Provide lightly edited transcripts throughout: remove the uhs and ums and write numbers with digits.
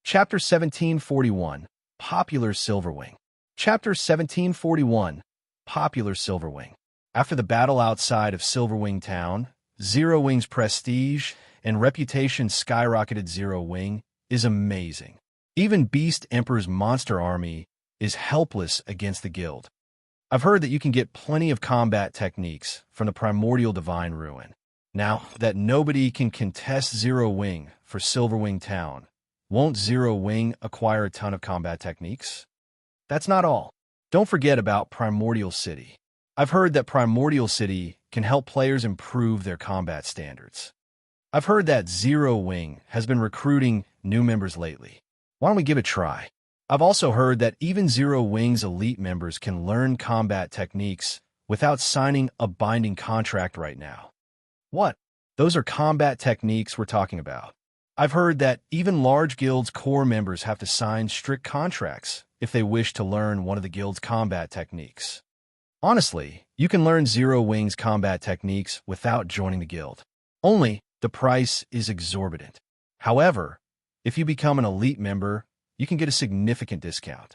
Chapter 1741, Popular Silverwing. Chapter 1741, Popular Silverwing. After the battle outside of Silverwing Town, Zero Wing's prestige and reputation skyrocketed. Zero Wing is amazing. Even Beast Emperor's monster army is helpless against the guild. I've heard that you can get plenty of combat techniques from the primordial divine ruin. Now that nobody can contest Zero Wing for Silverwing Town, won't Zero Wing acquire a ton of combat techniques? That's not all. Don't forget about Primordial City. I've heard that Primordial City can help players improve their combat standards. I've heard that Zero Wing has been recruiting new members lately. Why don't we give it a try? I've also heard that even Zero Wing's elite members can learn combat techniques without signing a binding contract right now. What? Those are combat techniques we're talking about. I've heard that even large guilds' core members have to sign strict contracts if they wish to learn one of the guild's combat techniques. Honestly, you can learn Zero Wing's combat techniques without joining the guild. Only, the price is exorbitant. However, if you become an elite member, you can get a significant discount.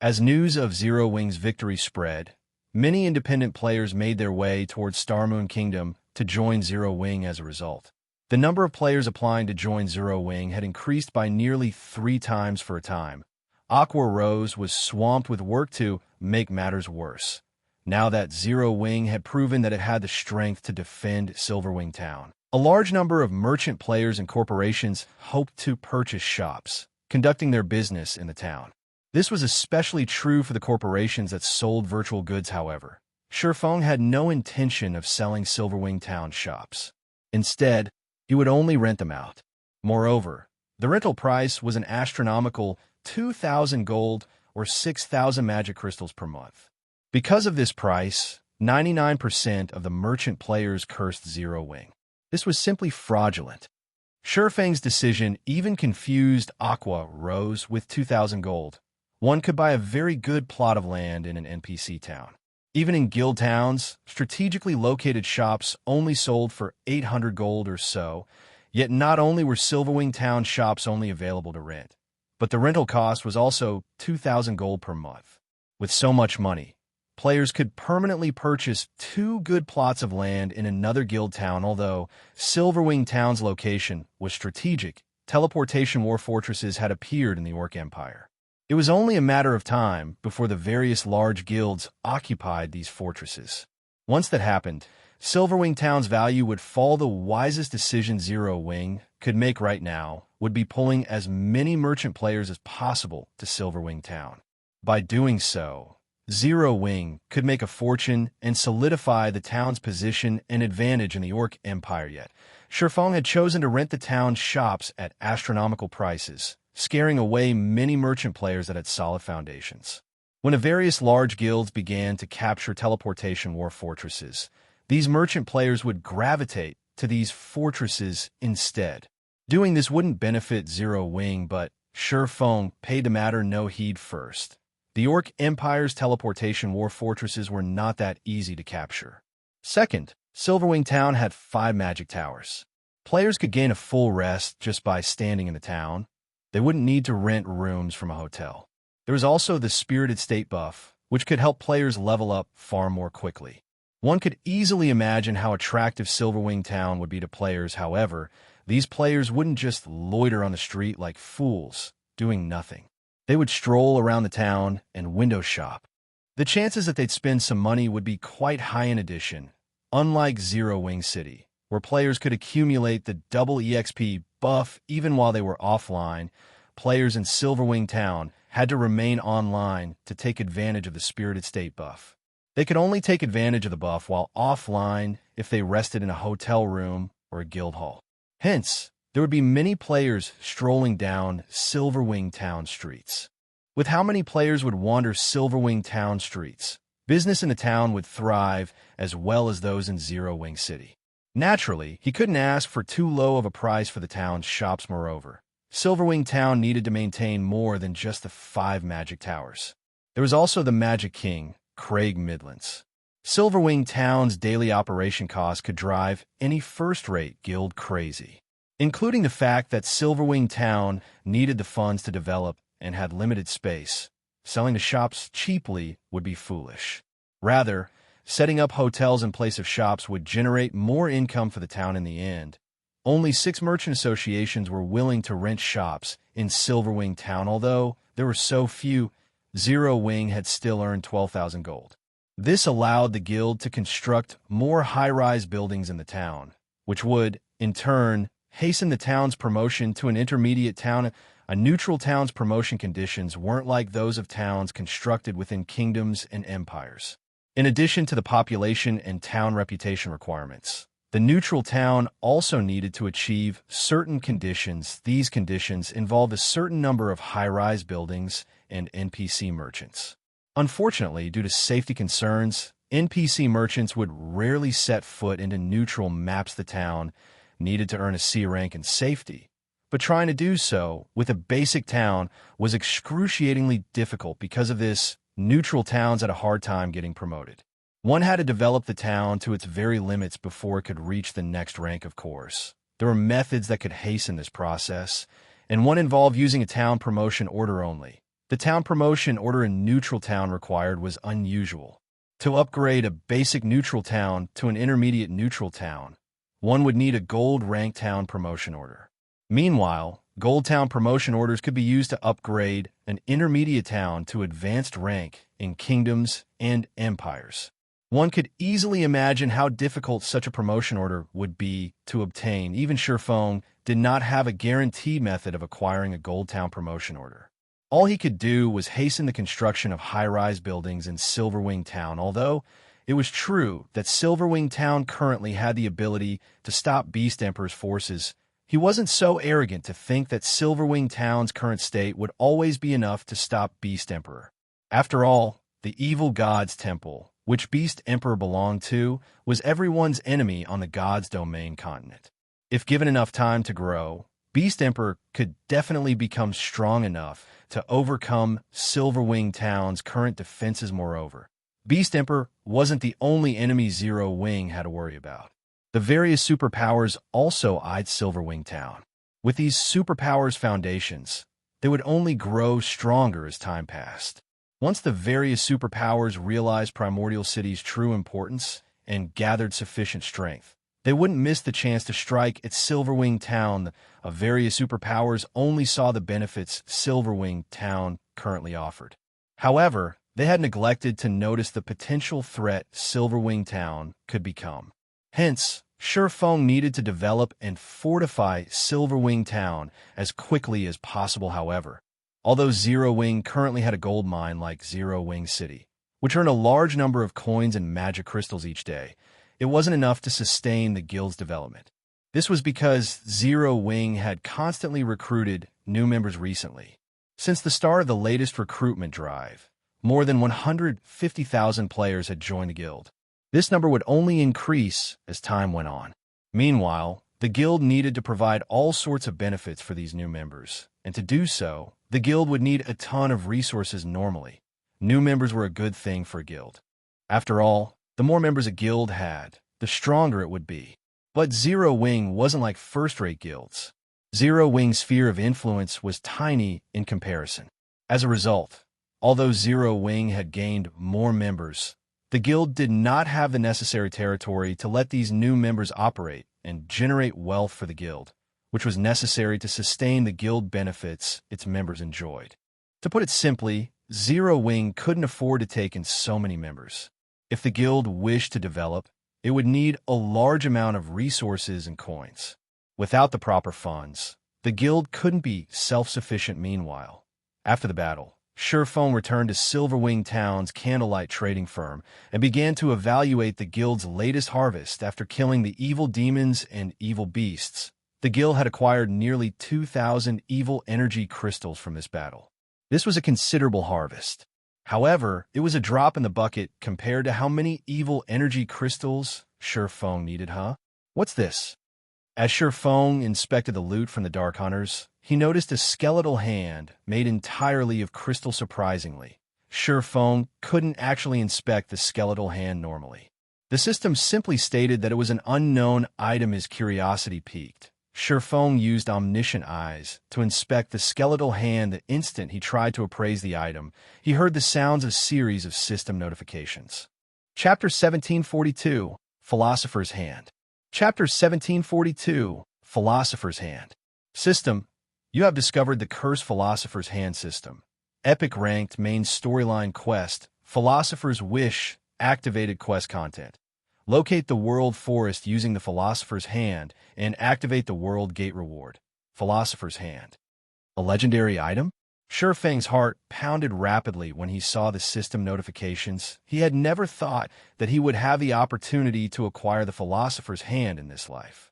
As news of Zero Wing's victory spread, many independent players made their way towards Starmoon Kingdom to join Zero Wing as a result. The number of players applying to join Zero Wing had increased by nearly 3 times for a time. Aqua Rose was swamped with work to make matters worse, now that Zero Wing had proven that it had the strength to defend Silverwing Town. A large number of merchant players and corporations hoped to purchase shops, conducting their business in the town. This was especially true for the corporations that sold virtual goods, however. Shurfeng had no intention of selling Silverwing Town shops. Instead, he would only rent them out. Moreover, the rental price was an astronomical 2,000 gold or 6,000 magic crystals per month. Because of this price, 99% of the merchant players cursed Zero Wing. This was simply fraudulent. Shurfeng's decision even confused Aqua Rose with 2,000 gold. One could buy a very good plot of land in an NPC town. Even in guild towns, strategically located shops only sold for 800 gold or so, yet not only were Silverwing Town shops only available to rent, but the rental cost was also 2,000 gold per month. With so much money, players could permanently purchase 2 good plots of land in another guild town. Although Silverwing Town's location was strategic, teleportation war fortresses had appeared in the Orc Empire. It was only a matter of time before the various large guilds occupied these fortresses. Once that happened, Silverwing Town's value would fall. The wisest decision Zero Wing could make right now would be pulling as many merchant players as possible to Silverwing Town. By doing so, Zero Wing could make a fortune and solidify the town's position and advantage in the Orc Empire. Yet, Shurfeng had chosen to rent the town's shops at astronomical prices, scaring away many merchant players that had solid foundations. When the various large guilds began to capture teleportation war fortresses, these merchant players would gravitate to these fortresses instead. Doing this wouldn't benefit Zero Wing, but Shurfeng paid the matter no heed first. The Orc Empire's teleportation war fortresses were not that easy to capture. Second, Silverwing Town had 5 magic towers. Players could gain a full rest just by standing in the town. They wouldn't need to rent rooms from a hotel. There was also the Spirited State buff, which could help players level up far more quickly. One could easily imagine how attractive Silverwing Town would be to players. However, these players wouldn't just loiter on the street like fools, doing nothing. They would stroll around the town and window shop. The chances that they'd spend some money would be quite high. In addition, unlike Zero Wing City, where players could accumulate the double EXP buff even while they were offline, players in Silverwing Town had to remain online to take advantage of the Spirited State buff. They could only take advantage of the buff while offline if they rested in a hotel room or a guild hall. Hence, there would be many players strolling down Silverwing Town streets. With how many players would wander Silverwing Town streets, business in the town would thrive as well as those in Zero Wing City. Naturally, he couldn't ask for too low of a price for the town's shops. Moreover, Silverwing Town needed to maintain more than just the 5 magic towers. There was also the Magic King, Craig Midlands. Silverwing Town's daily operation costs could drive any first-rate guild crazy. including the fact that Silverwing Town needed the funds to develop and had limited space. Selling the shops cheaply would be foolish. Rather, setting up hotels in place of shops would generate more income for the town in the end. Only 6 merchant associations were willing to rent shops in Silverwing Town, although there were so few. Zero Wing had still earned 12,000 gold. This allowed the guild to construct more high-rise buildings in the town, which would, in turn, hasten the town's promotion to an intermediate town. A neutral town's promotion conditions weren't like those of towns constructed within kingdoms and empires. In addition to the population and town reputation requirements, the neutral town also needed to achieve certain conditions. These conditions involved a certain number of high-rise buildings and NPC merchants. Unfortunately, due to safety concerns, NPC merchants would rarely set foot into neutral maps. The town needed to earn a C rank in safety, but trying to do so with a basic town was excruciatingly difficult. Because of this, neutral towns had a hard time getting promoted. One had to develop the town to its very limits before it could reach the next rank, of course. There were methods that could hasten this process, and one involved using a town promotion order only. The town promotion order a neutral town required was unusual. To upgrade a basic neutral town to an intermediate neutral town, one would need a gold rank town promotion order. Meanwhile, gold town promotion orders could be used to upgrade an intermediate town to advanced rank in kingdoms and empires. One could easily imagine how difficult such a promotion order would be to obtain. Even Silverwing did not have a guaranteed method of acquiring a gold town promotion order. All he could do was hasten the construction of high-rise buildings in Silverwing Town. Although it was true that Silverwing Town currently had the ability to stop Beast Emperor's forces, he wasn't so arrogant to think that Silverwing Town's current state would always be enough to stop Beast Emperor. After all, the evil god's temple, which Beast Emperor belonged to, was everyone's enemy on the god's domain continent. If given enough time to grow, Beast Emperor could definitely become strong enough to overcome Silverwing Town's current defenses. Moreover, Beast Emperor wasn't the only enemy Zero Wing had to worry about. The various superpowers also eyed Silverwing Town. With these superpowers' foundations, they would only grow stronger as time passed. Once the various superpowers realized Primordial City's true importance and gathered sufficient strength, they wouldn't miss the chance to strike at Silverwing Town. The various superpowers only saw the benefits Silverwing Town currently offered. However, they had neglected to notice the potential threat Silverwing Town could become. Hence, Silverwing needed to develop and fortify Silverwing Town as quickly as possible. However, although Zero Wing currently had a gold mine like Zero Wing City, which earned a large number of coins and magic crystals each day, it wasn't enough to sustain the guild's development. This was because Zero Wing had constantly recruited new members recently. Since the start of the latest recruitment drive, more than 150,000 players had joined the guild. This number would only increase as time went on. Meanwhile, the guild needed to provide all sorts of benefits for these new members, and to do so, the guild would need a ton of resources normally. New members were a good thing for a guild. After all, the more members a guild had, the stronger it would be. But Zero Wing wasn't like first-rate guilds. Zero Wing's sphere of influence was tiny in comparison. As a result, although Zero Wing had gained more members, the guild did not have the necessary territory to let these new members operate and generate wealth for the guild, which was necessary to sustain the guild benefits its members enjoyed. To put it simply, Zero Wing couldn't afford to take in so many members. If the guild wished to develop, it would need a large amount of resources and coins. Without the proper funds, the guild couldn't be self-sufficient. Meanwhile, after the battle, Silverwing returned to Silverwing Town's candlelight trading firm and began to evaluate the guild's latest harvest. After killing the evil demons and evil beasts, the guild had acquired nearly 2,000 evil energy crystals from this battle. This was a considerable harvest. However, it was a drop in the bucket compared to how many evil energy crystals Silverwing needed, huh? What's this? As Silverwing inspected the loot from the Dark Hunters, he noticed a skeletal hand made entirely of crystal. Surprisingly, Silverwing couldn't actually inspect the skeletal hand normally. The system simply stated that it was an unknown item. His curiosity piqued, Shifeng used omniscient eyes to inspect the skeletal hand the instant he tried to appraise the item. He heard the sounds of a series of system notifications. Chapter 1742, Philosopher's Hand. Chapter 1742, Philosopher's Hand. System: you have discovered the Cursed Philosopher's Hand system. Epic ranked main storyline quest, Philosopher's Wish, activated quest content. Locate the World Forest using the Philosopher's Hand and activate the World Gate reward. Philosopher's Hand. A legendary item? Shifeng's heart pounded rapidly when he saw the system notifications. He had never thought that he would have the opportunity to acquire the Philosopher's Hand in this life.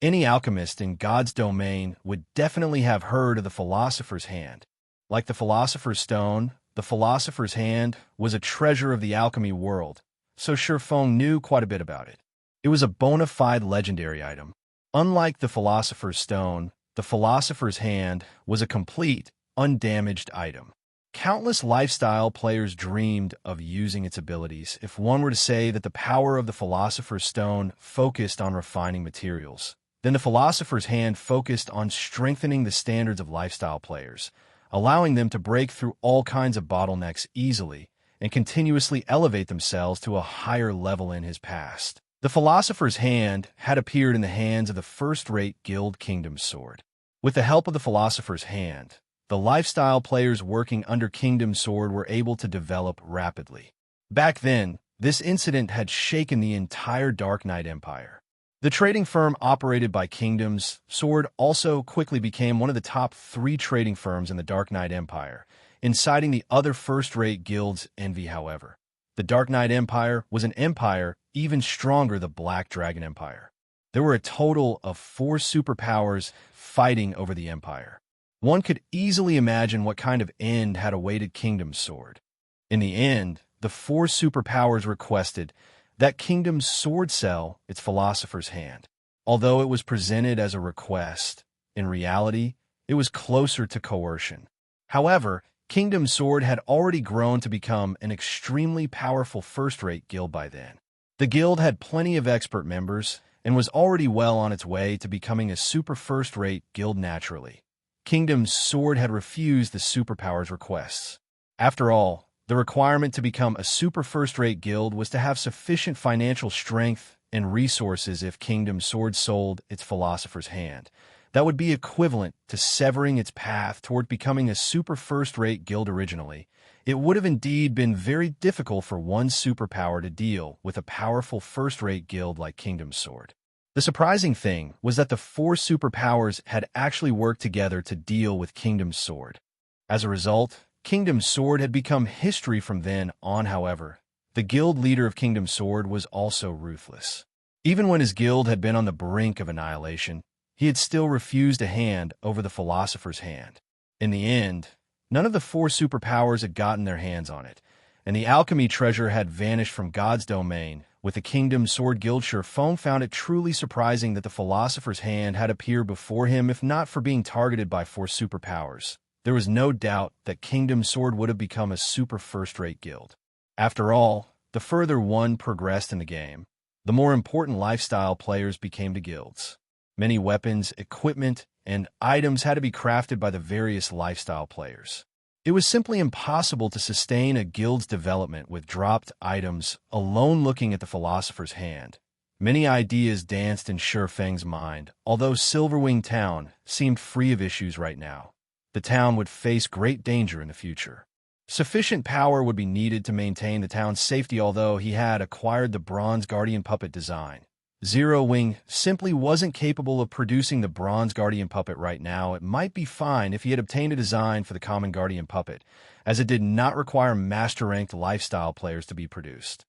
Any alchemist in God's domain would definitely have heard of the Philosopher's Hand. Like the Philosopher's Stone, the Philosopher's Hand was a treasure of the alchemy world, so Shifeng knew quite a bit about it. It was a bona fide legendary item. Unlike the Philosopher's Stone, the Philosopher's Hand was a complete, undamaged item. Countless lifestyle players dreamed of using its abilities. If one were to say that the power of the Philosopher's Stone focused on refining materials, then the Philosopher's Hand focused on strengthening the standards of lifestyle players, allowing them to break through all kinds of bottlenecks easily and continuously elevate themselves to a higher level in his past. The Philosopher's Hand had appeared in the hands of the first-rate Guild Kingdom's Sword. With the help of the Philosopher's Hand, the lifestyle players working under Kingdom's Sword were able to develop rapidly. Back then, this incident had shaken the entire Dark Knight Empire. The trading firm operated by Kingdom's Sword also quickly became one of the top 3 trading firms in the Dark Knight Empire, inciting the other first-rate guilds' envy. However, the Dark Knight Empire was an empire even stronger than the Black Dragon Empire. There were a total of 4 superpowers fighting over the empire. One could easily imagine what kind of end had awaited Kingdom's Sword. In the end, the 4 superpowers requested that Kingdom's Sword sell its Philosopher's Hand. Although it was presented as a request, in reality, it was closer to coercion. However, Kingdom's Sword had already grown to become an extremely powerful first-rate guild by then. The guild had plenty of expert members and was already well on its way to becoming a super first-rate guild naturally. Kingdom's Sword had refused the superpowers requests. After all, the requirement to become a super first-rate guild was to have sufficient financial strength and resources. If Kingdom's Sword sold its Philosopher's Hand, that would be equivalent to severing its path toward becoming a super first-rate guild originally. It would have indeed been very difficult for one superpower to deal with a powerful first-rate guild like Kingdom's Sword. The surprising thing was that the 4 superpowers had actually worked together to deal with Kingdom's Sword. As a result, Kingdom's Sword had become history from then on. However, the guild leader of Kingdom's Sword was also ruthless. Even when his guild had been on the brink of annihilation, he had still refused a hand over the Philosopher's Hand. In the end, none of the 4 superpowers had gotten their hands on it, and the alchemy treasure had vanished from God's domain. With the Kingdom's Sword guild, Shifeng found it truly surprising that the Philosopher's Hand had appeared before him. If not for being targeted by 4 superpowers, there was no doubt that Kingdom's Sword would have become a super first-rate guild. After all, the further one progressed in the game, the more important lifestyle players became to guilds. Many weapons, equipment, and items had to be crafted by the various lifestyle players. It was simply impossible to sustain a guild's development with dropped items alone. Looking at the Philosopher's Hand, many ideas danced in Shifeng's mind. Although Silverwing Town seemed free of issues right now, the town would face great danger in the future. Sufficient power would be needed to maintain the town's safety. Although he had acquired the Bronze Guardian puppet design, Zero Wing simply wasn't capable of producing the Bronze Guardian puppet right now. It might be fine if he had obtained a design for the common Guardian puppet, as it did not require master-ranked lifestyle players to be produced.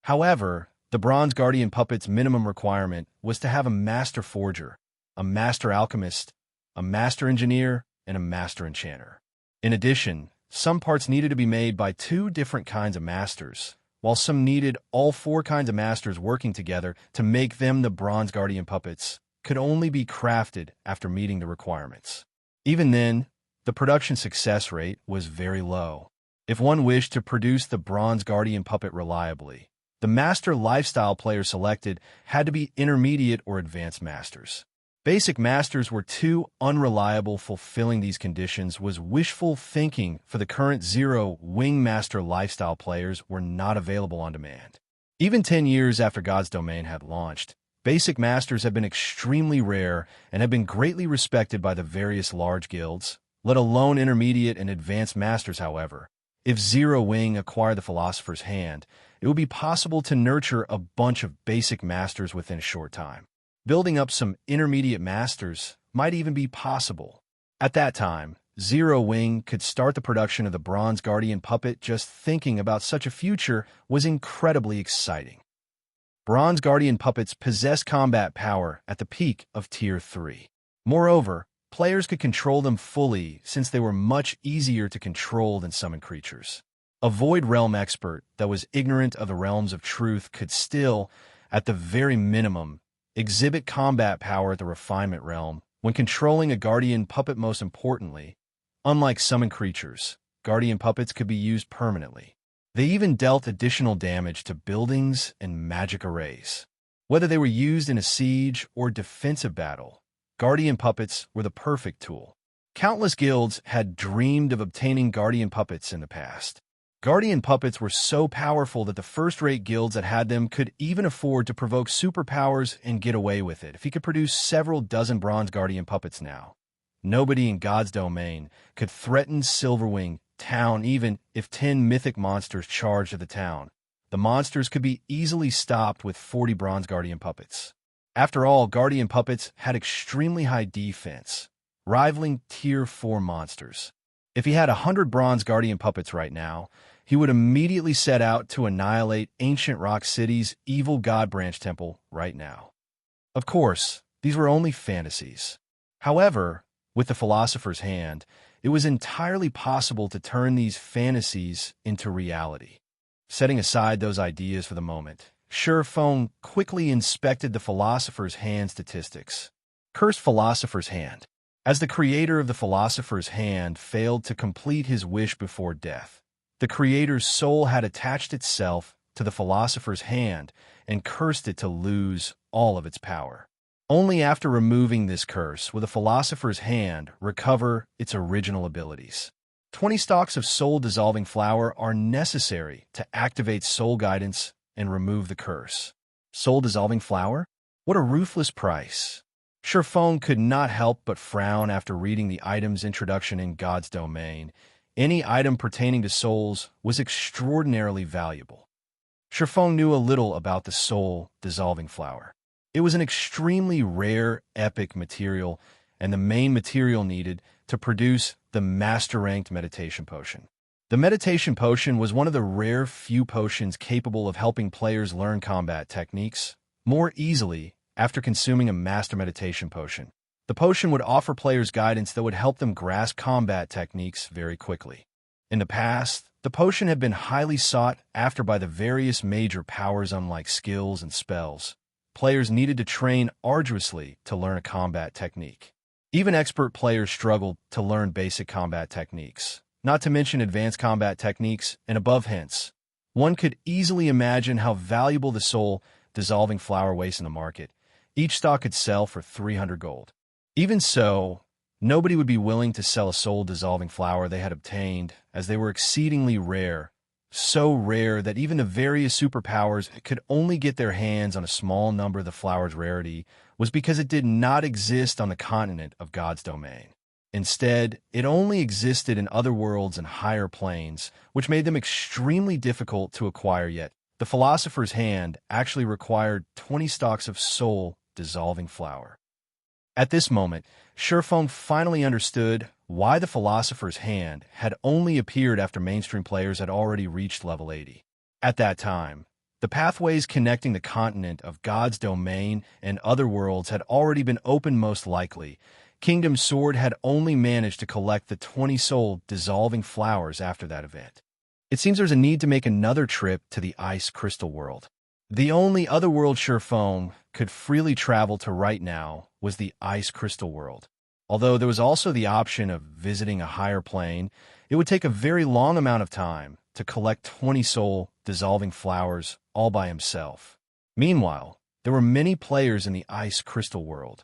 However, the Bronze Guardian puppet's minimum requirement was to have a master forger, a master alchemist, a master engineer, and a master enchanter. In addition, some parts needed to be made by 2 different kinds of masters, while some needed all 4 kinds of masters working together to make them. The Bronze Guardian puppets could only be crafted after meeting the requirements. Even then, the production success rate was very low. If one wished to produce the Bronze Guardian puppet reliably, the master lifestyle player selected had to be intermediate or advanced masters. Basic masters were too unreliable. Fulfilling these conditions was wishful thinking, for the current zero-wing master lifestyle players were not available on demand. Even 10 years after God's Domain had launched, basic masters have been extremely rare and have been greatly respected by the various large guilds, let alone intermediate and advanced masters. However, if Zero Wing acquired the Philosopher's Hand, it would be possible to nurture a bunch of basic masters within a short time. Building up some intermediate masters might even be possible. At that time, Zero Wing could start the production of the Bronze Guardian puppet. Just thinking about such a future was incredibly exciting. Bronze Guardian puppets possessed combat power at the peak of Tier 3. Moreover, players could control them fully since they were much easier to control than summon creatures. A Void Realm expert that was ignorant of the realms of truth could still, at the very minimum, exhibit combat power at the Refinement Realm when controlling a Guardian puppet. Most importantly, unlike summon creatures, Guardian puppets could be used permanently. They even dealt additional damage to buildings and magic arrays. Whether they were used in a siege or defensive battle, Guardian puppets were the perfect tool. Countless guilds had dreamed of obtaining Guardian puppets in the past. Guardian puppets were so powerful that the first-rate guilds that had them could even afford to provoke superpowers and get away with it. If he could produce several dozen Bronze Guardian puppets now, nobody in God's Domain could threaten Silverwing town. Even if 10 mythic monsters charged at the town, the monsters could be easily stopped with 40 Bronze Guardian puppets. After all, Guardian puppets had extremely high defense, rivaling Tier 4 monsters. If he had 100 Bronze Guardian puppets right now, he would immediately set out to annihilate Ancient Rock City's evil God Branch Temple right now. Of course, these were only fantasies. However, with the Philosopher's Hand, it was entirely possible to turn these fantasies into reality. Setting aside those ideas for the moment, Surefone quickly inspected the Philosopher's Hand statistics. Cursed Philosopher's Hand. As the creator of the Philosopher's Hand failed to complete his wish before death, the creator's soul had attached itself to the Philosopher's Hand and cursed it to lose all of its power. Only after removing this curse will the Philosopher's Hand recover its original abilities. 20 stalks of soul-dissolving flower are necessary to activate soul guidance and remove the curse. Soul-dissolving flower? What a ruthless price. Surefone could not help but frown after reading the item's introduction in God's Domain. Any item pertaining to souls was extraordinarily valuable. Surefone knew a little about the soul-dissolving flower. It was an extremely rare, epic material, and the main material needed to produce the master-ranked meditation potion. The meditation potion was one of the rare few potions capable of helping players learn combat techniques more easily after consuming a master meditation potion. The potion would offer players guidance that would help them grasp combat techniques very quickly. In the past, the potion had been highly sought after by the various major powers. Unlike skills and spells, players needed to train arduously to learn a combat technique. Even expert players struggled to learn basic combat techniques, not to mention advanced combat techniques and above. Hence, one could easily imagine how valuable the soul-dissolving flower was in the market. Each stock could sell for 300 gold. Even so, nobody would be willing to sell a soul-dissolving flower they had obtained, as they were exceedingly rare, so rare that even the various superpowers could only get their hands on a small number. The flower's rarity was because it did not exist on the continent of God's Domain. Instead, it only existed in other worlds and higher planes, which made them extremely difficult to acquire. Yet, the Philosopher's Hand actually required 20 stalks of soul-dissolving flower. At this moment, Surefone finally understood why the Philosopher's Hand had only appeared after mainstream players had already reached level 80. At that time, the pathways connecting the continent of God's Domain and other worlds had already been opened. Most likely, Kingdom Sword had only managed to collect the 20 soul-dissolving flowers after that event. It seems there's a need to make another trip to the Ice Crystal World. The only other world Surefone could freely travel to right now was the Ice Crystal World. Although there was also the option of visiting a higher plane, it would take a very long amount of time to collect 20 soul-dissolving flowers all by himself. Meanwhile, there were many players in the Ice Crystal World.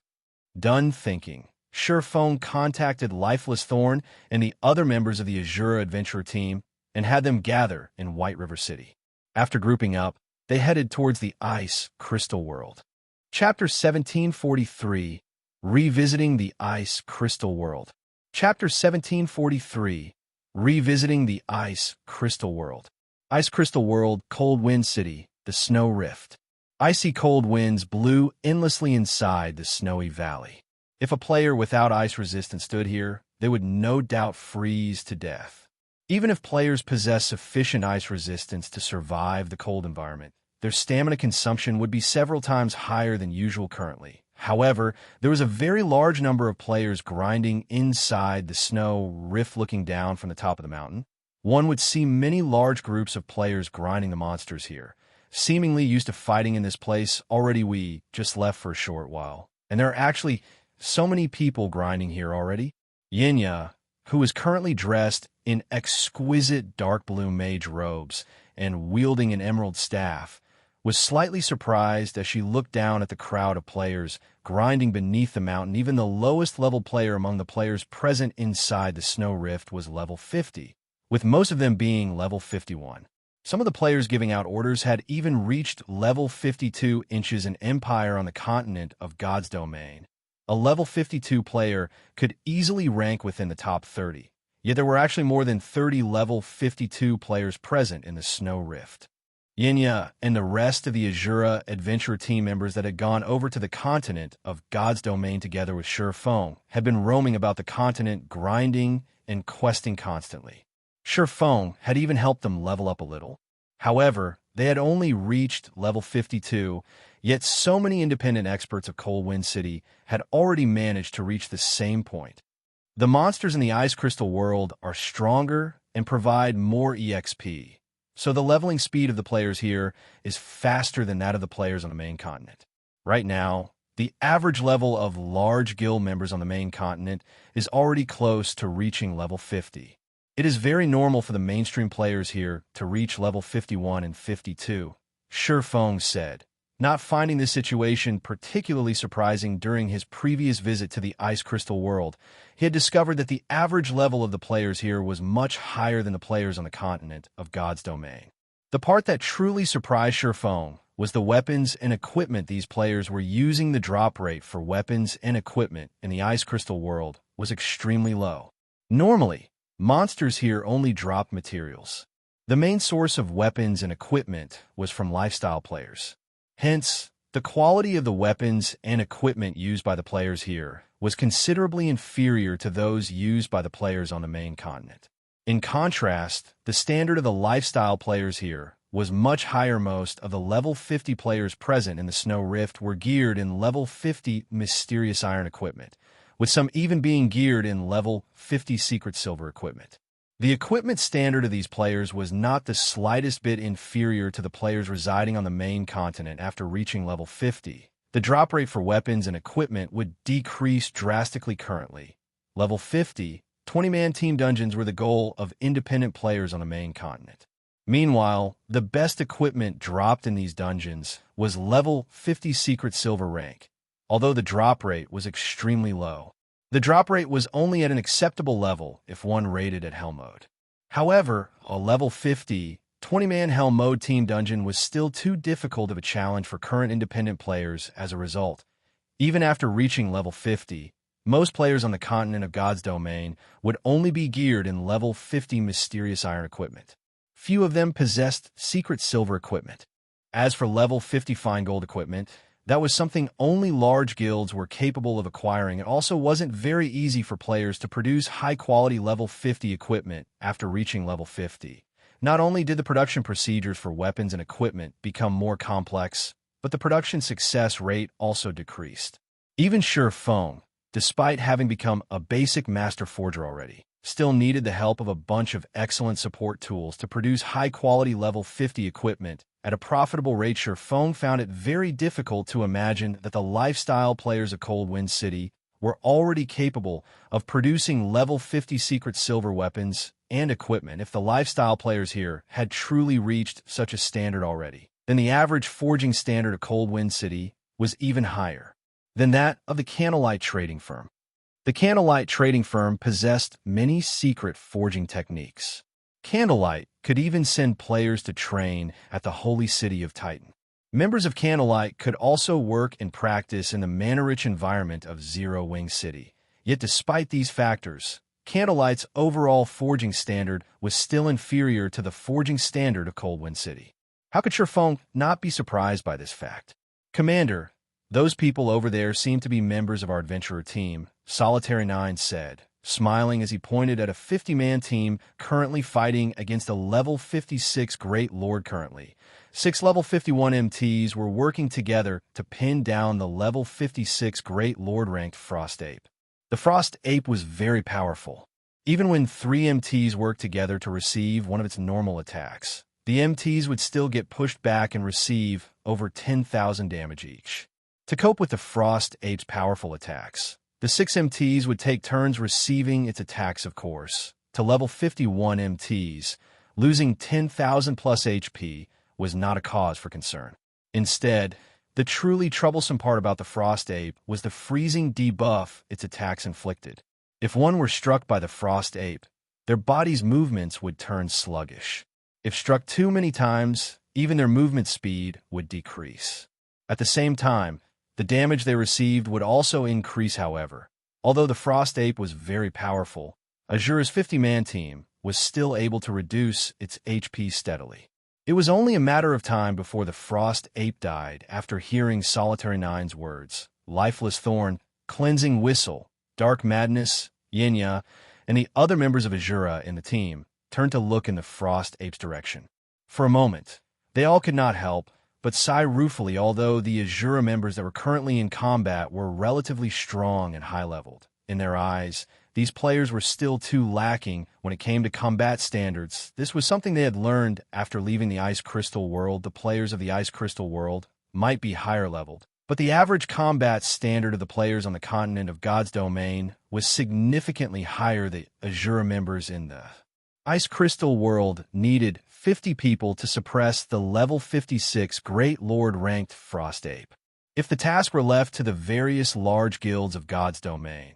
Done thinking, Feng contacted Lifeless Thorn and the other members of the Asura adventurer team and had them gather in White River City. After grouping up, they headed towards the Ice Crystal World. Chapter 1743, Revisiting the Ice Crystal World. Chapter 1743, Revisiting the Ice Crystal World. Ice Crystal World, Cold Wind City, the Snow Rift. Icy cold winds blew endlessly inside the snowy valley. If a player without ice resistance stood here, they would no doubt freeze to death. Even if players possess sufficient ice resistance to survive the cold environment, their stamina consumption would be several times higher than usual currently. However, there was a very large number of players grinding inside the snow rift looking down from the top of the mountain. One would see many large groups of players grinding the monsters here, seemingly used to fighting in this place. We just left for a short while, and there are actually so many people grinding here already. Yinya, who is currently dressed in exquisite dark blue mage robes and wielding an emerald staff, was slightly surprised as she looked down at the crowd of players grinding beneath the mountain. Even the lowest level player among the players present inside the snow rift was level 50, with most of them being level 51. Some of the players giving out orders had even reached level 52 inches in Empire on the continent of God's Domain. A level 52 player could easily rank within the top 30, yet there were actually more than 30 level 52 players present in the snow rift. Yinya and the rest of the Asura adventure team members that had gone over to the continent of God's Domain together with Feng had been roaming about the continent, grinding and questing constantly. Feng had even helped them level up a little. However, they had only reached level 52, yet so many independent experts of Cold Wind City had already managed to reach the same point. The monsters in the Ice Crystal World are stronger and provide more EXP. So the leveling speed of the players here is faster than that of the players on the main continent. Right now, the average level of large guild members on the main continent is already close to reaching level 50. It is very normal for the mainstream players here to reach level 51 and 52, Feng said, not finding this situation particularly surprising. During his previous visit to the Ice Crystal World, he had discovered that the average level of the players here was much higher than the players on the continent of God's Domain. The part that truly surprised Feng was the weapons and equipment these players were using. The drop rate for weapons and equipment in the Ice Crystal World was extremely low. Normally, monsters here only dropped materials. The main source of weapons and equipment was from lifestyle players. Hence, the quality of the weapons and equipment used by the players here was considerably inferior to those used by the players on the main continent. In contrast, the standard of the lifestyle players here was much higher. Most of the level 50 players present in the Snow Rift were geared in level 50 mysterious iron equipment, with some even being geared in level 50 secret silver equipment. The equipment standard of these players was not the slightest bit inferior to the players residing on the main continent. After reaching level 50, the drop rate for weapons and equipment would decrease drastically. Currently, level 50, 20-man team dungeons were the goal of independent players on the main continent. Meanwhile, the best equipment dropped in these dungeons was level 50 secret silver rank, although the drop rate was extremely low. The drop rate was only at an acceptable level if one rated at Hell Mode. However, a level 50, 20-man Hell Mode team dungeon was still too difficult of a challenge for current independent players. As a result, even after reaching level 50, most players on the continent of God's Domain would only be geared in level 50 mysterious iron equipment. Few of them possessed secret silver equipment. As for level 50 fine gold equipment, that was something only large guilds were capable of acquiring. It also wasn't very easy for players to produce high-quality level 50 equipment after reaching level 50. Not only did the production procedures for weapons and equipment become more complex, but the production success rate also decreased. Even Feng, despite having become a basic master forger already, still needed the help of a bunch of excellent support tools to produce high-quality level 50 equipment at a profitable rate. Feng found it very difficult to imagine that the lifestyle players of Cold Wind City were already capable of producing level 50 secret silver weapons and equipment. If the lifestyle players here had truly reached such a standard already, then the average forging standard of Cold Wind City was even higher. than that of the Candlelight trading firm. The Candlelight trading firm possessed many secret forging techniques. Candlelight could even send players to train at the holy city of Titan. Members of Candlelight could also work and practice in the mana-rich environment of Zero-Wing City. Yet despite these factors, Candlelight's overall forging standard was still inferior to the forging standard of Coldwind City. How could Sherfong not be surprised by this fact? Commander, those people over there seem to be members of our adventurer team, Solitary 9 said, smiling as he pointed at a 50-man team currently fighting against a level 56 Great Lord currently. 6 level 51 MTs were working together to pin down the level 56 Great Lord-ranked Frost Ape. The Frost Ape was very powerful. Even when 3 MTs worked together to receive one of its normal attacks, the MTs would still get pushed back and receive over 10,000 damage each. To cope with the Frost Ape's powerful attacks, the 6 MTs would take turns receiving its attacks, of course. To level 51 MTs, losing 10,000 plus HP was not a cause for concern. Instead, the truly troublesome part about the Frost Ape was the freezing debuff its attacks inflicted. If one were struck by the Frost Ape, their body's movements would turn sluggish. If struck too many times, even their movement speed would decrease. At the same time, the damage they received would also increase, however. Although the Frost Ape was very powerful, Asura's 50-man team was still able to reduce its HP steadily. It was only a matter of time before the Frost Ape died after hearing Solitary 9's words. Lifeless Thorn, Cleansing Whistle, Dark Madness, Yinya, and the other members of Asura in the team turned to look in the Frost Ape's direction. For a moment, they all could not help but sigh ruefully, although the Asura members that were currently in combat were relatively strong and high-leveled. In their eyes, these players were still too lacking when it came to combat standards. This was something they had learned after leaving the Ice Crystal world. The players of the Ice Crystal world might be higher leveled, but the average combat standard of the players on the continent of God's domain was significantly higher. The Asura members in the Ice Crystal world needed 50 people to suppress the level 56 Great Lord-ranked Frost Ape. If the task were left to the various large guilds of God's domain,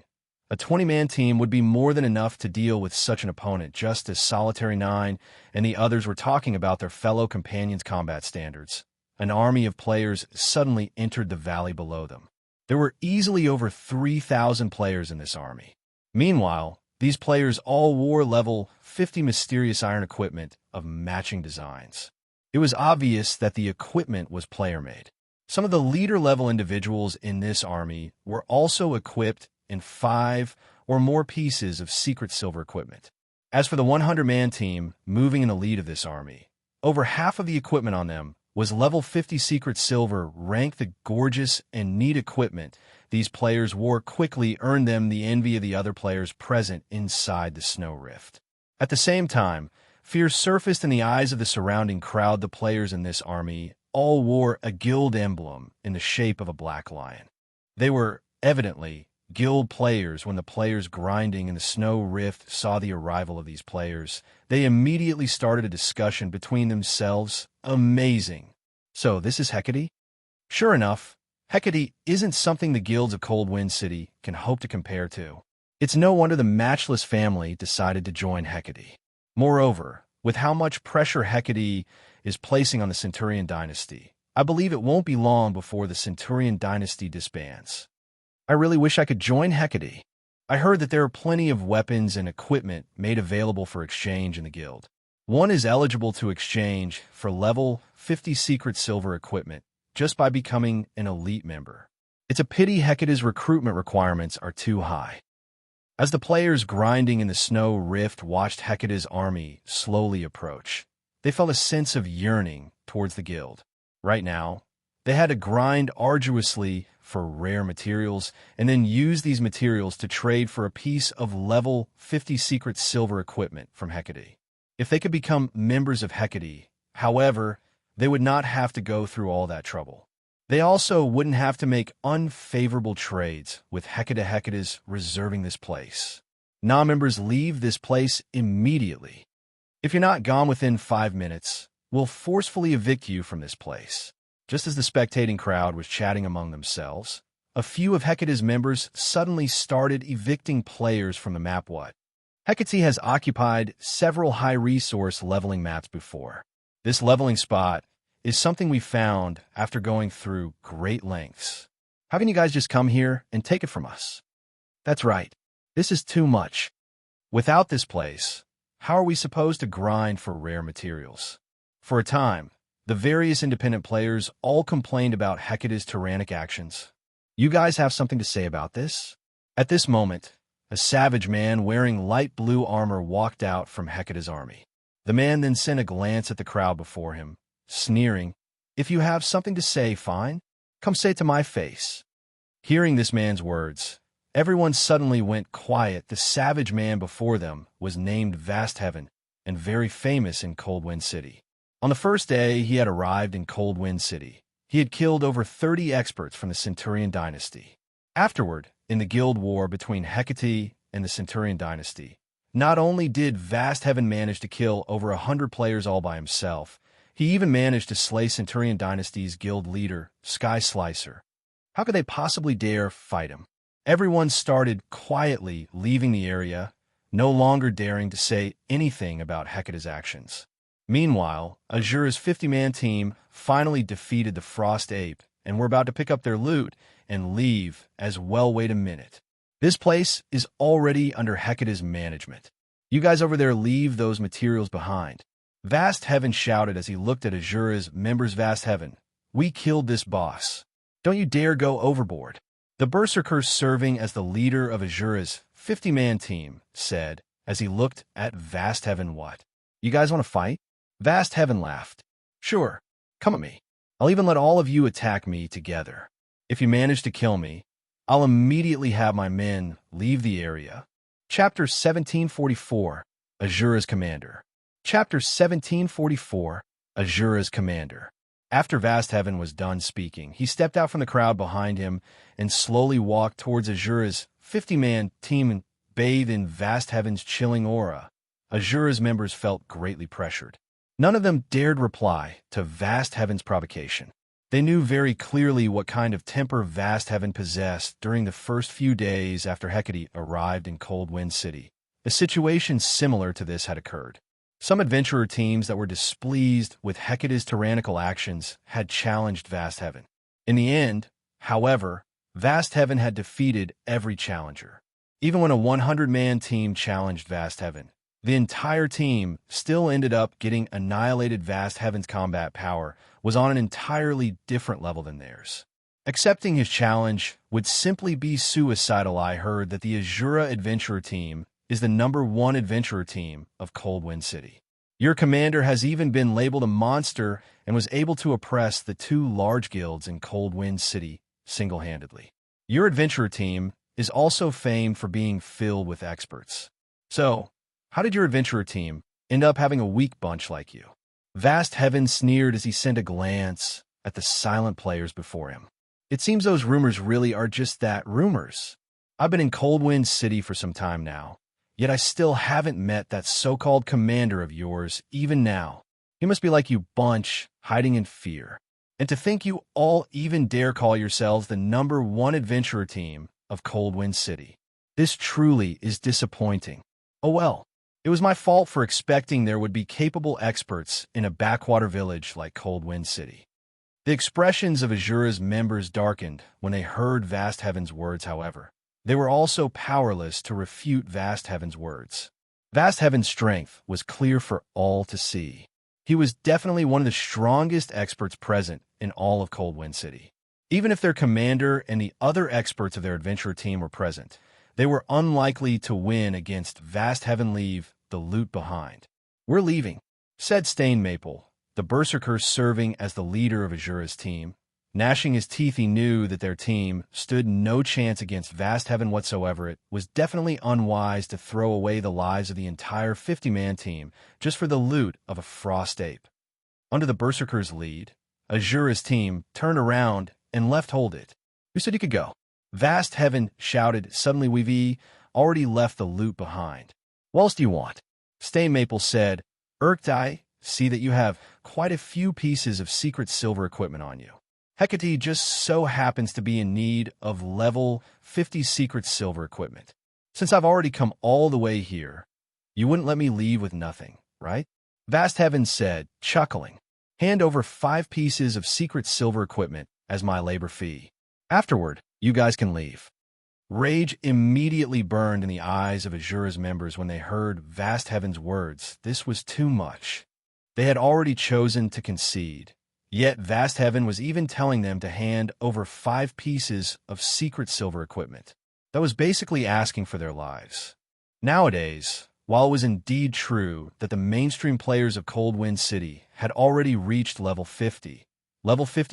a 20-man team would be more than enough to deal with such an opponent. Just as Solitary 9 and the others were talking about their fellow companions' combat standards, an army of players suddenly entered the valley below them. There were easily over 3,000 players in this army. Meanwhile, these players all wore level 50 mysterious iron equipment of matching designs. It was obvious that the equipment was player-made. Some of the leader-level individuals in this army were also equipped in 5 or more pieces of secret silver equipment. As for the 100-man team moving in the lead of this army, over half of the equipment on them was level 50 secret silver. The gorgeous and neat equipment these players wore quickly earned them the envy of the other players present inside the snow rift. At the same time, fear surfaced in the eyes of the surrounding crowd. The players in this army all wore a guild emblem in the shape of a black lion. They were evidently guild players. When the players grinding in the snow rift saw the arrival of these players, they immediately started a discussion between themselves. Amazing. So this is Hecate? Sure enough, Hecate isn't something the guilds of Coldwind City can hope to compare to. It's no wonder the matchless family decided to join Hecate. Moreover, with how much pressure Hecate is placing on the Centurion dynasty, I believe it won't be long before the Centurion dynasty disbands. I really wish I could join Hecate. I heard that there are plenty of weapons and equipment made available for exchange in the guild. One is eligible to exchange for level 50 secret silver equipment just by becoming an elite member. It's a pity Hecate's recruitment requirements are too high. As the players grinding in the snow rift watched Hecate's army slowly approach, they felt a sense of yearning towards the guild. Right now, they had to grind arduously for rare materials and then use these materials to trade for a piece of level 50 secret silver equipment from Hecate. If they could become members of Hecate, however, they would not have to go through all that trouble. They also wouldn't have to make unfavorable trades with Hecate. Hecate's reserving this place. Non-members leave this place immediately. If you're not gone within 5 minutes, we'll forcefully evict you from this place. Just as the spectating crowd was chatting among themselves, a few of Hecate's members suddenly started evicting players from the map. What? Hecate has occupied several high-resource leveling maps before. This leveling spot is something we found after going through great lengths. How can you guys just come here and take it from us? That's right. This is too much. Without this place, how are we supposed to grind for rare materials? For a time, the various independent players all complained about Hecate's tyrannic actions. You guys have something to say about this? At this moment, a savage man wearing light blue armor walked out from Hecate's army. The man then sent a glance at the crowd before him, sneering, "If you have something to say, fine. Come say it to my face." Hearing this man's words, everyone suddenly went quiet. The savage man before them was named Vast Heaven and very famous in Coldwind City. On the first day he had arrived in Coldwind City, he had killed over 30 experts from the Centurion dynasty. Afterward, in the guild war between Hecate and the Centurion dynasty, not only did Vast Heaven manage to kill over 100 players all by himself, he even managed to slay Centurion dynasty's guild leader, Sky Slicer. How could they possibly dare fight him? Everyone started quietly leaving the area, no longer daring to say anything about Hecate's actions. Meanwhile, Asura's 50-man team finally defeated the Frost Ape and were about to pick up their loot and leave as well. Wait a minute. This place is already under Hecate's management. You guys over there leave those materials behind. Vast Heaven shouted as he looked at Asura's members. Vast Heaven, we killed this boss. Don't you dare go overboard. The Berserker serving as the leader of Asura's 50-man team said as he looked at Vast Heaven. What? You guys want to fight? Vast Heaven laughed. Sure, come at me. I'll even let all of you attack me together. If you manage to kill me, I'll immediately have my men leave the area. Chapter 1744, Asura's Commander. Chapter 1744, Asura's Commander. After Vast Heaven was done speaking, he stepped out from the crowd behind him and slowly walked towards Asura's 50-man team and bathed in Vast Heaven's chilling aura. Asura's members felt greatly pressured. None of them dared reply to Vast Heaven's provocation. They knew very clearly what kind of temper Vast Heaven possessed during the first few days after Hecate arrived in Coldwind City. A situation similar to this had occurred. Some adventurer teams that were displeased with Hecate's tyrannical actions had challenged Vast Heaven. In the end, however, Vast Heaven had defeated every challenger. Even when a 100-man team challenged Vast Heaven, the entire team still ended up getting annihilated. Vast Heaven's combat power was on an entirely different level than theirs. Accepting his challenge would simply be suicidal. I heard that the Asura Adventurer Team is the #1 adventurer team of Coldwind City. Your commander has even been labeled a monster and was able to oppress the 2 large guilds in Coldwind City single-handedly. Your adventurer team is also famed for being filled with experts. So, how did your adventurer team end up having a weak bunch like you? Vast Heaven sneered as he sent a glance at the silent players before him. It seems those rumors really are just that, rumors. I've been in Coldwind City for some time now, yet I still haven't met that so-called commander of yours even now. He must be like you bunch, hiding in fear. And to think you all even dare call yourselves the #1 adventurer team of Coldwind City. This truly is disappointing. Oh well. It was my fault for expecting there would be capable experts in a backwater village like Coldwind City. The expressions of Asura's members darkened when they heard Vast Heaven's words. However, they were also powerless to refute Vast Heaven's words. Vast Heaven's strength was clear for all to see. He was definitely one of the strongest experts present in all of Coldwind City. Even if their commander and the other experts of their adventurer team were present, they were unlikely to win against Vast Heaven. Leave the loot behind. We're leaving, said Stain Maple, the Berserker serving as the leader of Asura's team. Gnashing his teeth, he knew that their team stood no chance against Vast Heaven whatsoever. It was definitely unwise to throw away the lives of the entire 50-man team just for the loot of a Frost Ape. Under the Berserker's lead, Asura's team turned around and left. Hold it. Who said you could go? Vast Heaven shouted. Suddenly, we've already left the loot behind. What else do you want? Stain Maple said. I see that you have quite a few pieces of secret silver equipment on you. Hecate just so happens to be in need of level 50 secret silver equipment. Since I've already come all the way here, you wouldn't let me leave with nothing, right? Vast Heaven said, chuckling. Hand over 5 pieces of secret silver equipment as my labor fee. Afterward, you guys can leave. Rage immediately burned in the eyes of Asura's members when they heard Vast Heaven's words. This was too much. They had already chosen to concede. Yet Vast Heaven was even telling them to hand over 5 pieces of secret silver equipment. That was basically asking for their lives. Nowadays, while it was indeed true that the mainstream players of Cold Wind City had already reached level 50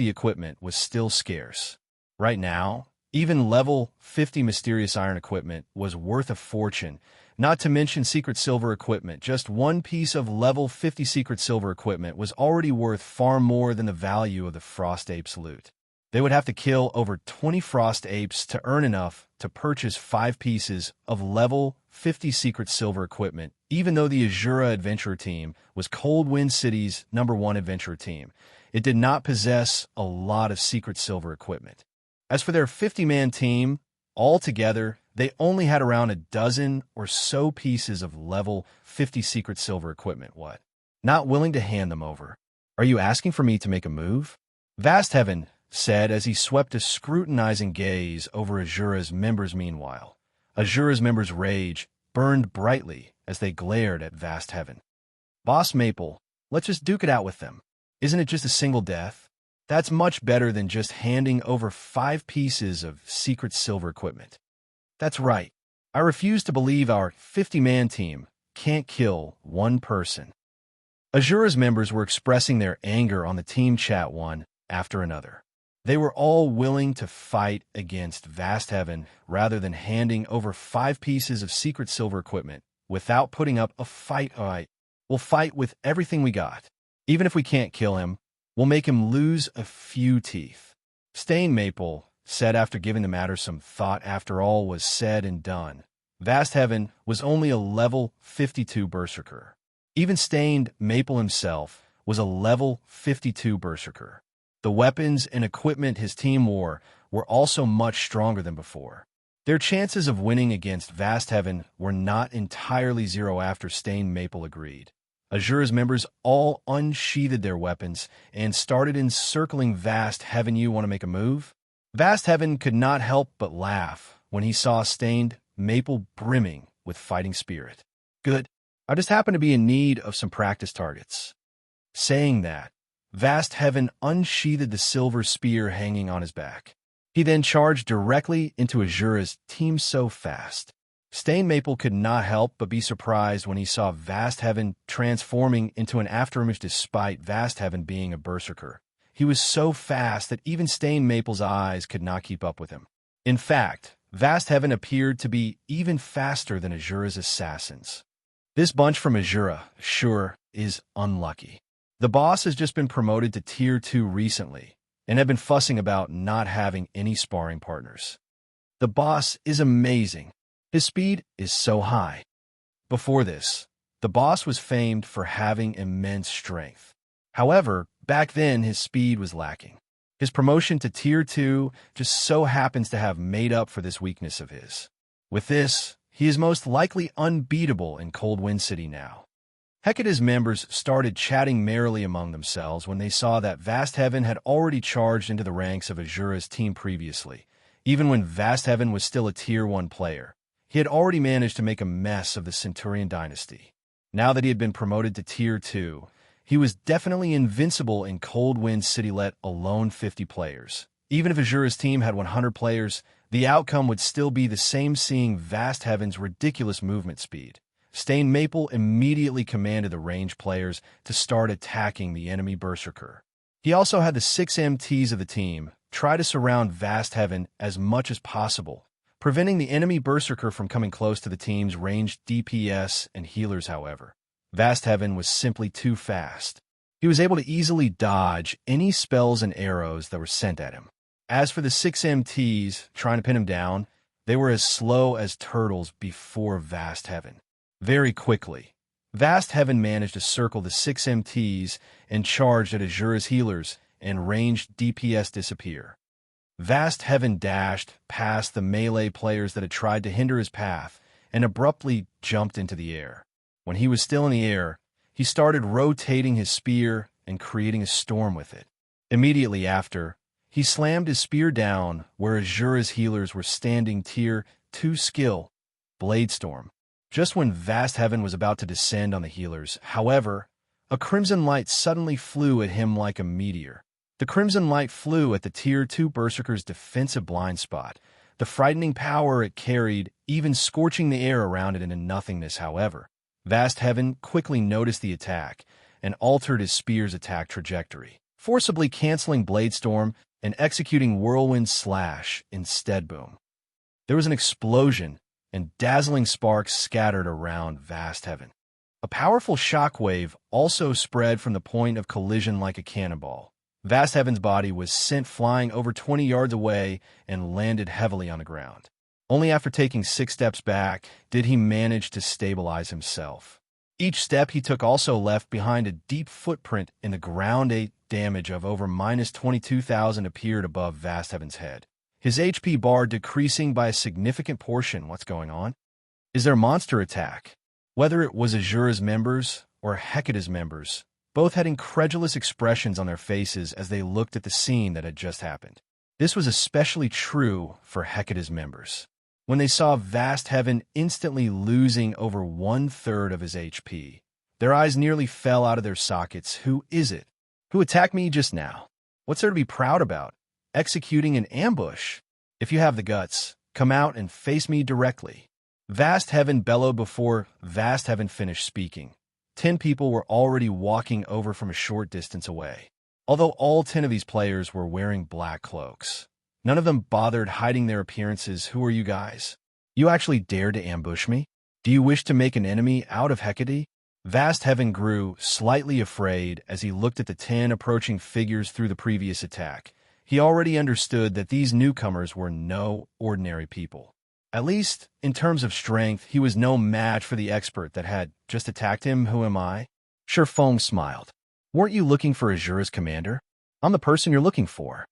equipment was still scarce. Right now, even level 50 mysterious iron equipment was worth a fortune, not to mention secret silver equipment. Just 1 piece of level 50 secret silver equipment was already worth far more than the value of the Frost Apes loot. They would have to kill over 20 Frost Apes to earn enough to purchase 5 pieces of level 50 secret silver equipment, even though the Asura Adventurer Team was Cold Wind City's #1 adventurer team. It did not possess a lot of secret silver equipment. As for their 50-man team, altogether, they only had around a dozen or so pieces of level 50 secret silver equipment. What? Not willing to hand them over. Are you asking for me to make a move? Vast Heaven said as he swept a scrutinizing gaze over Asura's members. Meanwhile, Asura's members' rage burned brightly as they glared at Vast Heaven. Boss Maple, let's just duke it out with them. Isn't it just a single death? That's much better than just handing over 5 pieces of secret silver equipment. That's right. I refuse to believe our 50-man team can't kill 1 person. Asura's members were expressing their anger on the team chat one after another. They were all willing to fight against Vast Heaven rather than handing over 5 pieces of secret silver equipment without putting up a fight. All right, we'll fight with everything we got. Even if we can't kill him, we'll make him lose a few teeth. Stain Maple said after giving the matter some thought. After all was said and done, Vast Heaven was only a level 52 Berserker. Even Stained Maple himself was a level 52 Berserker. The weapons and equipment his team wore were also much stronger than before. Their chances of winning against Vast Heaven were not entirely zero. After Stained Maple agreed, Asura's members all unsheathed their weapons and started encircling Vast Heaven. You want to make a move? Vast Heaven could not help but laugh when he saw Stained Maple brimming with fighting spirit. Good. I just happen to be in need of some practice targets. Saying that, Vast Heaven unsheathed the silver spear hanging on his back. He then charged directly into Asura's team so fast. Stain Maple could not help but be surprised when he saw Vast Heaven transforming into an afterimage. Despite Vast Heaven being a berserker, he was so fast that even Stain Maple's eyes could not keep up with him. In fact, Vast Heaven appeared to be even faster than Asura's assassins. This bunch from Asura, sure, is unlucky. The boss has just been promoted to Tier 2 recently, and have been fussing about not having any sparring partners. The boss is amazing. His speed is so high. Before this, the boss was famed for having immense strength. However, back then his speed was lacking. His promotion to Tier 2 just so happens to have made up for this weakness of his. With this, he is most likely unbeatable in Cold Wind City now. Hecate's members started chatting merrily among themselves when they saw that Vast Heaven had already charged into the ranks of Asura's team previously. Even when Vast Heaven was still a Tier 1 player, he had already managed to make a mess of the Centurion dynasty. Now that he had been promoted to Tier 2, he was definitely invincible in Cold Wind City, let alone 50 players. Even if Asura's team had 100 players, the outcome would still be the same. Seeing Vast Heaven's ridiculous movement speed, Stain Maple immediately commanded the ranged players to start attacking the enemy berserker. He also had the 6 MTs of the team try to surround Vast Heaven as much as possible, preventing the enemy berserker from coming close to the team's ranged DPS and healers. However, Vast Heaven was simply too fast. He was able to easily dodge any spells and arrows that were sent at him. As for the 6 MTs trying to pin him down, they were as slow as turtles before Vast Heaven. Very quickly, Vast Heaven managed to circle the 6 MTs and charged at Asura's healers and ranged DPS disappear. Vast Heaven dashed past the melee players that had tried to hinder his path and abruptly jumped into the air. When he was still in the air, he started rotating his spear and creating a storm with it. Immediately after, he slammed his spear down where Asura's healers were standing Tier 2 skill, Bladestorm. Just when Vast Heaven was about to descend on the healers, however, a crimson light suddenly flew at him like a meteor. The crimson light flew at the Tier 2 Berserker's defensive blind spot, the frightening power it carried even scorching the air around it into nothingness. However, Vast Heaven quickly noticed the attack and altered his spear's attack trajectory, forcibly canceling Bladestorm and executing Whirlwind Slash instead. Boom. There was an explosion, and dazzling sparks scattered around Vast Heaven. A powerful shockwave also spread from the point of collision like a cannonball. Vast Heaven's body was sent flying over 20 yards away and landed heavily on the ground. Only after taking 6 steps back did he manage to stabilize himself. Each step he took also left behind a deep footprint in the ground. 8 damage of over -22,000 appeared above Vast Heaven's head, his HP bar decreasing by a significant portion. What's going on? Is there a monster attack? Whether it was Asura's members or Hecate's members, both had incredulous expressions on their faces as they looked at the scene that had just happened. This was especially true for Hecate's members. When they saw Vast Heaven instantly losing over 1/3 of his HP, their eyes nearly fell out of their sockets. Who is it? Who attacked me just now? What's there to be proud about? Executing an ambush? If you have the guts, come out and face me directly. Vast Heaven bellowed before Vast Heaven finished speaking. 10 people were already walking over from a short distance away. Although all 10 of these players were wearing black cloaks, none of them bothered hiding their appearances. Who are you guys? You actually dared to ambush me? Do you wish to make an enemy out of Hecate? Vast Heaven grew slightly afraid as he looked at the 10 approaching figures through the previous attack. He already understood that these newcomers were no ordinary people. At least, in terms of strength, he was no match for the expert that had just attacked him. Who am I? Silverwing smiled. Weren't you looking for Asura's commander? I'm the person you're looking for.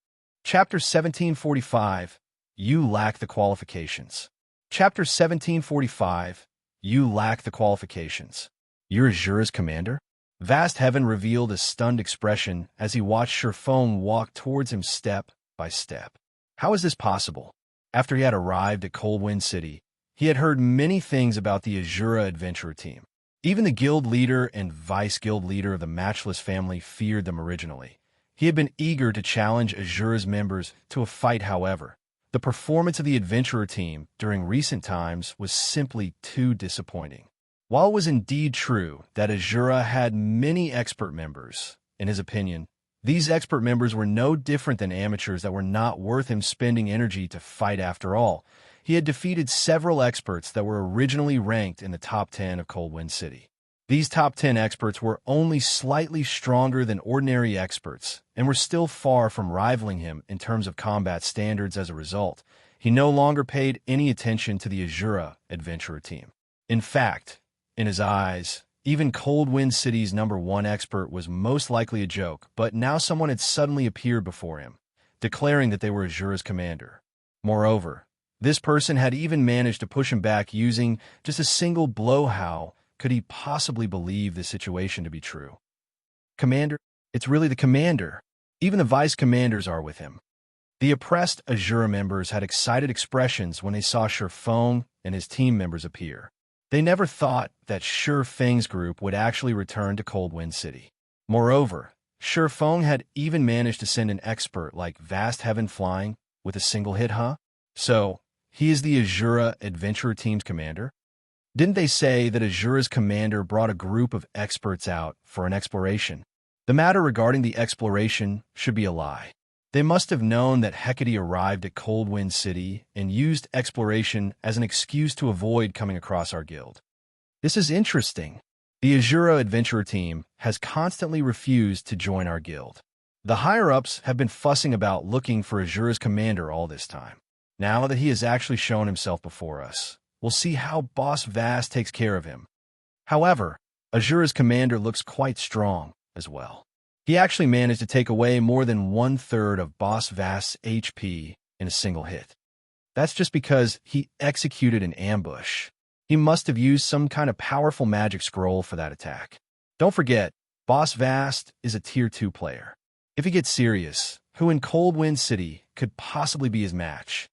Chapter 1745, You Lack the Qualifications. Chapter 1745, You Lack the Qualifications. You're Asura's commander? Vast Heaven revealed a stunned expression as he watched Silverwing walk towards him step by step. How is this possible? After he had arrived at Coldwind City, he had heard many things about the Asura adventurer team. Even the guild leader and vice-guild leader of the Matchless family feared them originally. He had been eager to challenge Asura's members to a fight. However, the performance of the adventurer team during recent times was simply too disappointing. While it was indeed true that Asura had many expert members, in his opinion, these expert members were no different than amateurs that were not worth him spending energy to fight. After all, he had defeated several experts that were originally ranked in the top 10 of Coldwind City. These top 10 experts were only slightly stronger than ordinary experts and were still far from rivaling him in terms of combat standards. As a result, he no longer paid any attention to the Asura adventurer team. In fact, in his eyes, even Coldwind City's #1 expert was most likely a joke, but now someone had suddenly appeared before him, declaring that they were Asura's commander. Moreover, this person had even managed to push him back using just a single blow. How could he possibly believe this situation to be true? Commander? It's really the commander. Even the vice-commanders are with him. The oppressed Asura members had excited expressions when they saw Silverwing and his team members appear. They never thought that Silverwing's group would actually return to Coldwind City. Moreover, Silverwing had even managed to send an expert like Vast Heaven flying with a single hit, huh? So, he is the Asura adventurer team's commander? Didn't they say that Asura's commander brought a group of experts out for an exploration? The matter regarding the exploration should be a lie. They must have known that Hecate arrived at Coldwind City and used exploration as an excuse to avoid coming across our guild. This is interesting. The Asura adventurer team has constantly refused to join our guild. The higher-ups have been fussing about looking for Asura's commander all this time. Now that he has actually shown himself before us, we'll see how Boss Vast takes care of him. However, Asura's commander looks quite strong as well. He actually managed to take away more than 1/3 of Boss Vast's HP in a single hit. That's just because he executed an ambush. He must have used some kind of powerful magic scroll for that attack. Don't forget, Boss Vast is a Tier 2 player. If he gets serious, who in Coldwind City could possibly be his match?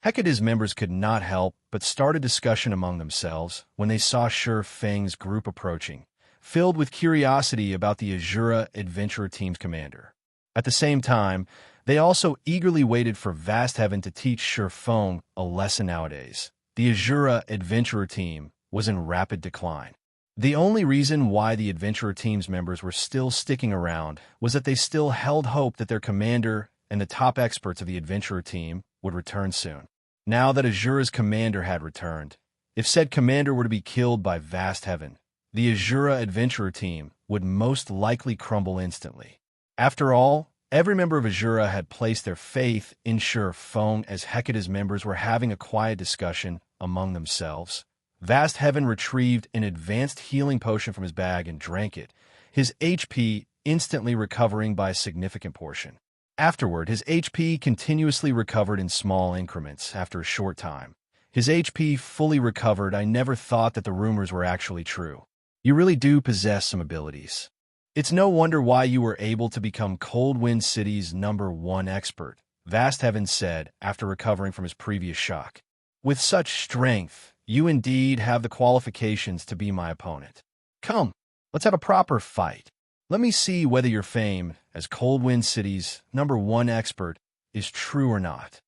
Hecate's members could not help but start a discussion among themselves when they saw Sure Feng's group approaching, filled with curiosity about the Asura adventurer team's commander. At the same time, they also eagerly waited for Vast Heaven to teach Sure Feng a lesson nowadays. The Asura adventurer team was in rapid decline. The only reason why the adventurer team's members were still sticking around was that they still held hope that their commander and the top experts of the adventurer team would return soon. Now that Asura's commander had returned, if said commander were to be killed by Vast Heaven, the Asura adventurer team would most likely crumble instantly. After all, every member of Asura had placed their faith in Sure Feng as Hecate's members were having a quiet discussion among themselves. Vast Heaven retrieved an advanced healing potion from his bag and drank it, his HP instantly recovering by a significant portion. Afterward, his HP continuously recovered in small increments after a short time. His HP fully recovered. I never thought that the rumors were actually true. You really do possess some abilities. It's no wonder why you were able to become Coldwind City's #1 expert, Vast Heaven said after recovering from his previous shock. With such strength, you indeed have the qualifications to be my opponent. Come, let's have a proper fight. Let me see whether your fame as Coldwind City's #1 expert is true or not.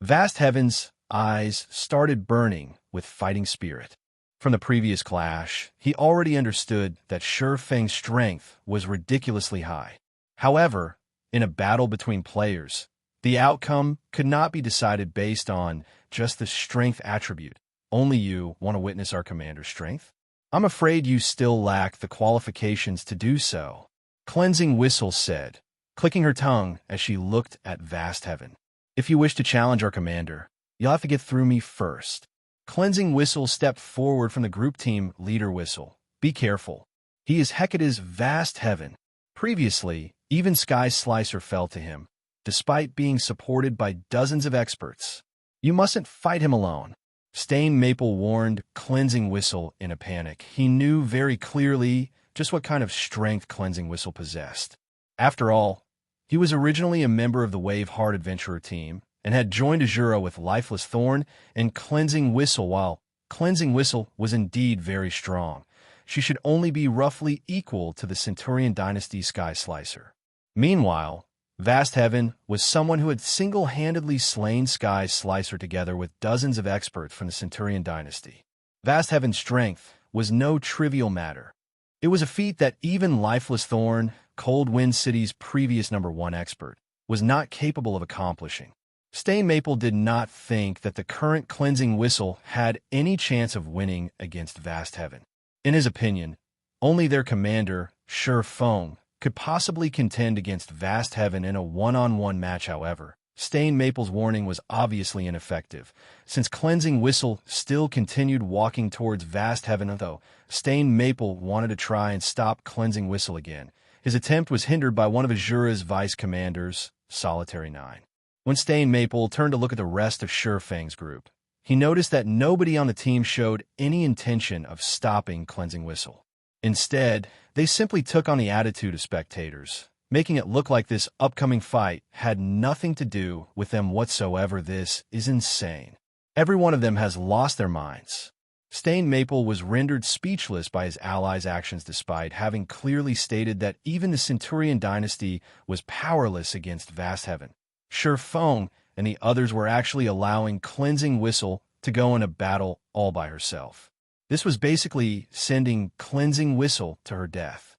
Vast Heaven's eyes started burning with fighting spirit. From the previous clash, he already understood that Sure Feng's strength was ridiculously high. However, in a battle between players, the outcome could not be decided based on just the strength attribute. Only you want to witness our commander's strength? I'm afraid you still lack the qualifications to do so, Cleansing Whistle said, clicking her tongue as she looked at Vast Heaven. If you wish to challenge our commander, you'll have to get through me first. Cleansing Whistle stepped forward from the group team leader Whistle. Be careful. He is Hecate's Vast Heaven. Previously, even Sky Slicer fell to him, despite being supported by dozens of experts. You mustn't fight him alone. Stain Maple warned Cleansing Whistle in a panic. He knew very clearly just what kind of strength Cleansing Whistle possessed. After all, he was originally a member of the Wave Heart Adventurer team and had joined Asura with Lifeless Thorn and Cleansing Whistle. While Cleansing Whistle was indeed very strong, she should only be roughly equal to the Centurion Dynasty Sky Slicer. Meanwhile, Vast Heaven was someone who had single-handedly slain Sky Slicer together with dozens of experts from the Centurion Dynasty. Vast Heaven's strength was no trivial matter. It was a feat that even Lifeless Thorn, Coldwind City's previous #1 expert, was not capable of accomplishing. Stain Maple did not think that the current Cleansing Whistle had any chance of winning against Vast Heaven. In his opinion, only their commander, Sure Feng, could possibly contend against Vast Heaven in a one-on-one match. However, Stain Maple's warning was obviously ineffective, since Cleansing Whistle still continued walking towards Vast Heaven. Though Stain Maple wanted to try and stop Cleansing Whistle again, his attempt was hindered by one of Asura's vice commanders, Solitary 9. When Stain Maple turned to look at the rest of Sure Feng's group, he noticed that nobody on the team showed any intention of stopping Cleansing Whistle. Instead, they simply took on the attitude of spectators, making it look like this upcoming fight had nothing to do with them whatsoever. This is insane. Every one of them has lost their minds. Stain Maple was rendered speechless by his allies' actions despite having clearly stated that even the Centurion Dynasty was powerless against Vast Heaven. Sure Feng and the others were actually allowing Cleansing Whistle to go in a battle all by herself. This was basically sending Cleansing Whistle to her death.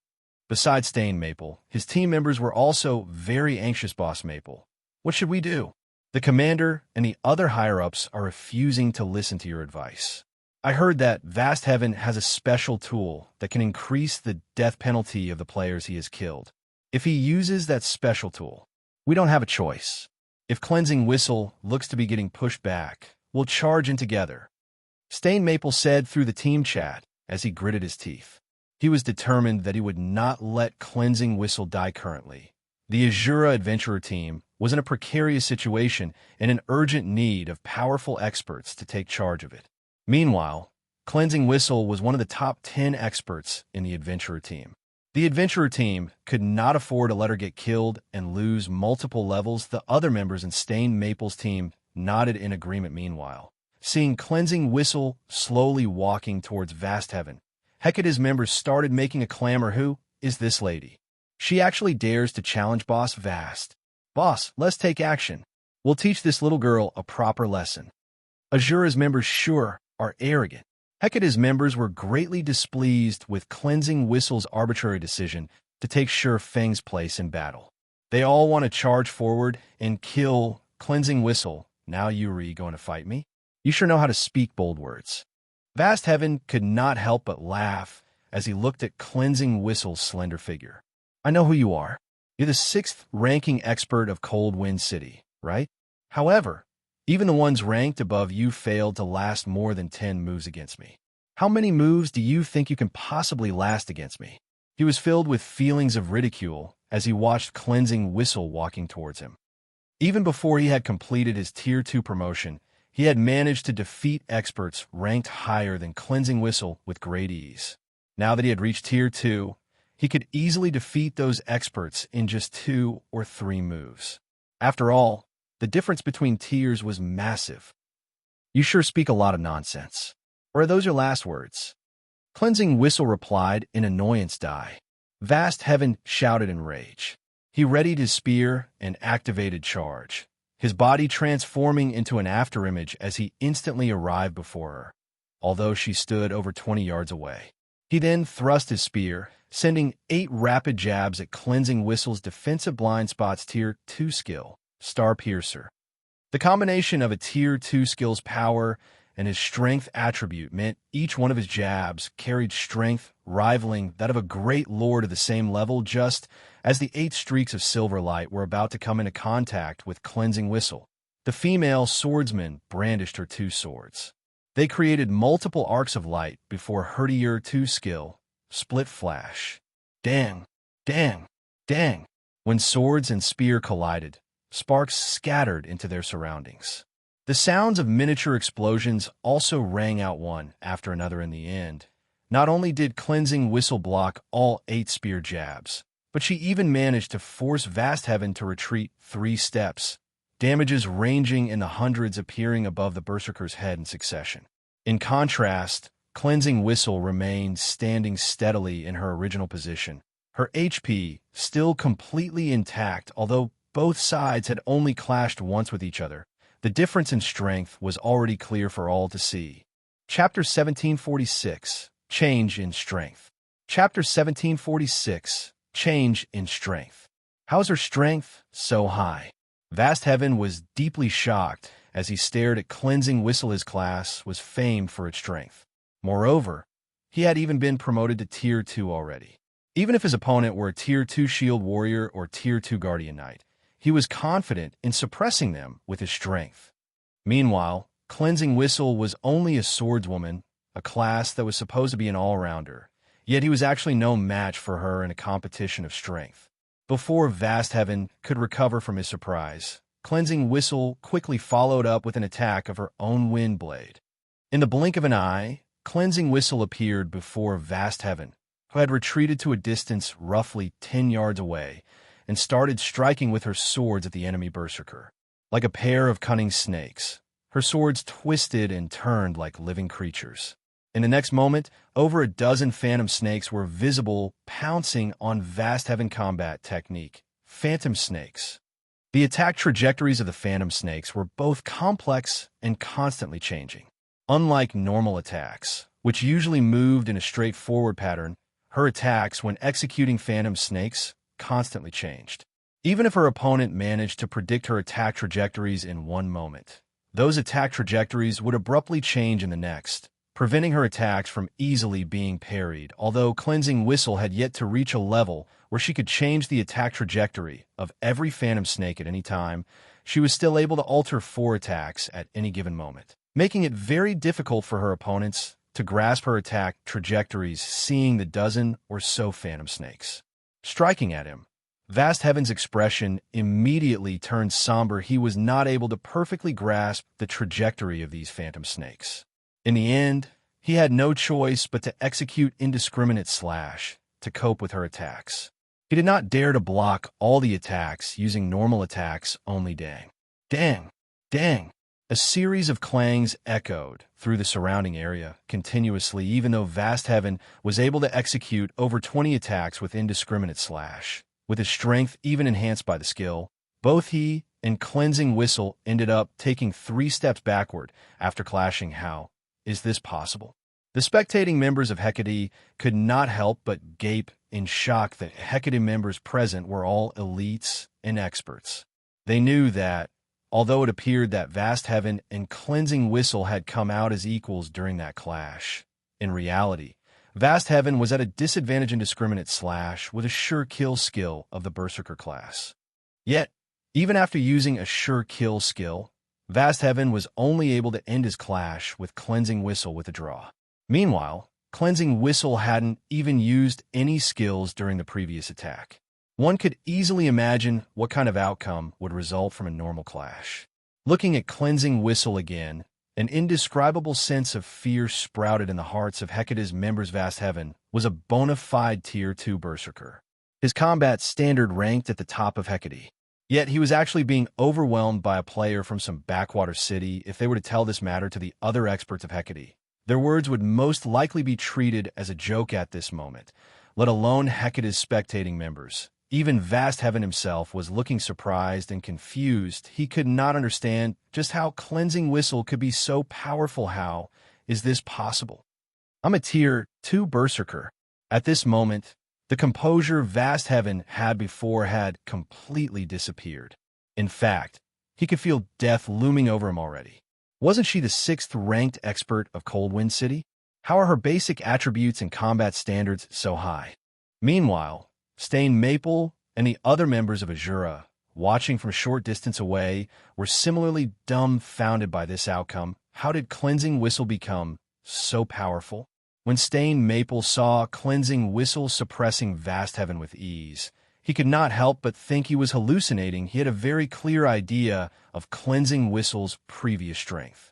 Besides Stain Maple, his team members were also very anxious. Boss Maple, what should we do? The commander and the other higher-ups are refusing to listen to your advice. I heard that Vast Heaven has a special tool that can increase the death penalty of the players he has killed. If he uses that special tool, we don't have a choice. If Cleansing Whistle looks to be getting pushed back, we'll charge in together. Stain Maple said through the team chat as he gritted his teeth. He was determined that he would not let Cleansing Whistle die currently. The Asura adventurer team was in a precarious situation and in urgent need of powerful experts to take charge of it. Meanwhile, Cleansing Whistle was one of the top 10 experts in the adventurer team. The adventurer team could not afford to let her get killed and lose multiple levels. The other members in Stained Maple's team nodded in agreement meanwhile, seeing Cleansing Whistle slowly walking towards Vast Heaven. Hecate's members started making a clamor. Who is this lady? She actually dares to challenge Boss Vast. Boss, let's take action. We'll teach this little girl a proper lesson. Asura's members sure are arrogant. Hecate's members were greatly displeased with Cleansing Whistle's arbitrary decision to take Sure Feng's place in battle. They all want to charge forward and kill Cleansing Whistle. Now Yuri going to fight me? You sure know how to speak bold words. Vast Heaven could not help but laugh as he looked at Cleansing Whistle's slender figure. I know who you are. You're the 6th-ranking expert of Cold Wind City, right? However, even the ones ranked above you failed to last more than 10 moves against me. How many moves do you think you can possibly last against me? He was filled with feelings of ridicule as he watched Cleansing Whistle walking towards him. Even before he had completed his Tier 2 promotion, he had managed to defeat experts ranked higher than Cleansing Whistle with great ease. Now that he had reached Tier 2, he could easily defeat those experts in just 2 or 3 moves. After all, the difference between tiers was massive. You sure speak a lot of nonsense. Or are those your last words? Cleansing Whistle replied in annoyance. Die. Vast Heaven shouted in rage. He readied his spear and activated charge, his body transforming into an afterimage as he instantly arrived before her, although she stood over 20 yards away. He then thrust his spear, sending 8 rapid jabs at Cleansing Whistle's defensive blind spots Tier 2 skill, Star Piercer. The combination of a Tier 2 skill's power and his strength attribute meant each one of his jabs carried strength rivaling that of a great lord of the same level. Just as the 8 streaks of silver light were about to come into contact with Cleansing Whistle, the female swordsman brandished her 2 swords. They created multiple arcs of light before her Tier 2 skill, Split Flash. Dang, dang, dang. When swords and spear collided, sparks scattered into their surroundings. The sounds of miniature explosions also rang out one after another. In the end, not only did Cleansing Whistle block all 8 spear jabs, but she even managed to force Vast Heaven to retreat 3 steps, damages ranging in the hundreds appearing above the Berserker's head in succession. In contrast, Cleansing Whistle remained standing steadily in her original position, her HP still completely intact. Although both sides had only clashed once with each other, the difference in strength was already clear for all to see. Chapter 1746, Change in Strength. Chapter 1746, Change in Strength. How's her strength so high? Vast Heaven was deeply shocked as he stared at Cleansing Whistle. His class was famed for its strength. Moreover, he had even been promoted to Tier 2 already. Even if his opponent were a Tier 2 Shield Warrior or Tier 2 Guardian Knight, he was confident in suppressing them with his strength. Meanwhile, Cleansing Whistle was only a swordswoman, a class that was supposed to be an all-rounder, yet he was actually no match for her in a competition of strength. Before Vast Heaven could recover from his surprise, Cleansing Whistle quickly followed up with an attack of her own wind blade. In the blink of an eye, Cleansing Whistle appeared before Vast Heaven, who had retreated to a distance roughly 10 yards away, and started striking with her swords at the enemy berserker. Like a pair of cunning snakes, her swords twisted and turned like living creatures. In the next moment, over a dozen phantom snakes were visible, pouncing on Vast Heaven combat technique, Phantom Snakes. The attack trajectories of the Phantom Snakes were both complex and constantly changing. Unlike normal attacks, which usually moved in a straightforward pattern, her attacks, when executing Phantom Snakes, constantly changed. Even if her opponent managed to predict her attack trajectories in one moment, those attack trajectories would abruptly change in the next, preventing her attacks from easily being parried. Although Cleansing Whistle had yet to reach a level where she could change the attack trajectory of every Phantom Snake at any time, she was still able to alter 4 attacks at any given moment, making it very difficult for her opponents to grasp her attack trajectories, seeing the dozen or so phantom snakes striking at him. Vast Heaven's expression immediately turned somber. He was not able to perfectly grasp the trajectory of these phantom snakes. In the end, he had no choice but to execute indiscriminate slash to cope with her attacks. He did not dare to block all the attacks using normal attacks only. Dang, dang, dang. A series of clangs echoed through the surrounding area continuously, even though Vast Heaven was able to execute over 20 attacks with indiscriminate slash. With his strength even enhanced by the skill, both he and Cleansing Whistle ended up taking 3 steps backward after clashing. How is this possible? The spectating members of Hecate could not help but gape in shock that Hecate members present were all elites and experts. They knew that, although it appeared that Vast Heaven and Cleansing Whistle had come out as equals during that clash, in reality, Vast Heaven was at a disadvantage in indiscriminate slash with a sure kill skill of the Berserker class. Yet, even after using a sure kill skill, Vast Heaven was only able to end his clash with Cleansing Whistle with a draw. Meanwhile, Cleansing Whistle hadn't even used any skills during the previous attack. One could easily imagine what kind of outcome would result from a normal clash. Looking at Cleansing Whistle again, an indescribable sense of fear sprouted in the hearts of Hecate's members. Vast Heaven was a bona fide Tier 2 Berserker. His combat standard ranked at the top of Hecate. Yet he was actually being overwhelmed by a player from some backwater city. If they were to tell this matter to the other experts of Hecate, their words would most likely be treated as a joke at this moment, let alone Hecate's spectating members. Even Vast Heaven himself was looking surprised and confused. He could not understand just how Cleansing Whistle could be so powerful. How is this possible? I'm a Tier 2 Berserker. At this moment, the composure Vast Heaven had before had completely disappeared. In fact, he could feel death looming over him already. Wasn't she the 6th-ranked expert of Coldwind City? How are her basic attributes and combat standards so high? Meanwhile, Stain Maple and the other members of Asura, watching from a short distance away, were similarly dumbfounded by this outcome. How did Cleansing Whistle become so powerful? When Stain Maple saw Cleansing Whistle suppressing Vast Heaven with ease, he could not help but think he was hallucinating. He had a very clear idea of Cleansing Whistle's previous strength.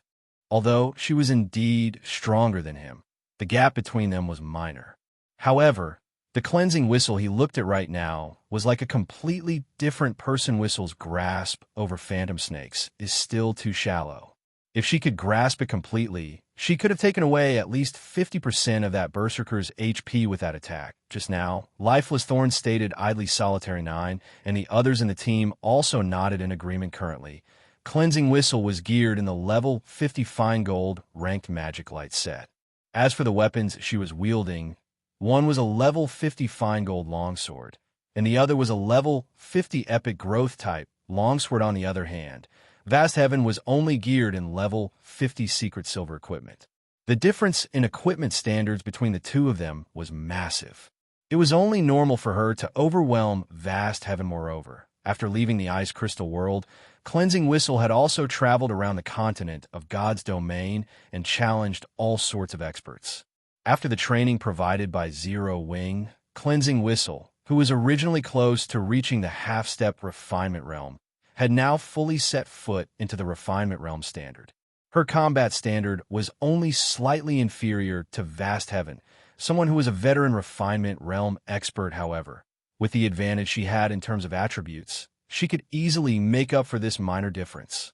Although she was indeed stronger than him, the gap between them was minor. However, the Cleansing Whistle he looked at right now was like a completely different person. Whistle's grasp over phantom snakes is still too shallow. If she could grasp it completely, she could have taken away at least 50% of that Berserker's HP with that attack. Just now, Lifeless Thorn stated idly solitary 9, and the others in the team also nodded in agreement. Currently, Cleansing Whistle was geared in the level 50 Fine Gold ranked Magic Light set. As for the weapons she was wielding, one was a level 50 Fine Gold longsword, and the other was a level 50 Epic Growth type longsword. On the other hand, Vast Heaven was only geared in level 50 Secret Silver equipment. The difference in equipment standards between the two of them was massive. It was only normal for her to overwhelm Vast Heaven. Moreover, after leaving the Ice Crystal world, Cleansing Whistle had also traveled around the continent of God's domain and challenged all sorts of experts. After the training provided by Zero Wing, Cleansing Whistle, who was originally close to reaching the half-step refinement realm, had now fully set foot into the refinement realm standard. Her combat standard was only slightly inferior to Vast Heaven, someone who was a veteran refinement realm expert. However, with the advantage she had in terms of attributes, she could easily make up for this minor difference.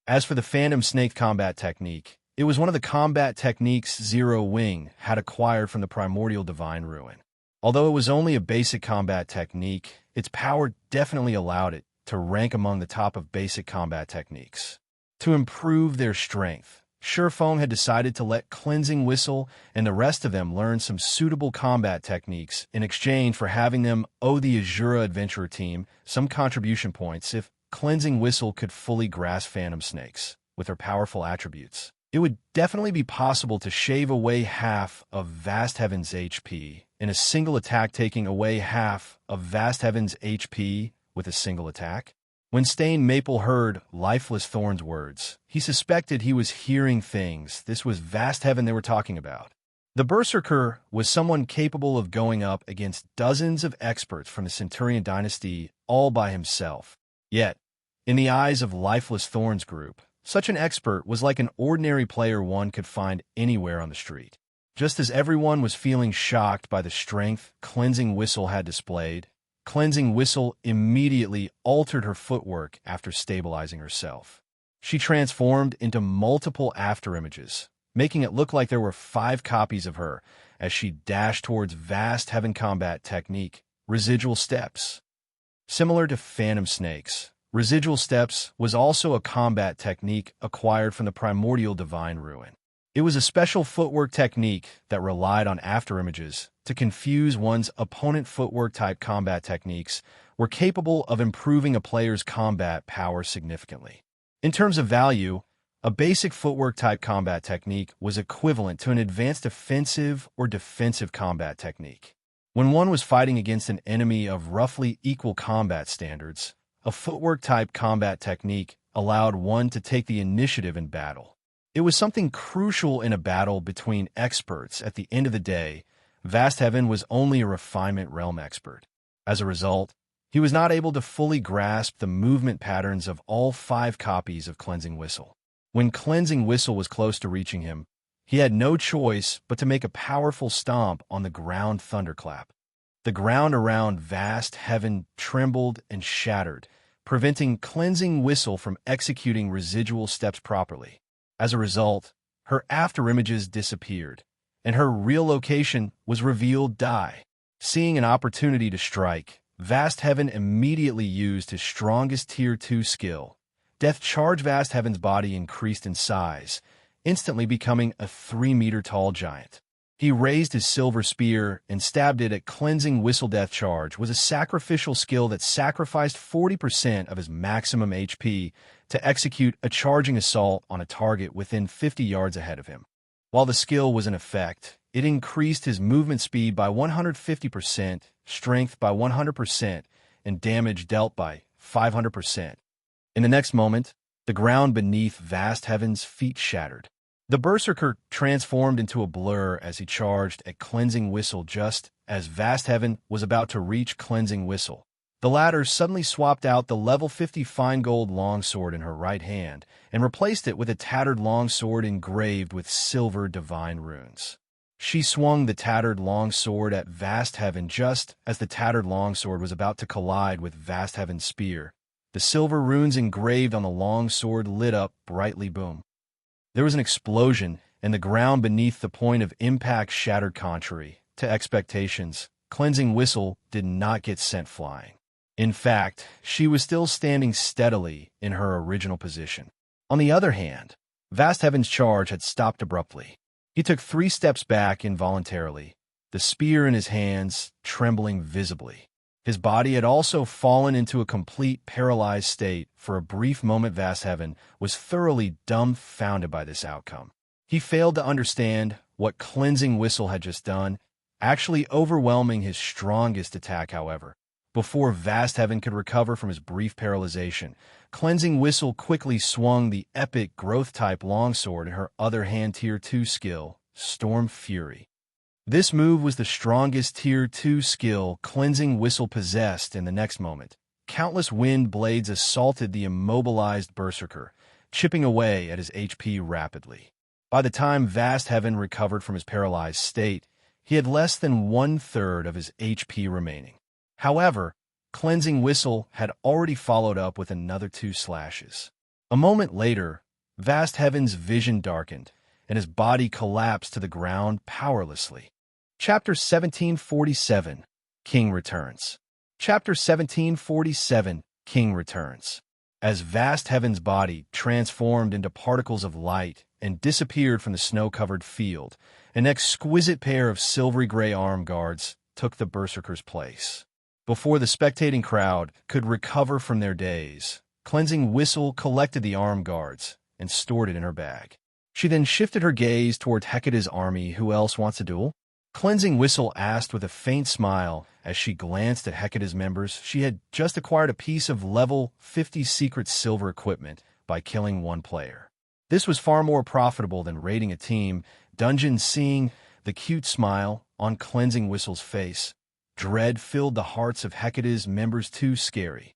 As for the Phantom Snake combat technique, it was one of the combat techniques Zero Wing had acquired from the Primordial Divine Ruin. Although it was only a basic combat technique, its power definitely allowed it to rank among the top of basic combat techniques. To improve their strength, Surefoam had decided to let Cleansing Whistle and the rest of them learn some suitable combat techniques in exchange for having them owe the Asura Adventurer team some contribution points. If Cleansing Whistle could fully grasp Phantom Snakes with her powerful attributes, it would definitely be possible to shave away half of Vast Heaven's HP in a single attack, taking away half of Vast Heaven's HP with a single attack. When Stain Maple heard Lifeless Thorn's words, he suspected he was hearing things. This was vast heaven they were talking about. The Berserker was someone capable of going up against dozens of experts from the Centurion dynasty all by himself. Yet, in the eyes of Lifeless Thorn's group, such an expert was like an ordinary player one could find anywhere on the street. Just as everyone was feeling shocked by the strength Cleansing Whistle had displayed, Cleansing Whistle immediately altered her footwork after stabilizing herself. She transformed into multiple afterimages, making it look like there were 5 copies of her as she dashed towards Vast Heaven combat technique, Residual Steps. Similar to Phantom Snakes, Residual Steps was also a combat technique acquired from the Primordial Divine Ruin. It was a special footwork technique that relied on afterimages to confuse one's opponent. Footwork-type combat techniques were capable of improving a player's combat power significantly. In terms of value, a basic footwork-type combat technique was equivalent to an advanced offensive or defensive combat technique. When one was fighting against an enemy of roughly equal combat standards, a footwork-type combat technique allowed one to take the initiative in battle. It was something crucial in a battle between experts. At the end of the day, Vast Heaven was only a refinement realm expert. As a result, he was not able to fully grasp the movement patterns of all 5 copies of Cleansing Whistle. When Cleansing Whistle was close to reaching him, he had no choice but to make a powerful stomp on the ground thunderclap. The ground around Vast Heaven trembled and shattered, preventing Cleansing Whistle from executing residual steps properly. As a result, her afterimages disappeared, and her real location was revealed. Seeing an opportunity to strike, Vast Heaven immediately used his strongest Tier 2 skill, Death Charge. Vast Heaven's body increased in size, instantly becoming a 3-meter-tall giant. He raised his silver spear and stabbed it at Cleansing Whistle. Death Charge was a sacrificial skill that sacrificed 40% of his maximum HP to execute a charging assault on a target within 50 yards ahead of him. While the skill was in effect, it increased his movement speed by 150%, strength by 100%, and damage dealt by 500%. In the next moment, the ground beneath Vast Heaven's feet shattered. The Berserker transformed into a blur as he charged at Cleansing Whistle. Just as Vast Heaven was about to reach Cleansing Whistle, the latter suddenly swapped out the level 50 fine gold longsword in her right hand and replaced it with a tattered longsword engraved with silver divine runes. She swung the tattered longsword at Vast Heaven just as the tattered longsword was about to collide with Vast Heaven's spear. The silver runes engraved on the longsword lit up brightly. Boom. There was an explosion, and the ground beneath the point of impact shattered. Contrary to expectations, Cleansing Whistle did not get sent flying. In fact, she was still standing steadily in her original position. On the other hand, Vast Heaven's charge had stopped abruptly. He took 3 steps back involuntarily, the spear in his hands trembling visibly. His body had also fallen into a complete paralyzed state. For a brief moment, Vast Heaven was thoroughly dumbfounded by this outcome. He failed to understand what Cleansing Whistle had just done, actually overwhelming his strongest attack. However, before Vast Heaven could recover from his brief paralyzation, Cleansing Whistle quickly swung the epic growth-type longsword in her other hand. Tier 2 skill, Storm Fury. This move was the strongest Tier 2 skill Cleansing Whistle possessed. In the next moment, countless wind blades assaulted the immobilized Berserker, chipping away at his HP rapidly. By the time Vast Heaven recovered from his paralyzed state, he had less than 1/3 of his HP remaining. However, Cleansing Whistle had already followed up with another 2 slashes. A moment later, Vast Heaven's vision darkened, and his body collapsed to the ground powerlessly. Chapter 1747, King Returns. Chapter 1747, King Returns. As Vast Heaven's body transformed into particles of light and disappeared from the snow-covered field, an exquisite pair of silvery gray arm guards took the Berserker's place. Before the spectating crowd could recover from their daze, Cleansing Whistle collected the arm guards and stored it in her bag. She then shifted her gaze toward Hecate's army. Who else wants a duel? Cleansing Whistle asked with a faint smile as she glanced at Hecate's members. She had just acquired a piece of level 50 secret silver equipment by killing one player. This was far more profitable than raiding a team dungeon. Seeing the cute smile on Cleansing Whistle's face, dread filled the hearts of Hecate's members. Too scary.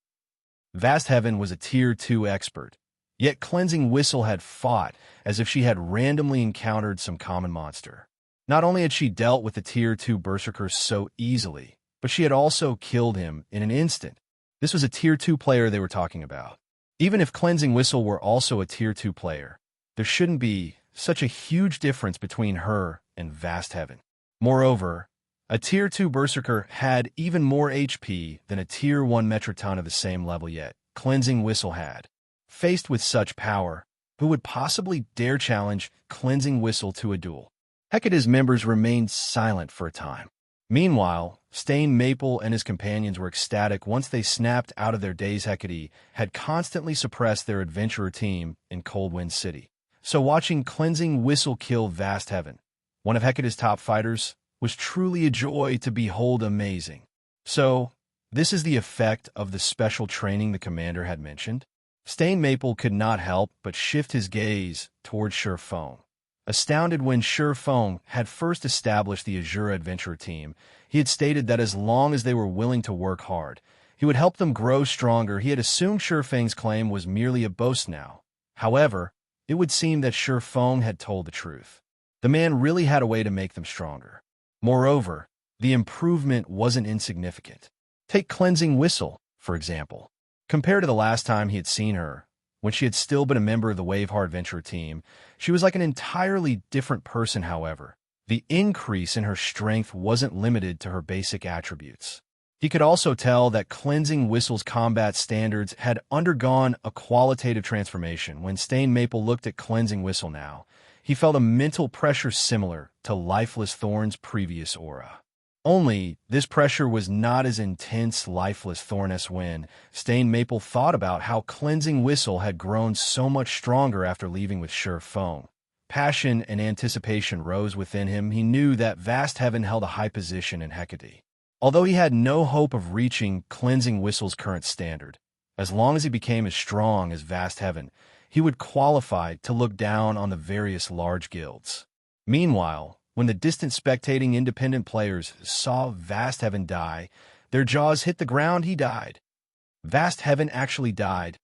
Vast Heaven was a Tier 2 expert, yet Cleansing Whistle had fought as if she had randomly encountered some common monster. Not only had she dealt with the Tier 2 Berserker so easily, but she had also killed him in an instant. This was a Tier 2 player they were talking about. Even if Cleansing Whistle were also a Tier 2 player, there shouldn't be such a huge difference between her and Vast Heaven. Moreover, a Tier 2 Berserker had even more HP than a Tier 1 Metroton of the same level, yet Cleansing Whistle had. Faced with such power, who would possibly dare challenge Cleansing Whistle to a duel? Hecate's members remained silent for a time. Meanwhile, Stain Maple and his companions were ecstatic once they snapped out of their daze. Hecate had constantly suppressed their adventurer team in Coldwind City. So watching Cleansing Whistle kill Vast Heaven, one of Hecate's top fighters, was truly a joy to behold. Amazing. So, this is the effect of the special training the commander had mentioned? Stain Maple could not help but shift his gaze toward Sherfone. Astounded when Sherfone had first established the Asura adventurer team, he had stated that as long as they were willing to work hard, he would help them grow stronger. He had assumed Sherfang's claim was merely a boast now. However, it would seem that Sherfone had told the truth. The man really had a way to make them stronger. Moreover, the improvement wasn't insignificant. Take Cleansing Whistle, for example. Compared to the last time he had seen her, when she had still been a member of the Waveheart Adventure team, she was like an entirely different person. However, the increase in her strength wasn't limited to her basic attributes. He could also tell that Cleansing Whistle's combat standards had undergone a qualitative transformation. When Stain Maple looked at Cleansing Whistle now, he felt a mental pressure similar to Lifeless Thorn's previous aura. Only, this pressure was not as intense. Lifeless Thorn as when Stain Maple thought about how Cleansing Whistle had grown so much stronger after leaving with Sherfone. Passion and anticipation rose within him. He knew that Vast Heaven held a high position in Hecate. Although he had no hope of reaching Cleansing Whistle's current standard, as long as he became as strong as Vast Heaven, he would qualify to look down on the various large guilds. Meanwhile, when the distant spectating independent players saw Vast Heaven die, their jaws hit the ground. He died. Vast Heaven actually died.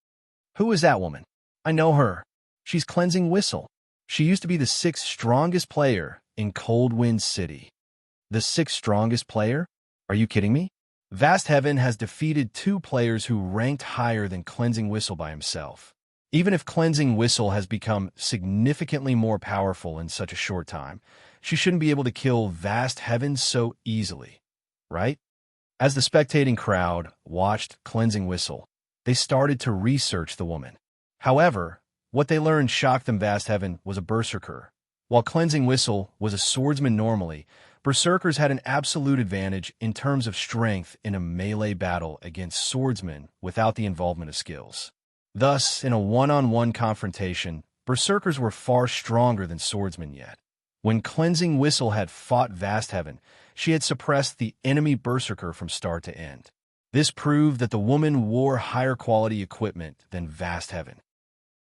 Who is that woman? I know her. She's Cleansing Whistle. She used to be the 6th strongest player in Coldwind City. The 6th strongest player? Are you kidding me? Vast Heaven has defeated 2 players who ranked higher than Cleansing Whistle by himself. Even if Cleansing Whistle has become significantly more powerful in such a short time, she shouldn't be able to kill Vast Heaven so easily, right? As the spectating crowd watched Cleansing Whistle, they started to research the woman. However, what they learned shocked them. Vast Heaven was a berserker. While Cleansing Whistle was a swordsman normally, berserkers had an absolute advantage in terms of strength in a melee battle against swordsmen without the involvement of skills. Thus, in a one-on-one confrontation, berserkers were far stronger than swordsmen. Yet, when Cleansing Whistle had fought Vast Heaven, she had suppressed the enemy berserker from start to end. This proved that the woman wore higher quality equipment than Vast Heaven.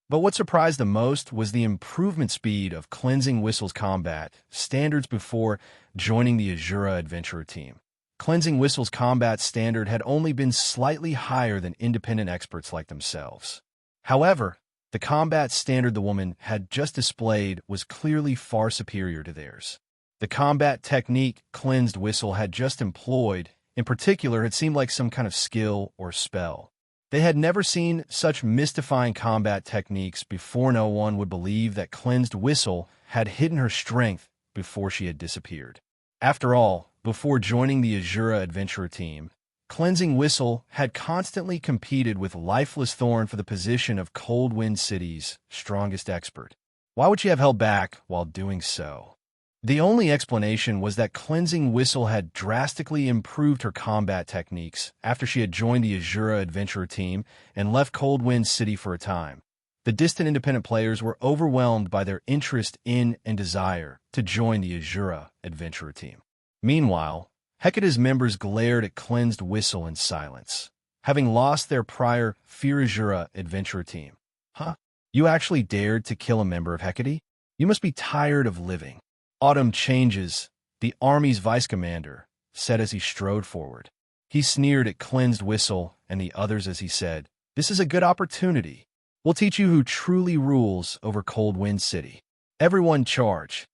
But what surprised the most was the improvement speed of Cleansing Whistle's combat standards before joining the Asura adventurer team. Cleansing Whistle's combat standard had only been slightly higher than independent experts like themselves. However, the combat standard the woman had just displayed was clearly far superior to theirs. The combat technique Cleansed Whistle had just employed, in particular, had seemed like some kind of skill or spell. They had never seen such mystifying combat techniques before. No one would believe that Cleansed Whistle had hidden her strength before she had disappeared. After all, before joining the Asura adventurer team, Cleansing Whistle had constantly competed with Lifeless Thorn for the position of Coldwind City's strongest expert. Why would she have held back while doing so? The only explanation was that Cleansing Whistle had drastically improved her combat techniques after she had joined the Asura adventurer team and left Coldwind City for a time. The distant independent players were overwhelmed by their interest in and desire to join the Asura adventurer team. Meanwhile, Hecate's members glared at Cleansed Whistle in silence, having lost their prior Asura adventurer team. Huh? You actually dared to kill a member of Hecate? You must be tired of living. Autumn Changes, the army's vice-commander, said as he strode forward. He sneered at Cleansed Whistle and the others as he said, "This is a good opportunity. We'll teach you who truly rules over Cold Wind City. Everyone charge."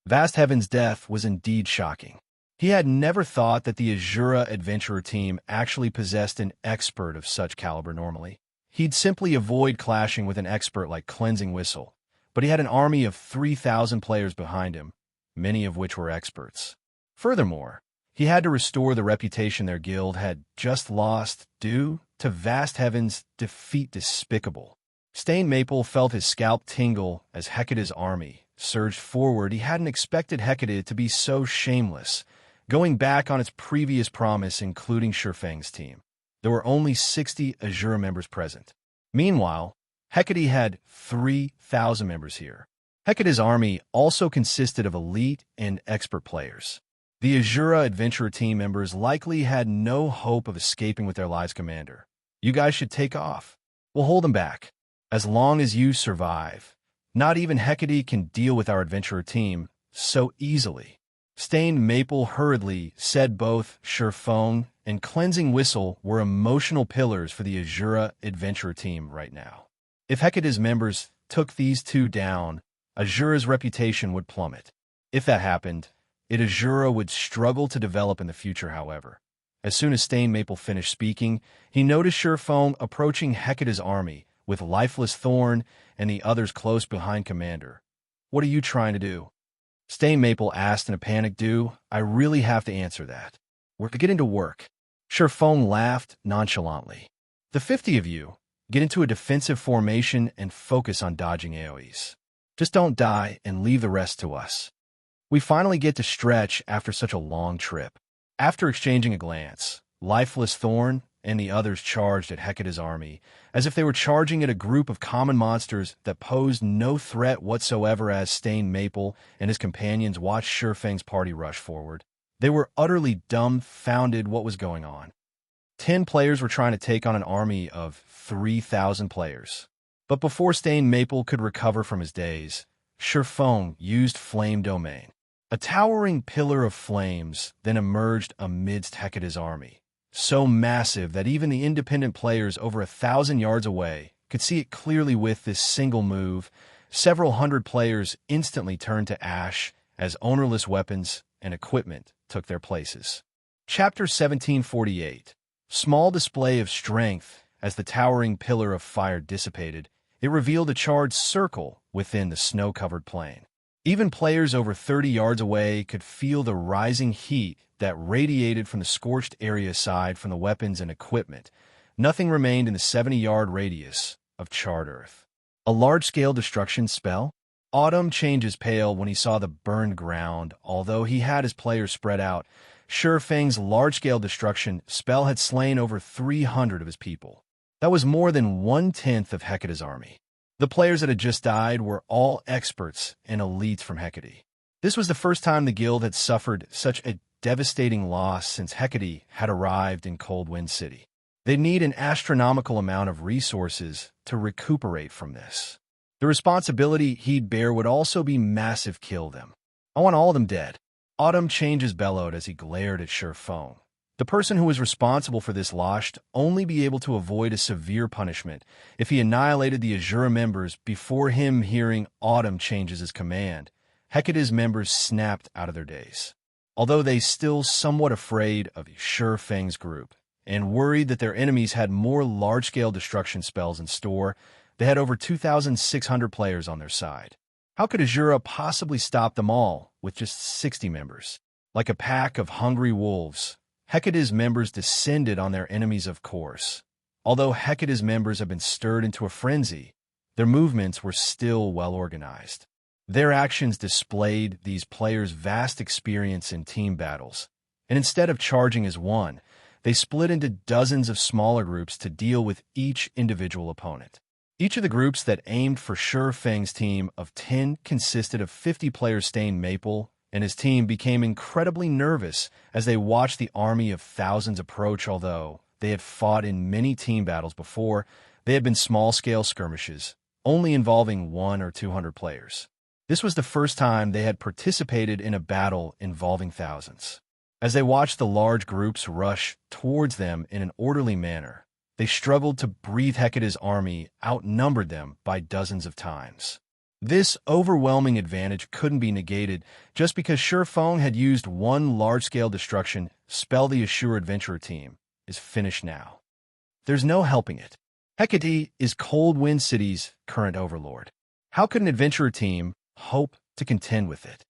Vast Heaven's death was indeed shocking. He had never thought that the Asura adventurer team actually possessed an expert of such caliber normally. He'd simply avoid clashing with an expert like Cleansing Whistle, but he had an army of 3,000 players behind him, many of which were experts. Furthermore, he had to restore the reputation their guild had just lost due to Vast Heaven's defeat. Despicable. Stained Maple felt his scalp tingle as Hecate's army surged forward. He hadn't expected Hecate to be so shameless, going back on its previous promise, including Shurfang's team. There were only 60 Asura members present. Meanwhile, Hecate had 3,000 members here. Hecate's army also consisted of elite and expert players. The Asura adventurer team members likely had no hope of escaping with their lives. Commander, you guys should take off. We'll hold them back. As long as you survive, not even Hecate can deal with our adventurer team so easily. Stained Maple hurriedly said both Shurfang and Cleansing Whistle were emotional pillars for the Asura adventurer team right now. If Hecate's members took these two down, Asura's reputation would plummet. If that happened, Asura would struggle to develop in the future. However, as soon as Stained Maple finished speaking, he noticed Shurfang approaching Hecate's army with Lifeless Thorn and the others close behind. Commander, what are you trying to do? Stained Maple asked in a panic. Do I really have to answer that? We're getting to work. Shurfang laughed nonchalantly. The 50 of you, get into a defensive formation and focus on dodging AoEs. Just don't die and leave the rest to us. We finally get to stretch after such a long trip. After exchanging a glance, Lifeless Thorn and the others charged at Hecate's army, as if they were charging at a group of common monsters that posed no threat whatsoever. As Stained Maple and his companions watched Shurfang's party rush forward, they were utterly dumbfounded what was going on. 10 players were trying to take on an army of 3,000 players. But before Stained Maple could recover from his daze, Shurfang used Flame Domain. A towering pillar of flames then emerged amidst Hecate's army, so massive that even the independent players over 1,000 yards away could see it clearly. With this single move, several hundred players instantly turned to ash as ownerless weapons and equipment took their places. Chapter 1748. Small display of strength. As the towering pillar of fire dissipated, it revealed a charred circle within the snow-covered plain. Even players over 30 yards away could feel the rising heat that radiated from the scorched area. Aside from the weapons and equipment, nothing remained in the 70-yard radius of charred earth. A large-scale destruction spell? Autumn Changes pale when he saw the burned ground. Although he had his players spread out, Shurfang's large-scale destruction spell had slain over 300 of his people. That was more than 1/10 of Hecate's army. The players that had just died were all experts and elites from Hecate. This was the first time the guild had suffered such a devastating loss since Hecate had arrived in Cold Wind City. They'd need an astronomical amount of resources to recuperate from this. The responsibility he'd bear would also be massive. Kill them. I want all of them dead. Autumn Changes bellowed as he glared at Shurfang. The person who was responsible for this loss would only be able to avoid a severe punishment if he annihilated the Asura members before him. Hearing Autumn Changes' command, Hecate's members snapped out of their daze. Although they still somewhat afraid of Shurfang's group and worried that their enemies had more large-scale destruction spells in store, they had over 2,600 players on their side. How could Asura possibly stop them all with just 60 members? Like a pack of hungry wolves, Hecate's members descended on their enemies. Of course, although Hecate's members had been stirred into a frenzy, their movements were still well organized. Their actions displayed these players' vast experience in team battles, and instead of charging as one, they split into dozens of smaller groups to deal with each individual opponent. Each of the groups that aimed for Shurfang's team of 10 consisted of 50 players. Stained Maple and his team became incredibly nervous as they watched the army of thousands approach. Although they had fought in many team battles before, they had been small-scale skirmishes, only involving 100 or 200 players. This was the first time they had participated in a battle involving thousands. As they watched the large groups rush towards them in an orderly manner, they struggled to breathe. Hecate's army outnumbered them by dozens of times. This overwhelming advantage couldn't be negated just because Silverwing had used one large-scale destruction spell. The Asura adventurer team is finished now. There's no helping it. Hecate is Cold Wind City's current overlord. How could an adventurer team hope to contend with it?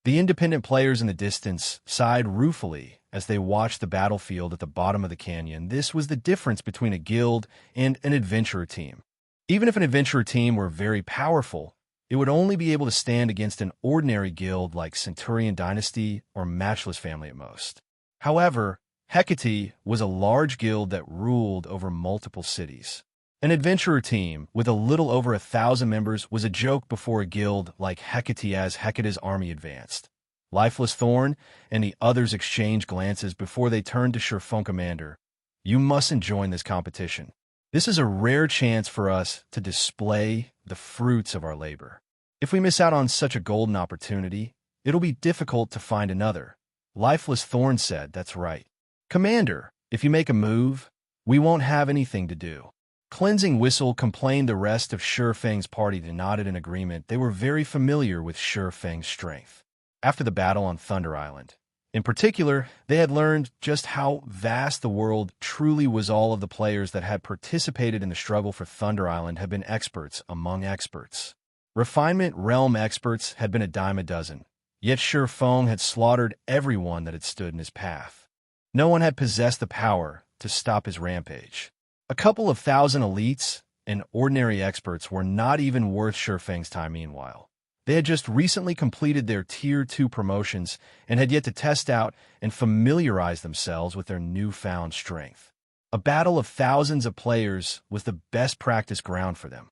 The independent players in the distance sighed ruefully as they watched the battlefield at the bottom of the canyon. This was the difference between a guild and an adventurer team. Even if an adventurer team were very powerful, it would only be able to stand against an ordinary guild like Centurion Dynasty or Matchless Family at most. However, Hecate was a large guild that ruled over multiple cities. An adventurer team with a little over 1,000 members was a joke before a guild like Hecate. As Hecate's army advanced, Lifeless Thorn and the others exchanged glances before they turned to Silverwing. Commander, you mustn't join this competition. This is a rare chance for us to display the fruits of our labor. If we miss out on such a golden opportunity, it'll be difficult to find another. Lifeless Thorn said, that's right. Commander, if you make a move, we won't have anything to do. Cleansing Whistle complained. The rest of Silverwing's party nodded in agreement. They were very familiar with Silverwing's strength. After the battle on Thunder Island, in particular, they had learned just how vast the world truly was. All of the players that had participated in the struggle for Thunder Island had been experts among experts. Refinement realm experts had been a dime a dozen, yet Silverwing had slaughtered everyone that had stood in his path. No one had possessed the power to stop his rampage. A couple of thousand elites and ordinary experts were not even worth Silverwing's time. Meanwhile, they had just recently completed their Tier 2 promotions and had yet to test out and familiarize themselves with their newfound strength. A battle of thousands of players was the best practice ground for them.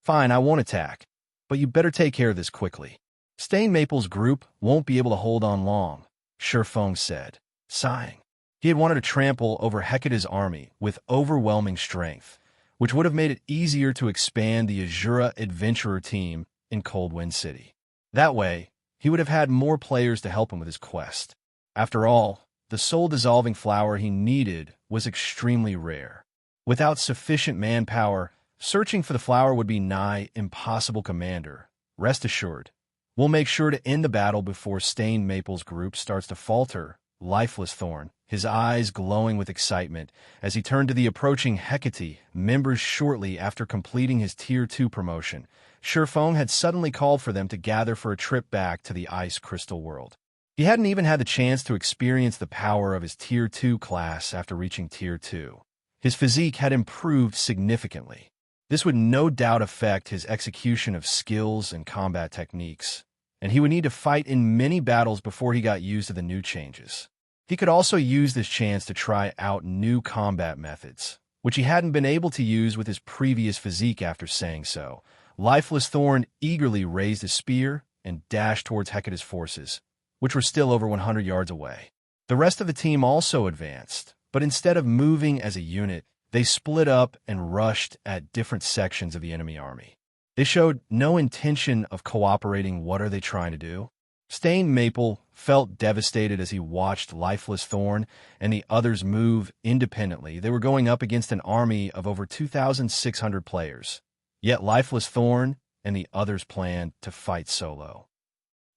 Fine, I won't attack, but you better take care of this quickly. Stain Maple's group won't be able to hold on long, Silverwing said, sighing. He had wanted to trample over Hecate's army with overwhelming strength, which would have made it easier to expand the Asura adventurer team in Cold Wind City. That way, he would have had more players to help him with his quest. After all, the soul-dissolving flower he needed was extremely rare. Without sufficient manpower, searching for the flower would be nigh impossible. Commander, rest assured, we'll make sure to end the battle before Stain Maple's group starts to falter. Lifeless Thorn, his eyes glowing with excitement as he turned to the approaching Hecate members. Shortly after completing his Tier 2 promotion, Silverwing had suddenly called for them to gather for a trip back to the Ice Crystal World. He hadn't even had the chance to experience the power of his Tier 2 class after reaching Tier 2. His physique had improved significantly. This would no doubt affect his execution of skills and combat techniques, and he would need to fight in many battles before he got used to the new changes. He could also use this chance to try out new combat methods, which he hadn't been able to use with his previous physique. After saying so, Lifeless Thorn eagerly raised his spear and dashed towards Hecate's forces, which were still over 100 yards away. The rest of the team also advanced, but instead of moving as a unit, they split up and rushed at different sections of the enemy army. They showed no intention of cooperating. What are they trying to do? Stain Maple felt devastated as he watched Lifeless Thorn and the others move independently. They were going up against an army of over 2,600 players. Yet Lifeless Thorn and the others planned to fight solo.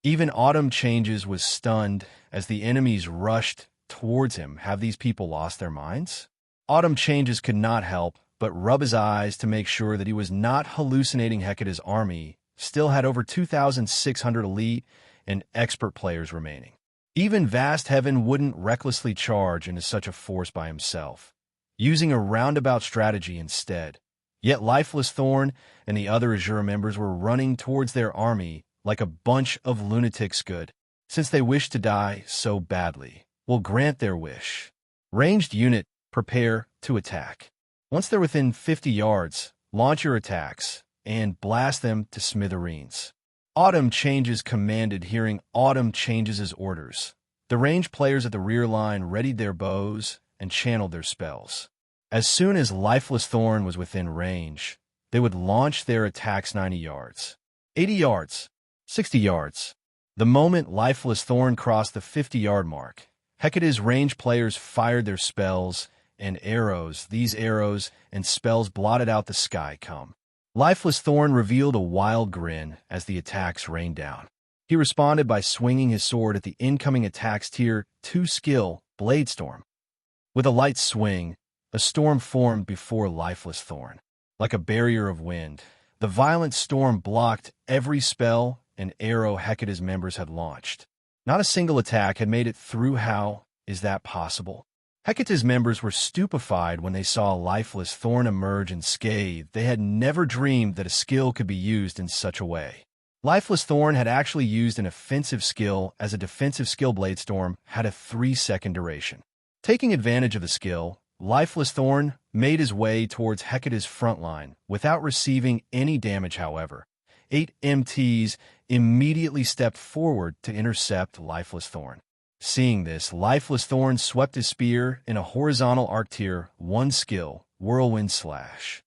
Even Autumn Changes was stunned as the enemies rushed towards him. Have these people lost their minds? Autumn Changes could not help but rub his eyes to make sure that he was not hallucinating. Hecate's army still had over 2,600 elite and expert players remaining. Even Vast Heaven wouldn't recklessly charge into such a force by himself, using a roundabout strategy instead. Yet Lifeless Thorn and the other Asura members were running towards their army like a bunch of lunatics. Good, since they wish to die so badly, we'll grant their wish. Ranged unit, prepare to attack. Once they're within 50 yards, launch your attacks and blast them to smithereens. Autumn Changes commanded, hearing Autumn Changes' orders. The ranged players at the rear line readied their bows and channeled their spells. As soon as Lifeless Thorn was within range, they would launch their attacks 90 yards, 80 yards, 60 yards. The moment Lifeless Thorn crossed the 50-yard mark, Hecate's ranged players fired their spells and arrows. These arrows and spells blotted out the sky. Lifeless Thorn revealed a wild grin as the attacks rained down. He responded by swinging his sword at the incoming attack's Tier 2 skill, Bladestorm. With a light swing, a storm formed before Lifeless Thorn. Like a barrier of wind, the violent storm blocked every spell and arrow Hecate's members had launched. Not a single attack had made it through. How is that possible? Hecate's members were stupefied when they saw Lifeless Thorn emerge unscathed. They had never dreamed that a skill could be used in such a way. Lifeless Thorn had actually used an offensive skill as a defensive skill. Bladestorm had a 3-second duration. Taking advantage of the skill, Lifeless Thorn made his way towards Hecate's front line without receiving any damage. However, 8 MTs immediately stepped forward to intercept Lifeless Thorn. Seeing this, Lifeless Thorn swept his spear in a horizontal arc. Tier 1 skill, Whirlwind Slash.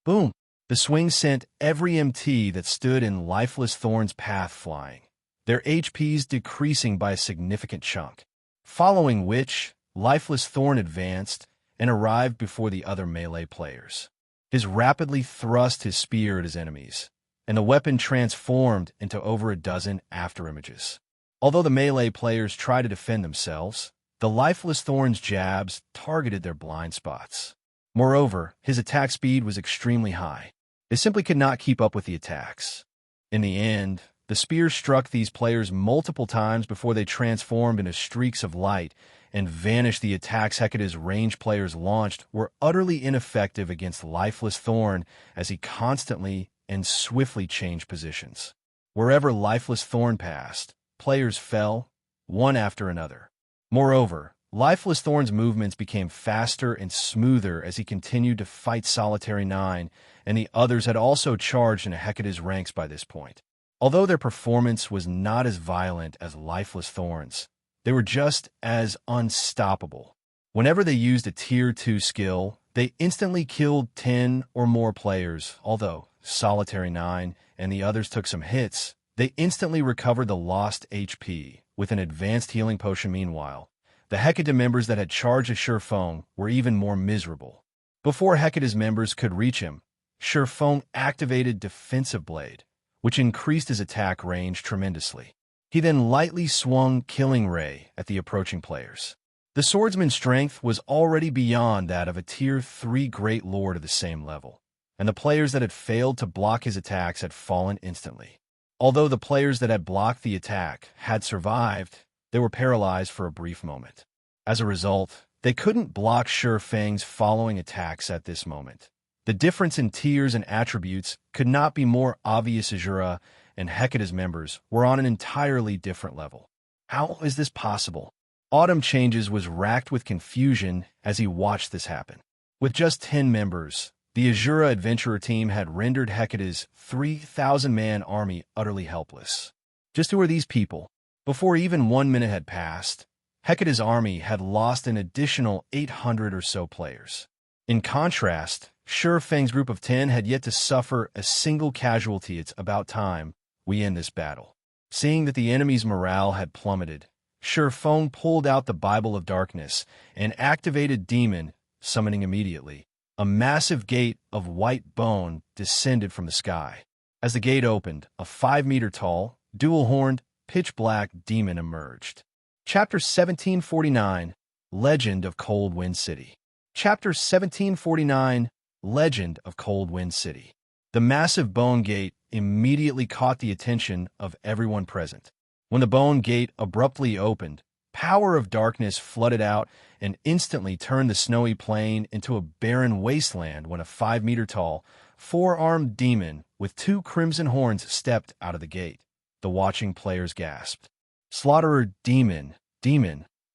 Boom! The swing sent every MT that stood in Lifeless Thorn's path flying, their HPs decreasing by a significant chunk. Following which, Lifeless Thorn advanced and arrived before the other melee players. He rapidly thrust his spear at his enemies, and the weapon transformed into over a dozen afterimages. Although the melee players tried to defend themselves, the Lifeless Thorn's jabs targeted their blind spots. Moreover, his attack speed was extremely high. They simply could not keep up with the attacks. In the end, the spear struck these players multiple times before they transformed into streaks of light and vanished. The attacks Hecate's ranged players launched were utterly ineffective against Lifeless Thorn as he constantly and swiftly changed positions. Wherever Lifeless Thorn passed, players fell, one after another. Moreover, Lifeless Thorn's movements became faster and smoother as he continued to fight Solitary 9, and the others had also charged into Hecate's ranks by this point. Although their performance was not as violent as Lifeless Thorn's, they were just as unstoppable. Whenever they used a Tier 2 skill, they instantly killed 10 or more players. Although Solitary 9 and the others took some hits, they instantly recovered the lost HP with an advanced healing potion. Meanwhile, the Hecate members that had charged Silverwing were even more miserable. Before Hecate's members could reach him, Silverwing activated Defensive Blade, which increased his attack range tremendously. He then lightly swung Killing Ray at the approaching players. The swordsman's strength was already beyond that of a Tier 3 Great Lord of the same level, and the players that had failed to block his attacks had fallen instantly. Although the players that had blocked the attack had survived, they were paralyzed for a brief moment. As a result, they couldn't block Silverwing's following attacks at this moment. The difference in tiers and attributes could not be more obvious. Asura and Hecate's members were on an entirely different level. How is this possible? Autumn Changes was racked with confusion as he watched this happen. With just 10 members, the Asura adventurer team had rendered Hecate's 3,000-man army utterly helpless. Just who are these people? Before even 1 minute had passed, Hecate's army had lost an additional 800 or so players. In contrast, Silverwing's group of 10 had yet to suffer a single casualty. It's about time we end this battle. Seeing that the enemy's morale had plummeted, Silverwing pulled out the Bible of Darkness and activated Demon, summoning immediately. A massive gate of white bone descended from the sky. As the gate opened, a 5-meter-tall, dual-horned, pitch-black demon emerged. Chapter 1749, Legend of Cold Wind City. Chapter 1749, Legend of Cold Wind City. The massive bone gate immediately caught the attention of everyone present. When the bone gate abruptly opened, power of darkness flooded out and instantly turned the snowy plain into a barren wasteland when a 5-meter-tall, 4-armed demon with 2 crimson horns stepped out of the gate. The watching players gasped. Slaughterer Demon,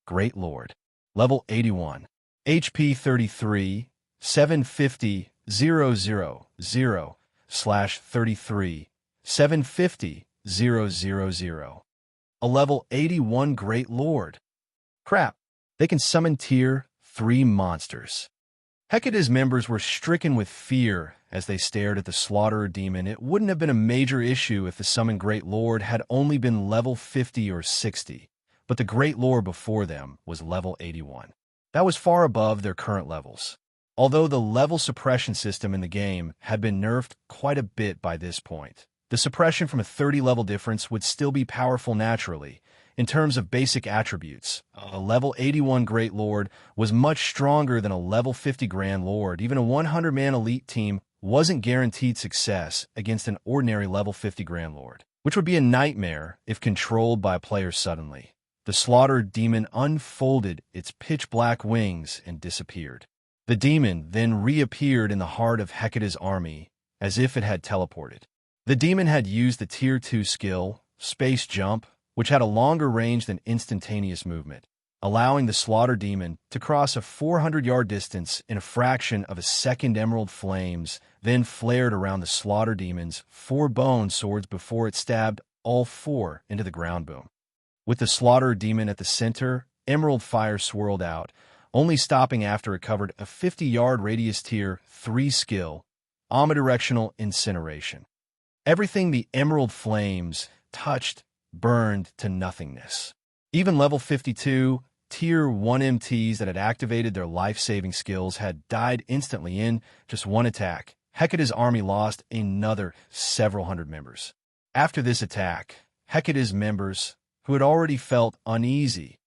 Great Lord. Level 81. HP 33, 750, 000, /33, 750, 000. A level 81 Great Lord. Crap, they can summon Tier 3 monsters. Hecate's members were stricken with fear as they stared at the Slaughterer demon. It wouldn't have been a major issue if the summoned Great Lord had only been level 50 or 60, but the Great Lord before them was level 81. That was far above their current levels. Although the level suppression system in the game had been nerfed quite a bit by this point, the suppression from a 30-level difference would still be powerful naturally. In terms of basic attributes, a level 81 Great Lord was much stronger than a level 50 Grand Lord. Even a 100-man elite team wasn't guaranteed success against an ordinary level 50 Grand Lord, which would be a nightmare if controlled by a player suddenly. The Slaughter demon unfolded its pitch-black wings and disappeared. The demon then reappeared in the heart of Hecate's army, as if it had teleported. The demon had used the Tier 2 skill, Space Jump, which had a longer range than instantaneous movement, allowing the Slaughter demon to cross a 400-yard distance in a fraction of a second. Emerald flames then flared around the Slaughter demon's 4 bone swords before it stabbed all 4 into the ground boom. With the Slaughter demon at the center, emerald fire swirled out, only stopping after it covered a 50-yard radius Tier 3 skill, omnidirectional incineration. Everything the emerald flames touched burned to nothingness. Even level 52, Tier 1 MTs that had activated their life-saving skills had died instantly in just one attack. Hecate's army lost another several hundred members. After this attack, Hecate's members, who had already felt uneasy,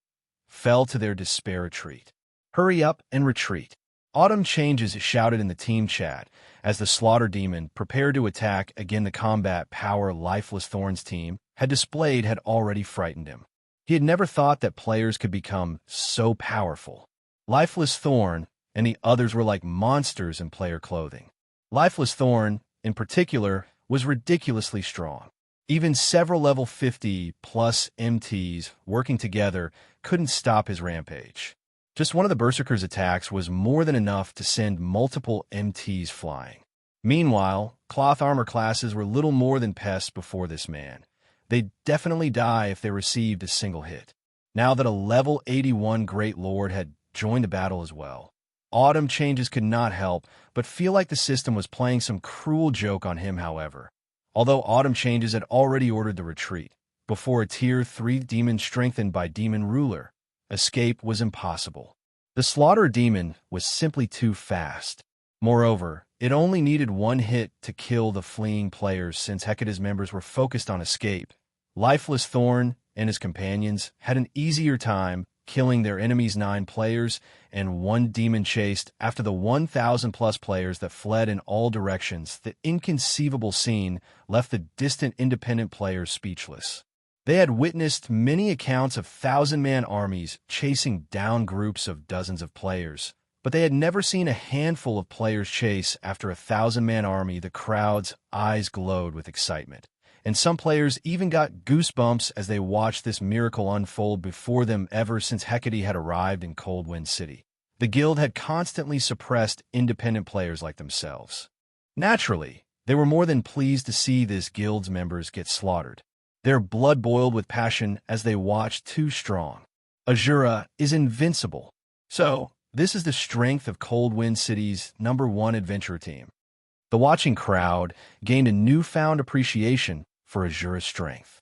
fell to their despair retreat. Hurry up and retreat. Autumn Changes shouted in the team chat as the Slaughter demon prepared to attack again. The combat power Lifeless Thorn's team had displayed had already frightened him. He had never thought that players could become so powerful. Lifeless Thorn and the others were like monsters in player clothing. Lifeless Thorn, in particular, was ridiculously strong. Even several level 50-plus MTs working together couldn't stop his rampage. Just one of the Berserker's attacks was more than enough to send multiple MTs flying. Meanwhile, cloth armor classes were little more than pests before this man. They'd definitely die if they received a single hit. Now that a level 81 Great Lord had joined the battle as well, Autumn Changes could not help but feel like the system was playing some cruel joke on him. However, although Autumn Changes had already ordered the retreat, before a Tier 3 demon strengthened by Demon Ruler, escape was impossible. The Slaughter demon was simply too fast. Moreover, it only needed one hit to kill the fleeing players since Hecate's members were focused on escape. Lifeless Thorn and his companions had an easier time killing their enemy's 9 players and 1 demon chased after the 1,000-plus players that fled in all directions. The inconceivable scene left the distant independent players speechless. They had witnessed many accounts of 1,000-man armies chasing down groups of dozens of players, but they had never seen a handful of players chase after a 1,000-man army. The crowd's eyes glowed with excitement, and some players even got goosebumps as they watched this miracle unfold before them. Ever since Hecate had arrived in Coldwind City, the guild had constantly suppressed independent players like themselves. Naturally, they were more than pleased to see this guild's members get slaughtered. Their blood boiled with passion as they watched. Too strong. Asura is invincible. So, this is the strength of Coldwind City's #1 adventure team. The watching crowd gained a newfound appreciation for Asura's strength.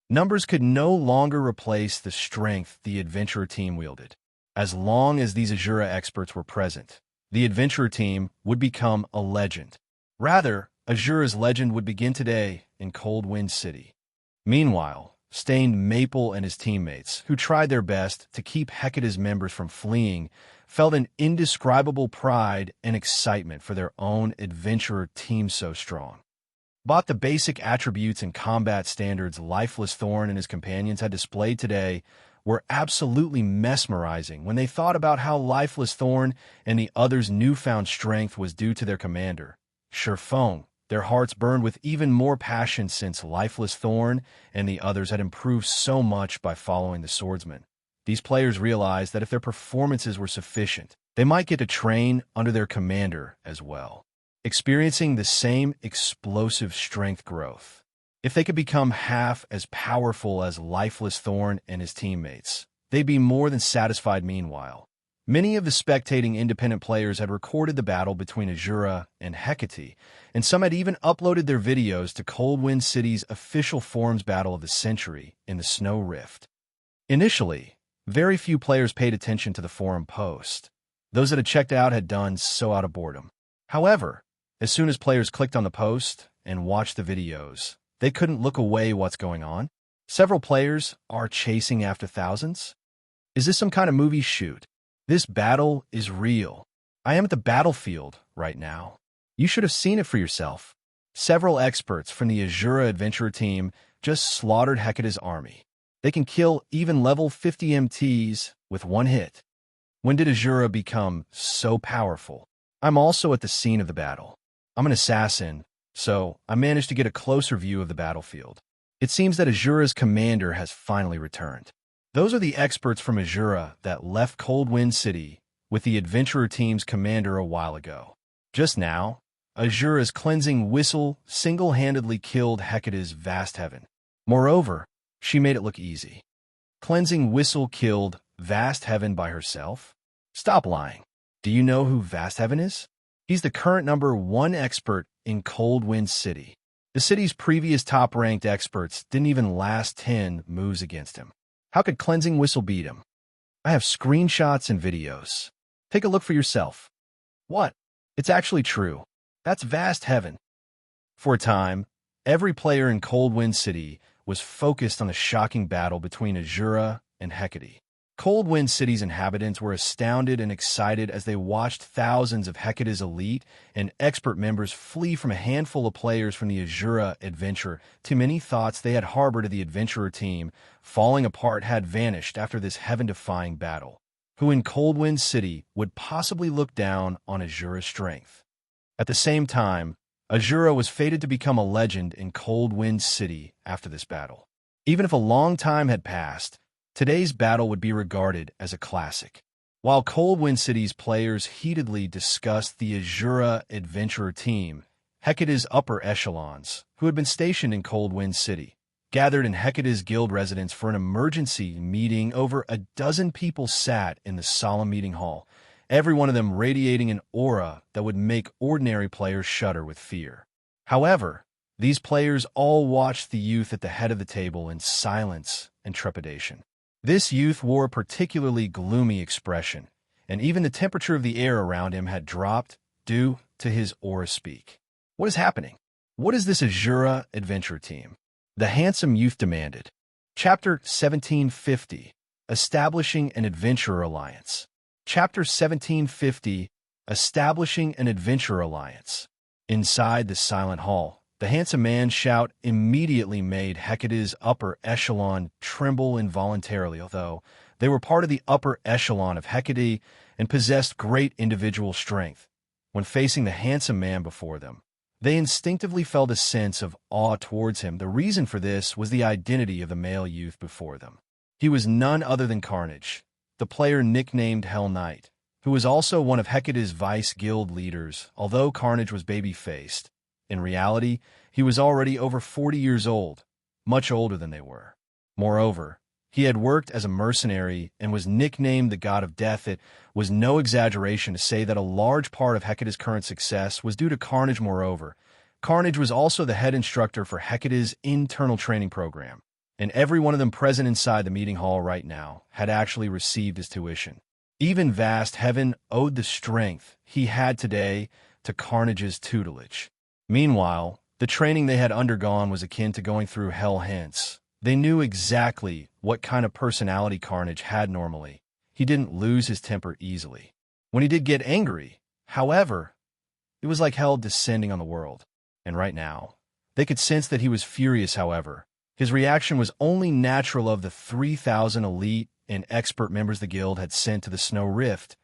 Numbers could no longer replace the strength the adventurer team wielded. As long as these Asura experts were present, the adventurer team would become a legend. Rather, Asura's legend would begin today in Coldwind City. Meanwhile, Stained Maple and his teammates, who tried their best to keep Hecate's members from fleeing, felt an indescribable pride and excitement for their own adventurer team so strong. But the basic attributes and combat standards Lifeless Thorn and his companions had displayed today were absolutely mesmerizing when they thought about how Lifeless Thorn and the others' newfound strength was due to their commander, Sherfong. Their hearts burned with even more passion since Lifeless Thorn and the others had improved so much by following the swordsman. These players realized that if their performances were sufficient, they might get to train under their commander as well, experiencing the same explosive strength growth. If they could become half as powerful as Lifeless Thorn and his teammates, they'd be more than satisfied. Meanwhile, many of the spectating independent players had recorded the battle between Asura and Hecate, and some had even uploaded their videos to Coldwind City's official forums battle of the century in the Snow Rift. Initially, very few players paid attention to the forum post. Those that had checked out had done so out of boredom. However, as soon as players clicked on the post and watched the videos, they couldn't look away what's going on. Several players are chasing after thousands. Is this some kind of movie shoot? This battle is real. I am at the battlefield right now. You should have seen it for yourself. Several experts from the Asura adventurer team just slaughtered Hecate's army. They can kill even level 50 MTs with one hit. When did Asura become so powerful? I'm also at the scene of the battle. I'm an assassin, so I managed to get a closer view of the battlefield. It seems that Asura's commander has finally returned. Those are the experts from Asura that left Coldwind City with the adventurer team's commander a while ago. Just now, Asura's cleansing whistle single-handedly killed Hecate's vast heaven. Moreover, she made it look easy. Cleansing whistle killed vast heaven by herself? Stop lying. Do you know who Vast Heaven is? He's the current #1 expert in Coldwind City. The city's previous top-ranked experts didn't even last 10 moves against him. How could Cleansing Whistle beat him? I have screenshots and videos. Take a look for yourself. What? It's actually true. That's Vast Heaven. For a time, every player in Coldwind City was focused on the shocking battle between Asura and Hecate. Coldwind City's inhabitants were astounded and excited as they watched thousands of Hecate's elite and expert members flee from a handful of players from the Asura adventure. Too many thoughts they had harbored of the adventurer team falling apart had vanished after this heaven-defying battle. Who in Coldwind City would possibly look down on Asura's strength? At the same time, Asura was fated to become a legend in Coldwind City after this battle. Even if a long time had passed, today's battle would be regarded as a classic. While Coldwind City's players heatedly discussed the Asura adventurer team, Hecate's upper echelons, who had been stationed in Coldwind City, gathered in Hecate's guild residence for an emergency meeting. Over a dozen people sat in the solemn meeting hall, every one of them radiating an aura that would make ordinary players shudder with fear. However, these players all watched the youth at the head of the table in silence and trepidation. This youth wore a particularly gloomy expression, and even the temperature of the air around him had dropped due to his aura speak. What is happening? What is this Asura adventure team? The handsome youth demanded. Chapter 1750, Establishing an Adventurer Alliance. Chapter 1750, Establishing an Adventurer Alliance. Inside the silent hall, the handsome man's shout immediately made Hecate's upper echelon tremble involuntarily, although they were part of the upper echelon of Hecate and possessed great individual strength. When facing the handsome man before them, they instinctively felt a sense of awe towards him. The reason for this was the identity of the male youth before them. He was none other than Carnage, the player nicknamed Hell Knight, who was also one of Hecate's vice guild leaders. Although Carnage was baby-faced, in reality, he was already over 40 years old, much older than they were. Moreover, he had worked as a mercenary and was nicknamed the God of Death. It was no exaggeration to say that a large part of Hecate's current success was due to Carnage. Moreover, Carnage was also the head instructor for Hecate's internal training program, and every one of them present inside the meeting hall right now had actually received his tuition. Even Vast Heaven owed the strength he had today to Carnage's tutelage. Meanwhile, the training they had undergone was akin to going through hell. Hence, they knew exactly what kind of personality Carnage had normally. He didn't lose his temper easily. When he did get angry, however, it was like hell descending on the world. And right now, they could sense that he was furious. However, his reaction was only natural. Of the 3,000 elite and expert members the guild had sent to the Snow Rift,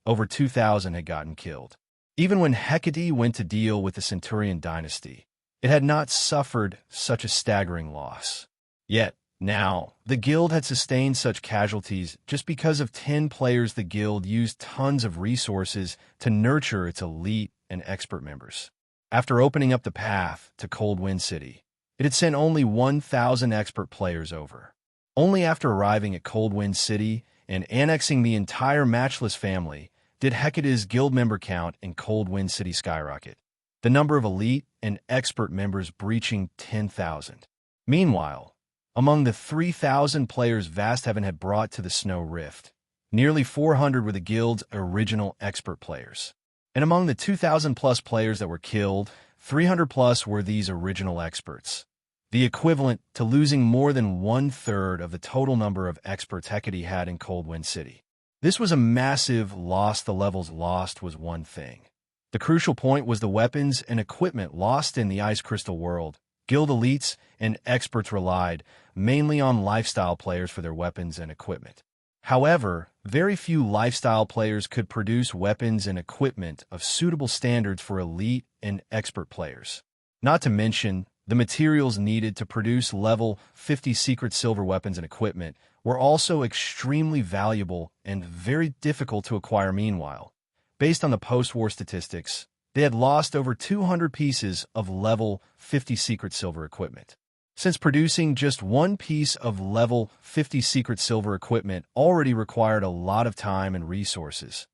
over 2,000 had gotten killed. Even when Hecate went to deal with the Centurion dynasty, it had not suffered such a staggering loss. Yet, now, the guild had sustained such casualties just because of 10 players. The guild used tons of resources to nurture its elite and expert members. After opening up the path to Coldwind City, It had sent only 1,000 expert players over. Only after arriving at Coldwind City and annexing the entire Matchless family did Hecate's guild member count in Coldwind City skyrocket, the number of elite and expert members breaching 10,000. Meanwhile, among the 3,000 players Vasthaven had brought to the Snow Rift, nearly 400 were the guild's original expert players. And among the 2,000-plus players that were killed, 300-plus were these original experts, the equivalent to losing more than one-third of the total number of experts Hecate had in Coldwind City. This was a massive loss. The levels lost was one thing. The crucial point was the weapons and equipment lost in the Ice Crystal world. Guild elites and experts relied mainly on lifestyle players for their weapons and equipment. However, very few lifestyle players could produce weapons and equipment of suitable standards for elite and expert players. Not to mention, the materials needed to produce level 50 secret silver weapons and equipment were also extremely valuable and very difficult to acquire. Meanwhile, based on the post-war statistics, they had lost over 200 pieces of level 50 secret silver equipment. Since producing just one piece of level 50 secret silver equipment already required a lot of time and resources,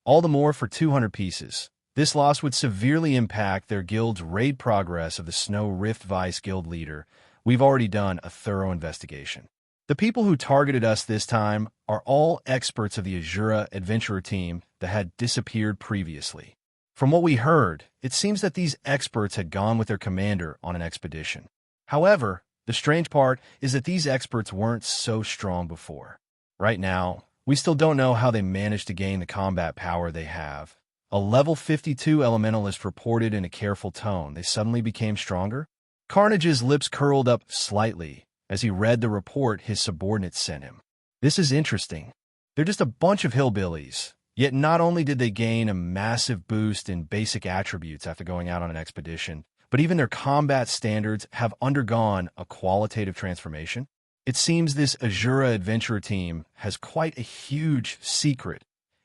all the more for 200 pieces, this loss would severely impact their guild's raid progress. Of the Snow Rift Vice Guild leader, we've already done a thorough investigation. The people who targeted us this time are all experts of the Asura adventurer team that had disappeared previously. From what we heard, it seems that these experts had gone with their commander on an expedition. However, the strange part is that these experts weren't so strong before. Right now, we still don't know how they managed to gain the combat power they have. A level 52 elementalist reported in a careful tone they suddenly became stronger. Carnage's lips curled up slightly as he read the report his subordinates sent him. This is interesting. They're just a bunch of hillbillies. Yet not only did they gain a massive boost in basic attributes after going out on an expedition, but even their combat standards have undergone a qualitative transformation. It seems this Asura adventurer team has quite a huge secret.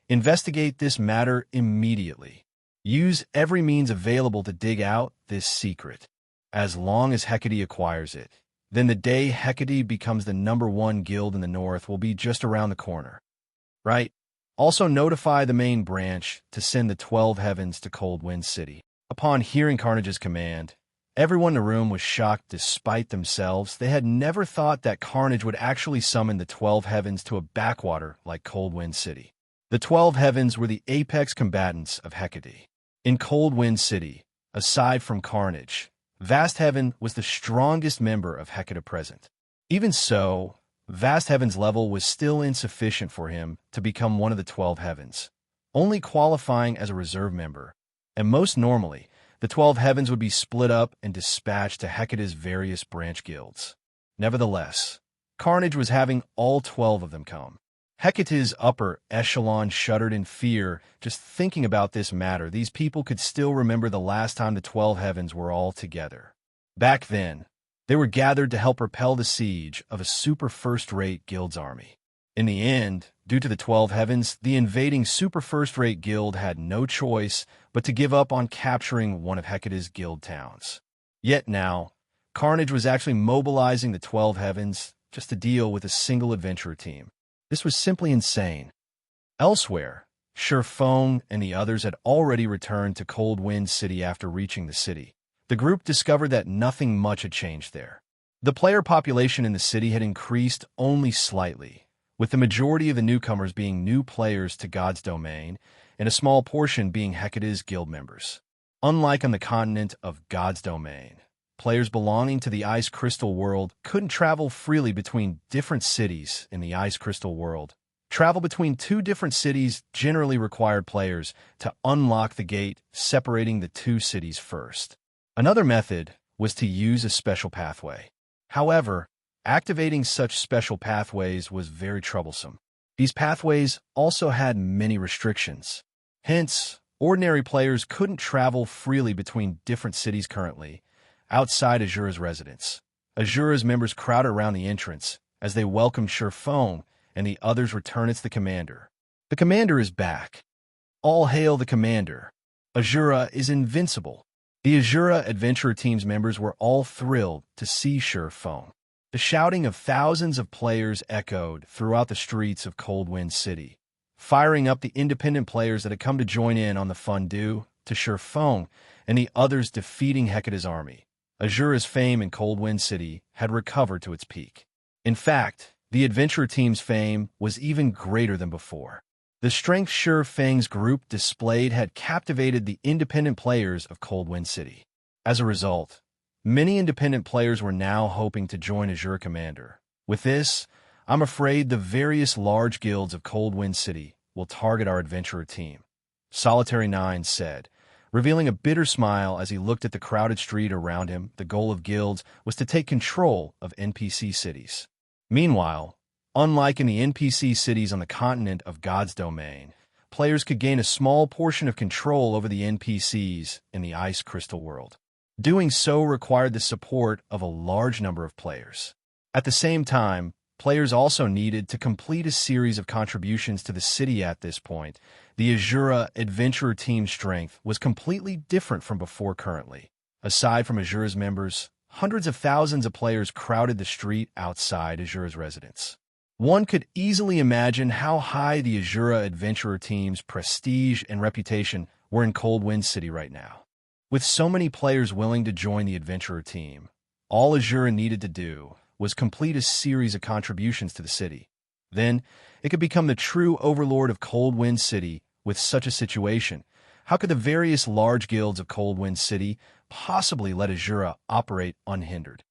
Investigate this matter immediately. Use every means available to dig out this secret. As long as Hecate acquires it, then the day Hecate becomes the #1 guild in the north will be just around the corner. Right? Also notify the main branch to send the 12 Heavens to Coldwind City. Upon hearing Carnage's command, everyone in the room was shocked. Despite themselves, they had never thought that Carnage would actually summon the 12 Heavens to a backwater like Coldwind City. The 12 Heavens were the apex combatants of Hecate. In Coldwind City, aside from Carnage, Vasthaven was the strongest member of Hecate present. Even so, Vasthaven's level was still insufficient for him to become one of the 12 Heavens, only qualifying as a reserve member. And most normally, the 12 Heavens would be split up and dispatched to Hecate's various branch guilds. Nevertheless, Carnage was having all 12 of them come. Hecate's upper echelon shuddered in fear just thinking about this matter. These people could still remember the last time the 12 Heavens were all together. Back then, they were gathered to help repel the siege of a super first-rate guild's army. In the end, due to the 12 Heavens, the invading super first-rate guild had no choice but to give up on capturing one of Hecate's guild towns. Yet now, Carnage was actually mobilizing the 12 Heavens just to deal with a single adventurer team. This was simply insane. Elsewhere, Sherfone and the others had already returned to Coldwind City after reaching the city. The group discovered that nothing much had changed there. The player population in the city had increased only slightly, with the majority of the newcomers being new players to God's domain, and a small portion being Hecate's guild members. Unlike on the continent of God's domain, players belonging to the Ice Crystal world couldn't travel freely between different cities in the Ice Crystal world. Travel between two different cities generally required players to unlock the gate separating the two cities first. Another method was to use a special pathway. However, activating such special pathways was very troublesome. These pathways also had many restrictions. Hence, ordinary players couldn't travel freely between different cities currently, outside Asura's residence. Asura's members crowded around the entrance as they welcomed Sherfone and the others returned to the commander. The commander is back. All hail the commander. Asura is invincible. The Asura Adventurer Team's members were all thrilled to see Silverwing. The shouting of thousands of players echoed throughout the streets of Coldwind City, firing up the independent players that had come to join in on the fun due to Silverwing and the others defeating Hecate's army. Asura's fame in Coldwind City had recovered to its peak. In fact, the Adventurer Team's fame was even greater than before. The strength Silverwing's group displayed had captivated the independent players of Coldwind City. As a result, many independent players were now hoping to join Asura Commander. With this, I'm afraid the various large guilds of Coldwind City will target our Adventurer Team, Solitary 9 said, revealing a bitter smile as he looked at the crowded street around him. The goal of guilds was to take control of NPC cities. Meanwhile, unlike in the NPC cities on the continent of God's domain, players could gain a small portion of control over the NPCs in the Ice Crystal world. Doing so required the support of a large number of players. At the same time, players also needed to complete a series of contributions to the city. At this point, the Asura Adventurer Team's strength was completely different from before. Currently, aside from Asura's members, hundreds of thousands of players crowded the street outside Asura's residence. One could easily imagine how high the Asura Adventurer Team's prestige and reputation were in Coldwind City right now. With so many players willing to join the Adventurer Team, all Asura needed to do was complete a series of contributions to the city. Then, it could become the true overlord of Coldwind City. With such a situation, how could the various large guilds of Coldwind City possibly let Asura operate unhindered?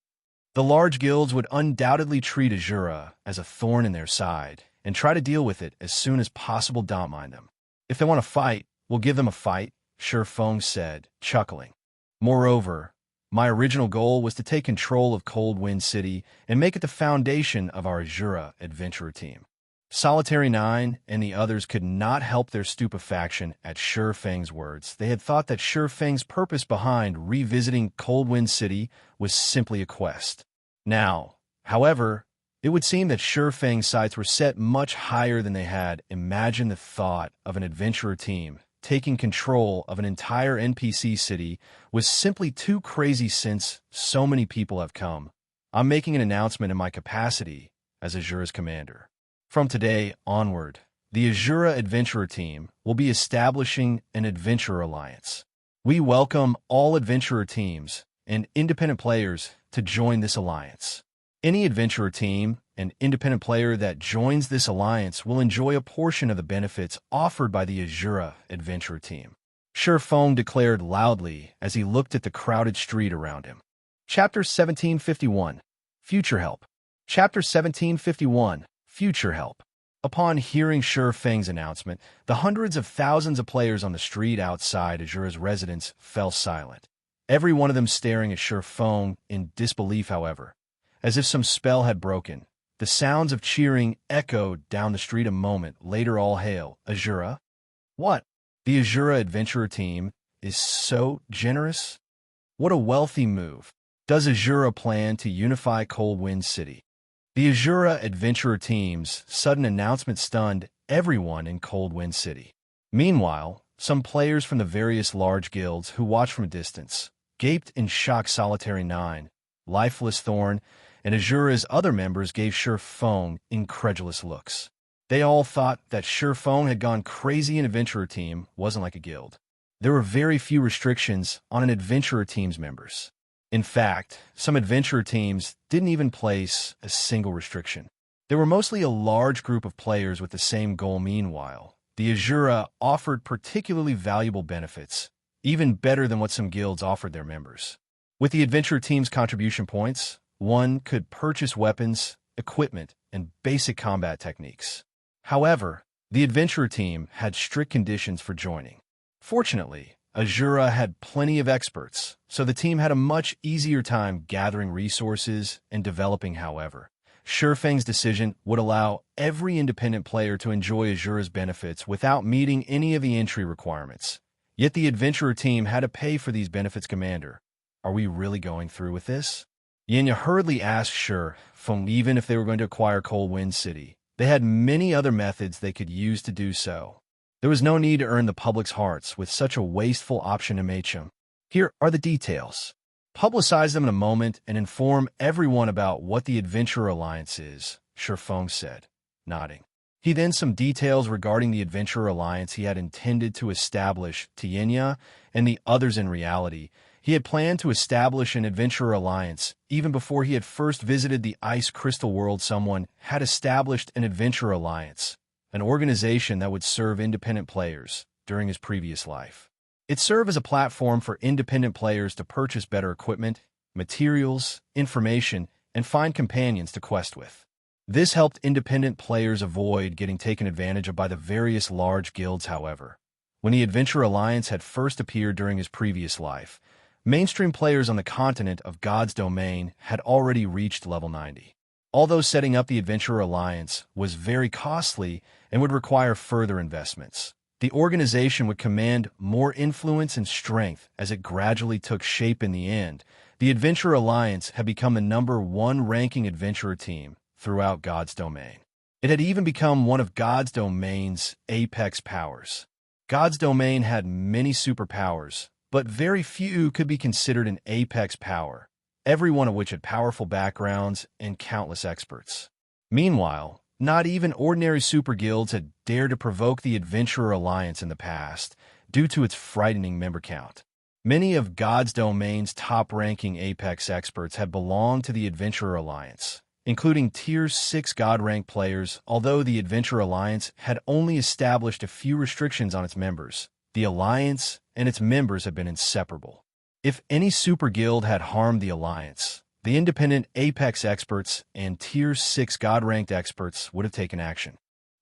The large guilds would undoubtedly treat Asura as a thorn in their side and try to deal with it as soon as possible. Don't mind them. If they want to fight, we'll give them a fight, Silverwing said, chuckling. Moreover, my original goal was to take control of Coldwind City and make it the foundation of our Asura Adventurer Team. Solitary 9 and the others could not help their stupefaction at Silverwing's words. They had thought that Silverwing's purpose behind revisiting Coldwind City was simply a quest. Now, however, it would seem that Silverwing's sights were set much higher than they had imagined. The thought of an adventurer team taking control of an entire NPC city was simply too crazy since so many people have come. I'm making an announcement in my capacity as Asura's commander. From today onward, the Asura Adventurer Team will be establishing an Adventurer Alliance. We welcome all Adventurer Teams and independent players to join this alliance. Any Adventurer Team and independent player that joins this alliance will enjoy a portion of the benefits offered by the Asura Adventurer Team. Silverwing declared loudly as he looked at the crowded street around him. Chapter 1751, Future Help. Chapter 1751, Future Help. Upon hearing Silverwing's announcement, the hundreds of thousands of players on the street outside Asura's residence fell silent, every one of them staring at Silverwing in disbelief. However, as if some spell had broken, the sounds of cheering echoed down the street. A moment later, all hail, Asura? What? The Asura Adventurer Team is so generous? What a wealthy move. Does Asura plan to unify Coldwind City? The Asura Adventurer Team's sudden announcement stunned everyone in Coldwind City. Meanwhile, some players from the various large guilds who watched from a distance gaped in shock. Solitary 9, Lifeless Thorn, and Asura's other members gave Silverwing incredulous looks. They all thought that Silverwing had gone crazy. An adventurer team wasn't like a guild. There were very few restrictions on an adventurer team's members. In fact, some adventurer teams didn't even place a single restriction. They were mostly a large group of players with the same goal. Meanwhile, the Asura offered particularly valuable benefits, even better than what some guilds offered their members. With the adventurer team's contribution points, one could purchase weapons, equipment, and basic combat techniques. However, the adventurer team had strict conditions for joining. Fortunately, Asura had plenty of experts, so the team had a much easier time gathering resources and developing. However, Silverwing's decision would allow every independent player to enjoy Asura's benefits without meeting any of the entry requirements. Yet the adventurer team had to pay for these benefits. Commander, are we really going through with this? Yenya hurriedly asked Silverwing. Even if they were going to acquire Coldwind City, they had many other methods they could use to do so. There was no need to earn the public's hearts with such a wasteful option. MHM. Here are the details. Publicize them in a moment and inform everyone about what the Adventurer Alliance is, Shifeng said, nodding. He then some details regarding the Adventurer Alliance he had intended to establish to Yinya and the others. In reality, he had planned to establish an Adventurer Alliance even before he had first visited the Ice Crystal World. Someone had established an Adventurer Alliance, an organization that would serve independent players during his previous life. It served as a platform for independent players to purchase better equipment, materials, information, and find companions to quest with. This helped independent players avoid getting taken advantage of by the various large guilds. However, when the Adventurer Alliance had first appeared during his previous life, mainstream players on the continent of God's Domain had already reached level 90. Although setting up the Adventurer Alliance was very costly and would require further investments, the organization would command more influence and strength as it gradually took shape. In the end, the Adventurer Alliance had become the #1 ranking adventurer team throughout God's Domain. It had even become one of God's Domain's apex powers. God's Domain had many superpowers, but very few could be considered an apex power, every one of which had powerful backgrounds and countless experts. Meanwhile, not even ordinary super guilds had dared to provoke the Adventurer Alliance in the past due to its frightening member count. Many of God's Domain's top-ranking apex experts had belonged to the Adventurer Alliance, including Tier 6 God-rank players. Although the Adventurer Alliance had only established a few restrictions on its members, the Alliance and its members had been inseparable. If any super guild had harmed the Alliance, the independent apex experts and Tier 6 God-ranked experts would have taken action.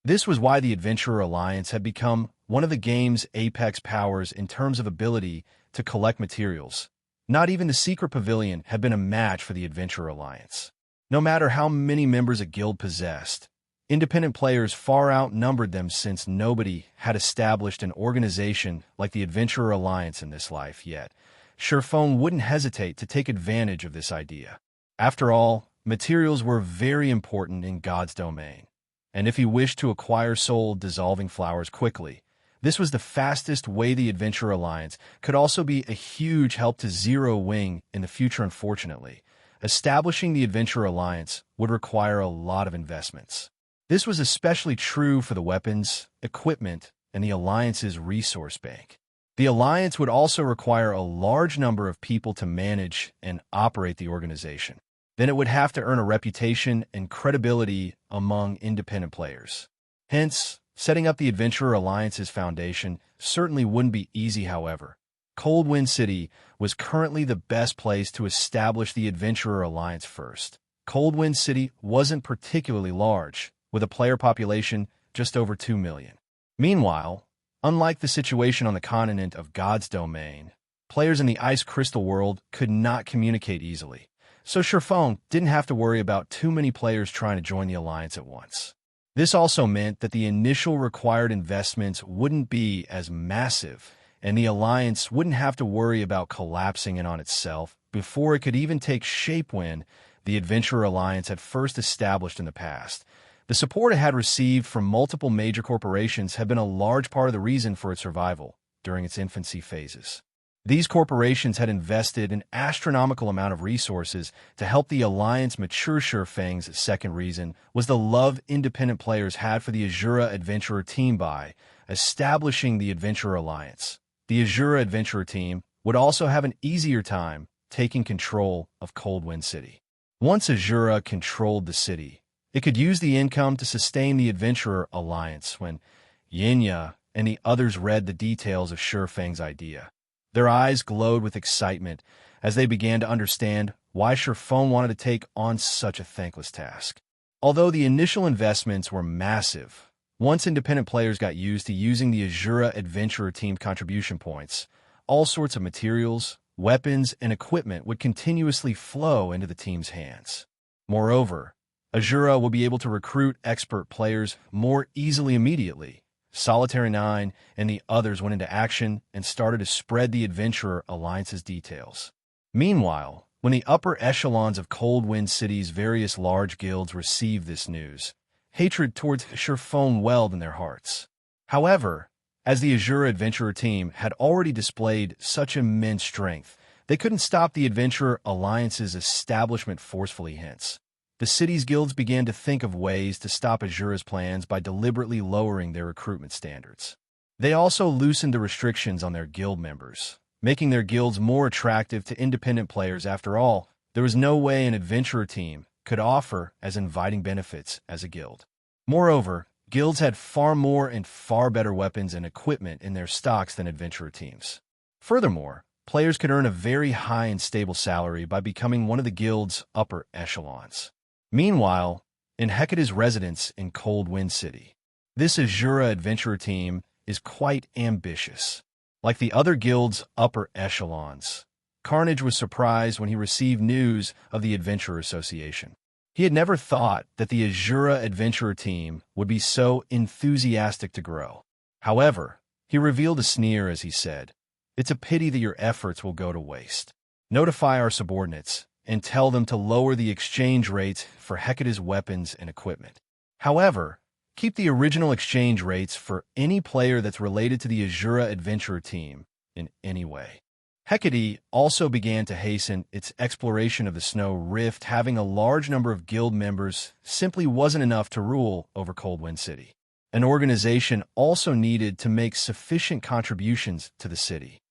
This was why the Adventurer Alliance had become one of the game's apex powers in terms of ability to collect materials. Not even the Secret Pavilion had been a match for the Adventurer Alliance. No matter how many members a guild possessed, independent players far outnumbered them, since nobody had established an organization like the Adventurer Alliance in this life yet. Shifeng wouldn't hesitate to take advantage of this idea. After all, materials were very important in God's Domain, and if he wished to acquire soul-dissolving flowers quickly, this was the fastest way. The Adventurer Alliance could also be a huge help to Zero Wing in the future. Unfortunately, establishing the Adventurer Alliance would require a lot of investments. This was especially true for the weapons, equipment, and the Alliance's resource bank. The Alliance would also require a large number of people to manage and operate the organization. Then it would have to earn a reputation and credibility among independent players. Hence, setting up the Adventurer Alliance's foundation certainly wouldn't be easy. However, Coldwind City was currently the best place to establish the Adventurer Alliance first. Coldwind City wasn't particularly large, with a player population just over 2 million. Meanwhile, unlike the situation on the continent of God's Domain, players in the Ice Crystal World could not communicate easily, so Shifeng didn't have to worry about too many players trying to join the Alliance at once. This also meant that the initial required investments wouldn't be as massive, and the Alliance wouldn't have to worry about collapsing in on itself before it could even take shape. When the Adventurer Alliance had first established in the past, the support it had received from multiple major corporations had been a large part of the reason for its survival during its infancy phases. These corporations had invested an astronomical amount of resources to help the Alliance mature. Shifeng's second reason was the love independent players had for the Asura Adventurer team. By establishing the Adventurer Alliance, the Asura Adventurer team would also have an easier time taking control of Coldwind City. Once Asura controlled the city, it could use the income to sustain the Adventurer Alliance. When Yinya and the others read the details of Shifeng's idea, their eyes glowed with excitement as they began to understand why Shifeng wanted to take on such a thankless task. Although the initial investments were massive, once independent players got used to using the Asura Adventurer team contribution points, all sorts of materials, weapons, and equipment would continuously flow into the team's hands. Moreover, Asura will be able to recruit expert players more easily. Immediately, Solitary 9 and the others went into action and started to spread the Adventurer Alliance's details. Meanwhile, when the upper echelons of Coldwind City's various large guilds received this news, hatred towards Shifeng welled in their hearts. However, As the Asura Adventurer team had already displayed such immense strength, they couldn't stop the Adventurer Alliance's establishment forcefully. Hence, the city's guilds began to think of ways to stop Asura's plans by deliberately lowering their recruitment standards. They also loosened the restrictions on their guild members, making their guilds more attractive to independent players. After all, there was no way an adventurer team could offer as inviting benefits as a guild. Moreover, guilds had far more and far better weapons and equipment in their stocks than adventurer teams. Furthermore, players could earn a very high and stable salary by becoming one of the guild's upper echelons. Meanwhile, in Hecate's residence in Cold Wind City, this Asura adventurer team is quite ambitious. Like the other guild's upper echelons, Carnage was surprised when he received news of the Adventurer Association. He had never thought that the Asura adventurer team would be so enthusiastic to grow. However, he revealed a sneer as he said, "It's a pity that your efforts will go to waste. Notify our subordinates and tell them to lower the exchange rates for Hecate's weapons and equipment. However, keep the original exchange rates for any player that's related to the Asura adventurer team in any way." Hecate also began to hasten its exploration of the Snow Rift. Having a large number of guild members simply wasn't enough to rule over Cold Wind City. An organization also needed to make sufficient contributions to the city.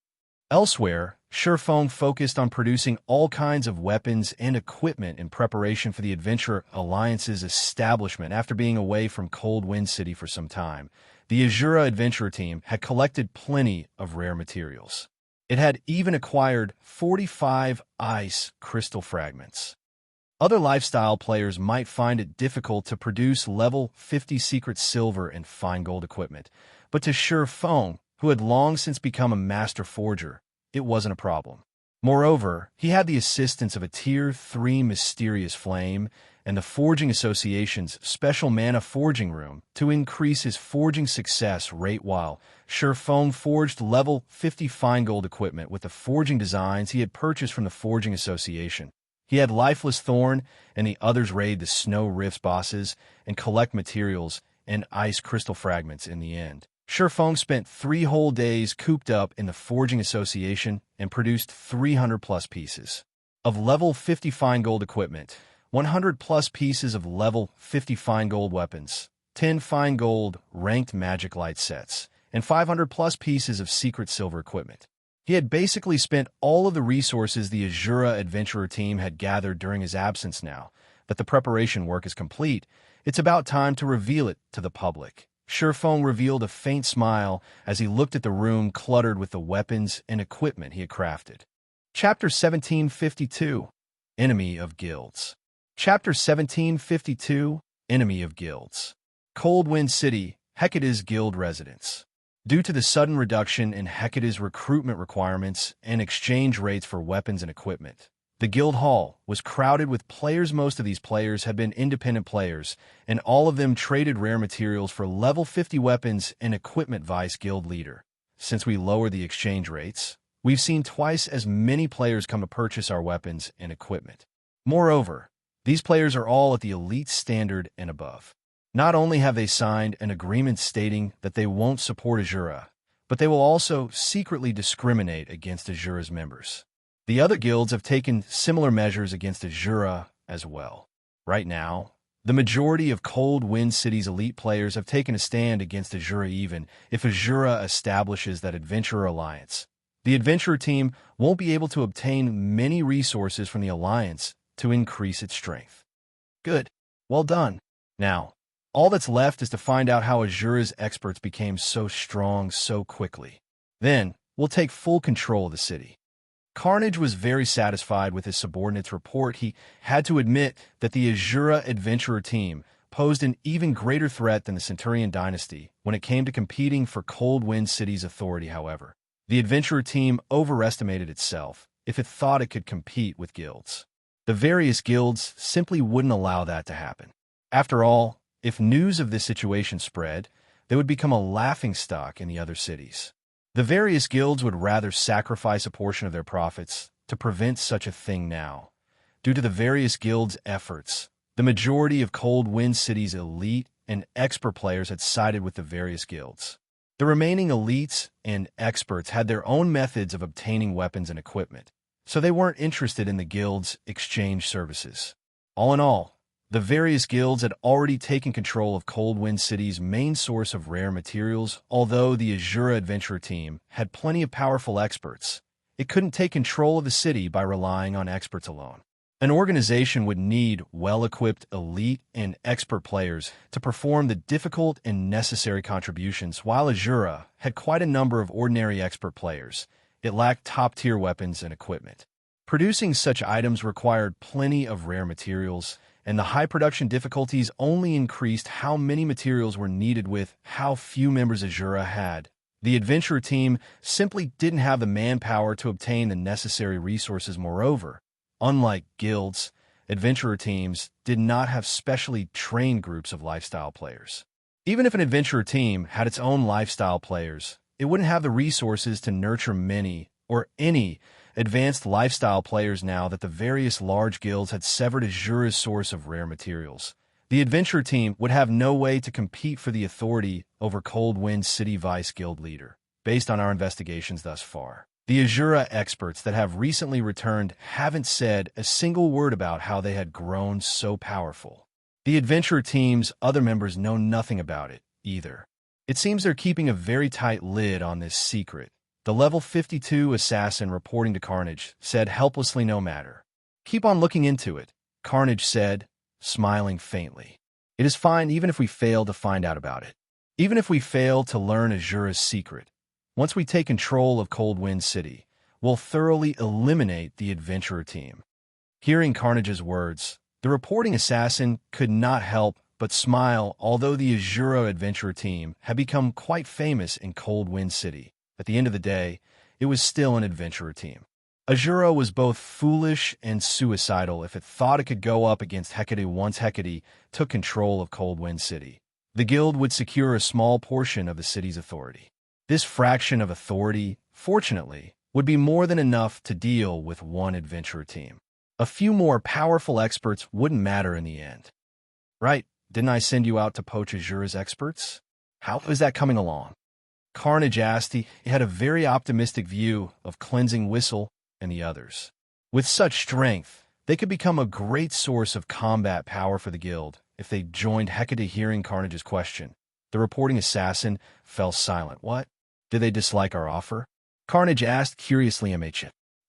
Elsewhere, Silverwing focused on producing all kinds of weapons and equipment in preparation for the Adventurer Alliance's establishment. After being away from Cold Wind City for some time, the Asura adventurer team had collected plenty of rare materials. It had even acquired 45 ice crystal fragments. Other lifestyle players might find it difficult to produce level 50 secret silver and fine gold equipment, but to Silverwing, who had long since become a master forger, it wasn't a problem. Moreover, he had the assistance of a Tier 3 mysterious flame and the Forging Association's special mana forging room to increase his forging success rate, while Silverwing forged level 50 fine gold equipment with the forging designs he had purchased from the Forging Association. He had Lifeless Thorn and the others raid the Snow Rift's bosses and collect materials and ice crystal fragments. In the end, Silverwing spent 3 whole days cooped up in the Forging Association and produced 300+ pieces of level 50 fine gold equipment, 100+ pieces of level 50 fine gold weapons, 10 fine gold ranked magic light sets, and 500+ pieces of secret silver equipment. He had basically spent all of the resources the Asura adventurer team had gathered during his absence. Now that the preparation work is complete, it's about time to reveal it to the public. Silverwing revealed a faint smile as he looked at the room cluttered with the weapons and equipment he had crafted. Chapter 1752, Enemy of Guilds. Chapter 1752, Enemy of Guilds. Cold Wind City, Hecate's guild residence. Due to the sudden reduction in Hecate's recruitment requirements and exchange rates for weapons and equipment, the guild hall was crowded with players. Most of these players had been independent players, and all of them traded rare materials for level 50 weapons and equipment. Vice guild leader, since we lowered the exchange rates, we've seen twice as many players come to purchase our weapons and equipment. Moreover, these players are all at the elite standard and above. Not only have they signed an agreement stating that they won't support Asura, but they will also secretly discriminate against Asura's members. The other guilds have taken similar measures against Asura as well. Right now, the majority of Cold Wind City's elite players have taken a stand against Asura. Even if Asura establishes that Adventurer Alliance, the Adventurer team won't be able to obtain many resources from the Alliance to increase its strength. Good. Well done. Now, all that's left is to find out how Asura's experts became so strong so quickly. Then, we'll take full control of the city. Carnage was very satisfied with his subordinate's report. He had to admit that the Asura adventurer team posed an even greater threat than the Centurion dynasty when it came to competing for Cold Wind City's authority. However, the adventurer team overestimated itself if it thought it could compete with guilds. The various guilds simply wouldn't allow that to happen. After all, if news of this situation spread, they would become a laughingstock in the other cities. The various guilds would rather sacrifice a portion of their profits to prevent such a thing. Now, due to the various guilds' efforts, the majority of Cold Wind City's elite and expert players had sided with the various guilds. The remaining elites and experts had their own methods of obtaining weapons and equipment, so they weren't interested in the guild's exchange services. All in all, the various guilds had already taken control of Coldwind City's main source of rare materials. Although the Asura adventure team had plenty of powerful experts, it couldn't take control of the city by relying on experts alone. An organization would need well-equipped elite and expert players to perform the difficult and necessary contributions. While Asura had quite a number of ordinary expert players, it lacked top-tier weapons and equipment. Producing such items required plenty of rare materials, and the high production difficulties only increased how many materials were needed with how few members Asura had. The adventure team simply didn't have the manpower to obtain the necessary resources. Moreover, unlike guilds, adventurer teams did not have specially trained groups of lifestyle players. Even if an adventurer team had its own lifestyle players, it wouldn't have the resources to nurture many or any advanced lifestyle players. Now that the various large guilds had severed Asura's source of rare materials, the adventure team would have no way to compete for the authority over Coldwind City Vice Guild leader. Based on our investigations thus far, the Asura experts that have recently returned haven't said a single word about how they had grown so powerful. The adventure team's other members know nothing about it either. It seems they're keeping a very tight lid on this secret. The level 52 assassin reporting to Carnage said helplessly, "No matter. Keep on looking into it," Carnage said, smiling faintly. "It is fine even if we fail to find out about it. Even if we fail to learn Asura's secret. Once we take control of Coldwind City, we'll thoroughly eliminate the adventurer team." Hearing Carnage's words, the reporting assassin could not help but smile. Although the Asura adventurer team had become quite famous in Coldwind City, at the end of the day, it was still an adventurer team. Asura was both foolish and suicidal if it thought it could go up against Hecate. Once Hecate took control of Coldwind City, the guild would secure a small portion of the city's authority. This fraction of authority, fortunately, would be more than enough to deal with one adventurer team. A few more powerful experts wouldn't matter in the end. Right, didn't I send you out to poach Asura's experts? How is that coming along? Carnage asked. He had a very optimistic view of Cleansing Whistle and the others. With such strength, they could become a great source of combat power for the guild if they joined Hecate. Hearing Carnage's question, the reporting assassin fell silent. "What? Did they dislike our offer?" Carnage asked curiously.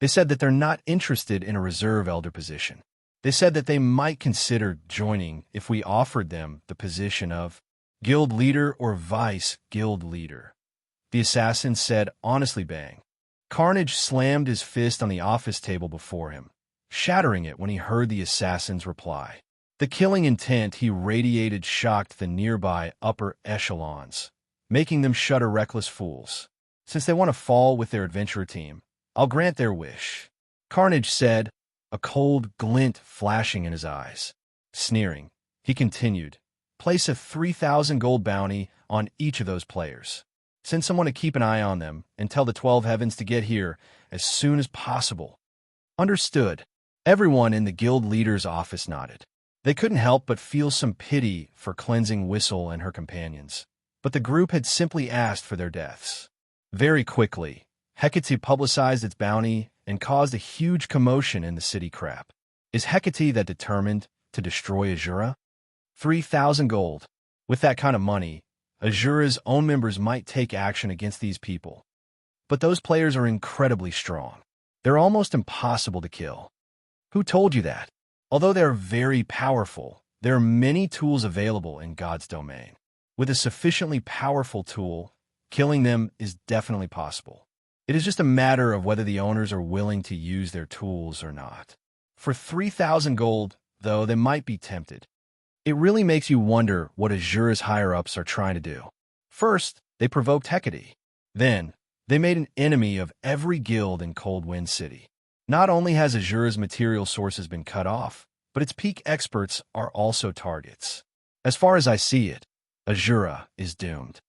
They said that they're not interested in a reserve elder position. They said that they might consider joining if we offered them the position of guild leader or vice guild leader. The assassin said honestly. Bang. Carnage slammed his fist on the office table before him, shattering it when he heard the assassin's reply. The killing intent he radiated shocked the nearby upper echelons, making them shudder. "Reckless fools. Since they want to fall with their adventurer team, I'll grant their wish," Carnage said, a cold glint flashing in his eyes. Sneering, he continued, "Place a 3,000 gold bounty on each of those players. Send someone to keep an eye on them and tell the 12 Heavens to get here as soon as possible." Understood. Everyone in the guild leader's office nodded. They couldn't help but feel some pity for Cleansing Whistle and her companions, but the group had simply asked for their deaths. Very quickly, Hecate publicized its bounty and caused a huge commotion in the city. Crap. Is Hecate that determined to destroy Asura? 3,000 gold. With that kind of money, Asura's own members might take action against these people. But those players are incredibly strong. They're almost impossible to kill. Who told you that? Although they're very powerful, there are many tools available in God's domain. With a sufficiently powerful tool, killing them is definitely possible. It is just a matter of whether the owners are willing to use their tools or not. For 3,000 gold, though, they might be tempted. It really makes you wonder what Asura's higher-ups are trying to do. First, they provoked Hecate. Then, they made an enemy of every guild in Coldwind City. Not only has Asura's material sources been cut off, but its peak experts are also targets. As far as I see it, Asura is doomed.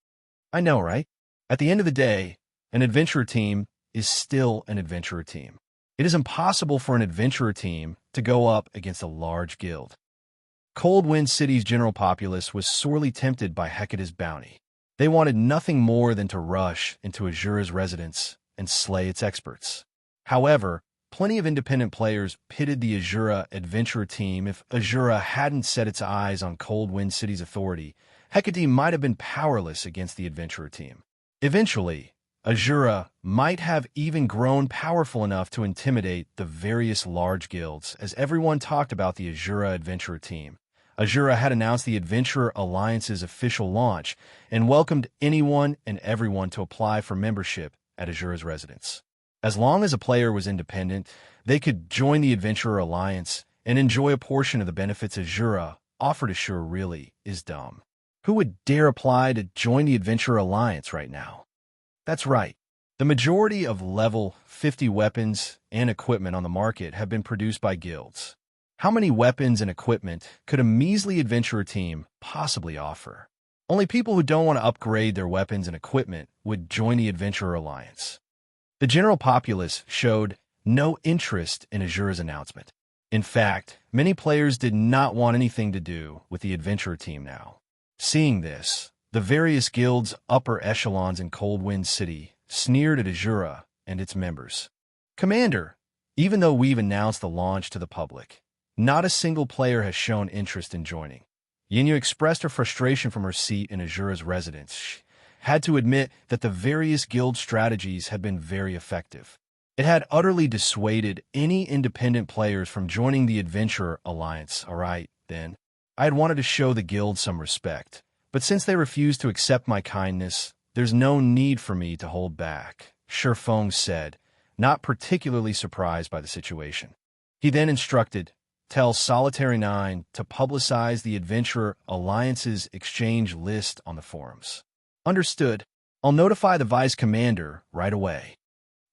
I know, right? At the end of the day, an adventurer team is still an adventurer team. It is impossible for an adventurer team to go up against a large guild. Coldwind City's general populace was sorely tempted by Hecate's bounty. They wanted nothing more than to rush into Asura's residence and slay its experts. However, plenty of independent players pitted the Asura adventurer team. If Asura hadn't set its eyes on Cold Wind City's authority, Hecate might have been powerless against the adventurer team. Eventually, Asura might have even grown powerful enough to intimidate the various large guilds, as everyone talked about the Asura adventurer team. Asura had announced the Adventurer Alliance's official launch and welcomed anyone and everyone to apply for membership at Asura's residence. As long as a player was independent, they could join the Adventurer Alliance and enjoy a portion of the benefits Asura offered. Asura really is dumb. Who would dare apply to join the Adventurer Alliance right now? That's right. The majority of level 50 weapons and equipment on the market have been produced by guilds. How many weapons and equipment could a measly adventurer team possibly offer? Only people who don't want to upgrade their weapons and equipment would join the Adventurer Alliance. The general populace showed no interest in Asura's announcement. In fact, many players did not want anything to do with the adventurer team now. Seeing this, the various guilds' upper echelons in Cold Wind City sneered at Asura and its members. Commander, even though we've announced the launch to the public, not a single player has shown interest in joining. Yinyu expressed her frustration from her seat in Asura's residence. She had to admit that the various guild strategies had been very effective. It had utterly dissuaded any independent players from joining the Adventurer Alliance. All right, then. I had wanted to show the guild some respect, but since they refused to accept my kindness, there's no need for me to hold back, Shifeng said, not particularly surprised by the situation. He then instructed, "Tell Solitary 9 to publicize the Adventurer Alliance's exchange list on the forums." "Understood. I'll notify the Vice Commander right away,"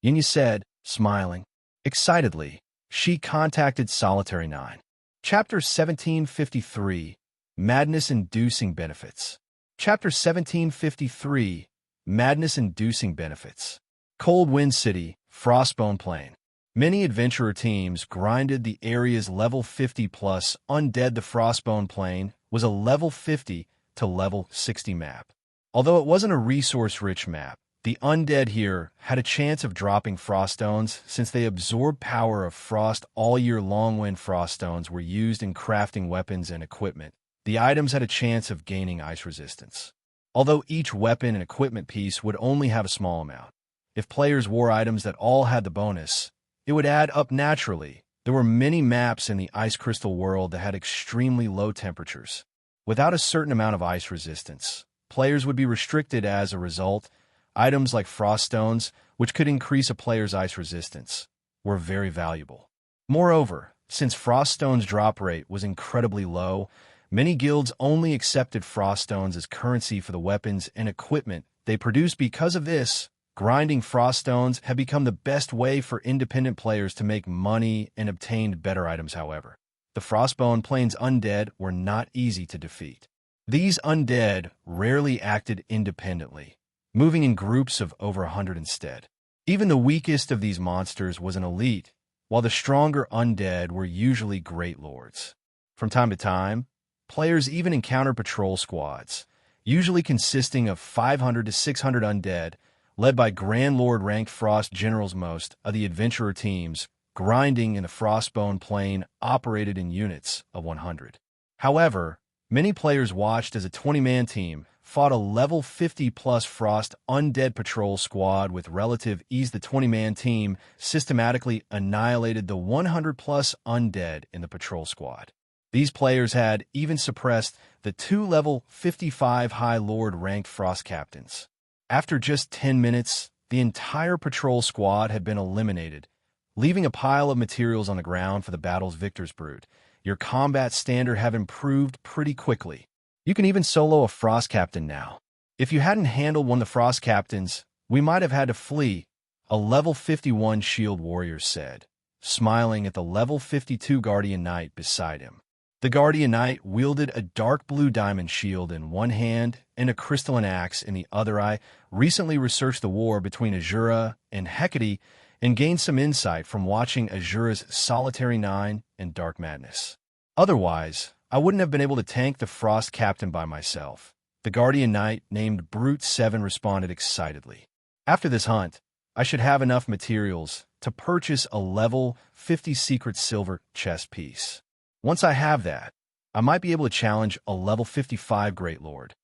Yinyu said, smiling. Excitedly, she contacted Solitary 9. Chapter 1753, Madness-inducing benefits. Chapter 1753, Madness-inducing benefits. Cold Wind City, Frostbone Plain. Many adventurer teams grinded the area's level 50+ undead. The Frostbone Plain was a level 50 to level 60 map. Although it wasn't a resource-rich map, the undead here had a chance of dropping froststones since they absorbed power of frost all year long. When froststones were used in crafting weapons and equipment, the items had a chance of gaining ice resistance. Although each weapon and equipment piece would only have a small amount, if players wore items that all had the bonus, it would add up naturally. There were many maps in the ice crystal world that had extremely low temperatures. Without a certain amount of ice resistance, players would be restricted. As a result, items like froststones, which could increase a player's ice resistance, were very valuable. Moreover, since froststone's drop rate was incredibly low, many guilds only accepted froststones as currency for the weapons and equipment they produced. Because of this, grinding froststones had become the best way for independent players to make money and obtain better items. However, the Frostbone Plains undead were not easy to defeat. These undead rarely acted independently, moving in groups of over 100 instead. Even the weakest of these monsters was an elite, while the stronger undead were usually great lords. From time to time, players even encountered patrol squads, usually consisting of 500 to 600 undead, led by Grand Lord-ranked Frost Generals. Most of the adventurer teams grinding in the Frostbone Plain operated in units of 100. However, many players watched as a 20-man team fought a level 50+ Frost Undead Patrol Squad with relative ease. The 20-man team systematically annihilated the 100+ undead in the patrol squad. These players had even suppressed the 2 level 55 Highlord-ranked Frost Captains. After just 10 minutes, the entire patrol squad had been eliminated, leaving a pile of materials on the ground for the battle's victor's brood. Your combat standard have improved pretty quickly. You can even solo a Frost Captain now. If you hadn't handled one of the Frost Captains, we might have had to flee, a level 51 Shield Warrior said, smiling at the level 52 Guardian Knight beside him. The Guardian Knight wielded a dark blue diamond shield in one hand and a crystalline axe in the other. I recently researched the war between Asura and Hecate and gained some insight from watching Asura's Solitary 9 and Dark Madness. Otherwise, I wouldn't have been able to tank the Frost Captain by myself. The Guardian Knight named Brute 7 responded excitedly. After this hunt, I should have enough materials to purchase a level 50 secret silver chest piece. Once I have that, I might be able to challenge a level 55 Great Lord.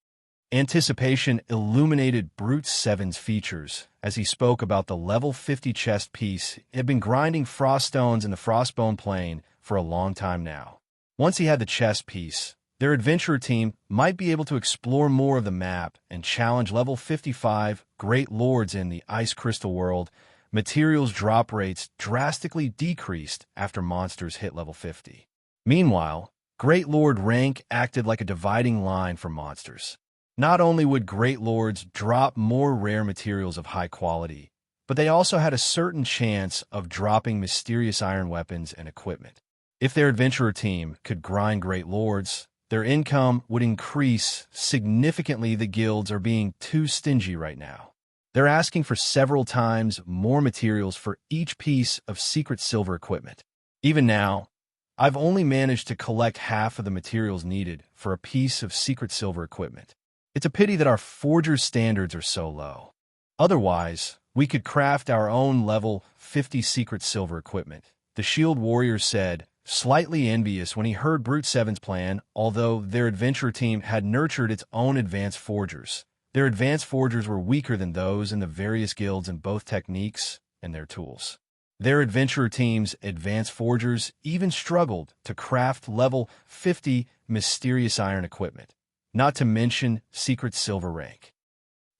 Anticipation illuminated Brute 7's features as he spoke about the level 50 chest piece. He had been grinding frost stones in the Frostbone Plain for a long time now. Once he had the chest piece, their adventurer team might be able to explore more of the map and challenge level 55 Great Lords in the Ice Crystal world. Materials drop rates drastically decreased after monsters hit level 50. Meanwhile, Great Lord rank acted like a dividing line for monsters. Not only would Great Lords drop more rare materials of high quality, but they also had a certain chance of dropping mysterious iron weapons and equipment. If their adventurer team could grind Great Lords, their income would increase significantly. The guilds are being too stingy right now. They're asking for several times more materials for each piece of secret silver equipment. Even now, I've only managed to collect half of the materials needed for a piece of secret silver equipment. It's a pity that our forger standards are so low. Otherwise, we could craft our own level 50 secret silver equipment, the Shield Warrior said, slightly envious when he heard Brute 7's plan. Although their adventurer team had nurtured its own advanced forgers, their advanced forgers were weaker than those in the various guilds in both techniques and their tools. Their adventurer team's advanced forgers even struggled to craft level 50 mysterious iron equipment, not to mention secret silver rank.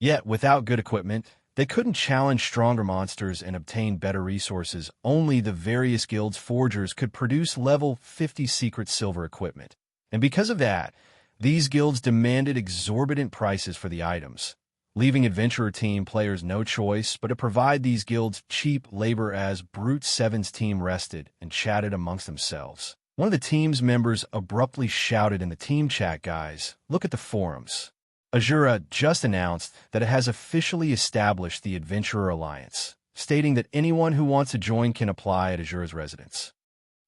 Yet, without good equipment, they couldn't challenge stronger monsters and obtain better resources. Only the various guilds' forgers could produce level 50 secret silver equipment. And because of that, these guilds demanded exorbitant prices for the items, leaving adventurer team players no choice but to provide these guilds cheap labor. As Brute 7's team rested and chatted amongst themselves, one of the team's members abruptly shouted in the team chat, "Guys, look at the forums. Asura just announced that it has officially established the Adventurer Alliance, stating that anyone who wants to join can apply at Asura's residence."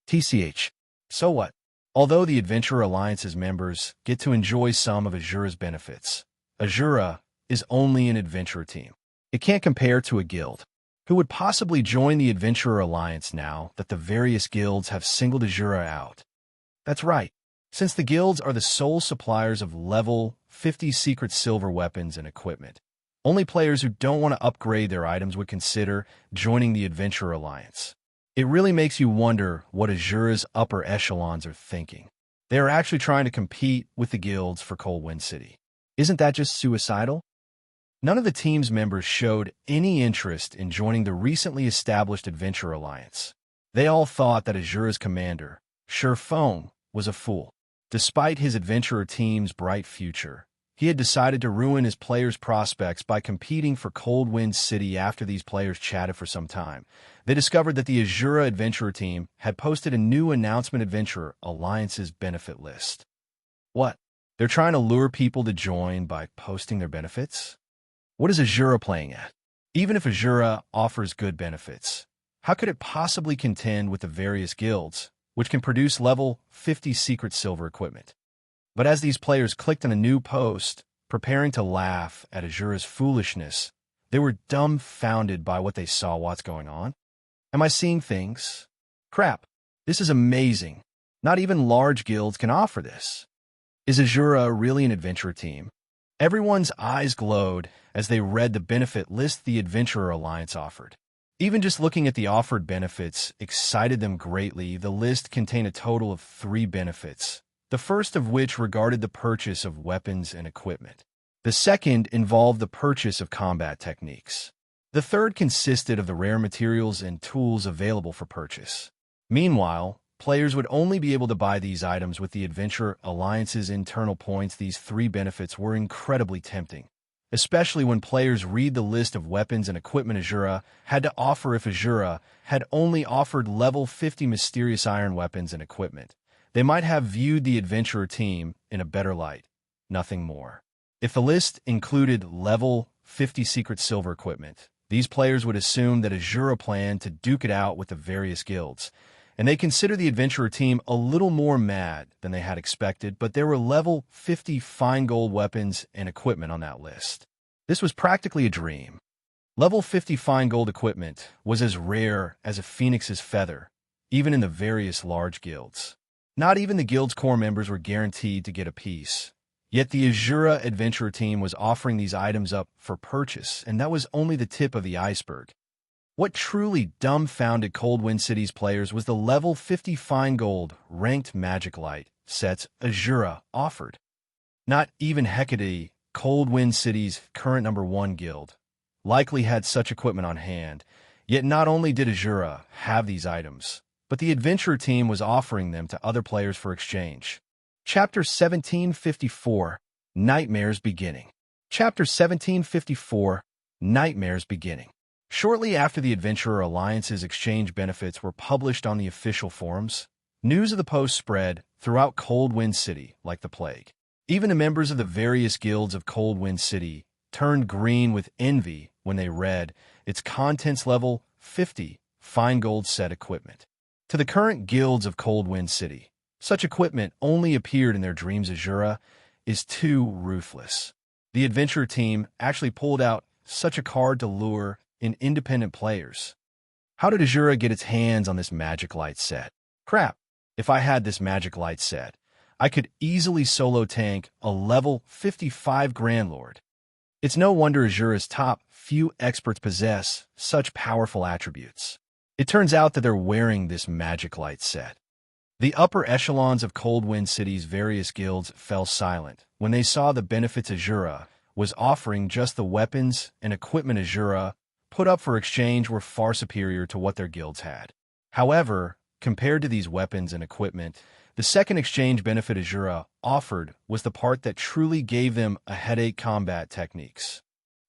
TCH. So what? Although the Adventurer Alliance's members get to enjoy some of Asura's benefits, Asura is only an adventurer team. It can't compare to a guild. Who would possibly join the Adventurer Alliance now that the various guilds have singled Asura out? That's right. Since the guilds are the sole suppliers of level 50 secret silver weapons and equipment, only players who don't want to upgrade their items would consider joining the Adventurer Alliance. It really makes you wonder what Asura's upper echelons are thinking. They are actually trying to compete with the guilds for Cold Wind City. Isn't that just suicidal? None of the team's members showed any interest in joining the recently established Adventurer Alliance. They all thought that Asura's commander, Sherfone, was a fool. Despite his adventurer team's bright future, he had decided to ruin his players' prospects by competing for Cold Wind City. After these players chatted for some time, they discovered that the Asura adventurer team had posted a new announcement: Adventurer Alliance's benefit list. What? They're trying to lure people to join by posting their benefits? What is Asura playing at? Even if Asura offers good benefits, how could it possibly contend with the various guilds, which can produce level 50 secret silver equipment? But as these players clicked on a new post, preparing to laugh at Asura's foolishness, they were dumbfounded by what they saw. What's going on? Am I seeing things? Crap, this is amazing. Not even large guilds can offer this. Is Asura really an adventurer team? Everyone's eyes glowed as they read the benefit list the Adventurer Alliance offered. Even just looking at the offered benefits excited them greatly. The list contained a total of 3 benefits, the first of which regarded the purchase of weapons and equipment. The second involved the purchase of combat techniques. The third consisted of the rare materials and tools available for purchase. Meanwhile, players would only be able to buy these items with the Adventurer Alliance's internal points. These 3 benefits were incredibly tempting, especially when players read the list of weapons and equipment Asura had to offer. If Asura had only offered level 50 mysterious iron weapons and equipment, they might have viewed the adventurer team in a better light. Nothing more. If the list included level 50 secret silver equipment, these players would assume that Asura planned to duke it out with the various guilds, and they consider the adventurer team a little more mad than they had expected, but there were level 50 fine gold weapons and equipment on that list. This was practically a dream. Level 50 fine gold equipment was as rare as a phoenix's feather, even in the various large guilds. Not even the guild's core members were guaranteed to get a piece. Yet the Asura adventurer team was offering these items up for purchase, and that was only the tip of the iceberg. What truly dumbfounded Coldwind City's players was the level 50 fine gold ranked magic light sets Asura offered. Not even Hecate, Coldwind City's current #1 guild, likely had such equipment on hand, yet not only did Asura have these items, but the adventurer team was offering them to other players for exchange. Chapter 1754, Nightmares Beginning. Chapter 1754, Nightmares Beginning. Shortly after the Adventurer Alliance's exchange benefits were published on the official forums, news of the post spread throughout Coldwind City like the plague. Even the members of the various guilds of Coldwind City turned green with envy when they read its contents level 50 fine gold set equipment. To the current guilds of Coldwind City, such equipment only appeared in their dreams. Asura is too ruthless. The adventurer team actually pulled out such a card to lure in independent players. How did Asura get its hands on this magic light set? Crap, if I had this magic light set, I could easily solo tank a level 55 Grand Lord. It's no wonder Asura's top few experts possess such powerful attributes. It turns out that they're wearing this magic light set. The upper echelons of Coldwind City's various guilds fell silent when they saw the benefits Asura was offering. Just the weapons and equipment Asura put up for exchange were far superior to what their guilds had. However, compared to these weapons and equipment, the second exchange benefit Asura offered was the part that truly gave them a headache: combat techniques.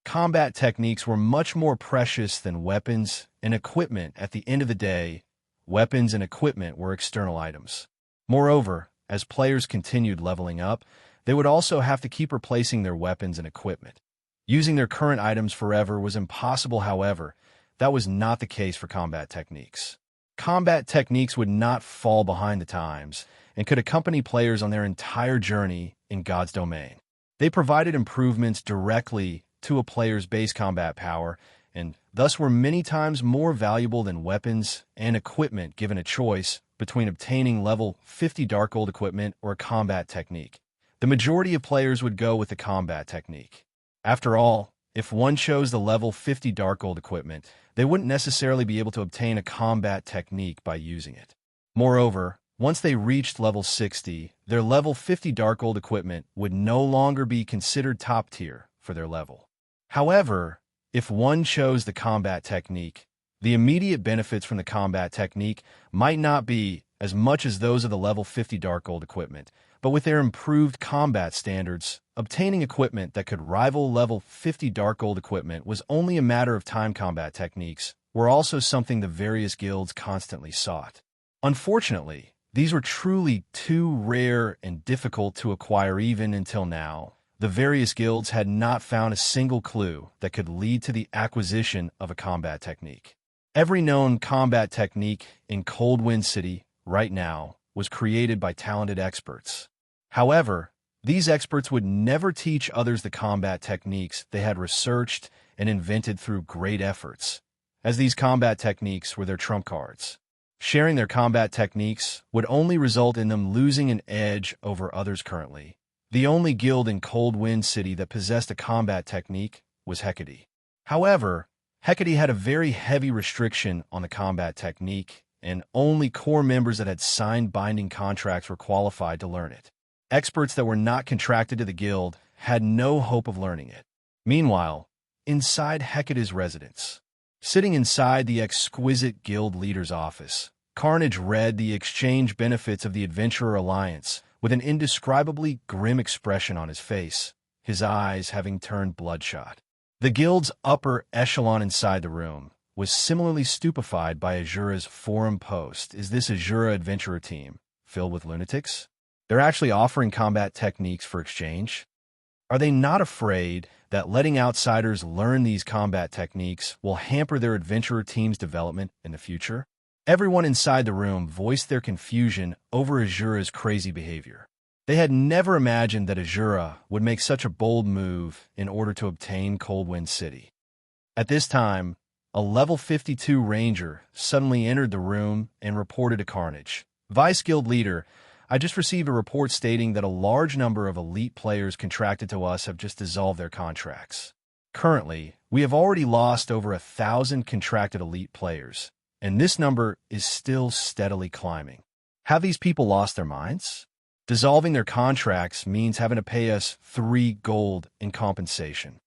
Combat techniques were much more precious than weapons and equipment. At the end of the day, weapons and equipment were external items. Moreover, as players continued leveling up, they would also have to keep replacing their weapons and equipment. Using their current items forever was impossible. However, that was not the case for combat techniques. Combat techniques would not fall behind the times and could accompany players on their entire journey in God's domain. They provided improvements directly to a player's base combat power and thus were many times more valuable than weapons and equipment. Given a choice between obtaining level 50 Dark Gold equipment or a combat technique, the majority of players would go with the combat technique. After all, if one chose the level 50 Dark Gold equipment, they wouldn't necessarily be able to obtain a combat technique by using it. Moreover, once they reached level 60, their level 50 Dark Gold equipment would no longer be considered top tier for their level. However, if one chose the combat technique, the immediate benefits from the combat technique might not be as much as those of the level 50 Dark Gold equipment, but with their improved combat standards, obtaining equipment that could rival level 50 Dark Gold equipment was only a matter of time. Combat techniques were also something the various guilds constantly sought. Unfortunately, these were truly too rare and difficult to acquire. Even until now, the various guilds had not found a single clue that could lead to the acquisition of a combat technique. Every known combat technique in Coldwind City right now was created by talented experts. However, these experts would never teach others the combat techniques they had researched and invented through great efforts, as these combat techniques were their trump cards. Sharing their combat techniques would only result in them losing an edge over others. Currently, the only guild in Coldwind City that possessed a combat technique was Hecate. However, Hecate had a very heavy restriction on the combat technique, and only core members that had signed binding contracts were qualified to learn it. Experts that were not contracted to the guild had no hope of learning it. Meanwhile, inside Hecate's residence, sitting inside the exquisite guild leader's office, Carnage read the exchange benefits of the Adventurer Alliance with an indescribably grim expression on his face, his eyes having turned bloodshot. The guild's upper echelon inside the room was similarly stupefied by Asura's forum post. Is this Asura adventurer team filled with lunatics? They're actually offering combat techniques for exchange? Are they not afraid that letting outsiders learn these combat techniques will hamper their adventurer team's development in the future? Everyone inside the room voiced their confusion over Asura's crazy behavior. They had never imagined that Asura would make such a bold move in order to obtain Coldwind City. At this time, a level 52 ranger suddenly entered the room and reported a carnage. Vice Guild Leader, I just received a report stating that a large number of elite players contracted to us have just dissolved their contracts. Currently, we have already lost over 1,000 contracted elite players, and this number is still steadily climbing. Have these people lost their minds? Dissolving their contracts means having to pay us 3 gold in compensation.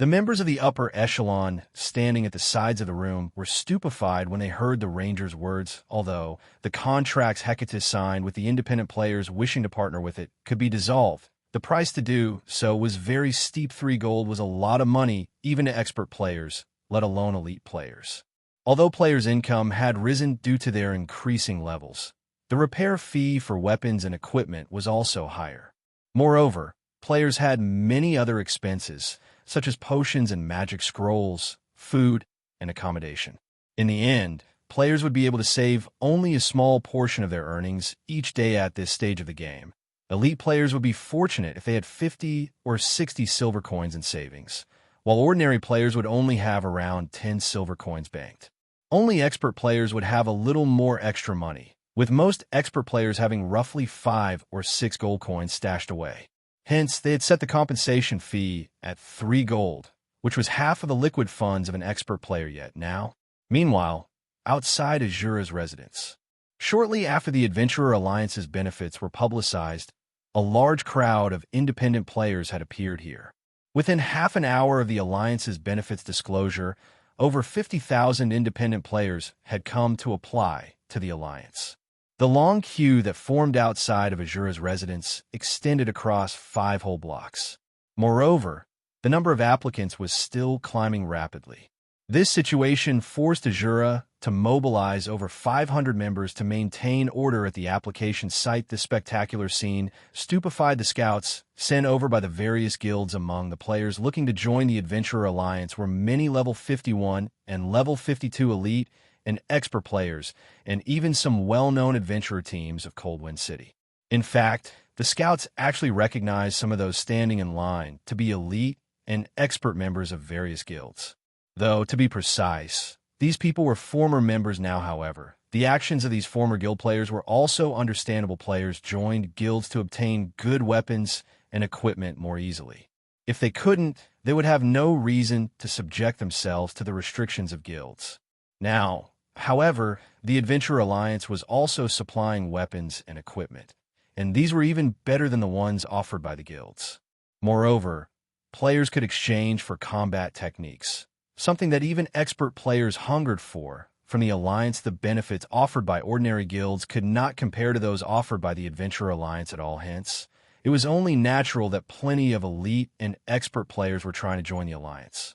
The members of the upper echelon standing at the sides of the room were stupefied when they heard the ranger's words, although the contracts Hecate signed with the independent players wishing to partner with it could be dissolved. The price to do so was very steep. 3 gold was a lot of money, even to expert players, let alone elite players. Although players' income had risen due to their increasing levels, the repair fee for weapons and equipment was also higher. Moreover, players had many other expenses, such as potions and magic scrolls, food, and accommodation. In the end, players would be able to save only a small portion of their earnings each day at this stage of the game. Elite players would be fortunate if they had 50 or 60 silver coins in savings, while ordinary players would only have around 10 silver coins banked. Only expert players would have a little more extra money, with most expert players having roughly 5 or 6 gold coins stashed away. Hence, they had set the compensation fee at 3 gold, which was half of the liquid funds of an expert player yet now. Meanwhile, outside Asura's residence, shortly after the Adventurer Alliance's benefits were publicized, a large crowd of independent players had appeared here. Within half an hour of the Alliance's benefits disclosure, over 50,000 independent players had come to apply to the Alliance. The long queue that formed outside of Asura's residence extended across 5 whole blocks. Moreover, the number of applicants was still climbing rapidly. This situation forced Asura to mobilize over 500 members to maintain order at the application site. This spectacular scene stupefied the scouts sent over by the various guilds. Among the players looking to join the Adventurer Alliance were many level 51 and level 52 elite and expert players, and even some well-known adventurer teams of Coldwind City. In fact, the scouts actually recognized some of those standing in line to be elite and expert members of various guilds. Though, to be precise, these people were former members now. However, the actions of these former guild players were also understandable. Players joined guilds to obtain good weapons and equipment more easily. If they couldn't, they would have no reason to subject themselves to the restrictions of guilds. Now, however, the Adventurer Alliance was also supplying weapons and equipment, and these were even better than the ones offered by the guilds. Moreover, players could exchange for combat techniques, something that even expert players hungered for. From the Alliance, the benefits offered by ordinary guilds could not compare to those offered by the Adventurer Alliance at all. Hence, it was only natural that plenty of elite and expert players were trying to join the Alliance.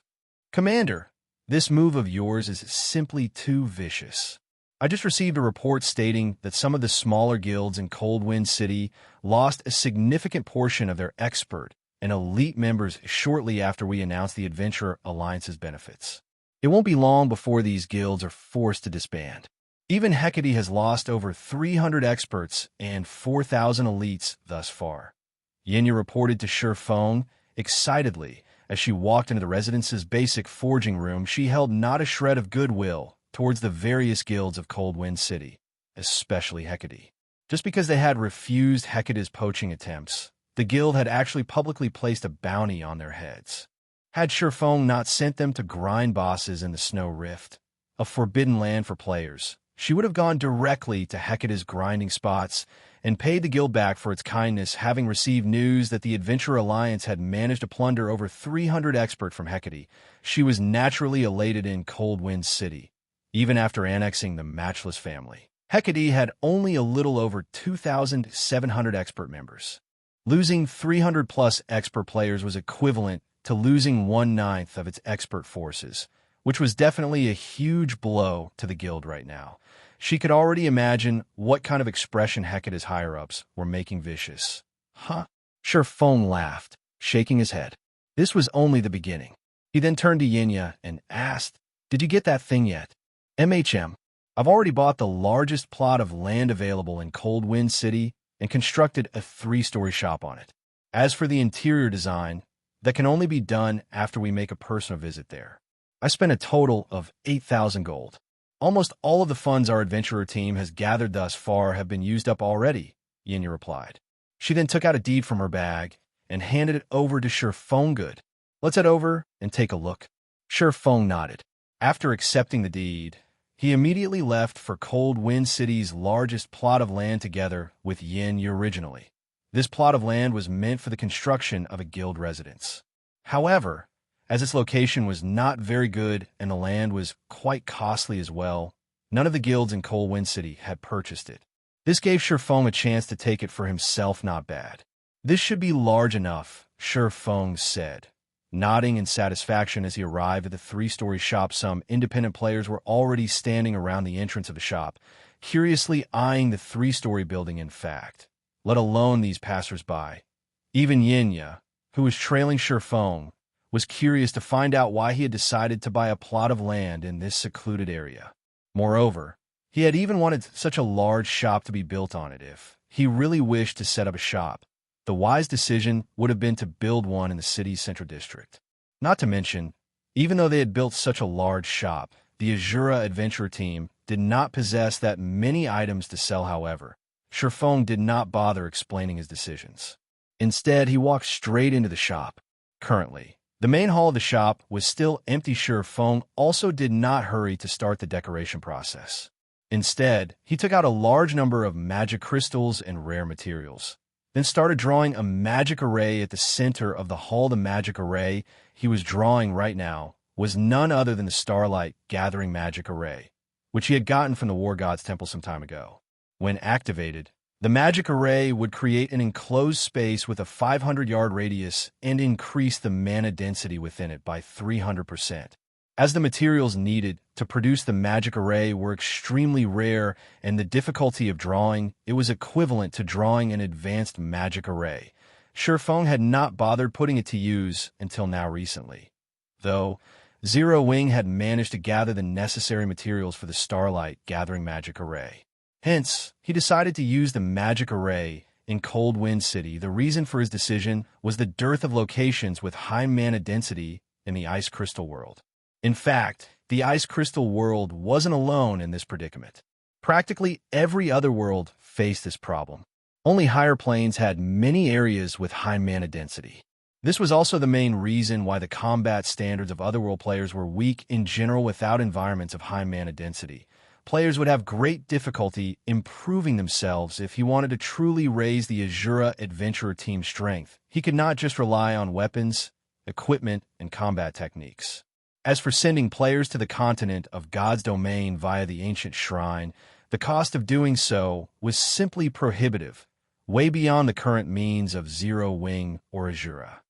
Commander, this move of yours is simply too vicious. I just received a report stating that some of the smaller guilds in Coldwind City lost a significant portion of their expert and elite members shortly after we announced the Adventurer Alliance's benefits. It won't be long before these guilds are forced to disband. Even Hecate has lost over 300 experts and 4,000 elites thus far. Yinya reported to Shurfeng excitedly. As she walked into the residence's basic forging room, she held not a shred of goodwill towards the various guilds of Coldwind City, especially Hecate. Just because they had refused Hecate's poaching attempts, the guild had actually publicly placed a bounty on their heads. Had Shurfeng not sent them to grind bosses in the Snow Rift, a forbidden land for players, she would have gone directly to Hecate's grinding spots and paid the guild back for its kindness. Having received news that the Adventurer Alliance had managed to plunder over 300 expert from Hecate, she was naturally elated in Coldwind City. Even after annexing the Matchless family, Hecate had only a little over 2,700 expert members. Losing 300-plus expert players was equivalent to losing 1/9 of its expert forces, which was definitely a huge blow to the guild right now. She could already imagine what kind of expression Hecate's higher-ups were making vicious. Huh? Shurfeng laughed, shaking his head. This was only the beginning. He then turned to Yinya and asked, "Did you get that thing yet?" MHM. I've already bought the largest plot of land available in Cold Wind City and constructed a 3-story shop on it. As for the interior design, that can only be done after we make a personal visit there. I spent a total of 8,000 gold. Almost all of the funds our adventurer team has gathered thus far have been used up already, Yinya replied. She then took out a deed from her bag and handed it over to Shurfong. Let's head over and take a look. Shurfong nodded. After accepting the deed, he immediately left for Cold Wind City's largest plot of land together with Yinya originally. This plot of land was meant for the construction of a guild residence. However, as its location was not very good and the land was quite costly as well, none of the guilds in Cold Wind City had purchased it. This gave Shurfong a chance to take it for himself. Not bad. This should be large enough, Shurfong said, nodding in satisfaction as he arrived at the 3-story shop. Some independent players were already standing around the entrance of the shop, curiously eyeing the 3-story building. In fact, let alone these passers-by. Even Yinya, who was trailing Shurfong, was curious to find out why he had decided to buy a plot of land in this secluded area. Moreover, he had even wanted such a large shop to be built on it. If he really wished to set up a shop, the wise decision would have been to build one in the city's central district. Not to mention, even though they had built such a large shop, the Asura adventurer team did not possess that many items to sell. However, Shurfong did not bother explaining his decisions. Instead, he walked straight into the shop. Currently, the main hall of the shop was still empty. Shurfong also did not hurry to start the decoration process. Instead, he took out a large number of magic crystals and rare materials, then started drawing a magic array at the center of the hall. The magic array he was drawing right now was none other than the Starlight Gathering magic array, which he had gotten from the War God's Temple some time ago. When activated, the magic array would create an enclosed space with a 500-yard radius and increase the mana density within it by 300%. As the materials needed to produce the magic array were extremely rare and the difficulty of drawing, it was equivalent to drawing an advanced magic array. Shurfong had not bothered putting it to use until now recently, though Zero Wing had managed to gather the necessary materials for the Starlight Gathering magic array. Hence, he decided to use the magic array in Cold Wind City. The reason for his decision was the dearth of locations with high mana density in the Ice Crystal world. In fact, the Ice Crystal world wasn't alone in this predicament. Practically every other world faced this problem. Only higher planes had many areas with high mana density. This was also the main reason why the combat standards of otherworld players were weak in general. Without environments of high mana density, players would have great difficulty improving themselves. If he wanted to truly raise the Asura adventurer team's strength, he could not just rely on weapons, equipment, and combat techniques. As for sending players to the continent of God's domain via the ancient shrine, the cost of doing so was simply prohibitive, way beyond the current means of Zero Wing or Asura.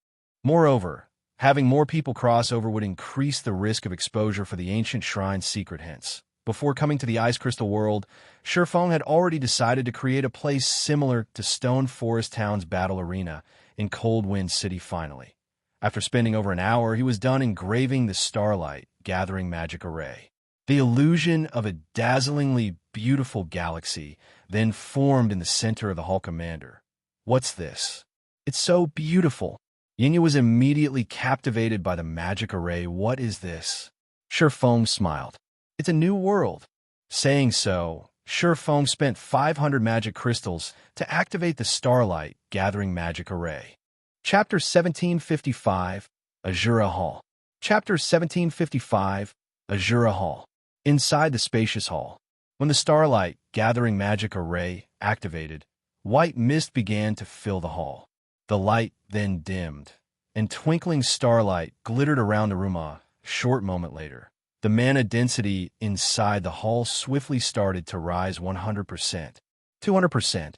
Moreover, having more people cross over would increase the risk of exposure for the ancient shrine's secret. Hence, before coming to the Ice Crystal world, Shurfong had already decided to create a place similar to Stone Forest Town's battle arena in Cold Wind City. Finally, after spending over an hour, he was done engraving the Starlight Gathering magic array. The illusion of a dazzlingly beautiful galaxy then formed in the center of the hall. Commander, what's this? It's so beautiful. Yinya was immediately captivated by the magic array. What is this? Shurfong smiled. It's a new world. Saying so, Shurfong spent 500 magic crystals to activate the Starlight Gathering magic array. Chapter 1755, Asura Hall. Chapter 1755, Asura Hall. Inside the spacious hall, when the Starlight Gathering magic array activated, white mist began to fill the hall. The light then dimmed, and twinkling starlight glittered around the room. A short moment later, the mana density inside the hall swiftly started to rise. 100%, 200%,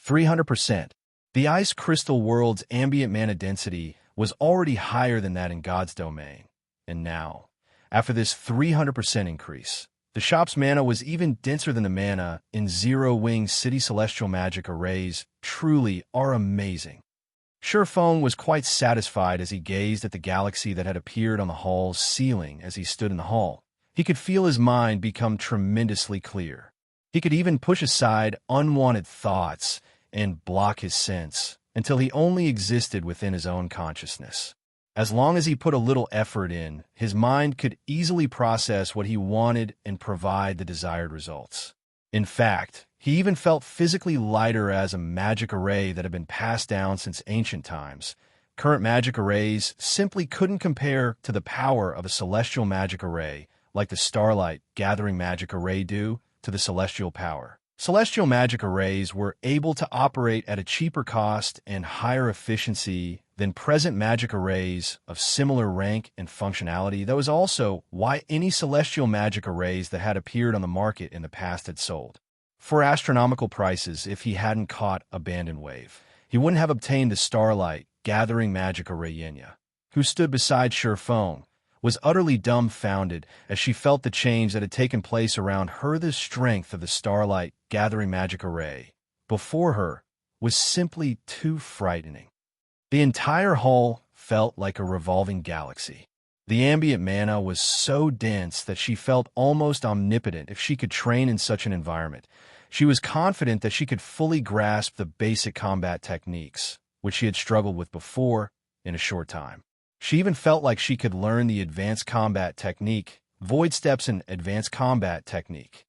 300%. The Ice Crystal world's ambient mana density was already higher than that in God's domain, and now, after this 300% increase, the shop's mana was even denser than the mana in Zero Wing City. Celestial magic arrays truly are amazing. Shurfong was quite satisfied as he gazed at the galaxy that had appeared on the hall's ceiling. As he stood in the hall, he He could feel his mind become tremendously clear. He could even push aside unwanted thoughts and block his sense until he only existed within his own consciousness. As long as he put a little effort in, his mind could easily process what he wanted and provide the desired results. In fact, he even felt physically lighter as a magic array that had been passed down since ancient times. Current magic arrays simply couldn't compare to the power of a celestial magic array, like the starlight gathering magic array do to the celestial power. Celestial magic arrays were able to operate at a cheaper cost and higher efficiency than present magic arrays of similar rank and functionality. That was also why any celestial magic arrays that had appeared on the market in the past had sold for astronomical prices if he hadn't caught a Abandon Wave. He wouldn't have obtained the starlight gathering magic array. Yenya, who stood beside Silverwing, was utterly dumbfounded as she felt the change that had taken place around her. The strength of the starlight gathering magic array before her was simply too frightening. The entire hall felt like a revolving galaxy. The ambient mana was so dense that she felt almost omnipotent if she could train in such an environment. She was confident that she could fully grasp the basic combat techniques, which she had struggled with before, in a short time. She even felt like she could learn the advanced combat technique, Void Steps. An advanced combat technique.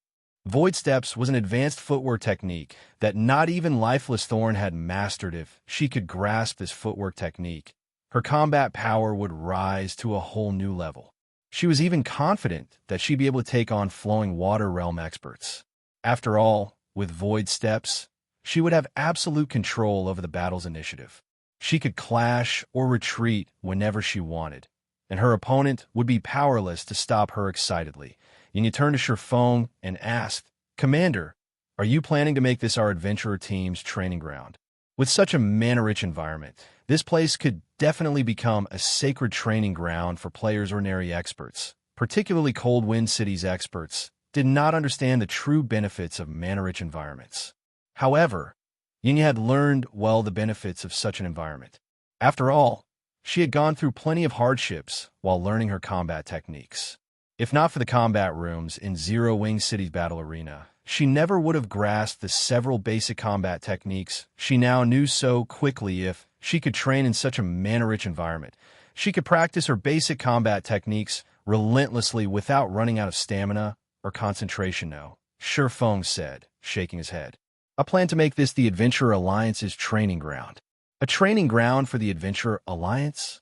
Void Steps was an advanced footwork technique that not even Lifeless Thorn had mastered. If she could grasp this footwork technique, her combat power would rise to a whole new level. She was even confident that she'd be able to take on Flowing Water Realm experts. After all, with Void Steps, she would have absolute control over the battle's initiative. She could clash or retreat whenever she wanted, and her opponent would be powerless to stop her excitedly. Yenya turned to Silverwing and asked, "Commander, are you planning to make this our adventurer team's training ground?" With such a mana-rich environment, this place could definitely become a sacred training ground for players. Ordinary experts, particularly Cold Wind City's experts, did not understand the true benefits of mana-rich environments. However, Yenya had learned well the benefits of such an environment. After all, she had gone through plenty of hardships while learning her combat techniques. If not for the combat rooms in Zero Wing City's battle arena, she never would have grasped the several basic combat techniques she now knew so quickly. If she could train in such a mana-rich environment, she could practice her basic combat techniques relentlessly without running out of stamina or concentration. No, Silverwing said, shaking his head. I plan to make this the Adventurer Alliance's training ground. A training ground for the Adventurer Alliance?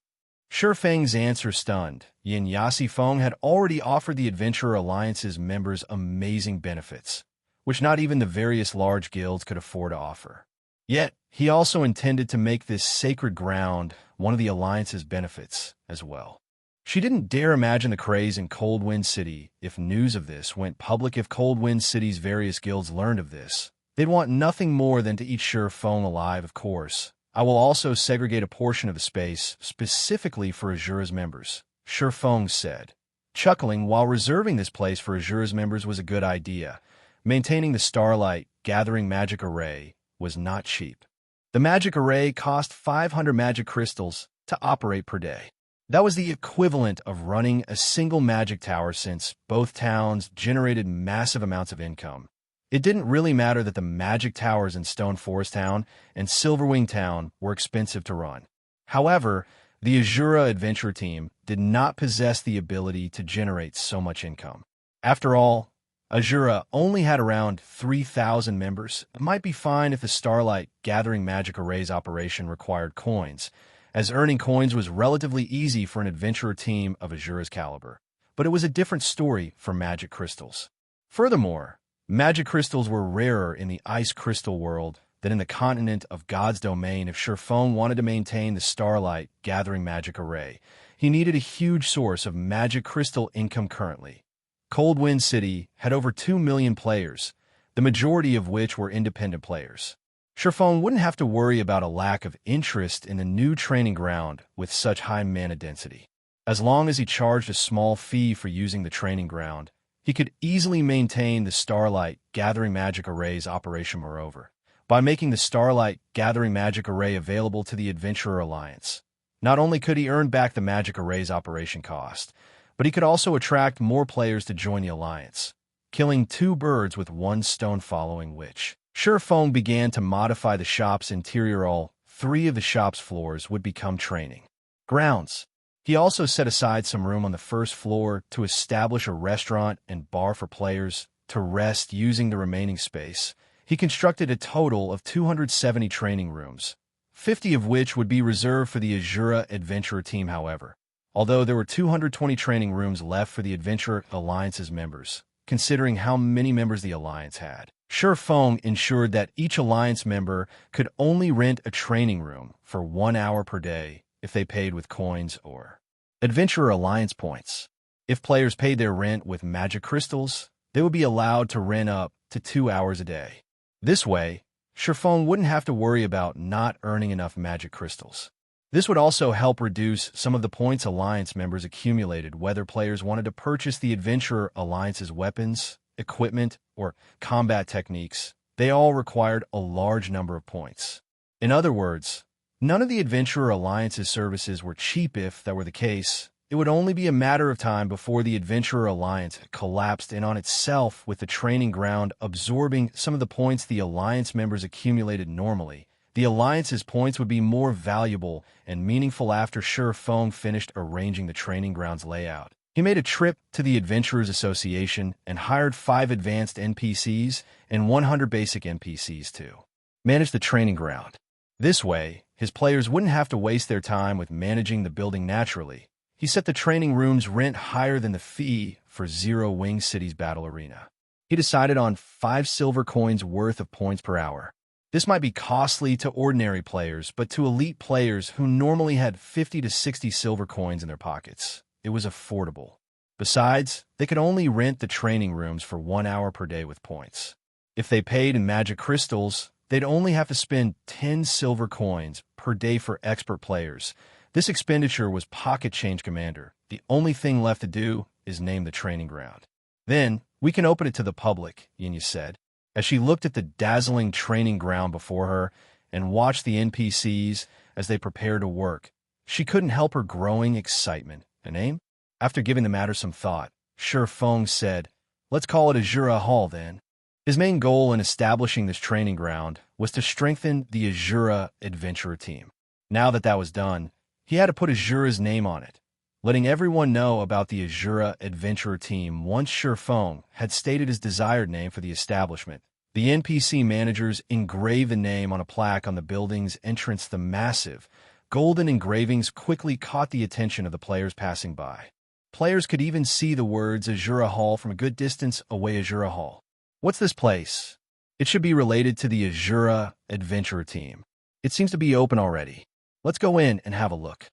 Silverwing's answer stunned. Silverwing had already offered the Adventurer Alliance's members amazing benefits, which not even the various large guilds could afford to offer. Yet, he also intended to make this sacred ground one of the Alliance's benefits as well. She didn't dare imagine the craze in Cold Wind City if news of this went public. If Cold Wind City's various guilds learned of this, they'd want nothing more than to eat Silverwing alive. Of course, I will also segregate a portion of the space specifically for Asura's members, Silverwing said. Chuckling, while reserving this place for Asura's members was a good idea, maintaining the Starlight Gathering Magic Array was not cheap. The magic array cost 500 magic crystals to operate per day. That was the equivalent of running a single magic tower, since both towns generated massive amounts of income. It didn't really matter that the magic towers in Stone Forest Town and Silverwing Town were expensive to run. However, the Asura adventure team did not possess the ability to generate so much income. After all, Asura only had around 3,000 members. It might be fine if the Starlight Gathering Magic Arrays operation required coins, as earning coins was relatively easy for an adventurer team of Asura's caliber. But it was a different story for magic crystals. Furthermore, magic crystals were rarer in the ice crystal world than in the continent of God's domain. If Silverwing wanted to maintain the Starlight Gathering Magic Array, he needed a huge source of magic crystal income. Currently, Cold Wind City had over 2 million players, the majority of which were independent players. Silverwing wouldn't have to worry about a lack of interest in the new training ground with such high mana density. As long as he charged a small fee for using the training ground, he could easily maintain the Starlight Gathering Magic Array's operation. Moreover, by making the Starlight Gathering Magic Array available to the Adventurer Alliance, not only could he earn back the Magic Array's operation cost, but he could also attract more players to join the alliance, killing two birds with one stone following which. Silverwing began to modify the shop's interior. All three of the shop's floors would become training grounds. He also set aside some room on the first floor to establish a restaurant and bar for players to rest using the remaining space. He constructed a total of 270 training rooms, 50 of which would be reserved for the Asura Adventurer team, however. Although there were 220 training rooms left for the Adventurer Alliance's members, considering how many members the Alliance had. Silverwing ensured that each Alliance member could only rent a training room for 1 hour per day if they paid with coins or Adventurer Alliance points. If players paid their rent with magic crystals, they would be allowed to rent up to 2 hours a day. This way, Silverwing wouldn't have to worry about not earning enough magic crystals. This would also help reduce some of the points Alliance members accumulated whether players wanted to purchase the Adventurer Alliance's weapons, equipment, or combat techniques. They all required a large number of points. In other words, none of the Adventurer Alliance's services were cheap. If that were the case, it would only be a matter of time before the Adventurer Alliance collapsed in on itself, with the training ground absorbing some of the points the Alliance members accumulated normally. The Alliance's points would be more valuable and meaningful after Silverwing finished arranging the training ground's layout. He made a trip to the Adventurers Association and hired 5 advanced NPCs and 100 basic NPCs to manage the training ground. This way, his players wouldn't have to waste their time with managing the building naturally. He set the training room's rent higher than the fee for Zero Wing City's battle arena. He decided on 5 silver coins worth of points per hour. This might be costly to ordinary players, but to elite players who normally had 50 to 60 silver coins in their pockets, it was affordable. Besides, they could only rent the training rooms for 1 hour per day with points. If they paid in magic crystals, they'd only have to spend 10 silver coins per day for expert players. This expenditure was pocket change, Commander. The only thing left to do is name the training ground. Then, we can open it to the public, Yinya said, as she looked at the dazzling training ground before her and watched the NPCs as they prepared to work. She couldn't help her growing excitement. A name? After giving the matter some thought, Silverwing said, "Let's call it Asura Hall then." His main goal in establishing this training ground was to strengthen the Asura Adventurer team. Now that was done, he had to put Asura's name on it, letting everyone know about the Asura Adventurer team. Once Silverwing had stated his desired name for the establishment, the NPC managers engraved the name on a plaque on the building's entrance. The massive, golden engravings quickly caught the attention of the players passing by. Players could even see the words Asura Hall from a good distance away. Asura Hall. What's this place? It should be related to the Asura Adventurer team. It seems to be open already. Let's go in and have a look.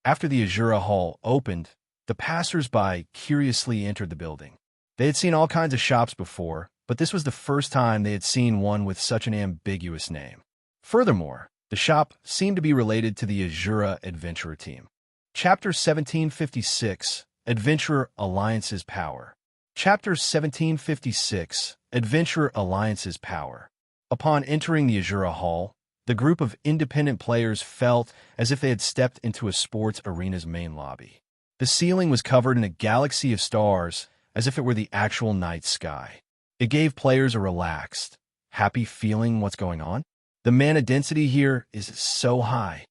After the Asura Hall opened, the passers-by curiously entered the building. They had seen all kinds of shops before, but this was the first time they had seen one with such an ambiguous name. Furthermore, the shop seemed to be related to the Asura Adventurer team. Chapter 1756, Adventurer Alliance's Power. Chapter 1756, Adventurer Alliance's Power. Upon entering the Asura Hall, the group of independent players felt as if they had stepped into a sports arena's main lobby. The ceiling was covered in a galaxy of stars, as if it were the actual night sky. It gave players a relaxed, happy feeling. What's going on? The mana density here is so high.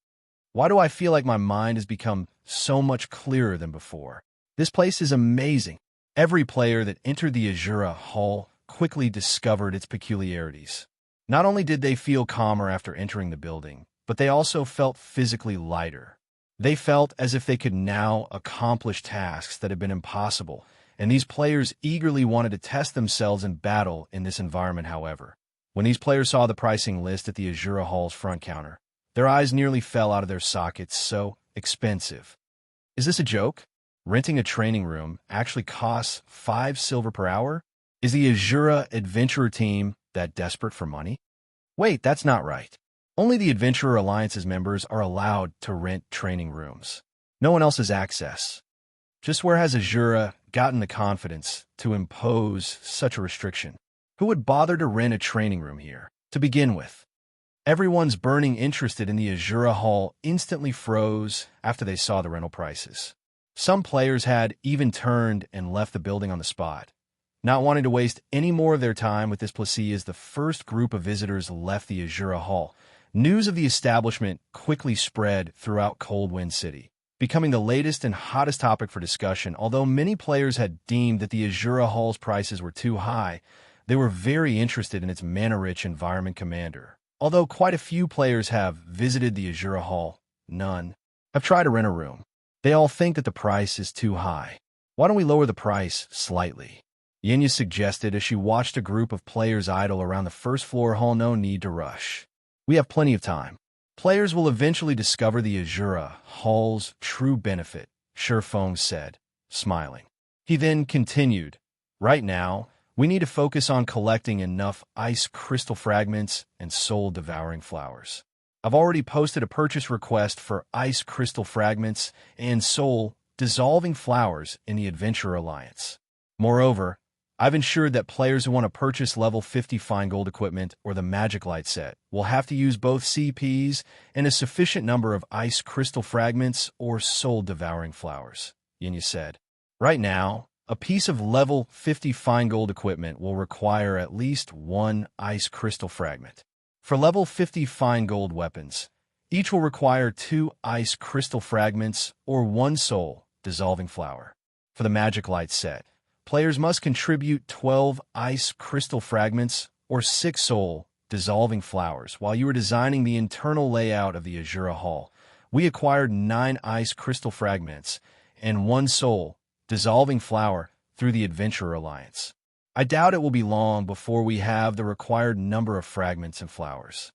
Why do I feel like my mind has become so much clearer than before? This place is amazing. Every player that entered the Asura Hall quickly discovered its peculiarities. Not only did they feel calmer after entering the building, but they also felt physically lighter. They felt as if they could now accomplish tasks that had been impossible, and these players eagerly wanted to test themselves in battle in this environment. However, when these players saw the pricing list at the Asura Hall's front counter, their eyes nearly fell out of their sockets. So expensive. Is this a joke? Renting a training room actually costs 5 silver per hour? Is the Asura Adventurer team that desperate for money? Wait, that's not right. Only the Adventurer Alliance's members are allowed to rent training rooms. No one else has access. Just where has Asura gotten the confidence to impose such a restriction? Who would bother to rent a training room here? To begin with, everyone's burning interest in the Asura Hall instantly froze after they saw the rental prices. Some players had even turned and left the building on the spot, not wanting to waste any more of their time with this Plessis as the first group of visitors left the Asura Hall. News of the establishment quickly spread throughout Coldwind City, becoming the latest and hottest topic for discussion. Although many players had deemed that the Asura Hall's prices were too high, they were very interested in its mana-rich environment commander. Although quite a few players have visited the Asura Hall, none have tried to rent a room. They all think that the price is too high. Why don't we lower the price slightly? Yinya suggested as she watched a group of players idle around the first floor hall. No need to rush. We have plenty of time. Players will eventually discover the Asura Hall's true benefit, Shurfeng said, smiling. He then continued, right now, we need to focus on collecting enough ice crystal fragments and soul-devouring flowers. I've already posted a purchase request for ice crystal fragments and soul-dissolving flowers in the Adventurer Alliance. Moreover, I've ensured that players who want to purchase level 50 fine gold equipment or the Magic Light set will have to use both CPs and a sufficient number of ice crystal fragments or soul-devouring flowers, Yinya said. Right now, a piece of level 50 fine gold equipment will require at least one ice crystal fragment. For level 50 fine gold weapons, each will require 2 ice crystal fragments or 1 soul-dissolving flower. For the Magic Light set, players must contribute 12 ice crystal fragments or 6 soul-dissolving flowers. While you were designing the internal layout of the Asura Hall, we acquired 9 ice crystal fragments and 1 soul-dissolving flower through the Adventurer Alliance. I doubt it will be long before we have the required number of fragments and flowers.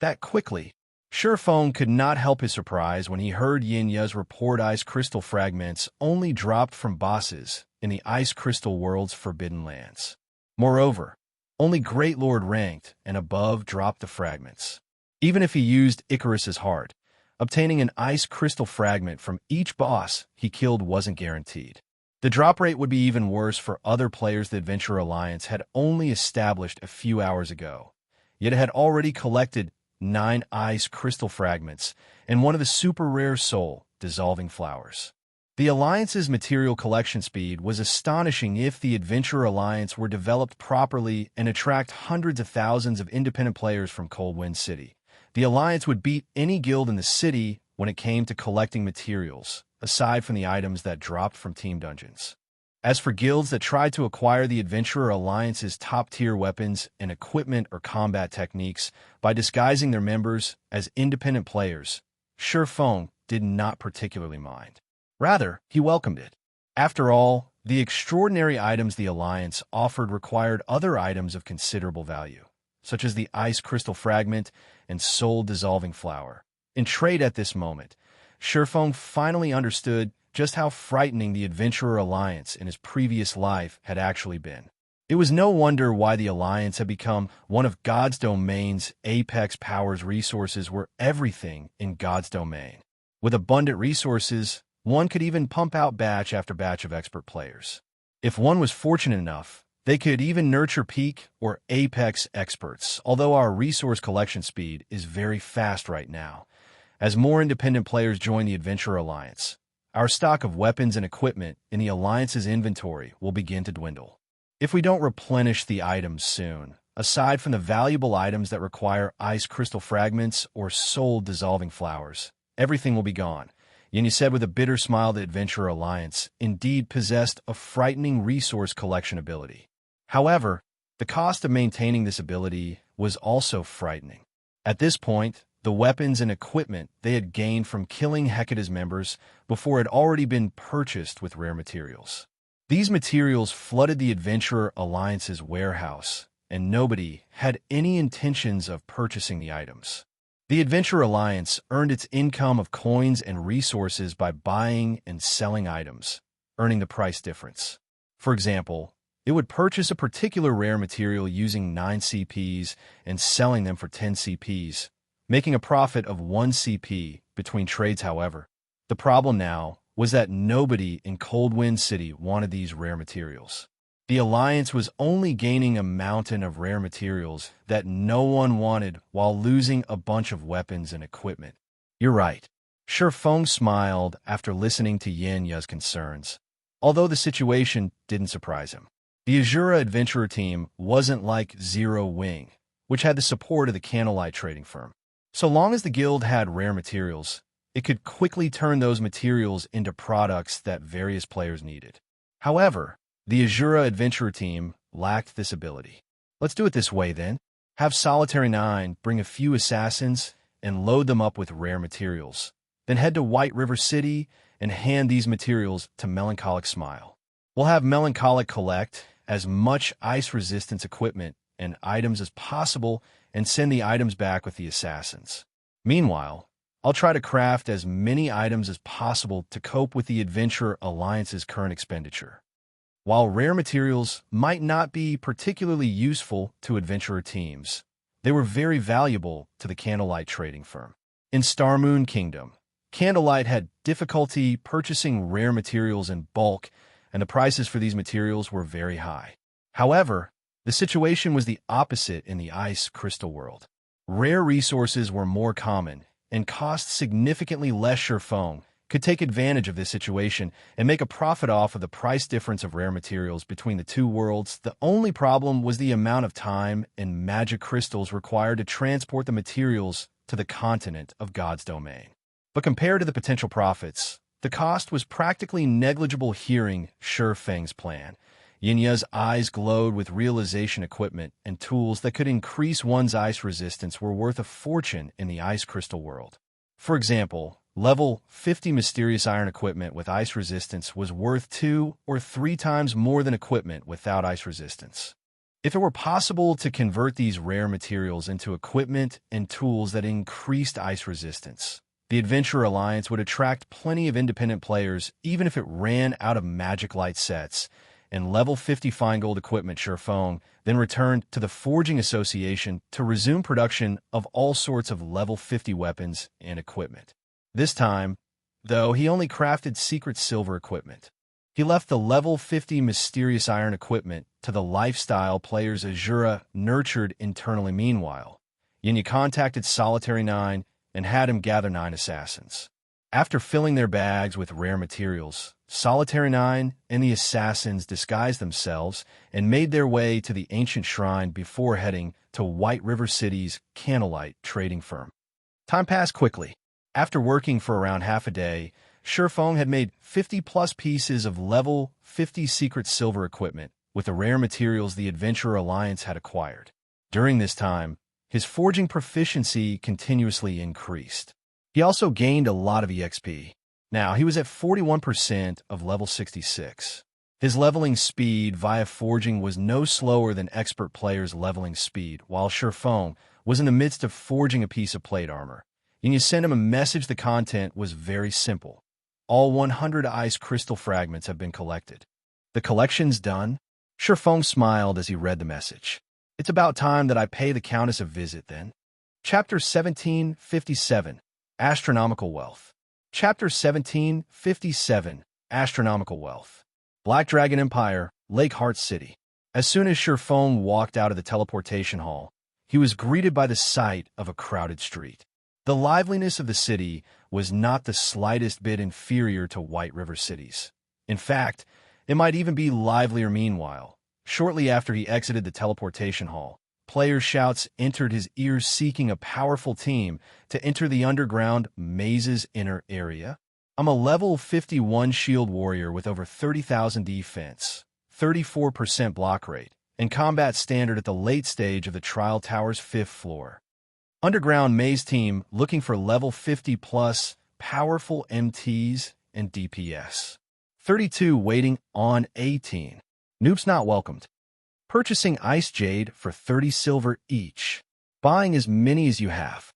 That quickly. Shurfeng could not help his surprise when he heard Yinya's report. Ice crystal fragments only dropped from bosses in the Ice Crystal World's Forbidden Lands. Moreover, only Great Lord ranked and above dropped the fragments. Even if he used Icarus's heart, obtaining an ice crystal fragment from each boss he killed wasn't guaranteed. The drop rate would be even worse for other players the Adventurer Alliance had only established a few hours ago, yet it had already collected 9 ice crystal fragments and one of the super rare soul-dissolving flowers. The Alliance's material collection speed was astonishing. If the Adventurer Alliance were developed properly and attract hundreds of thousands of independent players from Coldwind City, the Alliance would beat any guild in the city when it came to collecting materials, aside from the items that dropped from team dungeons. As for guilds that tried to acquire the Adventurer Alliance's top-tier weapons and equipment or combat techniques by disguising their members as independent players, Shurfeng did not particularly mind. Rather, he welcomed it. After all, the extraordinary items the Alliance offered required other items of considerable value, such as the ice crystal fragment and soul-dissolving flower. In trade at this moment, Shurfeng finally understood just how frightening the Adventurer Alliance in his previous life had actually been. It was no wonder why the Alliance had become one of God's domain's apex powers. Resources were everything in God's domain. With abundant resources, one could even pump out batch after batch of expert players. If one was fortunate enough, they could even nurture peak or apex experts, although our resource collection speed is very fast right now. As more independent players join the Adventurer Alliance, our stock of weapons and equipment in the Alliance's inventory will begin to dwindle. If we don't replenish the items soon, aside from the valuable items that require ice crystal fragments or soul-dissolving flowers, everything will be gone. Yinya said with a bitter smile. The Adventurer Alliance indeed possessed a frightening resource collection ability. However, the cost of maintaining this ability was also frightening. At this point, the weapons and equipment they had gained from killing Hecate's members before had already been purchased with rare materials. These materials flooded the Adventurer Alliance's warehouse, and nobody had any intentions of purchasing the items. The Adventurer Alliance earned its income of coins and resources by buying and selling items, earning the price difference. For example, it would purchase a particular rare material using 9 CPs and selling them for 10 CPs, making a profit of 1 CP between trades. However, the problem now was that nobody in Coldwind City wanted these rare materials. The Alliance was only gaining a mountain of rare materials that no one wanted while losing a bunch of weapons and equipment. You're right. Feng smiled after listening to Yin Ya's concerns, although the situation didn't surprise him. The Asura adventurer team wasn't like Zero Wing, which had the support of the Candlelight trading firm. So long as the guild had rare materials, it could quickly turn those materials into products that various players needed. However, the Asura adventurer team lacked this ability. Let's do it this way then. Have Solitary 9 bring a few assassins and load them up with rare materials. Then head to White River City and hand these materials to Melancholic Smile. We'll have Melancholic collect as much ice-resistance equipment and items as possible and send the items back with the assassins. Meanwhile, I'll try to craft as many items as possible to cope with the Adventurer Alliance's current expenditure. While rare materials might not be particularly useful to adventurer teams, they were very valuable to the Candlelight trading firm. In Starmoon Kingdom, Candlelight had difficulty purchasing rare materials in bulk, and the prices for these materials were very high. However, the situation was the opposite in the Ice Crystal world. Rare resources were more common and cost significantly less. Feng could take advantage of this situation and make a profit off of the price difference of rare materials between the two worlds. The only problem was the amount of time and magic crystals required to transport the materials to the continent of God's domain. But compared to the potential profits, the cost was practically negligible. Hearing Feng's plan, Yin Ya's eyes glowed with realization. Equipment and tools that could increase one's ice resistance were worth a fortune in the ice crystal world. For example, level 50 mysterious iron equipment with ice resistance was worth 2 or 3 times more than equipment without ice resistance. If it were possible to convert these rare materials into equipment and tools that increased ice resistance, the Adventurer Alliance would attract plenty of independent players even if it ran out of magic light sets. And level 50 fine gold equipment. Feng then returned to the Forging Association to resume production of all sorts of level 50 weapons and equipment. This time, though, he only crafted secret silver equipment. He left the level 50 mysterious iron equipment to the lifestyle players Asura nurtured internally. Meanwhile, Yin Ya contacted Solitary 9 and had him gather 9 assassins. After filling their bags with rare materials, Solitary 9 and the assassins disguised themselves and made their way to the ancient shrine before heading to White River City's Candlelight trading firm. Time passed quickly. After working for around half a day, Feng had made 50-plus pieces of level 50 secret silver equipment with the rare materials the Adventurer Alliance had acquired. During this time, his forging proficiency continuously increased. He also gained a lot of EXP. Now, he was at 41% of level 66. His leveling speed via forging was no slower than expert players' leveling speed, while Feng was in the midst of forging a piece of plate armor. And you sent him a message. The content was very simple. All 100 ice crystal fragments have been collected. The collection's done? Feng smiled as he read the message. It's about time that I pay the Countess a visit then. Chapter 1757, Astronomical Wealth. Chapter 1757, Astronomical Wealth. Black Dragon Empire, Lake Heart City. As soon as Feng walked out of the teleportation hall, he was greeted by the sight of a crowded street. The liveliness of the city was not the slightest bit inferior to White River City's. In fact, it might even be livelier. Meanwhile, shortly after he exited the teleportation hall, players' shouts entered his ears, seeking a powerful team to enter the underground maze's inner area. I'm a level 51 shield warrior with over 30,000 defense, 34% block rate, and combat standard at the late stage of the Trial Tower's 5th floor. Underground maze team looking for level 50+ powerful MTs and DPS. 32 waiting on 18. Noobs not welcomed. Purchasing Ice Jade for 30 silver each. Buying as many as you have.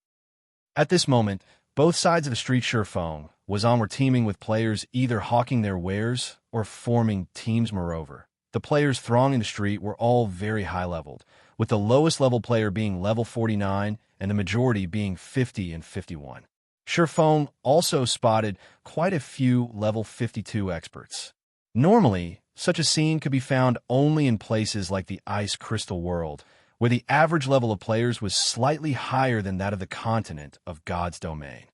At this moment, both sides of the street Feng was on were teaming with players either hawking their wares or forming teams. Moreover, the players thronging the street were all very high-leveled, with the lowest level player being level 49 and the majority being 50 and 51. Feng also spotted quite a few level 52 experts. Normally, such a scene could be found only in places like the Ice Crystal world, where the average level of players was slightly higher than that of the continent of God's domain.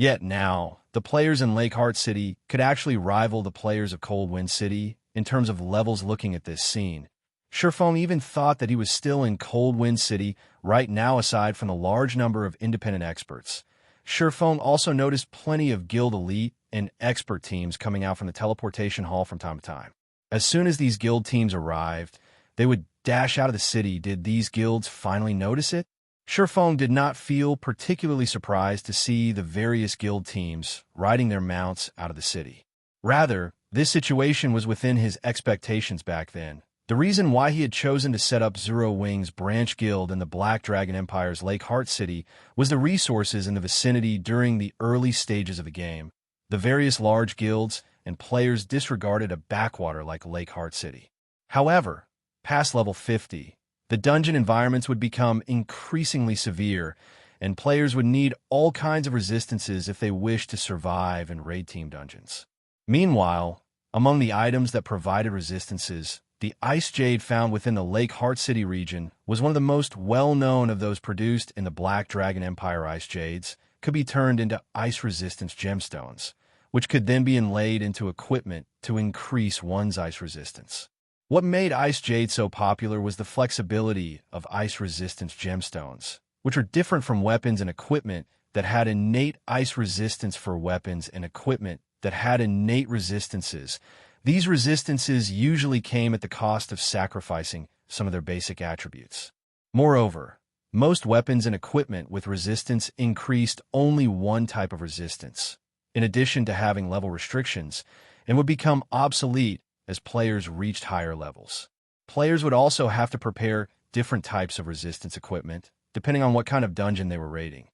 Yet now, the players in Lake Heart City could actually rival the players of Cold Wind City in terms of levels looking at this scene. Sherfone even thought that he was still in Cold Wind City right now aside from the large number of independent experts. Sherfone also noticed plenty of guild elite and expert teams coming out from the teleportation hall from time to time. As soon as these guild teams arrived, they would dash out of the city. Did these guilds finally notice it? Sherfone did not feel particularly surprised to see the various guild teams riding their mounts out of the city. Rather, this situation was within his expectations back then. The reason why he had chosen to set up Zero Wing's branch guild in the Black Dragon Empire's Lake Heart City was the resources in the vicinity during the early stages of the game. The various large guilds and players disregarded a backwater like Lake Heart City. However, past level 50, the dungeon environments would become increasingly severe, and players would need all kinds of resistances if they wished to survive in raid team dungeons. Meanwhile, among the items that provided resistances, the Ice Jade found within the Lake Heart City region was one of the most well-known of those produced in the Black Dragon Empire. Ice Jades could be turned into ice resistance gemstones, which could then be inlaid into equipment to increase one's ice resistance. What made Ice Jade so popular was the flexibility of ice resistance gemstones, which are different from weapons and equipment that had innate ice resistance for weapons and equipment that had innate resistances. These resistances usually came at the cost of sacrificing some of their basic attributes. Moreover, most weapons and equipment with resistance increased only one type of resistance, in addition to having level restrictions, and would become obsolete as players reached higher levels. Players would also have to prepare different types of resistance equipment, depending on what kind of dungeon they were raiding.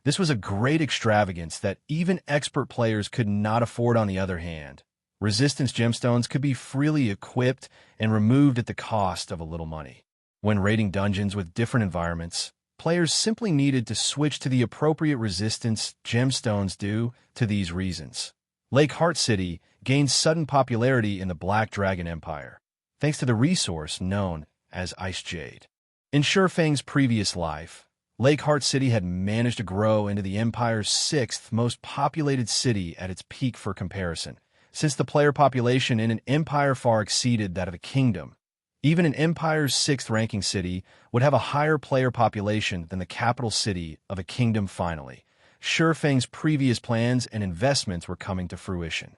This was a great extravagance that even expert players could not afford. On the other hand, resistance gemstones could be freely equipped and removed at the cost of a little money. When raiding dungeons with different environments, players simply needed to switch to the appropriate resistance gemstones due to these reasons. Lake Heart City gained sudden popularity in the Black Dragon Empire, thanks to the resource known as Ice Jade. In Sherfang's previous life, Lake Heart City had managed to grow into the Empire's 6th most populated city at its peak. For comparison, since the player population in an empire far exceeded that of a kingdom, even an Empire's 6th ranking city would have a higher player population than the capital city of a kingdom. Finally, Sherfang's previous plans and investments were coming to fruition.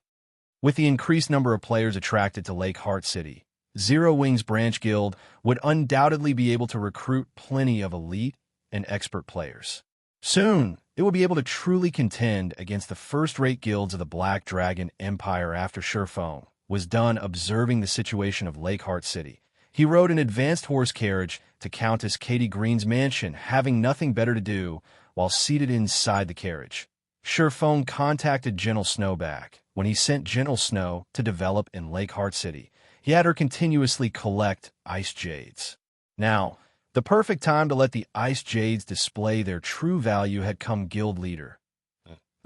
With the increased number of players attracted to Lake Heart City, Zero Wing's branch guild would undoubtedly be able to recruit plenty of elite and expert players. Soon, it would be able to truly contend against the first-rate guilds of the Black Dragon Empire. After Sherfone was done observing the situation of Lake Heart City, he rode an advanced horse carriage to Countess Katie Green's mansion, having nothing better to do while seated inside the carriage. Sherfone contacted Gentle Snow back when he sent Gentle Snow to develop in Lake Heart City. He had her continuously collect Ice Jades. Now, the perfect time to let the Ice Jades display their true value had come. Guild leader,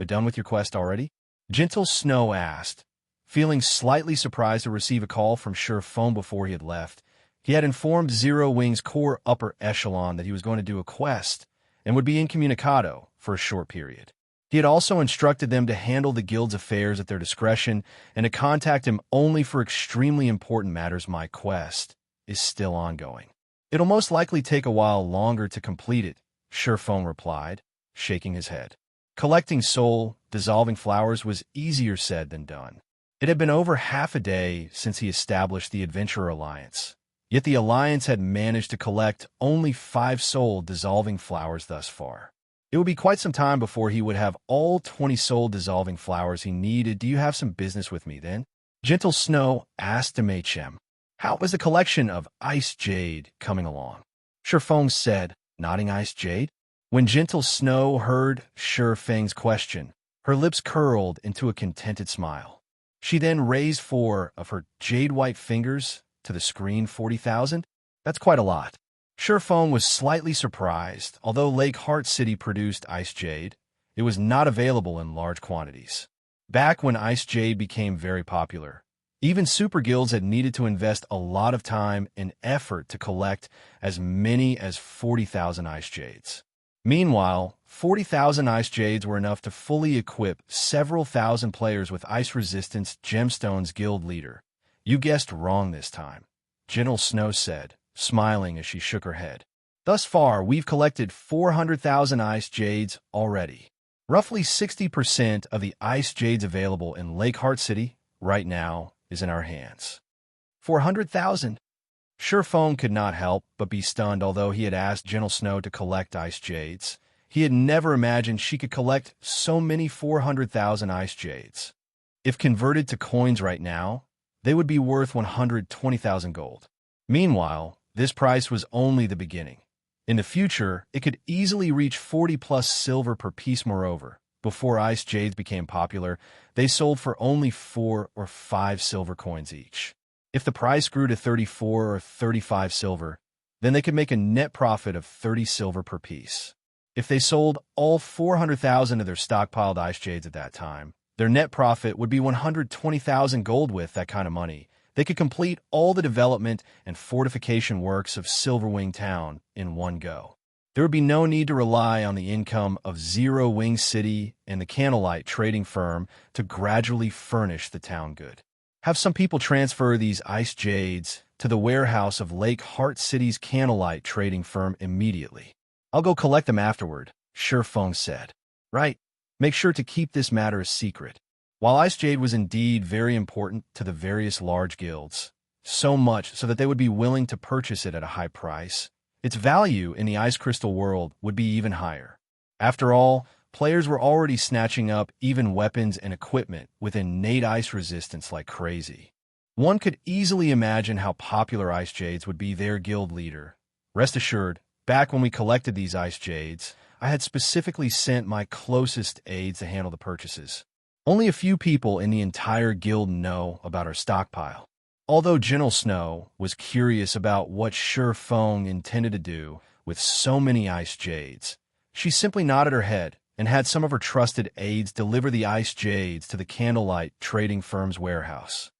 done with your quest already? Gentle Snow asked, feeling slightly surprised to receive a call from Sherfone before he had left. He had informed Zero Wing's core upper echelon that he was going to do a quest and would be incommunicado for a short period. He had also instructed them to handle the guild's affairs at their discretion and to contact him only for extremely important matters. My quest is still ongoing. It'll most likely take a while longer to complete it, Sherfone replied, shaking his head. Collecting soul-dissolving flowers was easier said than done. It had been over half a day since he established the Adventurer Alliance, yet the Alliance had managed to collect only 5 soul-dissolving flowers thus far. It would be quite some time before he would have all 20 soul-dissolving flowers he needed. Do you have some business with me, then? Gentle Snow asked Machem. How was the collection of Ice Jade coming along? Sherfone said, nodding. Ice Jade? When Gentle Snow heard Sherfang's question, her lips curled into a contented smile. She then raised 4 of her jade-white fingers to the screen. 40,000? That's quite a lot. Sherfone was slightly surprised. Although Lake Heart City produced Ice Jade, it was not available in large quantities. Back when Ice Jade became very popular, even super guilds had needed to invest a lot of time and effort to collect as many as 40,000 Ice Jades. Meanwhile, 40,000 Ice Jades were enough to fully equip several thousand players with Ice Resistance Gemstones Guild Leader. You guessed wrong this time, Gentle Snow said, smiling as she shook her head. Thus far, we've collected 400,000 Ice Jades already. Roughly 60% of the Ice Jades available in Lake Heart City right now is in our hands. 400,000? Surephone could not help but be stunned. Although he had asked Gentle Snow to collect Ice Jades, he had never imagined she could collect so many 400,000 Ice Jades. If converted to coins right now, they would be worth 120,000 gold. Meanwhile, this price was only the beginning. In the future, it could easily reach 40+ silver per piece. Moreover, before Ice Jades became popular, they sold for only 4 or 5 silver coins each. If the price grew to 34 or 35 silver, then they could make a net profit of 30 silver per piece. If they sold all 400,000 of their stockpiled Ice Jades at that time, their net profit would be 120,000 gold. With that kind of money, they could complete all the development and fortification works of Silverwing Town in one go. There would be no need to rely on the income of Zero Wing City and the Candlelight trading firm to gradually furnish the town good. Have some people transfer these Ice Jades to the warehouse of Lake Heart City's Candlelight trading firm immediately. I'll go collect them afterward, Surephone said. Right. Make sure to keep this matter a secret. While Ice Jade was indeed very important to the various large guilds, so much so that they would be willing to purchase it at a high price, its value in the Ice Crystal world would be even higher. After all, players were already snatching up even weapons and equipment with innate ice resistance like crazy. One could easily imagine how popular Ice Jades would be their guild leader. Rest assured, back when we collected these Ice Jades, I had specifically sent my closest aides to handle the purchases. Only a few people in the entire guild know about our stockpile. Although Gentle Snow was curious about what Surephone intended to do with so many Ice Jades, she simply nodded her head and had some of her trusted aides deliver the Ice Jades to the Candlelight trading firm's warehouse.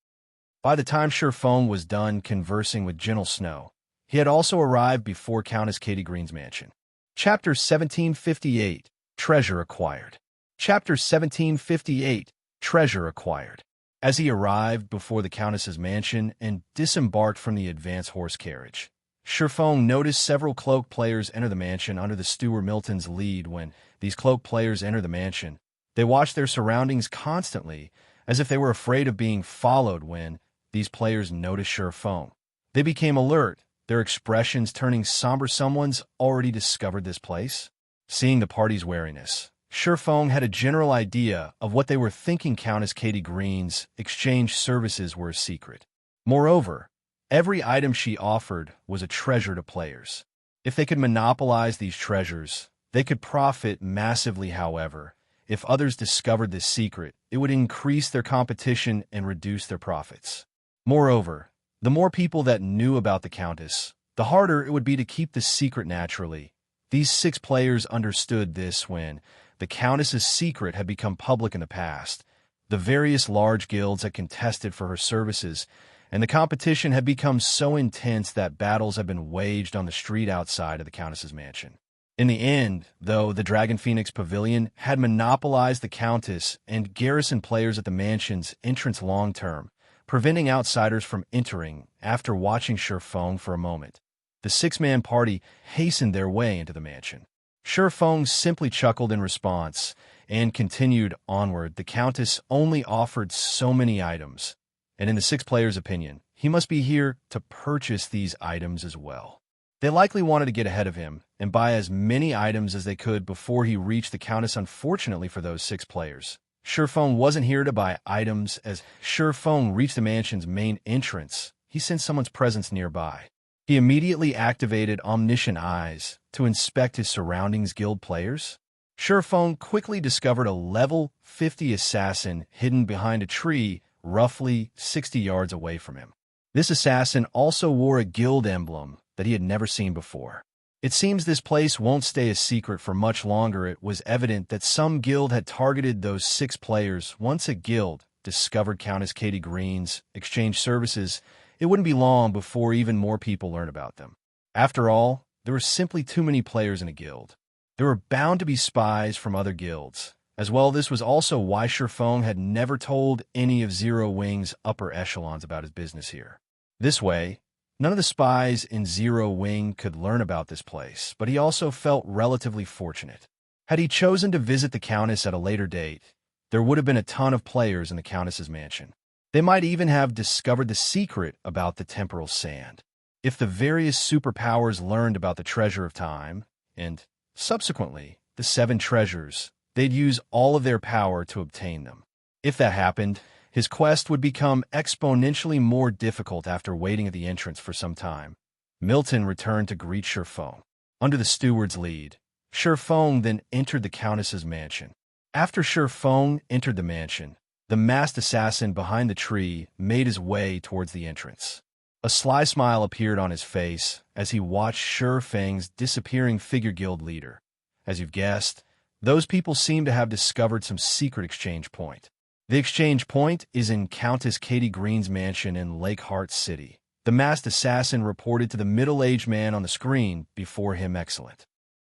By the time Surephone was done conversing with Gentle Snow, he had also arrived before Countess Katie Green's mansion. Chapter 1758, Treasure Acquired. Chapter 1758, Treasure Acquired. As he arrived before the Countess's mansion and disembarked from the advance horse carriage, Surephone noticed several cloaked players enter the mansion under the steward Milton's lead. When these cloaked players enter the mansion, they watch their surroundings constantly, as if they were afraid of being followed. When these players noticed Surephone, they became alert, their expressions turning somber. Someone's already discovered this place? Seeing the party's wariness, Surephone had a general idea of what they were thinking. Countess Katie Green's exchange services were a secret. Moreover, every item she offered was a treasure to players. If they could monopolize these treasures, they could profit massively. However, if others discovered this secret, it would increase their competition and reduce their profits. Moreover, the more people that knew about the Countess, the harder it would be to keep the secret. Naturally, these 6 players understood this. When the Countess's secret had become public in the past, the various large guilds had contested for her services, and the competition had become so intense that battles had been waged on the street outside of the Countess's mansion. In the end, though, the Dragon Phoenix Pavilion had monopolized the Countess and garrisoned players at the mansion's entrance long-term, preventing outsiders from entering. After watching Surephone for a moment, the 6-man party hastened their way into the mansion. Surephone simply chuckled in response and continued onward. The Countess only offered so many items, and in the 6 players' opinion, he must be here to purchase these items as well. They likely wanted to get ahead of him and buy as many items as they could before he reached the Countess. Unfortunately for those 6 players, Surephone wasn't here to buy items. As Surephone reached the mansion's main entrance, he sensed someone's presence nearby. He immediately activated Omniscient Eyes to inspect his surroundings. Guild players? Surephone quickly discovered a level 50 assassin hidden behind a tree roughly 60 yards away from him. This assassin also wore a guild emblem that he had never seen before. It seems this place won't stay a secret for much longer. It was evident that some guild had targeted those 6 players. Once a guild discovered Countess Katie Green's exchange services, it wouldn't be long before even more people learned about them. After all, there were simply too many players in a guild. There were bound to be spies from other guilds. As well, this was also why Sherfong had never told any of Zero Wing's upper echelons about his business here. This way, none of the spies in Zero Wing could learn about this place, but he also felt relatively fortunate. Had he chosen to visit the Countess at a later date, there would have been a ton of players in the Countess's mansion. They might even have discovered the secret about the temporal sand. If the various superpowers learned about the treasure of time, and, subsequently, the 7 treasures, they'd use all of their power to obtain them. If that happened, his quest would become exponentially more difficult after waiting at the entrance for some time. Milton returned to greet Sherfong. Under the steward's lead, Sherfong then entered the Countess's mansion. After Sherfong entered the mansion, the masked assassin behind the tree made his way towards the entrance. A sly smile appeared on his face as he watched Sherfang's disappearing figure guild leader. As you've guessed, those people seem to have discovered some secret exchange point. The exchange point is in Countess Katie Green's mansion in Lake Heart City. The masked assassin reported to the middle-aged man on the screen before him. Excellent.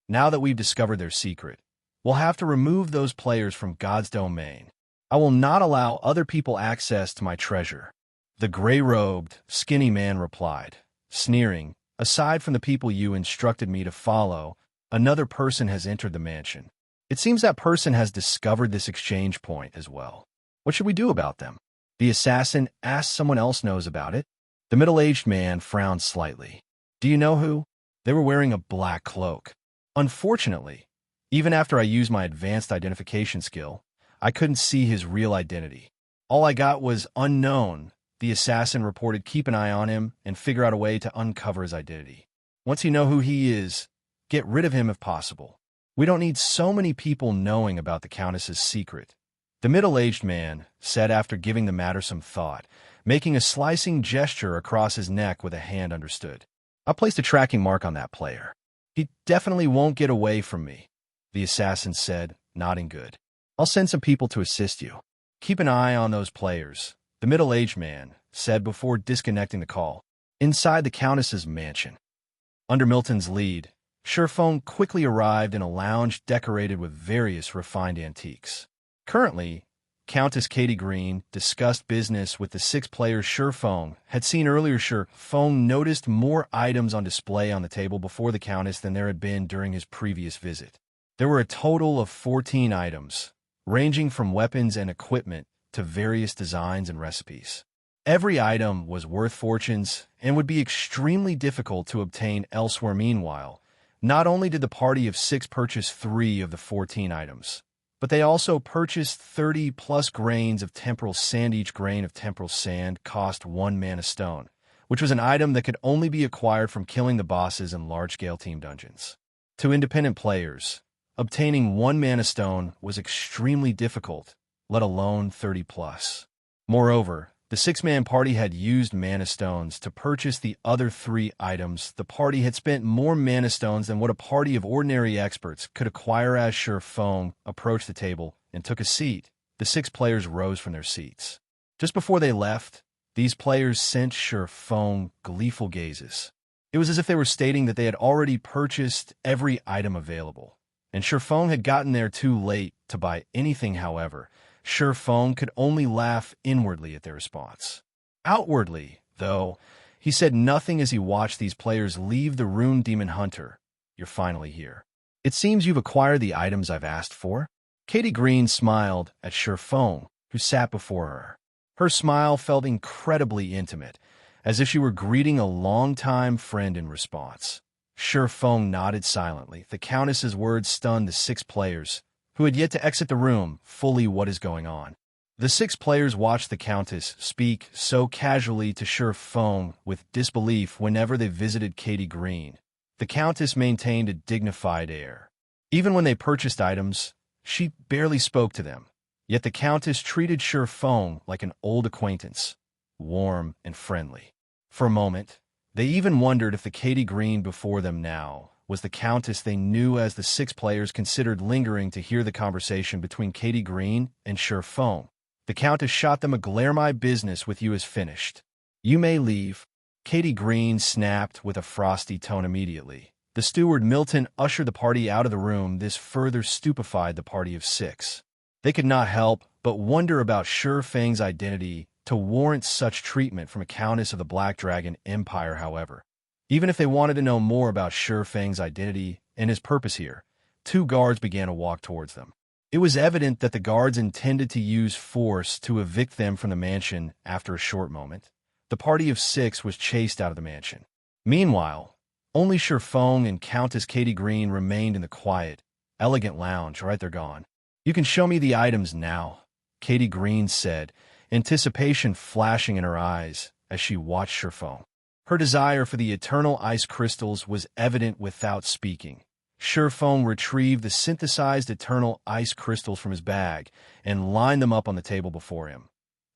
Now that we've discovered their secret, we'll have to remove those players from God's domain. I will not allow other people access to my treasure. The gray-robed, skinny man replied, sneering, aside from the people you instructed me to follow, another person has entered the mansion. It seems that person has discovered this exchange point as well. What should we do about them? The assassin asked. Someone else knows about it. The middle-aged man frowned slightly. Do you know who? They were wearing a black cloak. Unfortunately, even after I used my advanced identification skill, I couldn't see his real identity. All I got was unknown. The assassin reported. Keep an eye on him and figure out a way to uncover his identity. Once you know who he is, get rid of him if possible. We don't need so many people knowing about the Countess's secret. The middle-aged man said after giving the matter some thought, making a slicing gesture across his neck with a hand. Understood. I placed a tracking mark on that player. He definitely won't get away from me, the assassin said, nodding. Good. I'll send some people to assist you. Keep an eye on those players, the middle-aged man said before disconnecting the call. Inside the Countess's mansion, under Milton's lead, Sherfong quickly arrived in a lounge decorated with various refined antiques. Currently, Countess Katie Green discussed business with the 6 players Sherfong had seen earlier. Sherfong noticed more items on display on the table before the Countess than there had been during his previous visit. There were a total of 14 items, ranging from weapons and equipment to various designs and recipes. Every item was worth fortunes and would be extremely difficult to obtain elsewhere. Meanwhile, not only did the party of 6 purchase 3 of the 14 items, but they also purchased 30+ grains of temporal sand. Each grain of temporal sand cost 1 mana stone, which was an item that could only be acquired from killing the bosses in large-scale team dungeons. To independent players, obtaining 1 mana stone was extremely difficult, let alone 30+. Moreover, the 6-man party had used mana stones to purchase the other 3 items. The party had spent more mana stones than what a party of ordinary experts could acquire. As Sherfong approached the table and took a seat, the 6 players rose from their seats. Just before they left, these players sent Sherfong gleeful gazes. It was as if they were stating that they had already purchased every item available, and Sherfong had gotten there too late to buy anything. However, Sherfong could only laugh inwardly at their response. Outwardly, though, he said nothing as he watched these players leave the Rune Demon Hunter. You're finally here. It seems you've acquired the items I've asked for. Katie Green smiled at Sherfong, who sat before her. Her smile felt incredibly intimate, as if she were greeting a longtime friend. In response, Sherfong nodded silently. The Countess's words stunned the 6 players, who had yet to exit the room. Fully, what is going on? The 6 players watched the Countess speak so casually to Sherfong with disbelief whenever they visited Katie Green. The Countess maintained a dignified air. Even when they purchased items, she barely spoke to them. Yet the Countess treated Sherfong like an old acquaintance, warm and friendly. For a moment, they even wondered if the Katie Green before them now was the Countess they knew. As the 6 players considered lingering to hear the conversation between Katie Green and Sherfong, the Countess shot them a glare. My business with you is finished. You may leave. Katie Green snapped with a frosty tone. Immediately, The steward Milton ushered the party out of the room. This further stupefied the party of 6. They could not help but wonder about Sure Fang's identity to warrant such treatment from a countess of the Black Dragon Empire, however. Even if they wanted to know more about Sure Fang's identity and his purpose here, 2 guards began to walk towards them. It was evident that the guards intended to use force to evict them from the mansion after a short moment. The party of 6 was chased out of the mansion. Meanwhile, only Sure Fang and Countess Katie Green remained in the quiet, elegant lounge. Right, they're gone. You can show me the items now, Katie Green said, anticipation flashing in her eyes as she watched Sure Fang. Her desire for the eternal ice crystals was evident without speaking. Sure Fang retrieved the synthesized eternal ice crystals from his bag and lined them up on the table before him.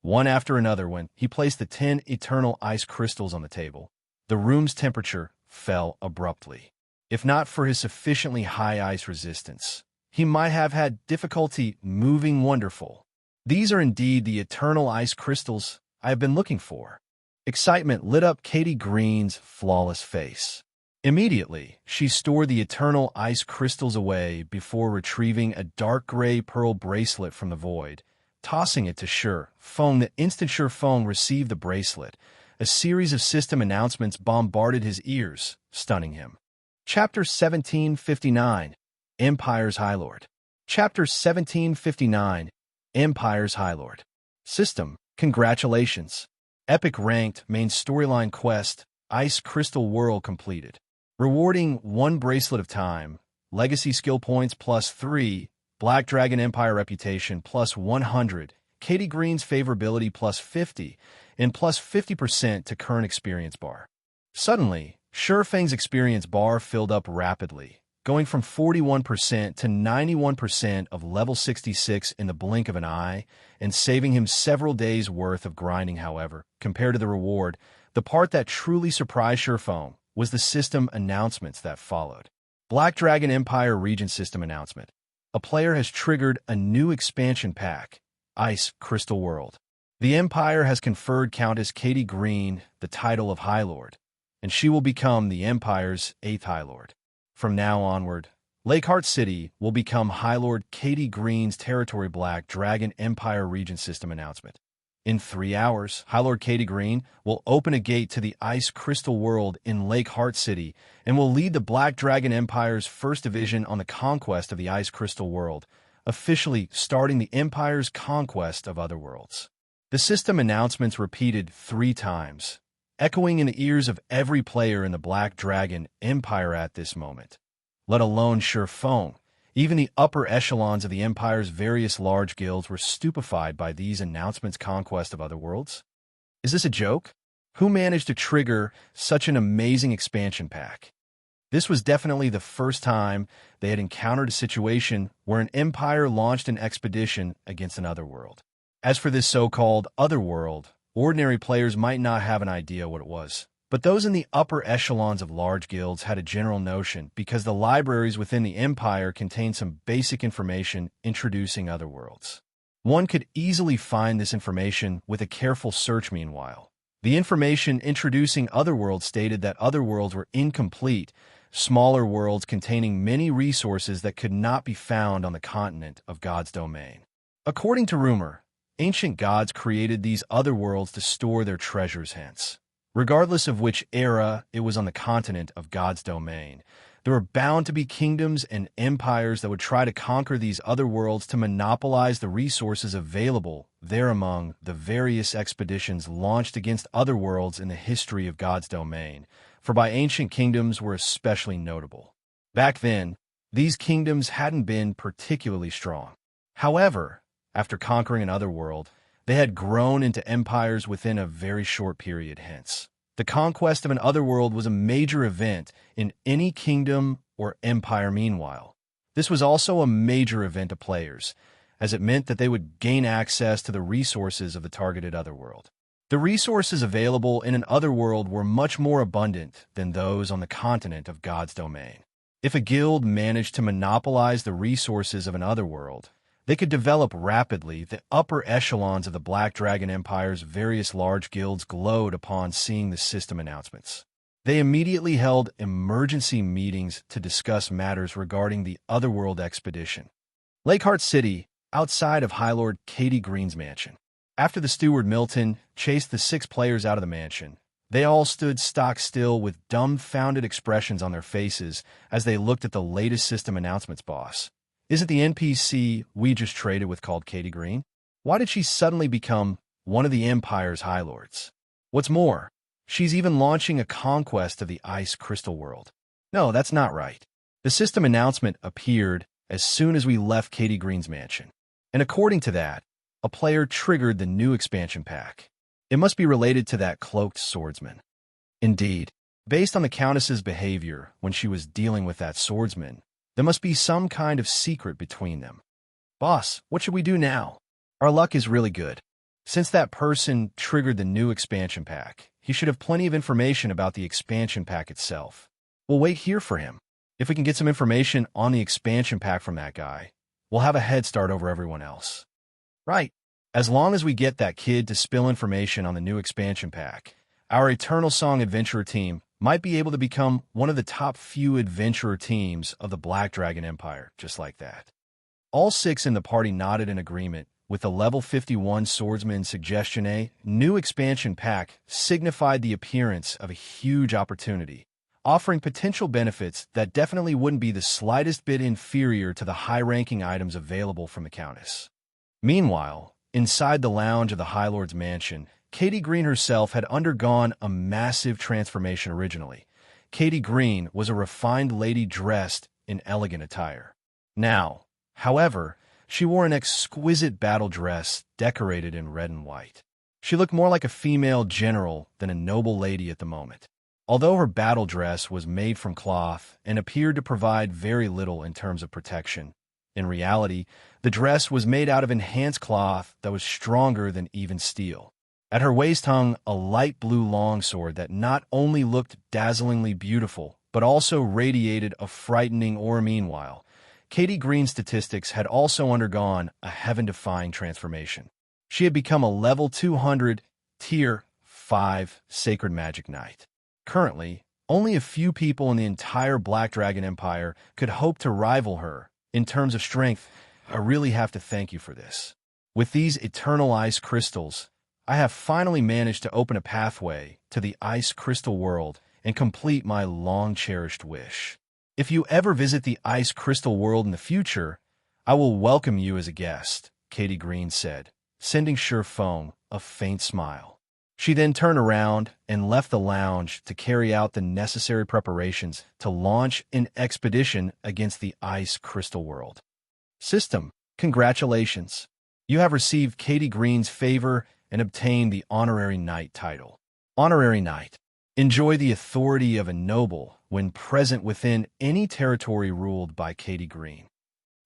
One after another, when he placed the 10 eternal ice crystals on the table, the room's temperature fell abruptly. If not for his sufficiently high ice resistance, he might have had difficulty moving. Wonderful. These are indeed the eternal ice crystals I have been looking for. Excitement lit up Katie Green's flawless face. Immediately, she stored the eternal ice crystals away before retrieving a dark gray pearl bracelet from the void, tossing it to Sure Fang. The instant Sure Fang received the bracelet, a series of system announcements bombarded his ears, stunning him. Chapter 1759, Empire's Highlord. Chapter 1759, Empire's Highlord. System, congratulations. Epic ranked main storyline quest, Ice Crystal World completed. Rewarding 1 bracelet of time, legacy skill points +3, Black Dragon Empire reputation +100, Katie Green's favorability +50, and +50% to current experience bar. Suddenly, Sure Fang's experience bar filled up rapidly, going from 41% to 91% of level 66 in the blink of an eye, and saving him several days' worth of grinding. However, compared to the reward, the part that truly surprised Sure Fang was the system announcements that followed. Black Dragon Empire Region System Announcement. A player has triggered a new expansion pack, Ice Crystal World. The Empire has conferred Countess Katie Green the title of Highlord, and she will become the Empire's 8th Highlord. From now onward, Lakeheart City will become Highlord Katie Green's territory. Black Dragon Empire Region System Announcement. In 3 hours, Highlord Katie Green will open a gate to the Ice Crystal World in Lakeheart City and will lead the Black Dragon Empire's 1st Division on the conquest of the Ice Crystal World, officially starting the Empire's conquest of other worlds. The system announcements repeated 3 times, echoing in the ears of every player in the Black Dragon Empire at this moment. Let alone Sure Fang. Even the upper echelons of the Empire's various large guilds were stupefied by these announcements. Conquest of other worlds? Is this a joke? Who managed to trigger such an amazing expansion pack? This was definitely the first time they had encountered a situation where an empire launched an expedition against another world. As for this so-called other world, ordinary players might not have an idea what it was, but those in the upper echelons of large guilds had a general notion because the libraries within the Empire contained some basic information introducing other worlds. One could easily find this information with a careful search. Meanwhile, the information introducing other worlds stated that other worlds were incomplete, smaller worlds containing many resources that could not be found on the continent of God's domain. According to rumor, ancient gods created these other worlds to store their treasures. Hence, regardless of which era it was on the continent of God's domain, there were bound to be kingdoms and empires that would try to conquer these other worlds to monopolize the resources available there. Among the various expeditions launched against other worlds in the history of God's domain, for by ancient kingdoms were especially notable. Back then, these kingdoms hadn't been particularly strong. However, after conquering another world, they had grown into empires within a very short period. Hence, the conquest of an other world was a major event in any kingdom or empire. Meanwhile, this was also a major event to players, as it meant that they would gain access to the resources of the targeted other world. The resources available in an other world were much more abundant than those on the continent of God's domain. If a guild managed to monopolize the resources of an other world, they could develop rapidly. The upper echelons of the Black Dragon Empire's various large guilds glowed upon seeing the system announcements. They immediately held emergency meetings to discuss matters regarding the Otherworld expedition. Lakeheart City, outside of Highlord Katie Green's mansion. After the steward Milton chased the 6 players out of the mansion, they all stood stock still with dumbfounded expressions on their faces as they looked at the latest system announcements boss. Isn't the NPC we just traded with called Katie Green? Why did she suddenly become one of the Empire's Highlords? What's more, she's even launching a conquest of the Ice Crystal World. No, that's not right. The system announcement appeared as soon as we left Katie Green's mansion. And according to that, a player triggered the new expansion pack. It must be related to that cloaked swordsman. Indeed, based on the Countess's behavior when she was dealing with that swordsman, there must be some kind of secret between them. Boss, what should we do now? Our luck is really good. Since that person triggered the new expansion pack, he should have plenty of information about the expansion pack itself. We'll wait here for him. If we can get some information on the expansion pack from that guy, we'll have a head start over everyone else. Right. As long as we get that kid to spill information on the new expansion pack, our Eternal Song Adventurer team might be able to become one of the top few adventurer teams of the Black Dragon Empire, just like that. All 6 in the party nodded in agreement with the level 51 swordsman's suggestion. A new expansion pack signified the appearance of a huge opportunity, offering potential benefits that definitely wouldn't be the slightest bit inferior to the high-ranking items available from the Countess. Meanwhile, inside the lounge of the Highlord's mansion, Katie Green herself had undergone a massive transformation originally. Katie Green was a refined lady dressed in elegant attire. Now, however, she wore an exquisite battle dress decorated in red and white. She looked more like a female general than a noble lady at the moment. Although her battle dress was made from cloth and appeared to provide very little in terms of protection, in reality, the dress was made out of enhanced cloth that was stronger than even steel. At her waist hung a light blue longsword that not only looked dazzlingly beautiful, but also radiated a frightening aura. Meanwhile, Katie Green's statistics had also undergone a heaven-defying transformation. She had become a level 200, Tier 5 Sacred Magic Knight. Currently, only a few people in the entire Black Dragon Empire could hope to rival her in terms of strength. I really have to thank you for this. With these eternal ice crystals, I have finally managed to open a pathway to the Ice Crystal World and complete my long-cherished wish. If you ever visit the Ice Crystal World in the future, I will welcome you as a guest, Katie Green said, sending Silverwing a faint smile. She then turned around and left the lounge to carry out the necessary preparations to launch an expedition against the Ice Crystal World. System, congratulations. You have received Katie Green's favor and obtained the Honorary Knight title. Honorary Knight. Enjoy the authority of a noble when present within any territory ruled by Katie Green.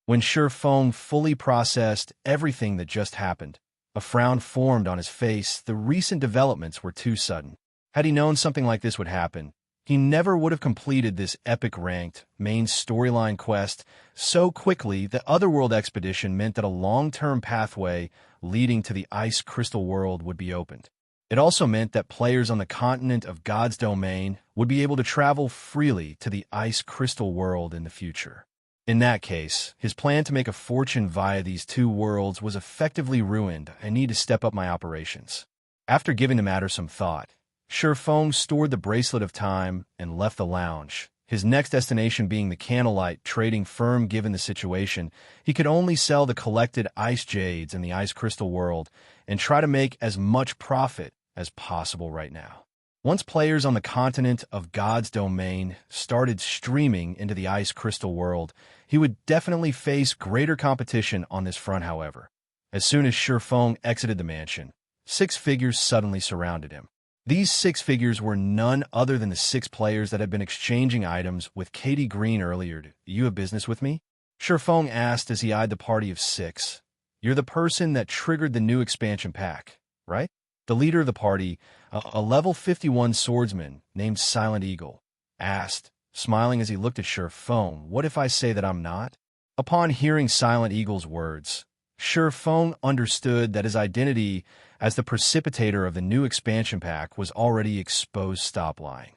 When Silverwing fully processed everything that just happened, a frown formed on his face. The recent developments were too sudden. Had he known something like this would happen, he never would have completed this epic ranked main storyline quest so quickly. The Otherworld expedition meant that a long-term pathway leading to the Ice Crystal World would be opened. It also meant that players on the continent of God's domain would be able to travel freely to the Ice Crystal World in the future. In that case, his plan to make a fortune via these 2 worlds was effectively ruined. I need to step up my operations. After giving the matter some thought, Silverwing stored the Bracelet of Time and left the lounge, his next destination being the Candlelight trading firm. Given the situation, he could only sell the collected ice jades in the Ice Crystal World and try to make as much profit as possible right now. Once players on the continent of God's domain started streaming into the Ice Crystal World, he would definitely face greater competition on this front. However, as soon as Silverwing exited the mansion, 6 figures suddenly surrounded him. These 6 figures were none other than the 6 players that had been exchanging items with Katie Green earlier. Do you have business with me? Silverwing asked as he eyed the party of 6. You're the person that triggered the new expansion pack, right? The leader of the party, a level 51 swordsman named Silent Eagle, asked, smiling as he looked at Silverwing. What if I say that I'm not? Upon hearing Silent Eagle's words, Silverwing understood that his identity as the precipitator of the new expansion pack was already exposed. Stop lying.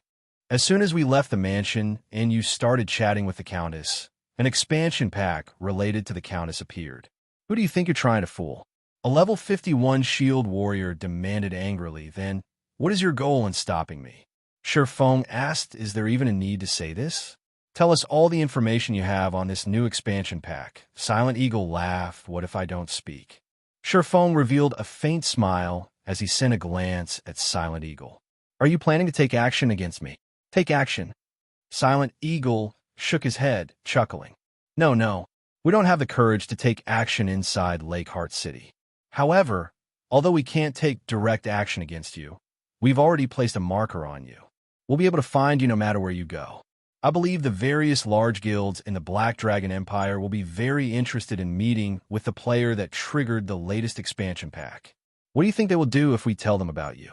As soon as we left the mansion and you started chatting with the Countess, an expansion pack related to the Countess appeared. Who do you think you're trying to fool? A level 51 shield warrior demanded angrily. Then, what is your goal in stopping me? Feng asked, is there even a need to say this? Tell us all the information you have on this new expansion pack. Silent Eagle laughed. What if I don't speak? Feng revealed a faint smile as he sent a glance at Silent Eagle. Are you planning to take action against me? Take action. Silent Eagle shook his head, chuckling. No, we don't have the courage to take action inside Lakeheart City. However, although we can't take direct action against you, we've already placed a marker on you. We'll be able to find you no matter where you go. I believe the various large guilds in the Black Dragon Empire will be very interested in meeting with the player that triggered the latest expansion pack. What do you think they will do if we tell them about you?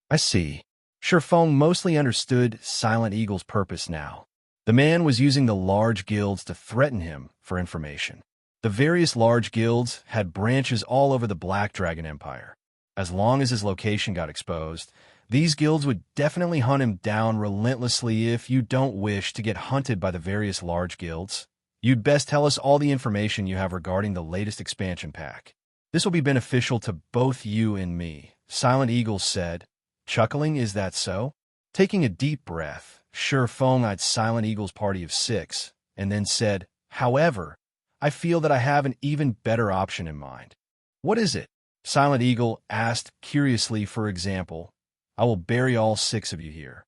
I see. Feng mostly understood Silent Eagle's purpose now. The man was using the large guilds to threaten him for information. The various large guilds had branches all over the Black Dragon Empire. As long as his location got exposed, these guilds would definitely hunt him down relentlessly. If you don't wish to get hunted by the various large guilds, you'd best tell us all the information you have regarding the latest expansion pack. This will be beneficial to both you and me, Silent Eagle said, chuckling. Is that so? Taking a deep breath, Feng eyed Silent Eagle's party of 6, and then said, however, I feel that I have an even better option in mind. What is it? Silent Eagle asked curiously. For example, I will bury all 6 of you here.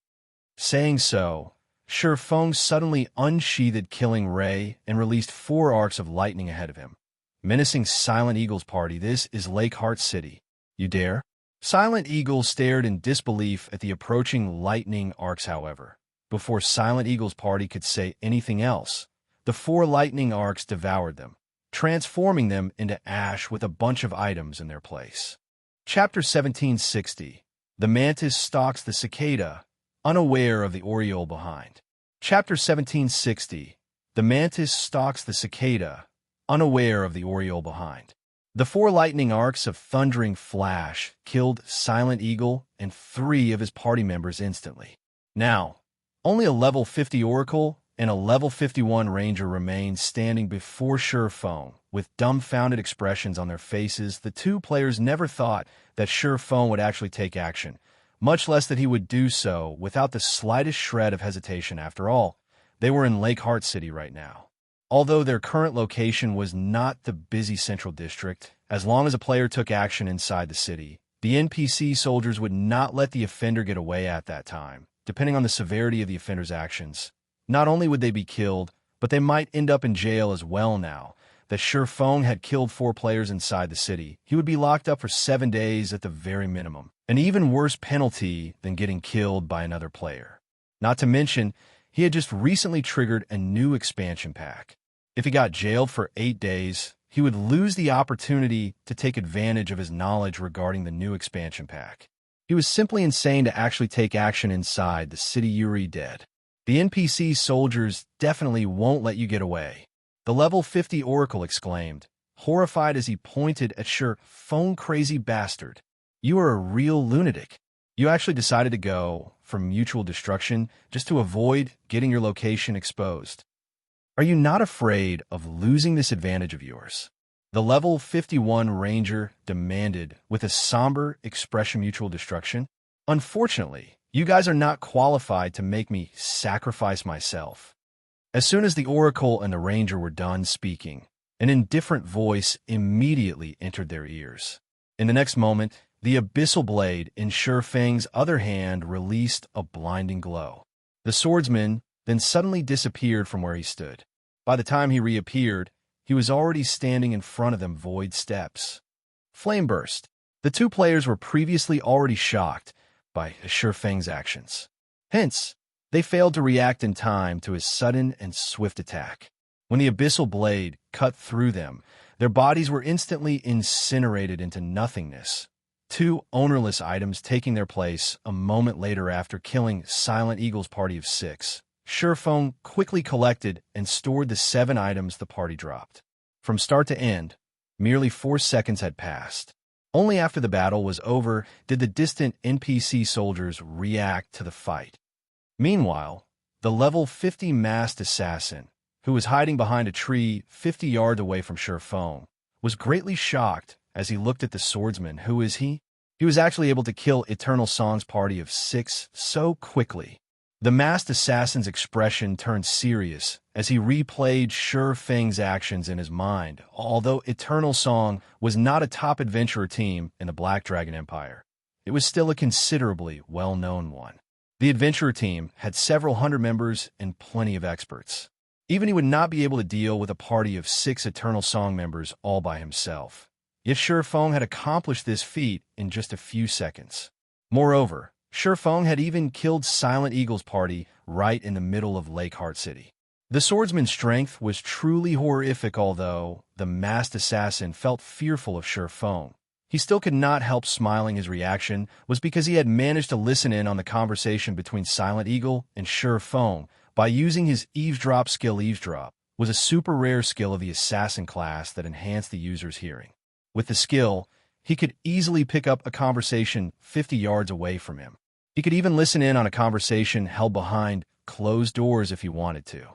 Saying so, Feng suddenly unsheathed Killing Ray and released 4 arcs of lightning ahead of him, menacing Silent Eagle's party. This is Lakeheart City. You dare? Silent Eagle stared in disbelief at the approaching lightning arcs. However, before Silent Eagle's party could say anything else, the 4 lightning arcs devoured them, transforming them into ash with a bunch of items in their place. Chapter 1760. The Mantis stalks the Cicada, unaware of the Oriole behind. Chapter 1760. The Mantis stalks the Cicada, unaware of the Oriole behind. The 4 lightning arcs of thundering flash killed Silent Eagle and 3 of his party members instantly. Now, only a level 50 Oracle and a level 51 Ranger remained standing before Feng, with dumbfounded expressions on their faces. The 2 players never thought that Feng would actually take action, much less that he would do so without the slightest shred of hesitation. After all, they were in Lakeheart City right now. Although their current location was not the busy central district, as long as a player took action inside the city, the NPC soldiers would not let the offender get away at that time. Depending on the severity of the offender's actions, not only would they be killed, but they might end up in jail as well. Now that Feng had killed 4 players inside the city, he would be locked up for 7 days at the very minimum, an even worse penalty than getting killed by another player. Not to mention, he had just recently triggered a new expansion pack. If he got jailed for 8 days, he would lose the opportunity to take advantage of his knowledge regarding the new expansion pack. He was simply insane to actually take action inside the city. Yuri dead. The NPC soldiers definitely won't let you get away. The level 50 Oracle exclaimed, horrified as he pointed at Feng. Crazy bastard. You are a real lunatic. You actually decided to go for mutual destruction just to avoid getting your location exposed. Are you not afraid of losing this advantage of yours? The level 51 Ranger demanded with a somber expression. Mutual destruction? Unfortunately, you guys are not qualified to make me sacrifice myself. As soon as the Oracle and the Ranger were done speaking, an indifferent voice immediately entered their ears. In the next moment, the abyssal blade in Feng's other hand released a blinding glow. The swordsman then suddenly disappeared from where he stood. By the time he reappeared, he was already standing in front of them. Void steps. Flame burst. The 2 players were previously already shocked by Feng's actions. Hence, they failed to react in time to his sudden and swift attack. When the abyssal blade cut through them, their bodies were instantly incinerated into nothingness, 2 ownerless items taking their place a moment later. After killing Silent Eagle's party of 6, Feng quickly collected and stored the 7 items the party dropped. From start to end, merely 4 seconds had passed. Only after the battle was over did the distant NPC soldiers react to the fight. Meanwhile, the level 50 masked assassin, who was hiding behind a tree 50 yards away from Sherfong, was greatly shocked as he looked at the swordsman. Who is he? He was actually able to kill Eternal Song's party of 6 so quickly. The masked assassin's expression turned serious as he replayed Sherfeng's actions in his mind. Although Eternal Song was not a top adventurer team in the Black Dragon Empire, it was still a considerably well-known one. The adventurer team had several hundred members and plenty of experts. Even he would not be able to deal with a party of 6 Eternal Song members all by himself. Yet Sherfong had accomplished this feat in just a few seconds. Moreover, Sherfong had even killed Silent Eagle's party right in the middle of Lake Heart City. The swordsman's strength was truly horrific. Although the masked assassin felt fearful of Sherfong, he still could not help smiling. His reaction was because he had managed to listen in on the conversation between Silent Eagle and Sherfong by using his eavesdrop skill. Eavesdrop was a super rare skill of the assassin class that enhanced the user's hearing. With the skill, he could easily pick up a conversation 50 yards away from him. He could even listen in on a conversation held behind closed doors if he wanted to.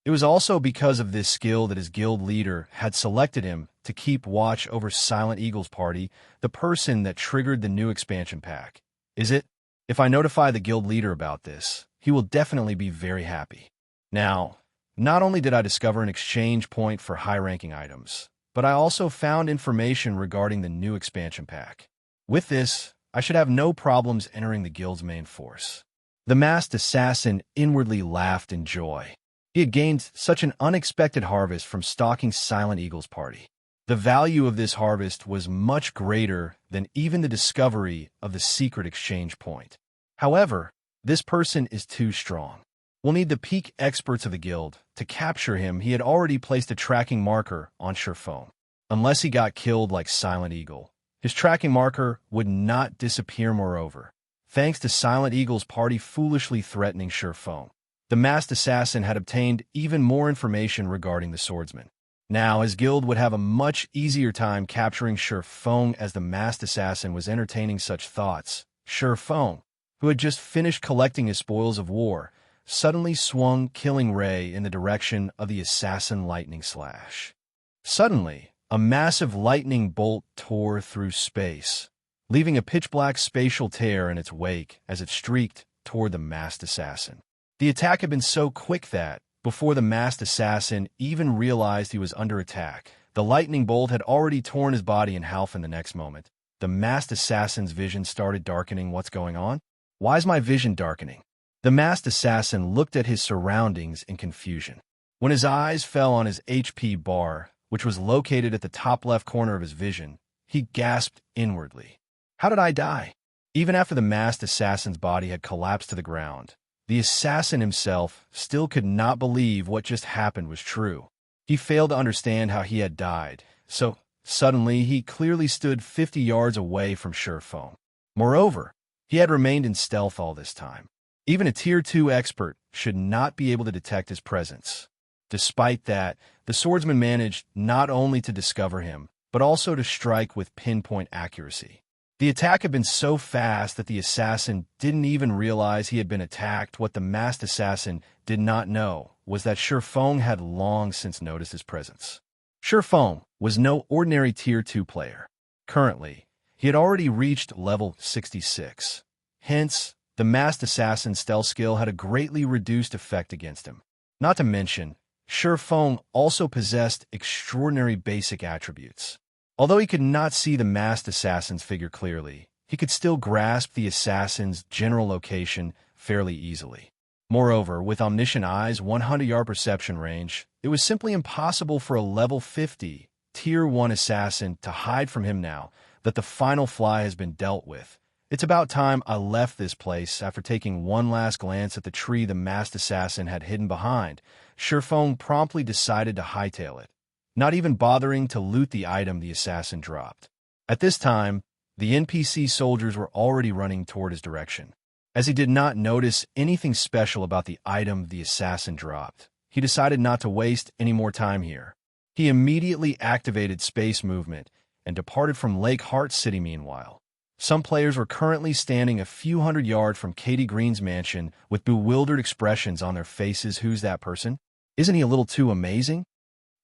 It was also because of this skill that his guild leader had selected him to keep watch over Silent Eagle's party, the person that triggered the new expansion pack. Is it? If I notify the guild leader about this, he will definitely be very happy. Now, not only did I discover an exchange point for high-ranking items, but I also found information regarding the new expansion pack. With this, I should have no problems entering the guild's main force. The masked assassin inwardly laughed in joy. He had gained such an unexpected harvest from stalking Silent Eagle's party. The value of this harvest was much greater than even the discovery of the secret exchange point. However, this person is too strong. We'll need the peak experts of the guild to capture him. He had already placed a tracking marker on Sherfong. Unless he got killed like Silent Eagle, his tracking marker would not disappear. Moreover, thanks to Silent Eagle's party foolishly threatening Sherfong, the masked assassin had obtained even more information regarding the swordsman. Now his guild would have a much easier time capturing Sherfong. As the masked assassin was entertaining such thoughts, Sherfong, who had just finished collecting his spoils of war, suddenly swung Killing Ray in the direction of the assassin. Lightning Slash. Suddenly, a massive lightning bolt tore through space, leaving a pitch-black spatial tear in its wake as it streaked toward the masked assassin. The attack had been so quick that, before the masked assassin even realized he was under attack, the lightning bolt had already torn his body in half. In the next moment, the masked assassin's vision started darkening. What's going on? Why is my vision darkening? The masked assassin looked at his surroundings in confusion. When his eyes fell on his HP bar, which was located at the top left corner of his vision, he gasped inwardly. How did I die? Even after the masked assassin's body had collapsed to the ground, the assassin himself still could not believe what just happened was true. He failed to understand how he had died, so suddenly he clearly stood 50 yards away from Sherfong. Moreover, he had remained in stealth all this time. Even a Tier 2 expert should not be able to detect his presence. Despite that, the swordsman managed not only to discover him, but also to strike with pinpoint accuracy. The attack had been so fast that the assassin didn't even realize he had been attacked. What the masked assassin did not know was that Sherfong had long since noticed his presence. Sherfong was no ordinary Tier 2 player. Currently, he had already reached level 66. Hence, the masked assassin's stealth skill had a greatly reduced effect against him. Not to mention, Sherfong also possessed extraordinary basic attributes. Although he could not see the masked assassin's figure clearly, he could still grasp the assassin's general location fairly easily. Moreover, with omniscient eyes 100-yard perception range, it was simply impossible for a level 50 Tier 1 assassin to hide from him. Now that the final fly has been dealt with, it's about time I left this place. After taking one last glance at the tree the masked assassin had hidden behind, Sherfong promptly decided to hightail it, not even bothering to loot the item the assassin dropped. At this time, the NPC soldiers were already running toward his direction. As he did not notice anything special about the item the assassin dropped, he decided not to waste any more time here. He immediately activated space movement and departed from Lake Heart City. Meanwhile, Some players were currently standing a few hundred yards from Katie Green's mansion with bewildered expressions on their faces. Who's that person? Isn't he a little too amazing?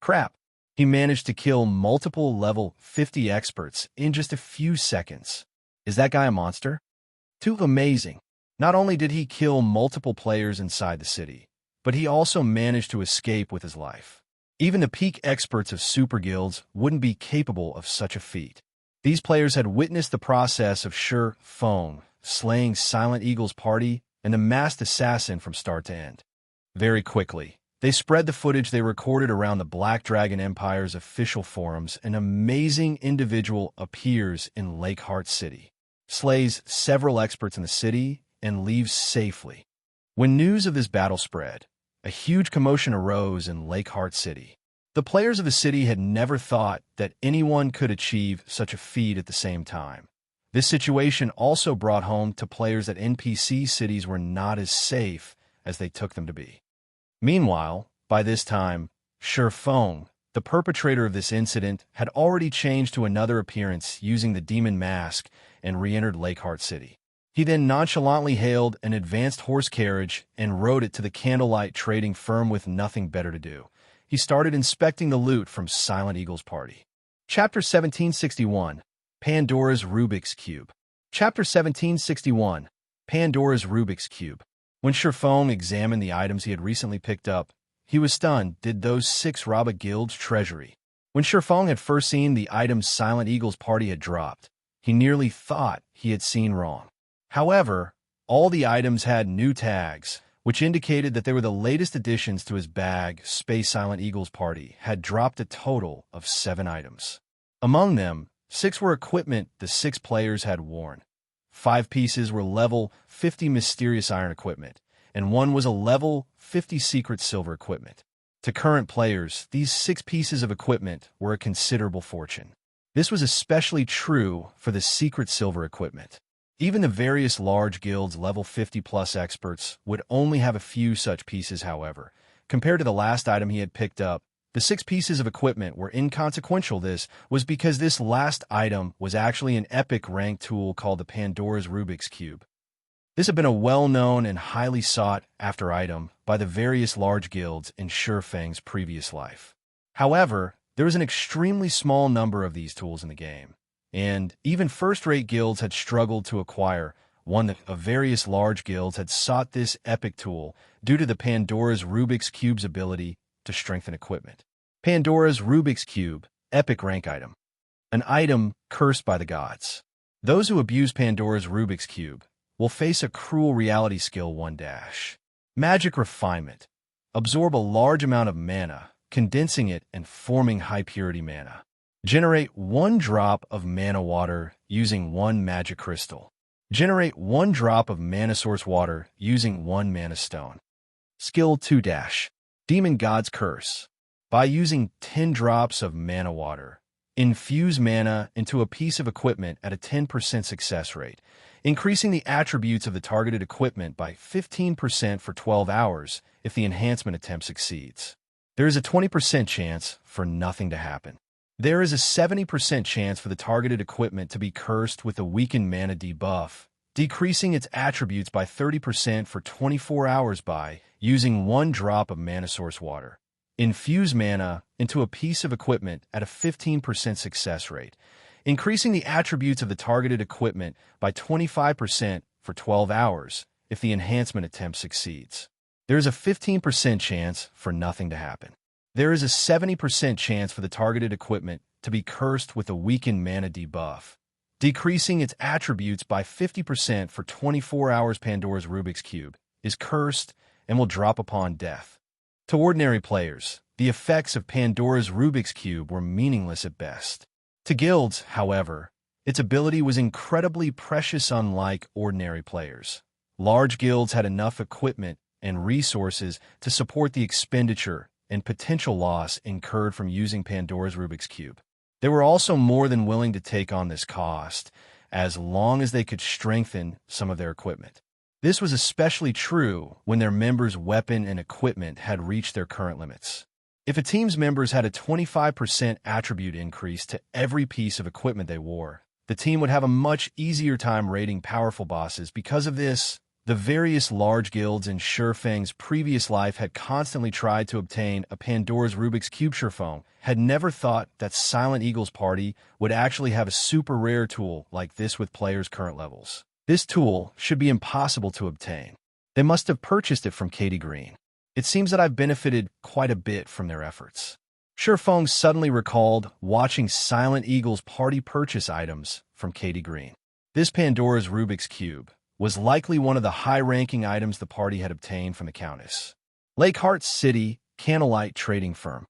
Crap. He managed to kill multiple level 50 experts in just a few seconds. Is that guy a monster? Too amazing. Not only did he kill multiple players inside the city, but he also managed to escape with his life. Even the peak experts of super guilds wouldn't be capable of such a feat. These players had witnessed the process of Silverwing slaying Silent Eagle's party and the masked assassin from start to end. Very quickly, they spread the footage they recorded around the Black Dragon Empire's official forums. An amazing individual appears in Lakeheart City, slays several experts in the city, and leaves safely. When news of this battle spread, a huge commotion arose in Lakeheart City. The players of the city had never thought that anyone could achieve such a feat at the same time. This situation also brought home to players that NPC cities were not as safe as they took them to be. Meanwhile, by this time, Silverwing, the perpetrator of this incident, had already changed to another appearance using the demon mask and re-entered Lakeheart City. He then nonchalantly hailed an advanced horse carriage and rode it to the candlelight trading firm with nothing better to do. He started inspecting the loot from Silent Eagle's party. Chapter 1761, Pandora's Rubik's Cube. Chapter 1761, Pandora's Rubik's Cube. When Silverwing examined the items he had recently picked up, he was stunned. Did those 6 rob a guild's treasury? When Silverwing had first seen the items Silent Eagle's party had dropped, he nearly thought he had seen wrong. However, all the items had new tags, which indicated that they were the latest additions to his bag. Space Silent Eagle's party had dropped a total of 7 items. Among them, 6 were equipment the 6 players had worn. 5 pieces were level 50 mysterious iron equipment, and 1 was a level 50 secret silver equipment. To current players, these 6 pieces of equipment were a considerable fortune. This was especially true for the secret silver equipment. Even the various large guilds level 50+ experts would only have a few such pieces. However, compared to the last item he had picked up, the 6 pieces of equipment were inconsequential. This was because this last item was actually an epic rank tool called the Pandora's Rubik's Cube. This had been a well-known and highly sought-after item by the various large guilds in Silverwing's previous life. However, there was an extremely small number of these tools in the game, and even first-rate guilds had struggled to acquire one. That of various large guilds had sought this epic tool due to the Pandora's Rubik's Cube's ability to strengthen equipment. Pandora's Rubik's Cube, epic rank item. An item cursed by the gods. Those who abuse Pandora's Rubik's Cube will face a cruel reality. Skill 1 dash. Magic Refinement. Absorb a large amount of mana, condensing it and forming high-purity mana. Generate 1 drop of mana water using 1 magic crystal. Generate 1 drop of mana source water using 1 mana stone. Skill 2 dash. Demon God's Curse. By using 10 drops of mana water, infuse mana into a piece of equipment at a 10% success rate, increasing the attributes of the targeted equipment by 15% for 12 hours if the enhancement attempt succeeds. There is a 20% chance for nothing to happen. There is a 70% chance for the targeted equipment to be cursed with a weakened mana debuff, decreasing its attributes by 30% for 24 hours by using 1 drop of mana source water. Infuse mana into a piece of equipment at a 15% success rate, increasing the attributes of the targeted equipment by 25% for 12 hours if the enhancement attempt succeeds. There is a 15% chance for nothing to happen. There is a 70% chance for the targeted equipment to be cursed with a weakened mana debuff, decreasing its attributes by 50% for 24 hours. Pandora's Rubik's Cube is cursed and will drop upon death. To ordinary players, the effects of Pandora's Rubik's Cube were meaningless at best. To guilds, however, its ability was incredibly precious. Unlike ordinary players, large guilds had enough equipment and resources to support the expenditure and potential loss incurred from using Pandora's Rubik's Cube. They were also more than willing to take on this cost, as long as they could strengthen some of their equipment. This was especially true when their members' weapon and equipment had reached their current limits. If a team's members had a 25% attribute increase to every piece of equipment they wore, The team would have a much easier time raiding powerful bosses. Because of this, the various large guilds in Shurfeng's previous life had constantly tried to obtain a Pandora's Rubik's Cube. Shurfeng had never thought that Silent Eagle's party would actually have a super rare tool like this with players' current levels. This tool should be impossible to obtain. They must have purchased it from Katie Green. It seems that I've benefited quite a bit from their efforts. Shurfeng suddenly recalled watching Silent Eagle's party purchase items from Katie Green. This Pandora's Rubik's Cube was likely one of the high-ranking items the party had obtained from the Countess. Lakeheart City Candlelight Trading Firm.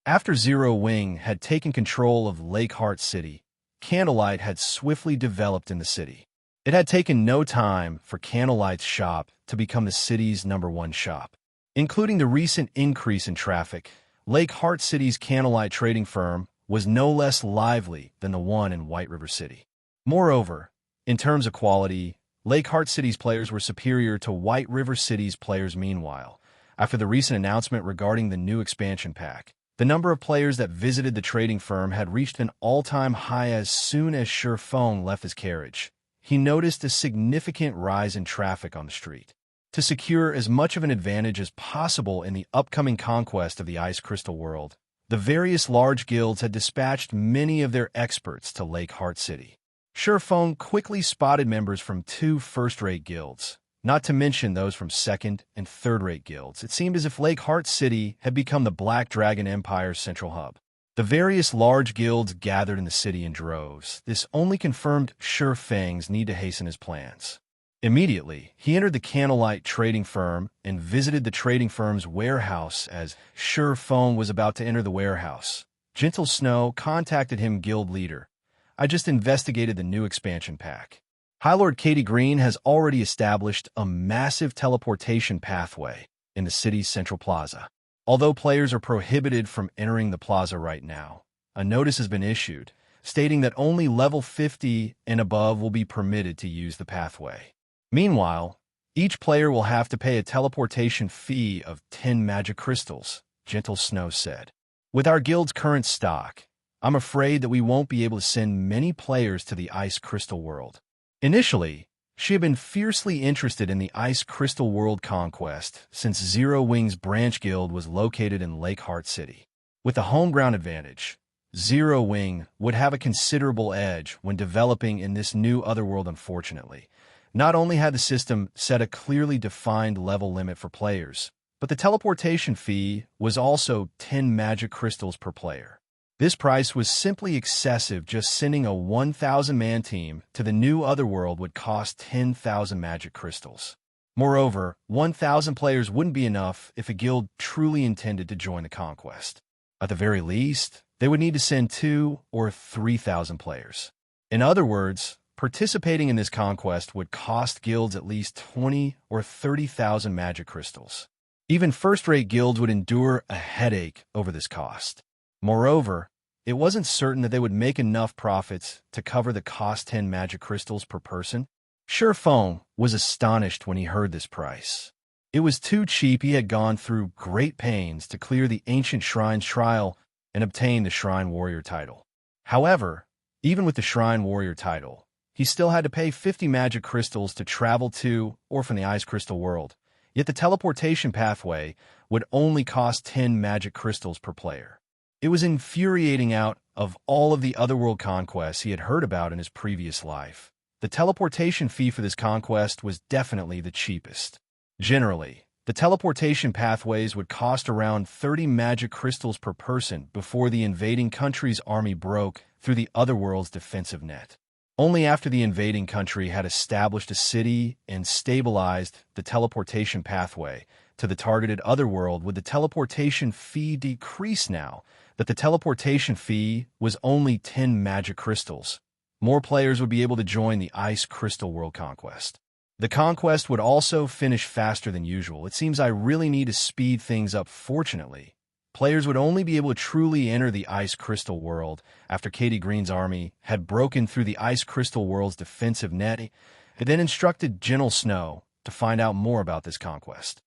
After Zero Wing had taken control of Lakeheart City, Candlelight had swiftly developed in the city. It had taken no time for Candlelight's shop to become the city's #1 shop. Including the recent increase in traffic, Lakeheart City's Candlelight Trading Firm was no less lively than the one in White River City. Moreover, in terms of quality, Lakeheart City's players were superior to White River City's players. Meanwhile, after the recent announcement regarding the new expansion pack, the number of players that visited the trading firm had reached an all-time high. As soon as Shurfeng left his carriage, he noticed a significant rise in traffic on the street. To secure as much of an advantage as possible in the upcoming conquest of the Ice Crystal World, the various large guilds had dispatched many of their experts to Lakeheart City. Shurfeng quickly spotted members from 2 first-rate guilds, not to mention those from second- and third-rate guilds. It seemed as if Lakeheart City had become the Black Dragon Empire's central hub. The various large guilds gathered in the city in droves. This only confirmed Shurfeng's need to hasten his plans. Immediately, he entered the Candlelight Trading Firm and visited the trading firm's warehouse. As Shurfeng was about to enter the warehouse, Gentle Snow contacted him. Guild leader, I just investigated the new expansion pack. Highlord Katie Green has already established a massive teleportation pathway in the city's central plaza. Although players are prohibited from entering the plaza right now, a notice has been issued stating that only level 50 and above will be permitted to use the pathway. Meanwhile, each player will have to pay a teleportation fee of 10 magic crystals, Gentle Snow said. With our guild's current stock, I'm afraid that we won't be able to send many players to the Ice Crystal World. Initially, she had been fiercely interested in the Ice Crystal World conquest since Zero Wing's branch guild was located in Lakeheart City. With the home ground advantage, Zero Wing would have a considerable edge when developing in this new otherworld. Unfortunately, not only had the system set a clearly defined level limit for players, but the teleportation fee was also 10 magic crystals per player. This price was simply excessive. Just sending a 1,000-man team to the new otherworld would cost 10,000 magic crystals. Moreover, 1,000 players wouldn't be enough if a guild truly intended to join the conquest. At the very least, they would need to send 2,000 or 3,000 players. In other words, participating in this conquest would cost guilds at least 20,000 or 30,000 magic crystals. Even first-rate guilds would endure a headache over this cost. Moreover, it wasn't certain that they would make enough profits to cover the cost 10 magic crystals per person. Shurfeng was astonished when he heard this price. It was too cheap. He had gone through great pains to clear the Ancient Shrine's trial and obtain the Shrine Warrior title. However, even with the Shrine Warrior title, he still had to pay 50 magic crystals to travel to or from the Ice Crystal World, yet the teleportation pathway would only cost 10 magic crystals per player. It was infuriating. Out of all of the otherworld conquests he had heard about in his previous life, the teleportation fee for this conquest was definitely the cheapest. Generally, the teleportation pathways would cost around 30 magic crystals per person before the invading country's army broke through the otherworld's defensive net. Only after the invading country had established a city and stabilized the teleportation pathway to the targeted otherworld would the teleportation fee decrease. Now that the teleportation fee was only 10 magic crystals, more players would be able to join the Ice Crystal World conquest. The conquest would also finish faster than usual. It seems I really need to speed things up. Fortunately, players would only be able to truly enter the Ice Crystal World after Katie Green's army had broken through the Ice Crystal World's defensive net. He then instructed Gentle Snow to find out more about this conquest.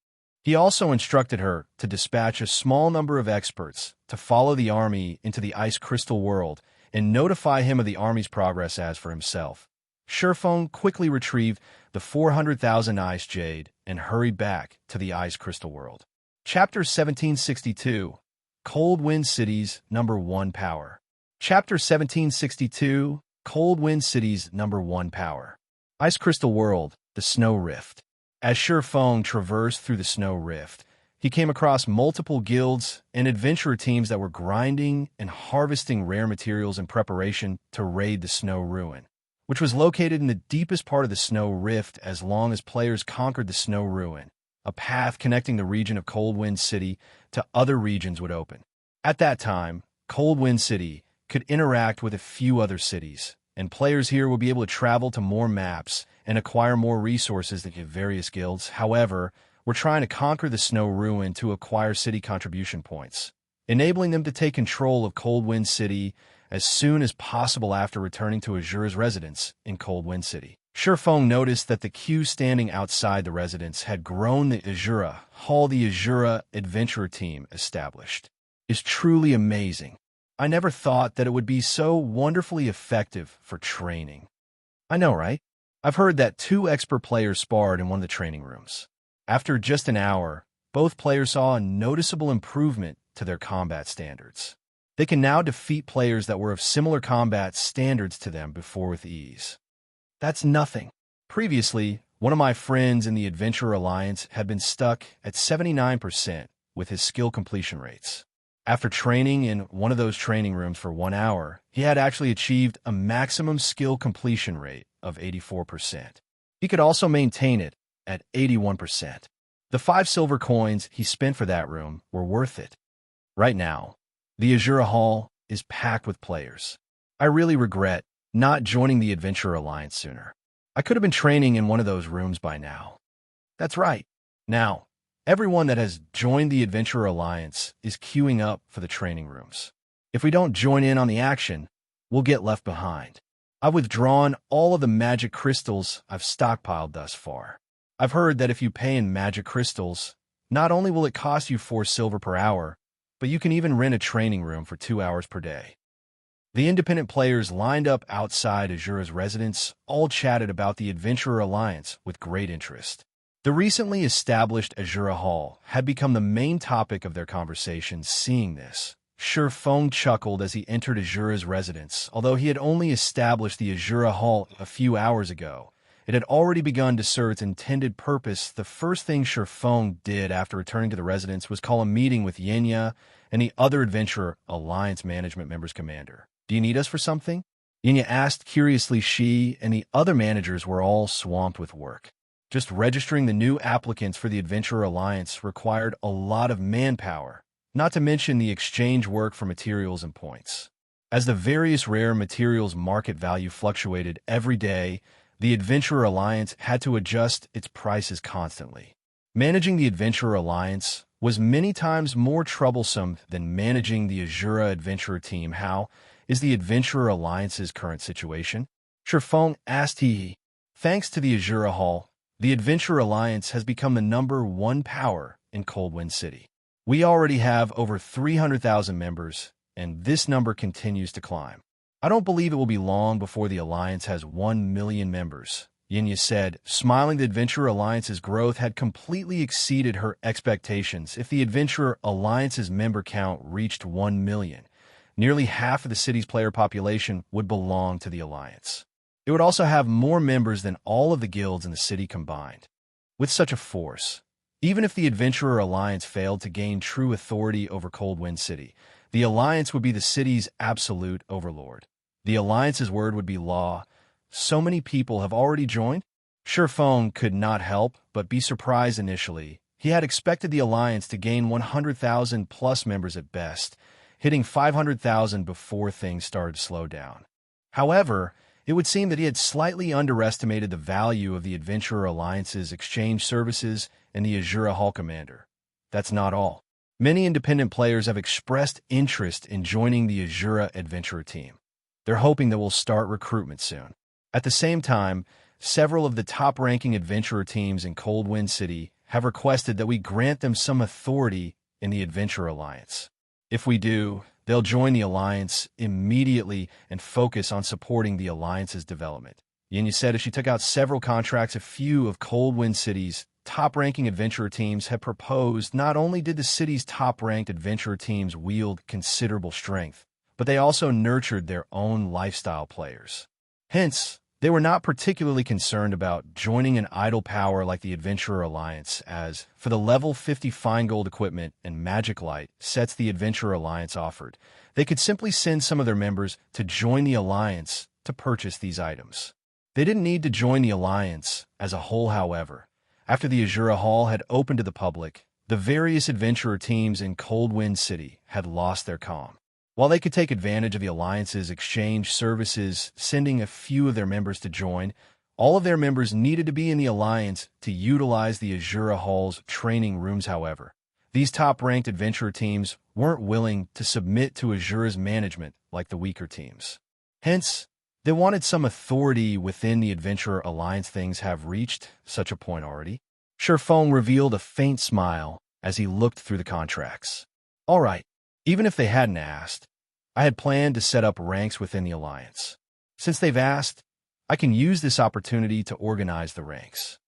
He also instructed her to dispatch a small number of experts to follow the army into the Ice Crystal World and notify him of the army's progress as for himself. Shurfeng quickly retrieved the 400,000 ice jade and hurried back to the ice crystal world. Chapter 1762, Cold Wind City's Number 1 Power. Chapter 1762, Cold Wind City's Number 1 Power. Ice Crystal World, the Snow Rift. As Shurfeng traversed through the Snow Rift, he came across multiple guilds and adventurer teams that were grinding and harvesting rare materials in preparation to raid the Snow Ruin, which was located in the deepest part of the Snow Rift. As long as players conquered the Snow Ruin, a path connecting the region of Cold Wind City to other regions would open. At that time, Cold Wind City could interact with a few other cities, and players here would be able to travel to more maps and acquire more resources than various guilds. However, we're trying to conquer the Snow Ruin to acquire city contribution points, enabling them to take control of Cold Wind City as soon as possible after returning to Asura's residence in Cold Wind City. Shurfeng noticed that the queue standing outside the residence had grown. The Asura Hall the Asura Adventurer Team established is truly amazing. I never thought that it would be so wonderfully effective for training. I know, right? I've heard that 2 expert players sparred in one of the training rooms. After just an hour, both players saw a noticeable improvement to their combat standards. They can now defeat players that were of similar combat standards to them before with ease. That's nothing. Previously, one of my friends in the Adventurer Alliance had been stuck at 79% with his skill completion rates. After training in one of those training rooms for 1 hour, he had actually achieved a maximum skill completion rate of 84%. He could also maintain it at 81%. The 5 silver coins he spent for that room were worth it. Right now, the Asura Hall is packed with players. I really regret not joining the Adventurer Alliance sooner. I could have been training in one of those rooms by now. That's right. Now, everyone that has joined the Adventurer Alliance is queuing up for the training rooms. If we don't join in on the action, we'll get left behind. I've withdrawn all of the magic crystals I've stockpiled thus far. I've heard that if you pay in magic crystals, not only will it cost you 4 silver per hour, but you can even rent a training room for 2 hours per day. The independent players lined up outside Asura's residence all chatted about the Adventurer Alliance with great interest. The recently established Asura Hall had become the main topic of their conversations. Seeing this, Shurfeng chuckled as he entered Asura's residence. Although he had only established the Asura Hall a few hours ago, it had already begun to serve its intended purpose. The first thing Shurfeng did after returning to the residence was call a meeting with Yinya and the other Adventurer Alliance management members. Commander, do you need us for something? Yinya asked curiously. She and the other managers were all swamped with work. Just registering the new applicants for the Adventurer Alliance required a lot of manpower, not to mention the exchange work for materials and points. As the various rare materials market value fluctuated every day, the Adventurer Alliance had to adjust its prices constantly. Managing the Adventurer Alliance was many times more troublesome than managing the Asura Adventurer Team. How is the Adventurer Alliance's current situation? Shurfeng asked. Thanks to the Asura Hall, the Adventurer Alliance has become the number 1 power in Cold Wind City. We already have over 300,000 members, and this number continues to climb. I don't believe it will be long before the Alliance has 1 million members, Yinya said, smiling. The Adventurer Alliance's growth had completely exceeded her expectations. If the Adventurer Alliance's member count reached 1 million, nearly half of the city's player population would belong to the Alliance. It would also have more members than all of the guilds in the city combined. With such a force, even if the Adventurer Alliance failed to gain true authority over Cold Wind City, the Alliance would be the city's absolute overlord. The Alliance's word would be law. So many people have already joined? Shurfeng could not help but be surprised initially. He had expected the Alliance to gain 100,000 plus members at best, hitting 500,000 before things started to slow down. However, it would seem that he had slightly underestimated the value of the Adventurer Alliance's exchange services and the Asura Hall commander. That's not all. Many independent players have expressed interest in joining the Asura Adventurer team. They're hoping that we'll start recruitment soon. At the same time, several of the top-ranking adventurer teams in Cold Wind City have requested that we grant them some authority in the Adventurer Alliance. If we do, They'll join the Alliance immediately and focus on supporting the Alliance's development. Yinya said as she took out several contracts. A few of Coldwind City's top-ranking adventurer teams had proposed. Not only did the city's top-ranked adventurer teams wield considerable strength, but they also nurtured their own lifestyle players. Hence, they were not particularly concerned about joining an idle power like the Adventurer Alliance, as, for the level 50 fine gold equipment and magic light sets the Adventurer Alliance offered, they could simply send some of their members to join the Alliance to purchase these items. They didn't need to join the Alliance as a whole, however. After the Asura Hall had opened to the public, the various adventurer teams in Coldwind City had lost their calm. While they could take advantage of the Alliance's exchange services, sending a few of their members to join, all of their members needed to be in the Alliance to utilize the Asura Hall's training rooms. However, these top-ranked adventurer teams weren't willing to submit to Asura's management like the weaker teams. Hence, they wanted some authority within the Adventurer Alliance. Things have reached such a point already. Sherfong revealed a faint smile as he looked through the contracts. All right, even if they hadn't asked, I had planned to set up ranks within the Alliance. Since they've asked, I can use this opportunity to organize the ranks.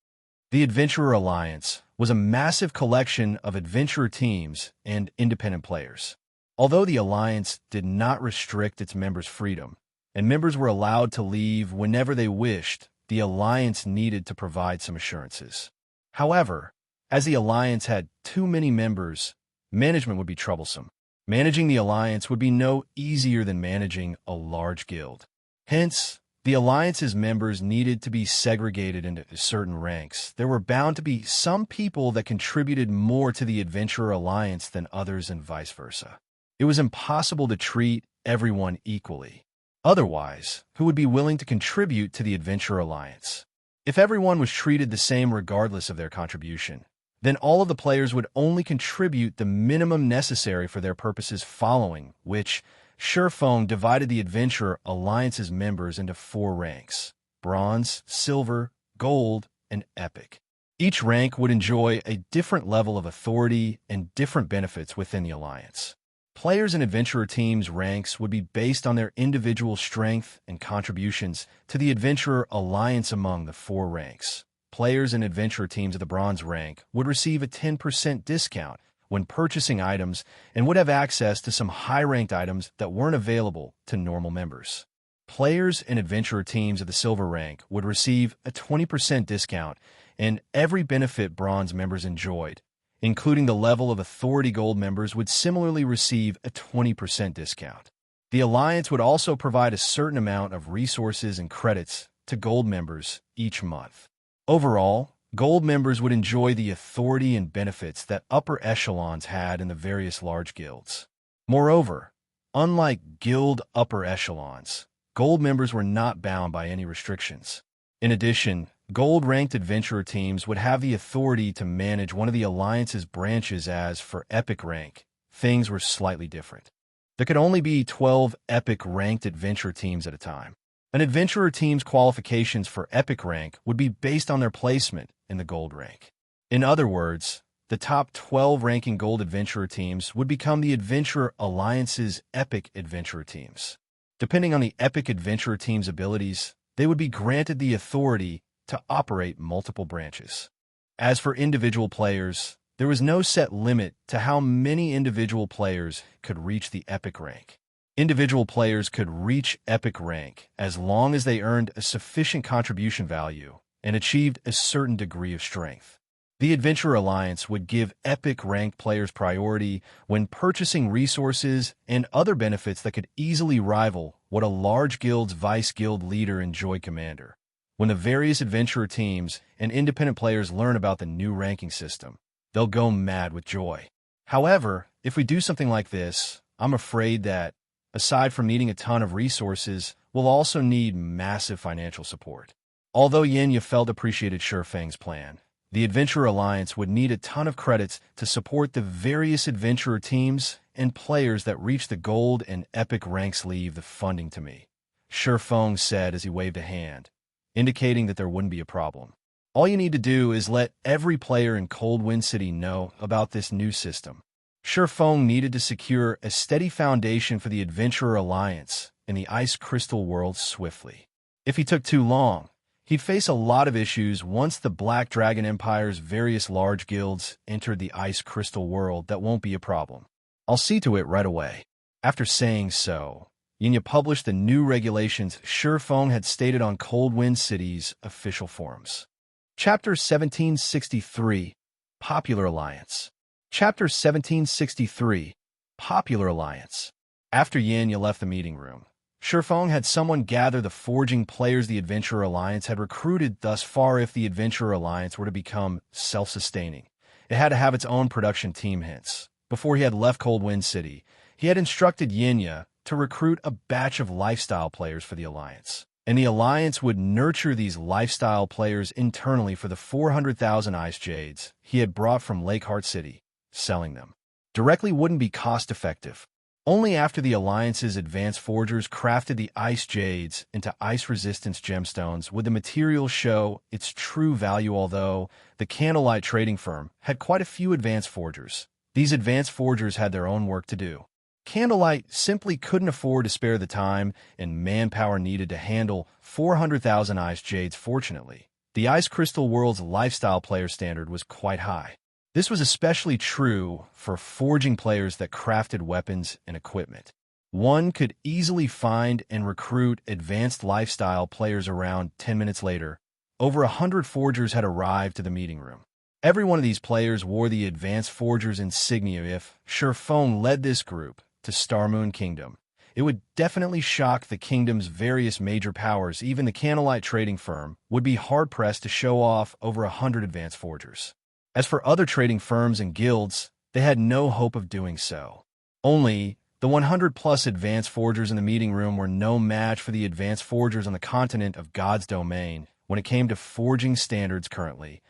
The Adventurer Alliance was a massive collection of adventurer teams and independent players. Although the Alliance did not restrict its members' freedom, and members were allowed to leave whenever they wished, the Alliance needed to provide some assurances. However, as the Alliance had too many members, management would be troublesome. Managing the Alliance would be no easier than managing a large guild. Hence, the Alliance's members needed to be segregated into certain ranks. There were bound to be some people that contributed more to the Adventurer Alliance than others, and vice versa. It was impossible to treat everyone equally. Otherwise, who would be willing to contribute to the Adventurer Alliance? If everyone was treated the same regardless of their contribution, then all of the players would only contribute the minimum necessary for their purposes, following which Sherfong divided the Adventurer Alliance's members into 4 ranks: Bronze, Silver, Gold, and Epic. Each rank would enjoy a different level of authority and different benefits within the Alliance. Players in adventurer teams' ranks would be based on their individual strength and contributions to the Adventurer Alliance. Among the 4 ranks, players in adventurer teams of the Bronze rank would receive a 10% discount when purchasing items and would have access to some high-ranked items that weren't available to normal members. Players in adventurer teams of the Silver rank would receive a 20% discount and every benefit Bronze members enjoyed, including the level of authority. Gold members would similarly receive a 20% discount. The Alliance would also provide a certain amount of resources and credits to Gold members each month. Overall, Gold members would enjoy the authority and benefits that upper echelons had in the various large guilds. Moreover, unlike guild upper echelons, Gold members were not bound by any restrictions. In addition, Gold-ranked adventurer teams would have the authority to manage one of the Alliance's branches. As for Epic rank, things were slightly different. There could only be 12 Epic-ranked adventurer teams at a time. An adventurer team's qualifications for Epic rank would be based on their placement in the Gold rank. In other words, the top 12 ranking Gold adventurer teams would become the Adventurer Alliance's Epic adventurer teams. Depending on the Epic adventurer team's abilities, they would be granted the authority to operate multiple branches. As for individual players, there was no set limit to how many individual players could reach the Epic rank. Individual players could reach Epic rank as long as they earned a sufficient contribution value and achieved a certain degree of strength. The Adventurer Alliance would give Epic ranked players priority when purchasing resources and other benefits that could easily rival what a large guild's vice guild leader enjoyed. Commander. When the various adventurer teams and independent players learn about the new ranking system, they'll go mad with joy. However, if we do something like this, I'm afraid that, aside from needing a ton of resources, we'll also need massive financial support. Although Yinya felt appreciated Sherfang's plan, the Adventurer Alliance would need a ton of credits to support the various adventurer teams and players that reach the Gold and Epic ranks. Leave the funding to me, Sherfang said as he waved a hand, indicating that there wouldn't be a problem. All you need to do is let every player in Coldwind City know about this new system. Feng needed to secure a steady foundation for the Adventurer Alliance in the Ice Crystal world swiftly. If he took too long, he'd face a lot of issues once the Black Dragon Empire's various large guilds entered the Ice Crystal world. That won't be a problem. I'll see to it right away. After saying so, Yinya published the new regulations Feng had stated on Coldwind City's official forums. Chapter 1763, Popular Alliance. Chapter 1763, Popular Alliance. After Yinya left the meeting room, Feng had someone gather the forging players the Adventurer Alliance had recruited thus far. If the Adventurer Alliance were to become self-sustaining, it had to have its own production team. Hence, before he had left Coldwind City, he had instructed Yinya to recruit a batch of lifestyle players for the Alliance, and the Alliance would nurture these lifestyle players internally for the 400,000 Ice Jades he had brought from Lakeheart City. Selling them directly wouldn't be cost-effective. Only after the Alliance's advanced forgers crafted the Ice Jades into ice-resistance gemstones would the material show its true value. Although the Candlelight trading firm had quite a few advanced forgers, these advanced forgers had their own work to do. Candlelight simply couldn't afford to spare the time and manpower needed to handle 400,000 Ice Jades. Fortunately, the Ice Crystal world's lifestyle player standard was quite high. This was especially true for forging players that crafted weapons and equipment. One could easily find and recruit advanced lifestyle players. Around 10 minutes later, over 100 forgers had arrived to the meeting room. Every one of these players wore the advanced forger's insignia. If Feng led this group to Starmoon Kingdom, it would definitely shock the kingdom's various major powers. Even the Candlelight trading firm would be hard-pressed to show off over 100 advanced forgers. As for other trading firms and guilds, they had no hope of doing so. Only the 100-plus advanced forgers in the meeting room were no match for the advanced forgers on the continent of God's domain. When it came to forging standards currently,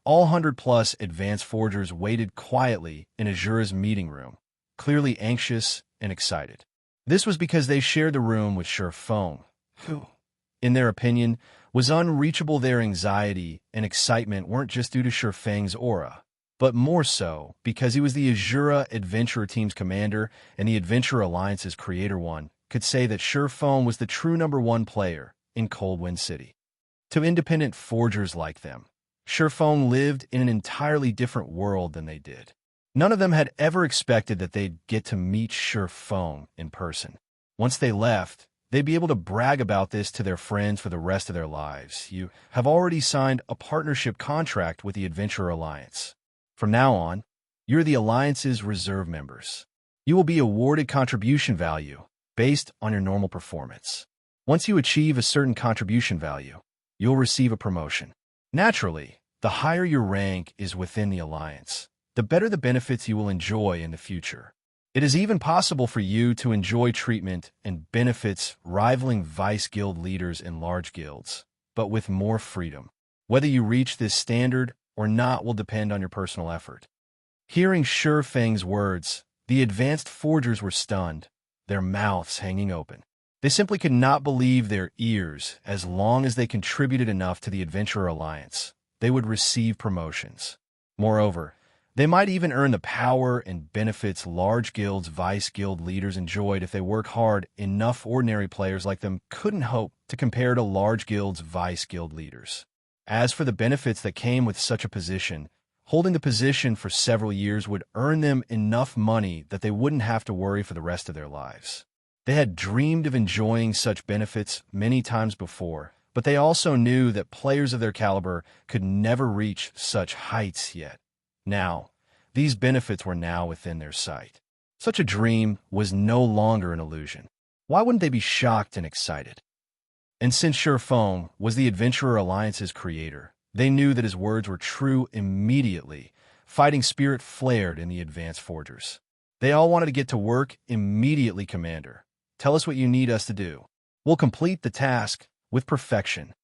all 100-plus advanced forgers waited quietly in Asura's meeting room, clearly anxious and excited. This was because they shared the room with Feng, who, in their opinion, was unreachable. Their anxiety and excitement weren't just due to Feng's aura, but more so because he was the Asura Adventurer Team's commander and the Adventurer Alliance's creator. One could say that Feng was the true #1 player in Coldwind City. To independent forgers like them, Feng lived in an entirely different world than they did. None of them had ever expected that they'd get to meet Feng in person. Once they left, they'd be able to brag about this to their friends for the rest of their lives. You have already signed a partnership contract with the Adventurer Alliance. From now on, you're the Alliance's reserve members. You will be awarded contribution value based on your normal performance. Once you achieve a certain contribution value, you'll receive a promotion. Naturally, the higher your rank is within the Alliance, the better the benefits you will enjoy in the future. It is even possible for you to enjoy treatment and benefits rivaling vice guild leaders in large guilds, but with more freedom. Whether you reach this standard or not will depend on your personal effort. Hearing Feng's words, the advanced forgers were stunned, their mouths hanging open. They simply could not believe their ears. As long as they contributed enough to the Adventurer Alliance, they would receive promotions. Moreover, they might even earn the power and benefits large guilds' vice guild leaders enjoyed if they work hard enough. Ordinary players like them couldn't hope to compare to large guilds' vice guild leaders. As for the benefits that came with such a position, holding the position for several years would earn them enough money that they wouldn't have to worry for the rest of their lives. They had dreamed of enjoying such benefits many times before, but they also knew that players of their caliber could never reach such heights yet. Now, these benefits were now within their sight. Such a dream was no longer an illusion. Why wouldn't they be shocked and excited? And since Feng was the Adventurer Alliance's creator, they knew that his words were true immediately. Fighting spirit flared in the advanced forgers. They all wanted to get to work immediately. Commander, tell us what you need us to do. We'll complete the task with perfection.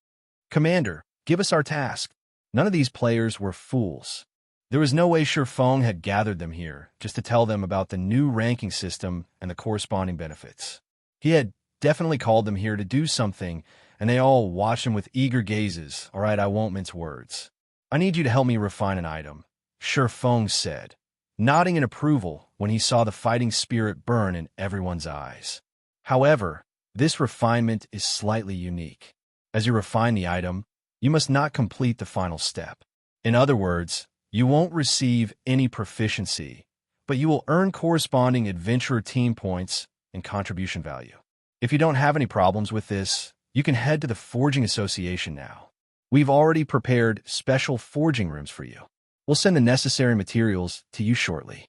Commander, give us our task. None of these players were fools. There was no way Feng had gathered them here just to tell them about the new ranking system and the corresponding benefits. He had definitely called them here to do something, and they all watched him with eager gazes. All right, I won't mince words. I need you to help me refine an item, Feng said. nodding in approval when he saw the fighting spirit burn in everyone's eyes. However, this refinement is slightly unique. As you refine the item, you must not complete the final step. In other words, you won't receive any proficiency, but you will earn corresponding adventurer team points and contribution value. If you don't have any problems with this, you can head to the Forging Association now. We've already prepared special forging rooms for you. We'll send the necessary materials to you shortly.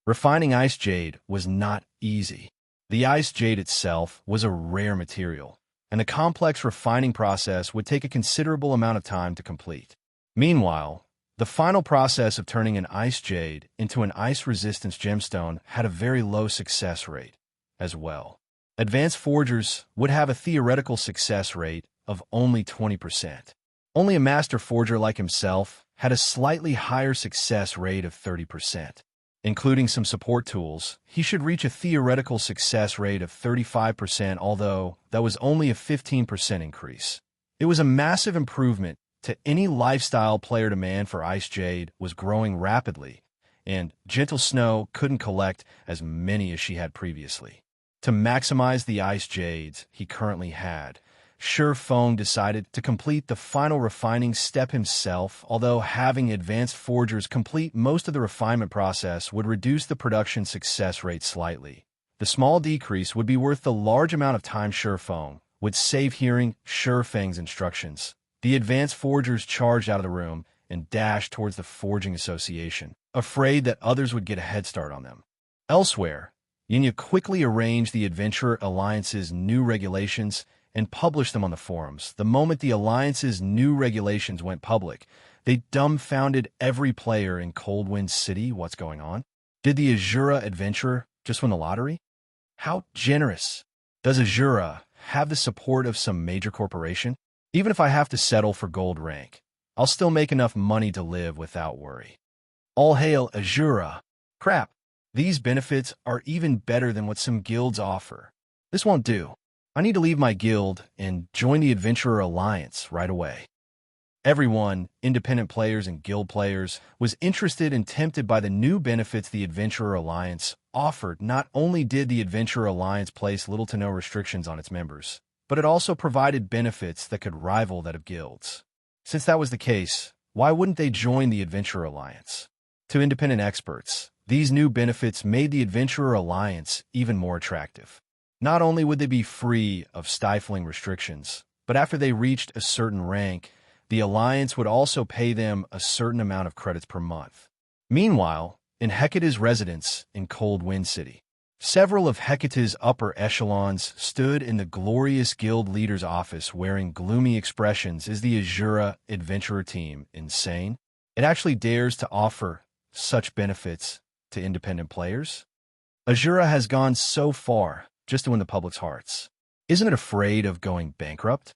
Refining ice jade was not easy. The ice jade itself was a rare material, and the complex refining process would take a considerable amount of time to complete. Meanwhile, the final process of turning an ice jade into an ice-resistance gemstone had a very low success rate as well. Advanced forgers would have a theoretical success rate of only 20%. Only a master forger like himself had a slightly higher success rate of 30%. Including some support tools, he should reach a theoretical success rate of 35%, although that was only a 15% increase. It was a massive improvement to any lifestyle player. Demand for Ice Jade was growing rapidly, and Gentle Snow couldn't collect as many as she had previously. To maximize the Ice Jades he currently had, Silverwing decided to complete the final refining step himself, although having advanced forgers complete most of the refinement process would reduce the production success rate slightly. The small decrease would be worth the large amount of time Silverwing would save. Hearing Silverwing's instructions, the advanced forgers charged out of the room and dashed towards the Forging Association, afraid that others would get a head start on them. Elsewhere, Yinya quickly arranged the Adventurer Alliance's new regulations and published them on the forums. The moment the Alliance's new regulations went public, they dumbfounded every player in Coldwind City. What's going on? Did the Asura adventurer just win the lottery? How generous! Does Asura have the support of some major corporation? Even if I have to settle for gold rank, I'll still make enough money to live without worry. All hail Asura! Crap! These benefits are even better than what some guilds offer. This won't do. I need to leave my guild and join the Adventurer Alliance right away. Everyone, independent players and guild players, was interested and tempted by the new benefits the Adventurer Alliance offered. Not only did the Adventurer Alliance place little to no restrictions on its members, but it also provided benefits that could rival that of guilds. Since that was the case, why wouldn't they join the Adventurer Alliance? To independent experts, these new benefits made the Adventurer Alliance even more attractive. Not only would they be free of stifling restrictions, but after they reached a certain rank, the Alliance would also pay them a certain amount of credits per month. Meanwhile, in Hecate's residence in Coldwind City, several of Hecate's upper echelons stood in the glorious guild leader's office wearing gloomy expressions. Is the Asura adventurer team insane? It actually dares to offer such benefits to independent players? Asura has gone so far just to win the public's hearts. Isn't it afraid of going bankrupt?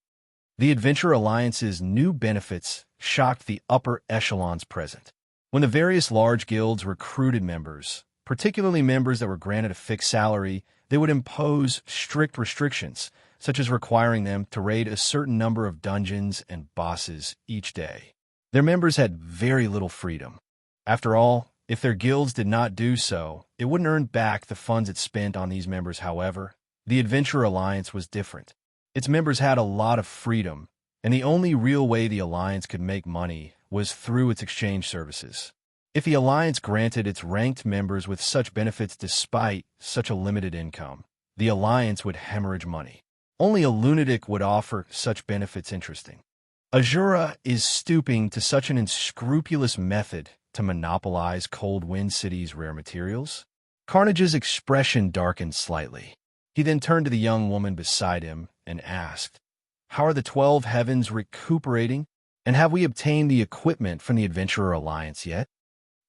The Adventurer Alliance's new benefits shocked the upper echelons present. When the various large guilds recruited members, particularly members that were granted a fixed salary, they would impose strict restrictions, such as requiring them to raid a certain number of dungeons and bosses each day. Their members had very little freedom. After all, if their guilds did not do so, it wouldn't earn back the funds it spent on these members. However, the Adventurer Alliance was different. Its members had a lot of freedom, and the only real way the Alliance could make money was through its exchange services. If the Alliance granted its ranked members with such benefits despite such a limited income, the Alliance would hemorrhage money. Only a lunatic would offer such benefits. Interesting. Asura is stooping to such an unscrupulous method to monopolize Coldwind City's rare materials? Carnage's expression darkened slightly. He then turned to the young woman beside him and asked, "How are the 12 heavens recuperating? And have we obtained the equipment from the Adventurer Alliance yet?"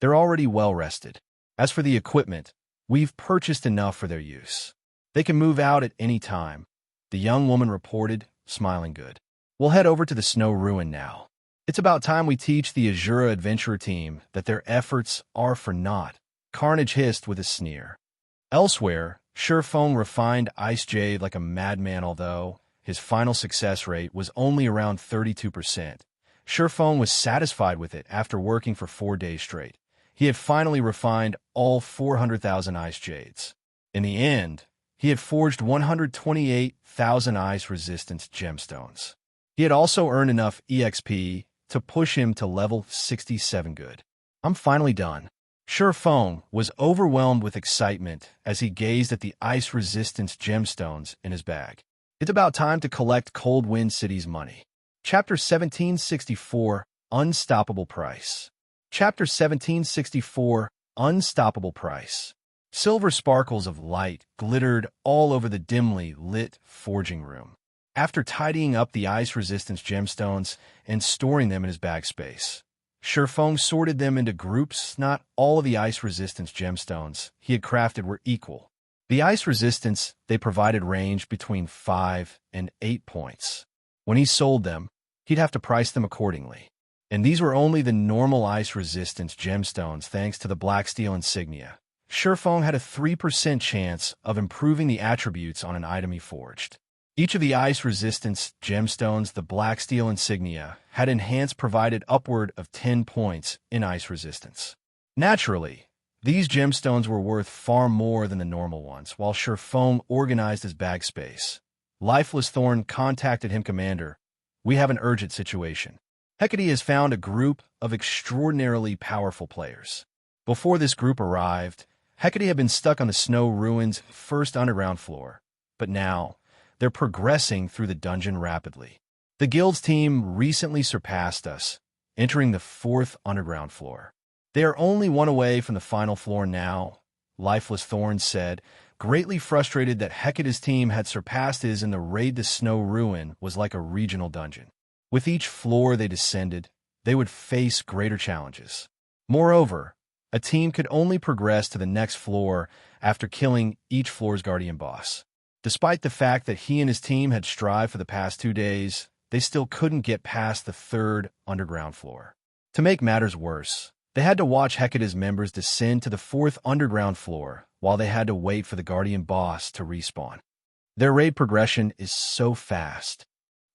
"They're already well rested. As for the equipment, we've purchased enough for their use. They can move out at any time," the young woman reported, smiling good. "We'll head over to the Snow Ruin now. It's about time we teach the Asura adventurer team that their efforts are for naught," Carnage hissed with a sneer. Elsewhere, Silverwing refined Ice Jade like a madman, although his final success rate was only around 32%. Silverwing was satisfied with it after working for 4 days straight. He had finally refined all 400,000 ice jades. In the end, he had forged 128,000 ice resistance gemstones. He had also earned enough EXP to push him to level 67 good. I'm finally done. Feng was overwhelmed with excitement as he gazed at the ice resistance gemstones in his bag. It's about time to collect Cold Wind City's money. Chapter 1764, Unstoppable Price. Chapter 1764, Unstoppable Price. Silver sparkles of light glittered all over the dimly lit forging room. After tidying up the ice resistance gemstones and storing them in his bag space, Feng sorted them into groups. Not all of the ice resistance gemstones he had crafted were equal. The ice resistance they provided ranged between 5 and 8 points. When he sold them, he'd have to price them accordingly. And these were only the normal ice resistance gemstones thanks to the black steel insignia. Feng had a 3% chance of improving the attributes on an item he forged. Each of the ice resistance gemstones, the black steel insignia, had enhanced provided upward of 10 points in ice resistance. Naturally, these gemstones were worth far more than the normal ones. While Feng organized his bag space, Lifeless Thorn contacted him. Commander, we have an urgent situation. Hecate has found a group of extraordinarily powerful players. Before this group arrived, Hecate had been stuck on the snow ruins' first underground floor, but now they're progressing through the dungeon rapidly. The guild's team recently surpassed us, entering the 4th underground floor. They are only one away from the final floor now, Lifeless Thorn said, greatly frustrated that Hecate's team had surpassed his in the raid. The snow ruin was like a regional dungeon. With each floor they descended, they would face greater challenges. Moreover, a team could only progress to the next floor after killing each floor's guardian boss. Despite the fact that he and his team had strived for the past 2 days, they still couldn't get past the 3rd underground floor. To make matters worse, they had to watch Hecate's members descend to the 4th underground floor while they had to wait for the guardian boss to respawn. Their raid progression is so fast.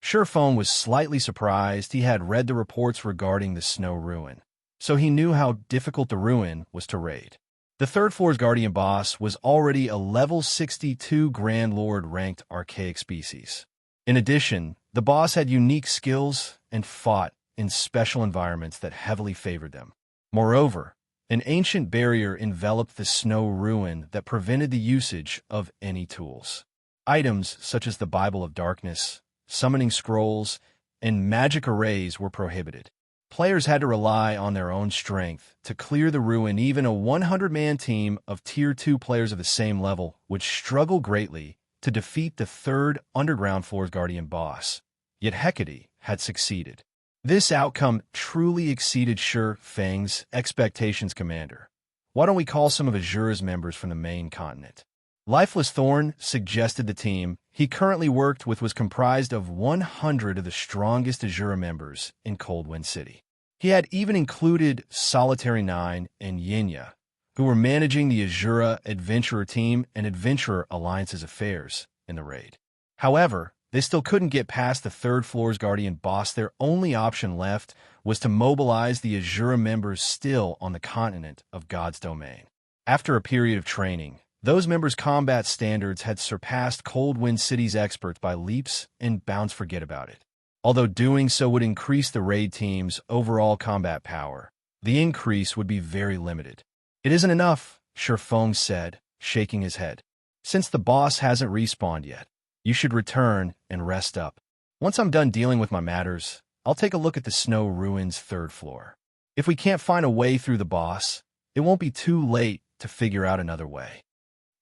Feng was slightly surprised. He had read the reports regarding the snow ruin, so he knew how difficult the ruin was to raid. The 3rd floor's guardian boss was already a level 62 Grand Lord ranked archaic species. In addition, the boss had unique skills and fought in special environments that heavily favored them. Moreover, an ancient barrier enveloped the snow ruin that prevented the usage of any tools. Items such as the Bible of Darkness, summoning scrolls, and magic arrays were prohibited. Players had to rely on their own strength to clear the ruin. Even a 100-man team of Tier 2 players of the same level would struggle greatly to defeat the 3rd underground floor's guardian boss. Yet Hecate had succeeded. This outcome truly exceeded Feng's expectations. Commander, why don't we call some of Asura's members from the main continent? Lifeless Thorn suggested. The team he currently worked with was comprised of 100 of the strongest Asura members in Cold Wind City. He had even included Solitary 9 and Yinya, who were managing the Asura Adventurer team and Adventurer Alliance's affairs in the raid. However, they still couldn't get past the 3rd floor's guardian boss. Their only option left was to mobilize the Asura members still on the continent of God's domain. After a period of training, those members' combat standards had surpassed Cold Wind City's experts by leaps and bounds. Forget about it. Although doing so would increase the raid team's overall combat power, the increase would be very limited. It isn't enough, Feng said, shaking his head. Since the boss hasn't respawned yet, you should return and rest up. Once I'm done dealing with my matters, I'll take a look at the snow ruins 3rd floor. If we can't find a way through the boss, it won't be too late to figure out another way.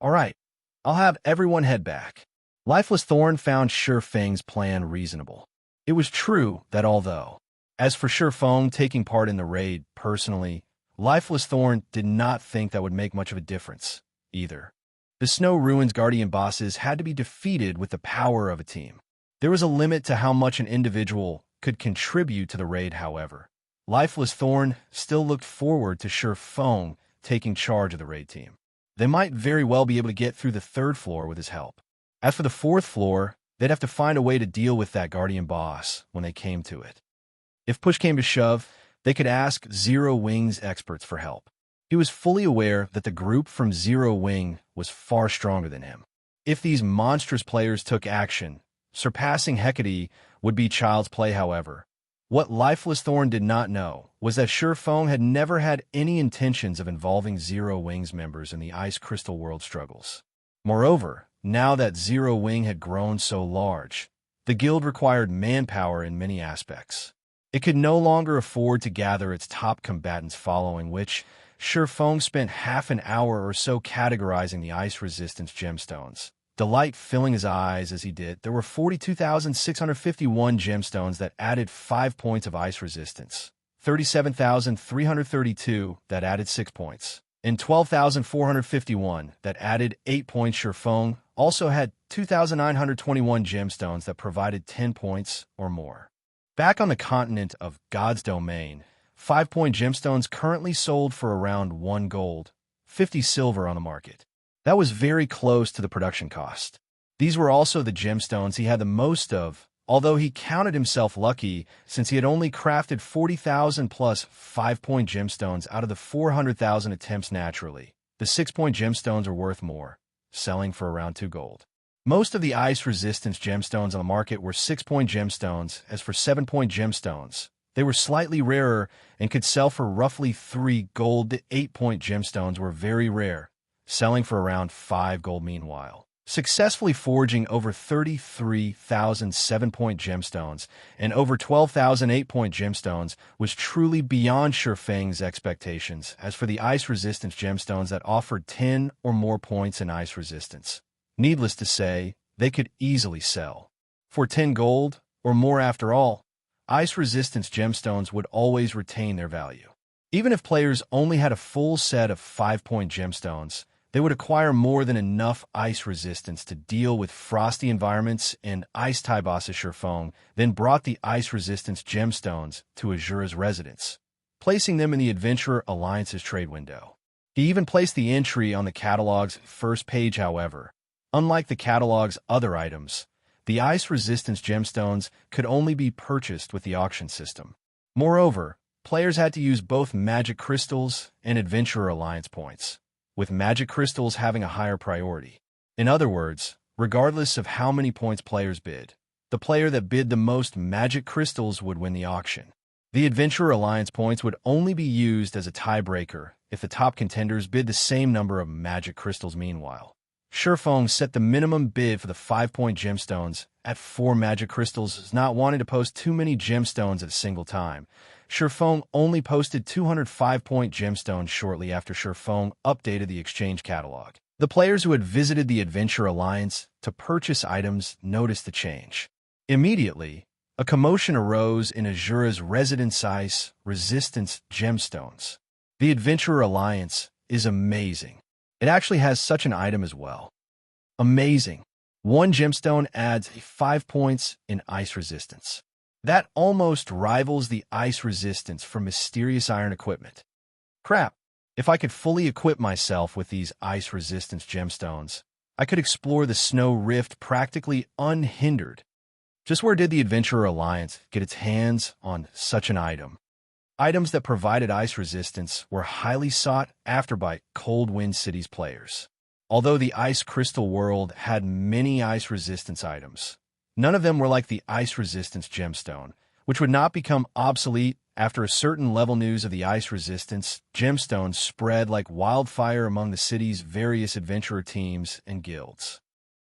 All right, I'll have everyone head back. Lifeless Thorn found Feng's plan reasonable. It was true that although, as for Feng taking part in the raid personally, Lifeless Thorn did not think that would make much of a difference either. The Snow Ruins Guardian bosses had to be defeated with the power of a team. There was a limit to how much an individual could contribute to the raid. However, Lifeless Thorn still looked forward to Feng taking charge of the raid team. They might very well be able to get through the 3rd floor with his help. As for the 4th floor, they'd have to find a way to deal with that guardian boss when they came to it. If push came to shove, they could ask Zero Wing's experts for help. He was fully aware that the group from Zero Wing was far stronger than him. If these monstrous players took action, surpassing Hecate would be child's play, however. What Lifeless Thorn did not know was that Feng had never had any intentions of involving Zero Wing's members in the Ice Crystal World struggles. Moreover, now that Zero Wing had grown so large, the guild required manpower in many aspects. It could no longer afford to gather its top combatants, following which Feng spent half an hour or so categorizing the ice resistance gemstones. Delight filling his eyes as he did. There were 42,651 gemstones that added 5 points of ice resistance, 37,332 that added 6 points, and 12,451 that added 8 points. Feng also had 2,921 gemstones that provided 10 points or more. Back on the continent of God's Domain, 5-point gemstones currently sold for around 1 gold, 50 silver on the market. That was very close to the production cost. These were also the gemstones he had the most of, although he counted himself lucky since he had only crafted 40,000 plus 5-point gemstones out of the 400,000 attempts naturally. The 6-point gemstones are worth more, selling for around 2 gold. Most of the ice resistance gemstones on the market were 6-point gemstones. As for 7-point gemstones, they were slightly rarer and could sell for roughly 3 gold. The 8-point gemstones were very rare, selling for around 5 gold. Meanwhile, successfully forging over 33,000 7-point gemstones and over 12,000 8-point gemstones was truly beyond Feng's expectations. As for the ice resistance gemstones that offered 10 or more points in ice resistance, needless to say, they could easily sell for 10 gold or more. After all, ice resistance gemstones would always retain their value. Even if players only had a full set of 5-point gemstones, they would acquire more than enough ice resistance to deal with frosty environments, and Ice Type boss Feng then brought the ice resistance gemstones to Asura's residence, placing them in the Adventurer Alliance's trade window. He even placed the entry on the catalog's first page. However, unlike the catalog's other items, the ice resistance gemstones could only be purchased with the auction system. Moreover, players had to use both magic crystals and Adventurer Alliance points, with magic crystals having a higher priority. In other words, regardless of how many points players bid, the player that bid the most magic crystals would win the auction. The Adventurer Alliance points would only be used as a tiebreaker if the top contenders bid the same number of magic crystals. Meanwhile, Feng set the minimum bid for the 5-point gemstones at 4 magic crystals, not wanting to post too many gemstones at a single time. Feng only posted 205-point gemstones shortly after Feng updated the exchange catalog. The players who had visited the Adventure Alliance to purchase items noticed the change. Immediately, a commotion arose in Asura's residence ice resistance gemstones. The Adventurer Alliance is amazing. It actually has such an item as well. Amazing. 1 gemstone adds 5 points in ice resistance. That almost rivals the ice resistance from mysterious iron equipment. Crap. If I could fully equip myself with these ice resistance gemstones, I could explore the snow rift practically unhindered. Just where did the Adventurer Alliance get its hands on such an item? Items that provided ice resistance were highly sought after by Cold Wind City's players. Although the Ice Crystal World had many ice resistance items, none of them were like the ice resistance gemstone, which would not become obsolete after a certain level. News of the ice resistance gemstones spread like wildfire among the city's various adventurer teams and guilds.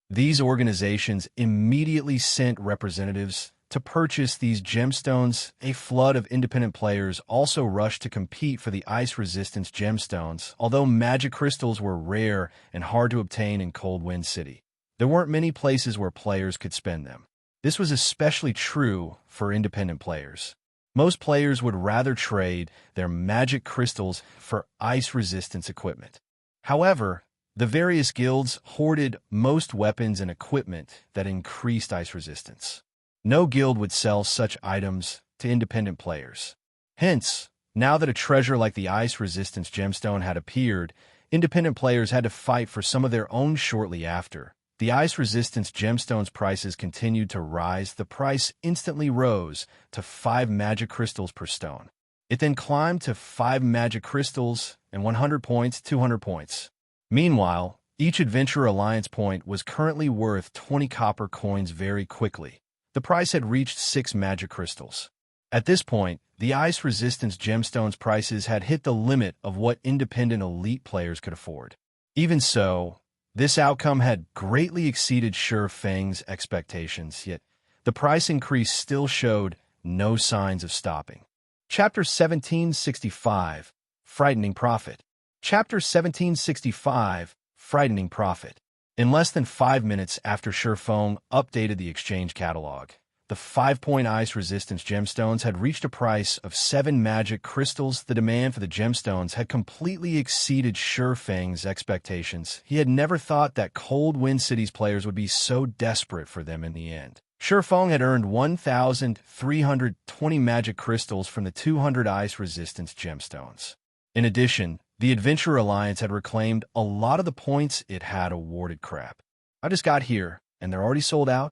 These organizations immediately sent representatives to purchase these gemstones. A flood of independent players also rushed to compete for the ice resistance gemstones, although magic crystals were rare and hard to obtain in Cold Wind City. There weren't many places where players could spend them. This was especially true for independent players. Most players would rather trade their magic crystals for ice resistance equipment. However, the various guilds hoarded most weapons and equipment that increased ice resistance. No guild would sell such items to independent players. Hence, now that a treasure like the ice resistance gemstone had appeared, independent players had to fight for some of their own. Shortly after the ice resistance gemstones prices continued to rise, the price instantly rose to 5 magic crystals per stone. It then climbed to 5 magic crystals and 100 points, 200 points. Meanwhile, each Adventurer Alliance point was currently worth 20 copper coins very quickly. The price had reached 6 magic crystals. At this point, the Ice Resistance gemstones prices had hit the limit of what independent elite players could afford. Even so, this outcome had greatly exceeded Feng's expectations, yet the price increase still showed no signs of stopping. Chapter 1765, Frightening Profit. Chapter 1765, Frightening Profit. In less than 5 minutes after Feng updated the exchange catalog, the 5-point Ice Resistance gemstones had reached a price of 7 magic crystals. The demand for the gemstones had completely exceeded Feng's expectations. He had never thought that Cold Wind City's players would be so desperate for them in the end. Feng had earned 1,320 magic crystals from the 200 Ice Resistance gemstones. In addition, the Adventurer Alliance had reclaimed a lot of the points it had awarded. Crap. I just got here, and they're already sold out?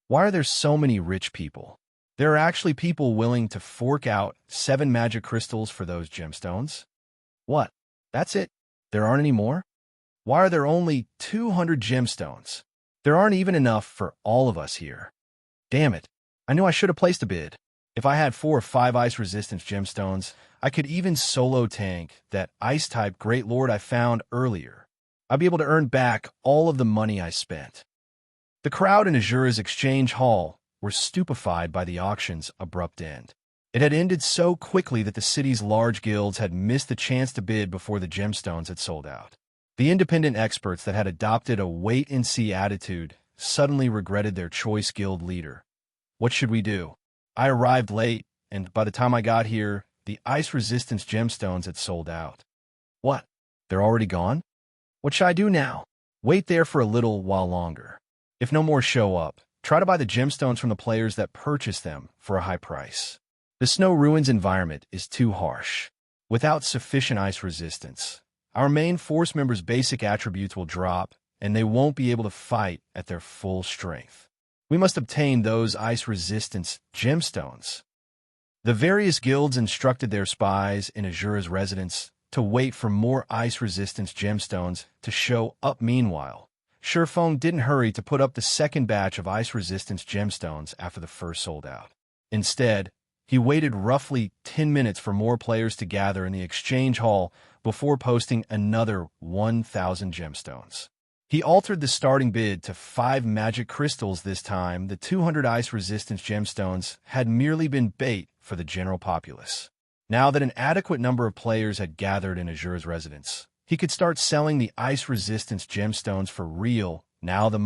Why are there so many rich people? There are actually people willing to fork out 7 magic crystals for those gemstones? What? That's it? There aren't any more? Why are there only 200 gemstones? There aren't even enough for all of us here. Damn it. I knew I should have placed a bid. If I had 4 or 5 Ice Resistance gemstones, I could even solo tank that Ice-type Great Lord I found earlier. I'd be able to earn back all of the money I spent. The crowd in Asura's exchange hall were stupefied by the auction's abrupt end. It had ended so quickly that the city's large guilds had missed the chance to bid before the gemstones had sold out. The independent experts that had adopted a wait-and-see attitude suddenly regretted their choice guild leader. What should we do? I arrived late, and by the time I got here, the Ice Resistance gemstones had sold out. What? They're already gone? What should I do now? Wait there for a little while longer. If no more show up, try to buy the gemstones from the players that purchase them for a high price. The Snow Ruins environment is too harsh. Without sufficient ice resistance, our main force members' basic attributes will drop, and they won't be able to fight at their full strength. We must obtain those ice resistance gemstones. The various guilds instructed their spies in Asura's residence to wait for more ice resistance gemstones to show up. Meanwhile, Feng didn't hurry to put up the second batch of ice resistance gemstones after the first sold out. Instead, he waited roughly 10 minutes for more players to gather in the exchange hall before posting another 1,000 gemstones. He altered the starting bid to 5 magic crystals this time. The 200 ice resistance gemstones had merely been bait for the general populace. Now that an adequate number of players had gathered in Asura's residence, he could start selling the ice resistance gemstones for real. Now the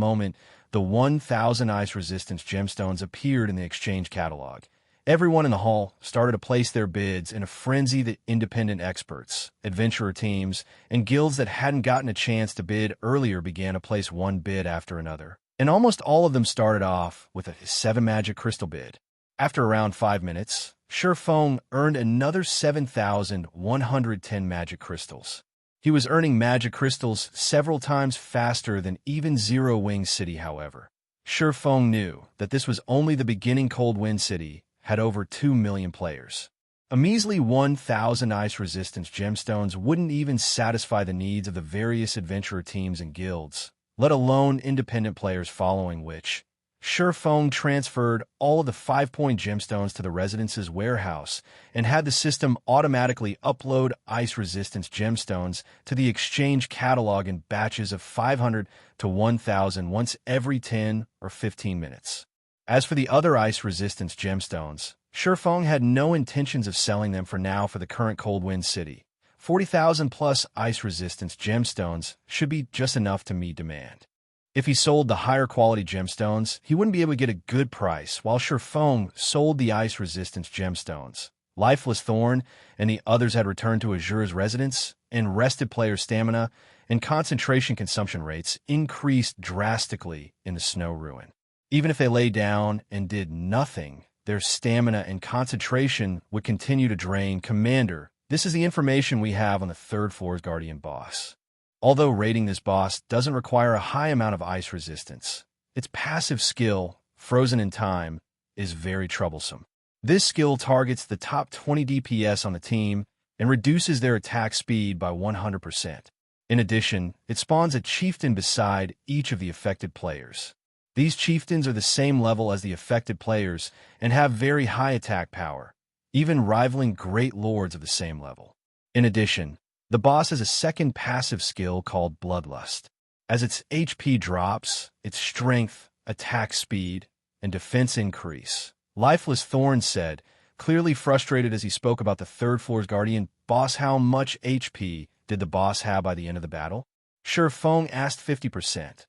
1,000 ice resistance gemstones appeared in the exchange catalog. Everyone in the hall started to place their bids in a frenzy. The independent experts, adventurer teams, and guilds that hadn't gotten a chance to bid earlier began to place one bid after another. And almost all of them started off with a 7 magic crystal bid. After around 5 minutes, Feng earned another 7,110 magic crystals. He was earning magic crystals several times faster than even Zero Wing City, however. Feng knew that this was only the beginning. Cold Wind City had over 2 million players. A measly 1,000 ice resistance gemstones wouldn't even satisfy the needs of the various adventurer teams and guilds, let alone independent players, following which Feng transferred all of the 5-point gemstones to the residence's warehouse and had the system automatically upload ice resistance gemstones to the exchange catalog in batches of 500 to 1,000 once every 10 or 15 minutes. As for the other ice resistance gemstones, Feng had no intentions of selling them for now. For the current Cold Wind City, 40,000 plus ice resistance gemstones should be just enough to meet demand. If he sold the higher quality gemstones, he wouldn't be able to get a good price, while Feng sold the ice resistance gemstones. Lifeless Thorn and the others had returned to Asura's residence, and rested player stamina and concentration consumption rates increased drastically in the Snow Ruin. Even if they lay down and did nothing, their stamina and concentration would continue to drain. Commander, this is the information we have on the 3rd floor's Guardian boss. Although raiding this boss doesn't require a high amount of ice resistance, its passive skill, Frozen in Time, is very troublesome. This skill targets the top 20 DPS on the team and reduces their attack speed by 100%. In addition, it spawns a chieftain beside each of the affected players. These chieftains are the same level as the affected players and have very high attack power, even rivaling great lords of the same level. In addition, the boss has a second passive skill called Bloodlust. As its HP drops, its strength, attack speed, and defense increase. Lifeless Thorn said, clearly frustrated as he spoke about the third floor's guardian boss. How much HP did the boss have by the end of the battle? Sure Feng asked. 50%.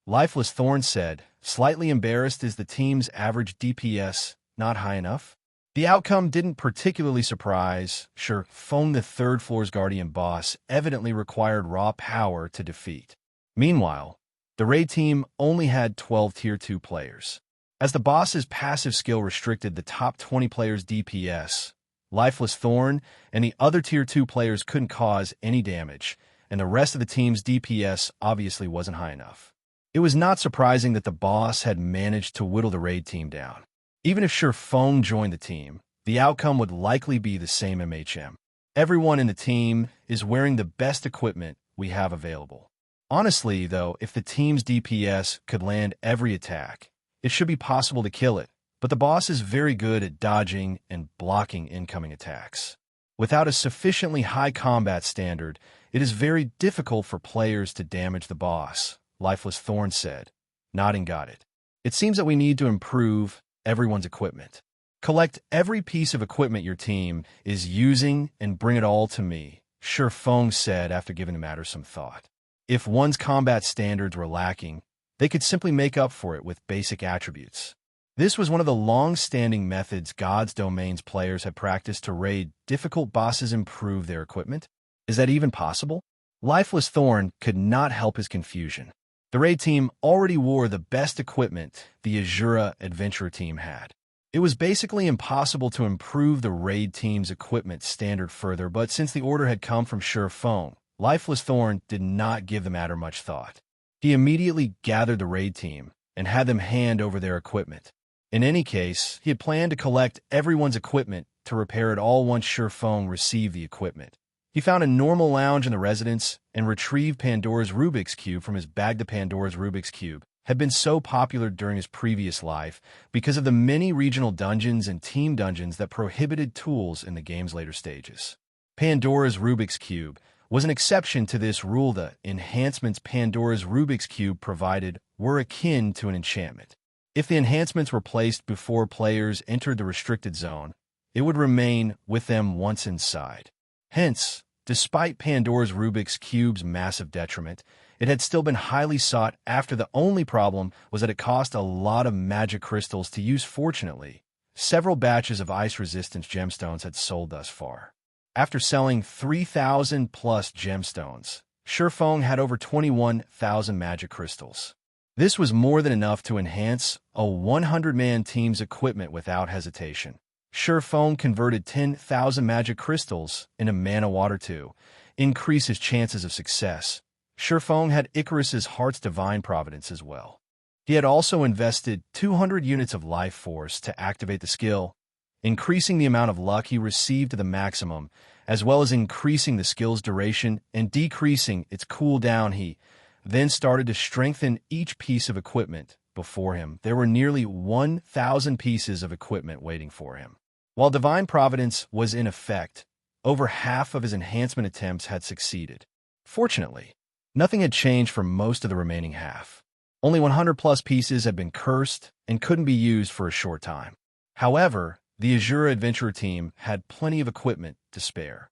Lifeless Thorn said, slightly embarrassed, is the team's average DPS not high enough? The outcome didn't particularly surprise Sure Feng. The third floor's guardian boss evidently required raw power to defeat. Meanwhile, the raid team only had 12 Tier 2 players. As the boss's passive skill restricted the top 20 players' DPS, Lifeless Thorn and the other Tier 2 players couldn't cause any damage, and the rest of the team's DPS obviously wasn't high enough. It was not surprising that the boss had managed to whittle the raid team down. Even if Sure Feng joined the team, the outcome would likely be the same MHM. Everyone in the team is wearing the best equipment we have available. Honestly, though, if the team's DPS could land every attack, it should be possible to kill it, but the boss is very good at dodging and blocking incoming attacks. Without a sufficiently high combat standard, it is very difficult for players to damage the boss, Lifeless Thorn said. Nodding got it. It seems that we need to improve everyone's equipment. Collect every piece of equipment your team is using and bring it all to me, Sure Feng said after giving the matter some thought. If one's combat standards were lacking, they could simply make up for it with basic attributes. This was one of the long-standing methods God's Domains players had practiced to raid difficult bosses. Improve their equipment? Is that even possible? Lifeless Thorn could not help his confusion. The raid team already wore the best equipment the Asura adventurer team had. It was basically impossible to improve the raid team's equipment standard further, but since the order had come from Sure Feng, Lifeless Thorn did not give the matter much thought. He immediately gathered the raid team and had them hand over their equipment. In any case, he had planned to collect everyone's equipment to repair it all once Sure Feng received the equipment. He found a normal lounge in the residence and retrieved Pandora's Rubik's Cube from his bag. The Pandora's Rubik's Cube had been so popular during his previous life because of the many regional dungeons and team dungeons that prohibited tools in the game's later stages. Pandora's Rubik's Cube was an exception to this rule. The enhancements Pandora's Rubik's Cube provided were akin to an enchantment. If the enhancements were placed before players entered the restricted zone, it would remain with them once inside. Hence, despite Pandora's Rubik's Cube's massive detriment, it had still been highly sought after. The only problem was that it cost a lot of magic crystals to use. Fortunately, several batches of ice resistance gemstones had sold thus far. After selling 3,000 plus gemstones, Sure Feng had over 21,000 magic crystals. This was more than enough to enhance a 100-man team's equipment without hesitation. Sure Feng converted 10,000 magic crystals into mana water to increase his chances of success. Sure Feng had Icarus's Heart's Divine Providence as well. He had also invested 200 units of life force to activate the skill, increasing the amount of luck he received to the maximum, as well as increasing the skill's duration and decreasing its cooldown. He then started to strengthen each piece of equipment before him. There were nearly 1,000 pieces of equipment waiting for him. While Divine Providence was in effect, over half of his enhancement attempts had succeeded. Fortunately, nothing had changed for most of the remaining half. Only 100-plus pieces had been cursed and couldn't be used for a short time. However, the Asura adventurer team had plenty of equipment to spare.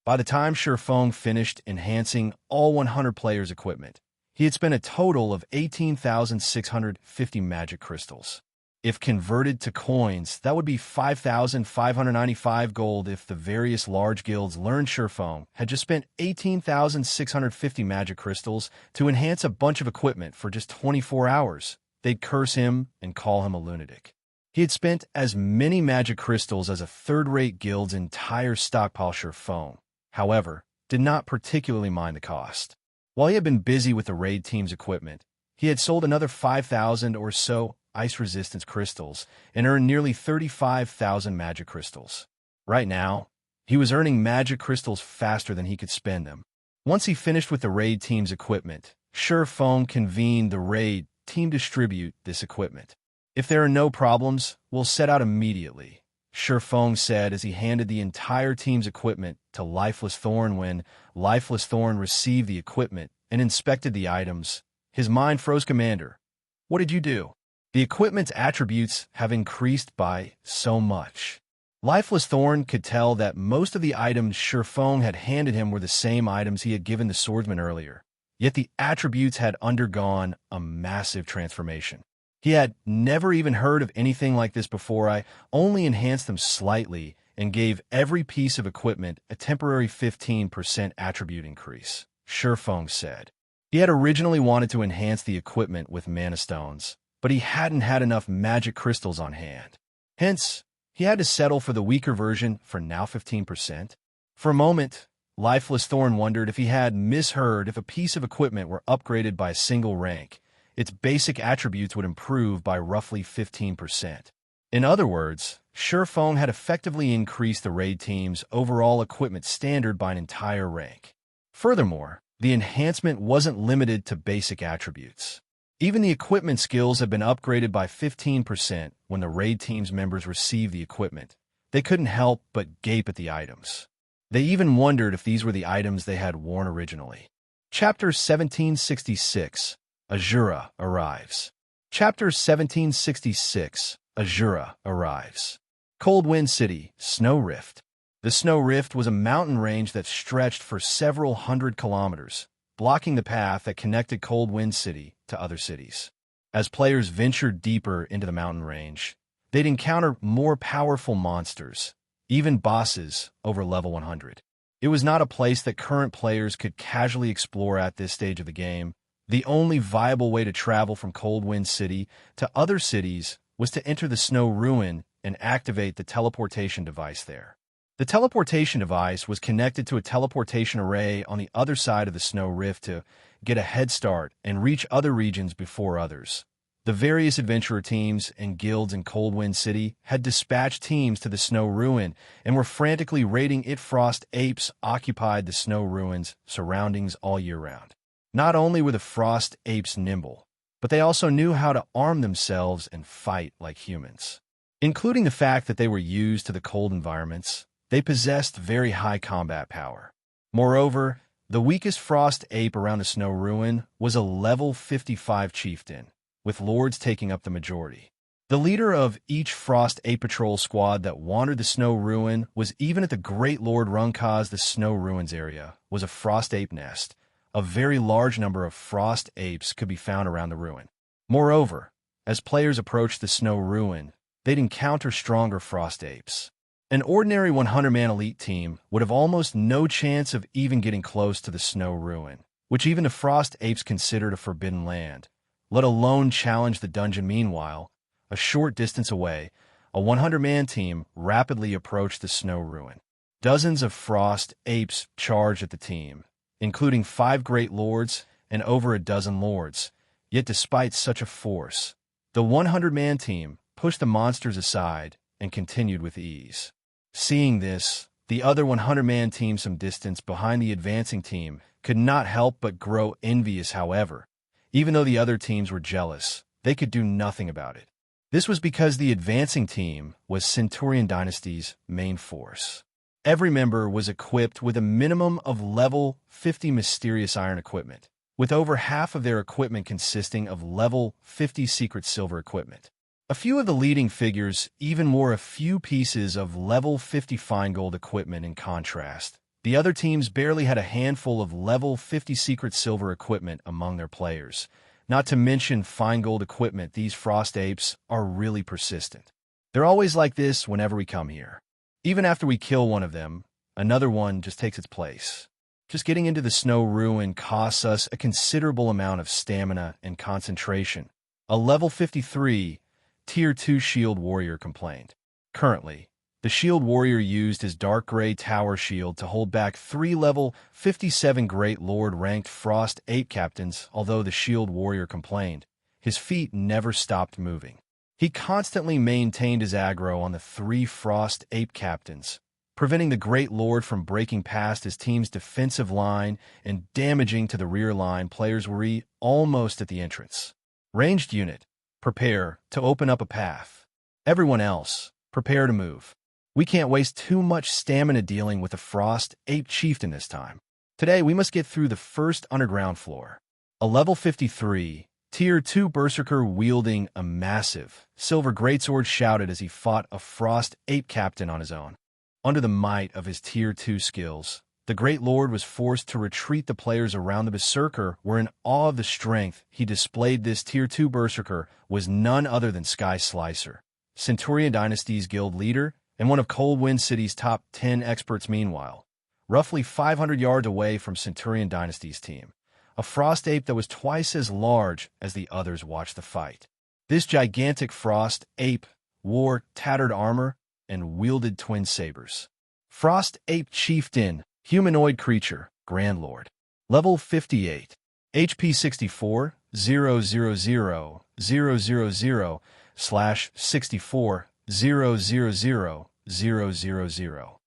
By the time Sure Feng finished enhancing all 100 players' equipment, he had spent a total of 18,650 magic crystals. If converted to coins, that would be 5,595 gold. If the various large guilds learned Sure Feng had just spent 18,650 magic crystals to enhance a bunch of equipment for just 24 hours, they'd curse him and call him a lunatic. He had spent as many magic crystals as a third-rate guild's entire stockpile. Sure Feng, however, did not particularly mind the cost. While he had been busy with the raid team's equipment, he had sold another 5,000 or so ice resistance crystals and earned nearly 35,000 magic crystals. Right now, he was earning magic crystals faster than he could spend them. Once he finished with the raid team's equipment, Silverwing convened the raid team to distribute this equipment. "If there are no problems, we'll set out immediately," Silverwing said as he handed the entire team's equipment to Lifeless Thorn. When Lifeless Thorn received the equipment and inspected the items, his mind froze. "Commander, what did you do? The equipment's attributes have increased by so much." Lifeless Thorn could tell that most of the items Silverwing had handed him were the same items he had given the swordsman earlier, yet the attributes had undergone a massive transformation. He had never even heard of anything like this before. "I only enhanced them slightly and gave every piece of equipment a temporary 15% attribute increase," Silverwing said. He had originally wanted to enhance the equipment with mana stones, but he hadn't had enough magic crystals on hand. Hence, he had to settle for the weaker version for now 15%. For a moment, Lifeless Thorn wondered if he had misheard. If a piece of equipment were upgraded by a single rank, its basic attributes would improve by roughly 15%. In other words, Silverwing had effectively increased the raid team's overall equipment standard by an entire rank. Furthermore, the enhancement wasn't limited to basic attributes. Even the equipment skills had been upgraded by 15% when the raid team's members received the equipment. They couldn't help but gape at the items. They even wondered if these were the items they had worn originally. Chapter 1766. Asura arrives. Chapter 1766. Asura arrives. Cold Wind City, Snow Rift. The Snow Rift was a mountain range that stretched for several hundred kilometers, blocking the path that connected Cold Wind City to other cities. As players ventured deeper into the mountain range, they'd encounter more powerful monsters, even bosses over level 100. It was not a place that current players could casually explore at this stage of the game. The only viable way to travel from Cold Wind City to other cities was to enter the Snow Ruin and activate the teleportation device there. The teleportation device was connected to a teleportation array on the other side of the Snow Rift to get a head start and reach other regions before others. The various adventurer teams and guilds in Cold Wind City had dispatched teams to the Snow Ruin and were frantically raiding it. Frost apes occupied the Snow Ruin's surroundings all year round. Not only were the Frost apes nimble, but they also knew how to arm themselves and fight like humans. Including the fact that they were used to the cold environments, they possessed very high combat power. Moreover, the weakest Frost ape around the Snow Ruin was a level 55 chieftain, with lords taking up the majority. The leader of each Frost ape patrol squad that wandered the Snow Ruin was even at the Great Lord Runka's. The Snow Ruins area was a Frost ape nest. A very large number of Frost apes could be found around the ruin. Moreover, as players approached the Snow Ruin, they'd encounter stronger Frost apes. An ordinary 100-man elite team would have almost no chance of even getting close to the Snow Ruin, which even the Frost apes considered a forbidden land, let alone challenge the dungeon. Meanwhile, a short distance away, a 100-man team rapidly approached the Snow Ruin. Dozens of Frost apes charged at the team, including 5 great lords and over a dozen lords. Yet despite such a force, the 100-man team pushed the monsters aside and continued with ease. Seeing this, the other 100-man team some distance behind the advancing team could not help but grow envious. However, even though the other teams were jealous, they could do nothing about it. This was because the advancing team was Centurion Dynasty's main force. Every member was equipped with a minimum of level 50 mysterious iron equipment, with over half of their equipment consisting of level 50 secret silver equipment. A few of the leading figures even wore a few pieces of level 50 fine gold equipment. In contrast, the other teams barely had a handful of level 50 secret silver equipment among their players. Not to mention fine gold equipment, these Frost apes are really persistent. They're always like this whenever we come here. Even after we kill one of them, another one just takes its place. Just getting into the Snow Ruin costs us a considerable amount of stamina and concentration. A level 53 Tier 2 Shield Warrior complained. Currently, the Shield Warrior used his dark gray tower shield to hold back 3 level 57 Great Lord ranked Frost Ape captains. Although the Shield Warrior complained, his feet never stopped moving. He constantly maintained his aggro on the three Frost Ape captains, preventing the Great Lord from breaking past his team's defensive line and damaging to the rear line. Players were almost at the entrance. Ranged unit, prepare to open up a path. Everyone else, prepare to move. We can't waste too much stamina dealing with the Frost Ape chieftain this time. Today we must get through the first underground floor. A level 53, Tier 2 Berserker wielding a massive silver greatsword shouted as he fought a Frost Ape captain on his own. Under the might of his Tier 2 skills, the Great Lord was forced to retreat. The players around the Berserker were in awe of the strength he displayed. This Tier 2 Berserker was none other than Sky Slicer, Centurion Dynasty's guild leader and one of Coldwind City's top 10 experts. Meanwhile, roughly 500 yards away from Centurion Dynasty's team, a Frost Ape that was twice as large as the others watched the fight. This gigantic Frost Ape wore tattered armor and wielded twin sabers. Frost Ape Chieftain, humanoid creature, Grand Lord. Level 58. HP 64, 000/64, 000/000.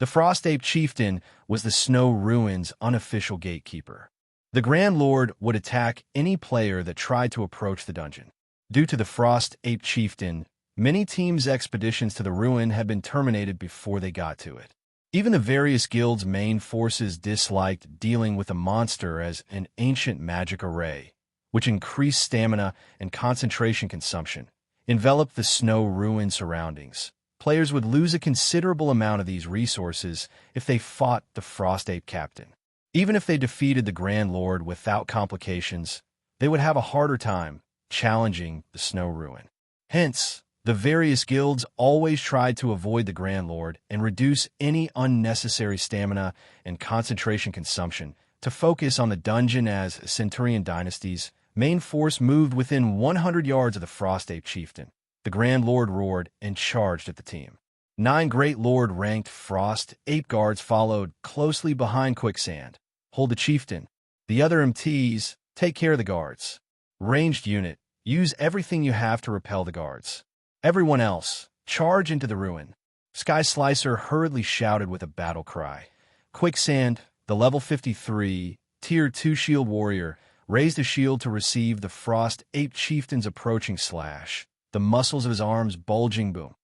The Frost Ape Chieftain was the Snow Ruins' unofficial gatekeeper. The Grand Lord would attack any player that tried to approach the dungeon. Due to the Frost Ape Chieftain, many teams' expeditions to the ruin had been terminated before they got to it. Even the various guilds' main forces disliked dealing with a monster as an ancient magic array, which increased stamina and concentration consumption, enveloped the Snow Ruin surroundings. Players would lose a considerable amount of these resources if they fought the Frost Ape Captain. Even if they defeated the Grand Lord without complications, they would have a harder time challenging the Snow Ruin. Hence, the various guilds always tried to avoid the Grand Lord and reduce any unnecessary stamina and concentration consumption to focus on the dungeon. As Centurion Dynasty's main force moved within 100 yards of the Frost Ape Chieftain, the Grand Lord roared and charged at the team. 9 Great Lord-ranked Frost Ape guards followed closely behind Quicksand. Hold the Chieftain. The other MTs, take care of the guards. Ranged unit, use everything you have to repel the guards. Everyone else, charge into the ruin. Sky Slicer hurriedly shouted with a battle cry. Quicksand, the level 53, Tier 2 Shield Warrior, raised a shield to receive the Frost Ape Chieftain's approaching slash, the muscles of his arms bulging. Boom.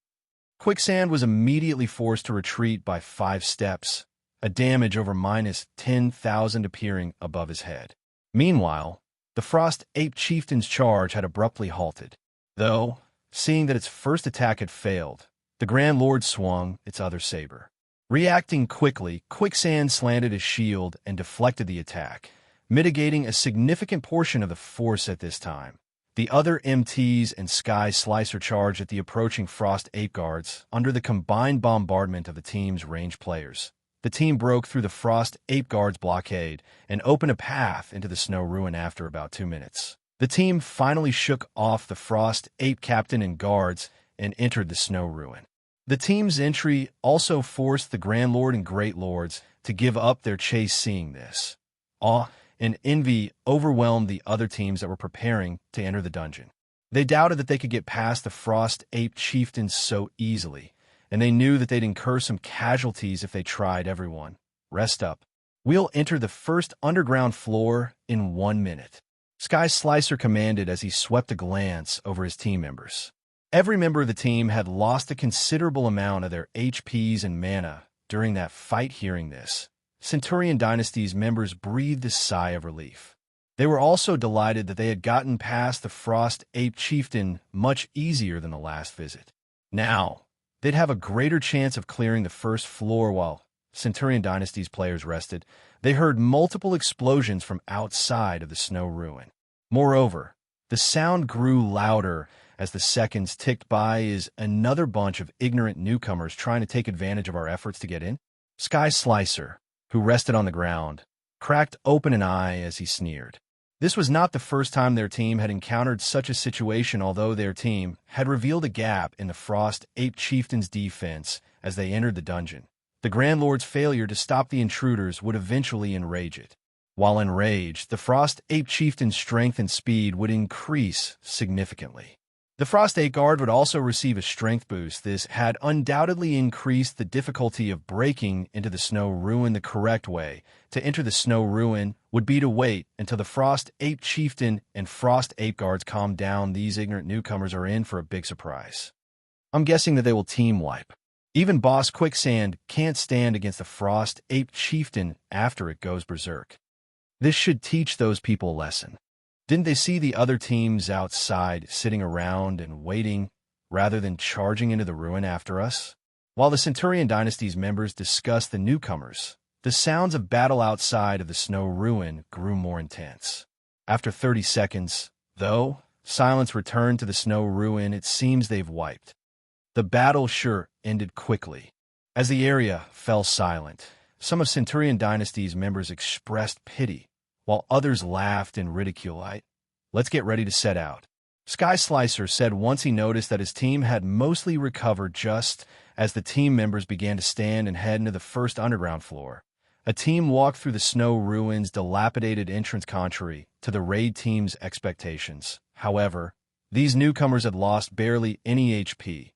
Quicksand was immediately forced to retreat by 5 steps, a damage over -10,000 appearing above his head. Meanwhile, the Frost Ape Chieftain's charge had abruptly halted. Though, seeing that its first attack had failed, the Grand Lord swung its other saber. Reacting quickly, Quicksand slanted his shield and deflected the attack, mitigating a significant portion of the force at this time. The other MTs and Sky Slicer charged at the approaching Frost Ape guards under the combined bombardment of the team's ranged players. The team broke through the Frost Ape guards' blockade and opened a path into the Snow Ruin after about 2 minutes. The team finally shook off the Frost Ape Captain and guards and entered the Snow Ruin. The team's entry also forced the Grand Lord and Great Lords to give up their chase. Seeing this, awe and envy overwhelmed the other teams that were preparing to enter the dungeon. They doubted that they could get past the Frost Ape Chieftains so easily, and they knew that they'd incur some casualties if they tried. Everyone, rest up. We'll enter the first underground floor in 1 minute. Sky Slicer commanded as he swept a glance over his team members. Every member of the team had lost a considerable amount of their HPs and mana during that fight. Hearing this, Centurion Dynasty's members breathed a sigh of relief. They were also delighted that they had gotten past the Frost Ape Chieftain much easier than the last visit. Now, they'd have a greater chance of clearing the first floor. While Centurion Dynasty's players rested, they heard multiple explosions from outside of the Snow Ruin. Moreover, the sound grew louder as the seconds ticked by. Is another bunch of ignorant newcomers trying to take advantage of our efforts to get in? Sky Slicer, who rested on the ground, cracked open an eye as he sneered. This was not the first time their team had encountered such a situation, although their team had revealed a gap in the Frost Ape Chieftain's defense as they entered the dungeon. The Grand Lord's failure to stop the intruders would eventually enrage it. While enraged, the Frost Ape Chieftain's strength and speed would increase significantly. The Frost Ape Guard would also receive a strength boost. This had undoubtedly increased the difficulty of breaking into the Snow Ruin. The correct way to enter the Snow Ruin would be to wait until the Frost Ape Chieftain and Frost Ape Guards calm down. These ignorant newcomers are in for a big surprise. I'm guessing that they will team wipe. Even Boss Quicksand can't stand against the Frost Ape Chieftain after it goes berserk. This should teach those people a lesson. Didn't they see the other teams outside sitting around and waiting rather than charging into the ruin after us? While the Centurion Dynasty's members discussed the newcomers, the sounds of battle outside of the Snow Ruin grew more intense. After 30 seconds, though, silence returned to the Snow Ruin. It seems they've wiped. The battle sure ended quickly. As the area fell silent, some of Centurion Dynasty's members expressed pity, while others laughed and ridiculed. Let's get ready to set out. Sky Slicer said once he noticed that his team had mostly recovered just as the team members began to stand and head into the first underground floor. A team walked through the Snow Ruin's dilapidated entrance contrary to the raid team's expectations. However, these newcomers had lost barely any HP,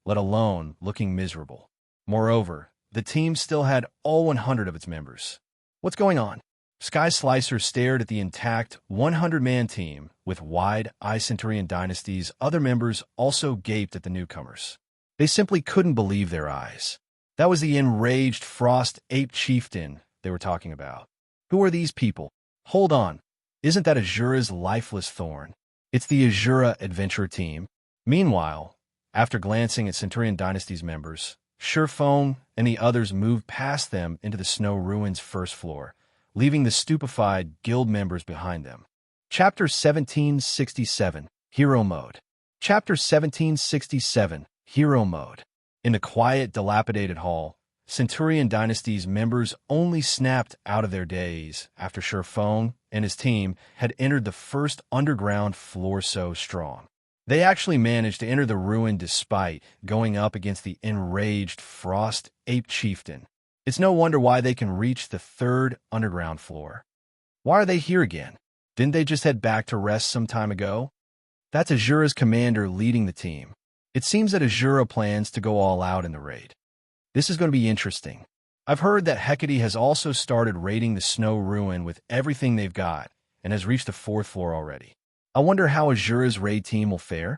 let alone looking miserable. Moreover, the team still had all 100 of its members. What's going on? Sky Slicer stared at the intact 100-man team with wide-eyed. Centurion Dynasty's other members also gaped at the newcomers. They simply couldn't believe their eyes. That was the enraged Frost Ape Chieftain they were talking about. Who are these people? Hold on. Isn't that Asura's lifeless thorn? It's the Asura adventure team. Meanwhile, after glancing at Centurion Dynasty's members, Surephone and the others moved past them into the Snow Ruin's first floor, leaving the stupefied guild members behind them. Chapter 1767, Hero Mode. Chapter 1767, Hero Mode. In the quiet, dilapidated hall, Centurion Dynasty's members only snapped out of their daze after Surephone and his team had entered the first underground floor so strong. They actually managed to enter the ruin despite going up against the enraged Frost Ape Chieftain. It's no wonder why they can reach the third underground floor. Why are they here again? Didn't they just head back to rest some time ago? That's Asura's commander leading the team. It seems that Asura plans to go all out in the raid. This is going to be interesting. I've heard that Hecate has also started raiding the Snow Ruin with everything they've got and has reached the fourth floor already. I wonder how Asura's raid team will fare.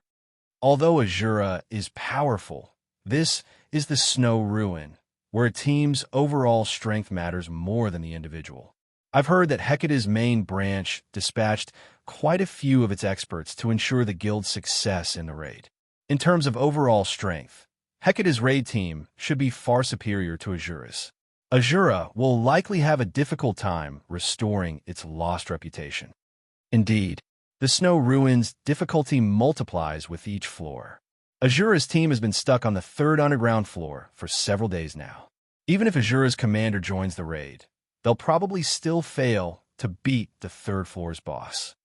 Although Asura is powerful, this is the Snow Ruin, where a team's overall strength matters more than the individual. I've heard that Hecate's main branch dispatched quite a few of its experts to ensure the guild's success in the raid. In terms of overall strength, Hecate's raid team should be far superior to Asura's. Asura will likely have a difficult time restoring its lost reputation. Indeed, the Snow Ruin's difficulty multiplies with each floor. Asura's team has been stuck on the third underground floor for several days now. Even if Asura's commander joins the raid, they'll probably still fail to beat the third floor's boss.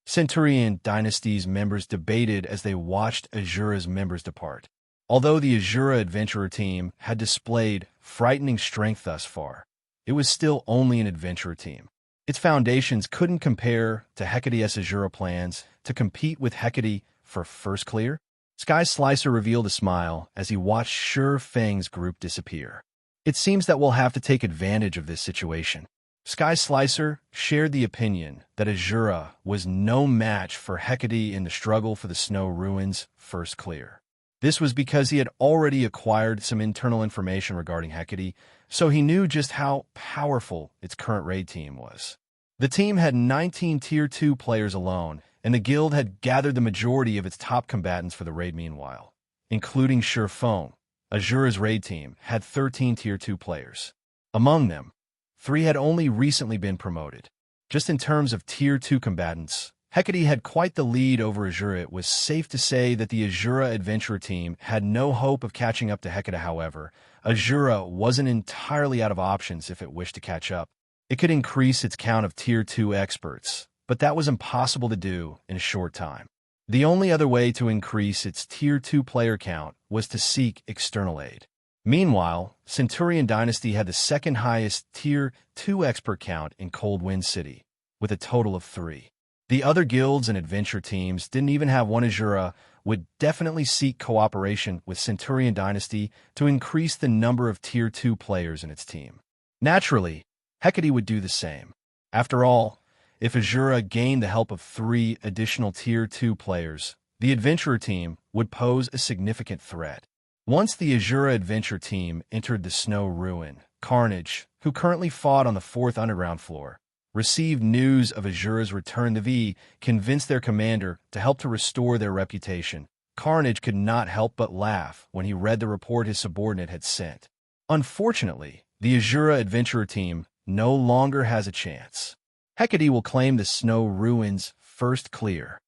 Centurion Dynasty's members debated as they watched Asura's members depart. Although the Asura adventurer team had displayed frightening strength thus far, it was still only an adventurer team. Its foundations couldn't compare to Hecate's Asura plans to compete with Hecate for first clear. Sky Slicer revealed a smile as he watched Fang's group disappear. It seems that we'll have to take advantage of this situation. Sky Slicer shared the opinion that Asura was no match for Hecate in the struggle for the Snow Ruin's first clear. This was because he had already acquired some internal information regarding Hecate, so he knew just how powerful its current raid team was. The team had 19 Tier 2 players alone, and the guild had gathered the majority of its top combatants for the raid meanwhile, including Surephone. Asura's raid team had 13 Tier 2 players. Among them, 3 had only recently been promoted. Just in terms of Tier 2 combatants, Hecate had quite the lead over Asura. It was safe to say that the Asura adventurer team had no hope of catching up to Hecate. However, Asura wasn't entirely out of options if it wished to catch up. It could increase its count of Tier 2 experts, but that was impossible to do in a short time. The only other way to increase its Tier 2 player count was to seek external aid. Meanwhile, Centurion Dynasty had the second highest Tier 2 expert count in Cold Wind City, with a total of 3. The other guilds and adventure teams didn't even have one. Asura would definitely seek cooperation with Centurion Dynasty to increase the number of Tier 2 players in its team. Naturally, Hecate would do the same. After all, if Asura gained the help of 3 additional Tier 2 players, the adventurer team would pose a significant threat. Once the Asura adventure team entered the Snow Ruin, Carnage, who currently fought on the 4th underground floor, received news of Asura's return. The V convinced their commander to help to restore their reputation. Carnage could not help but laugh when he read the report his subordinate had sent. Unfortunately, the Asura adventurer team no longer has a chance. Hecate will claim the Snow Ruin's first clear.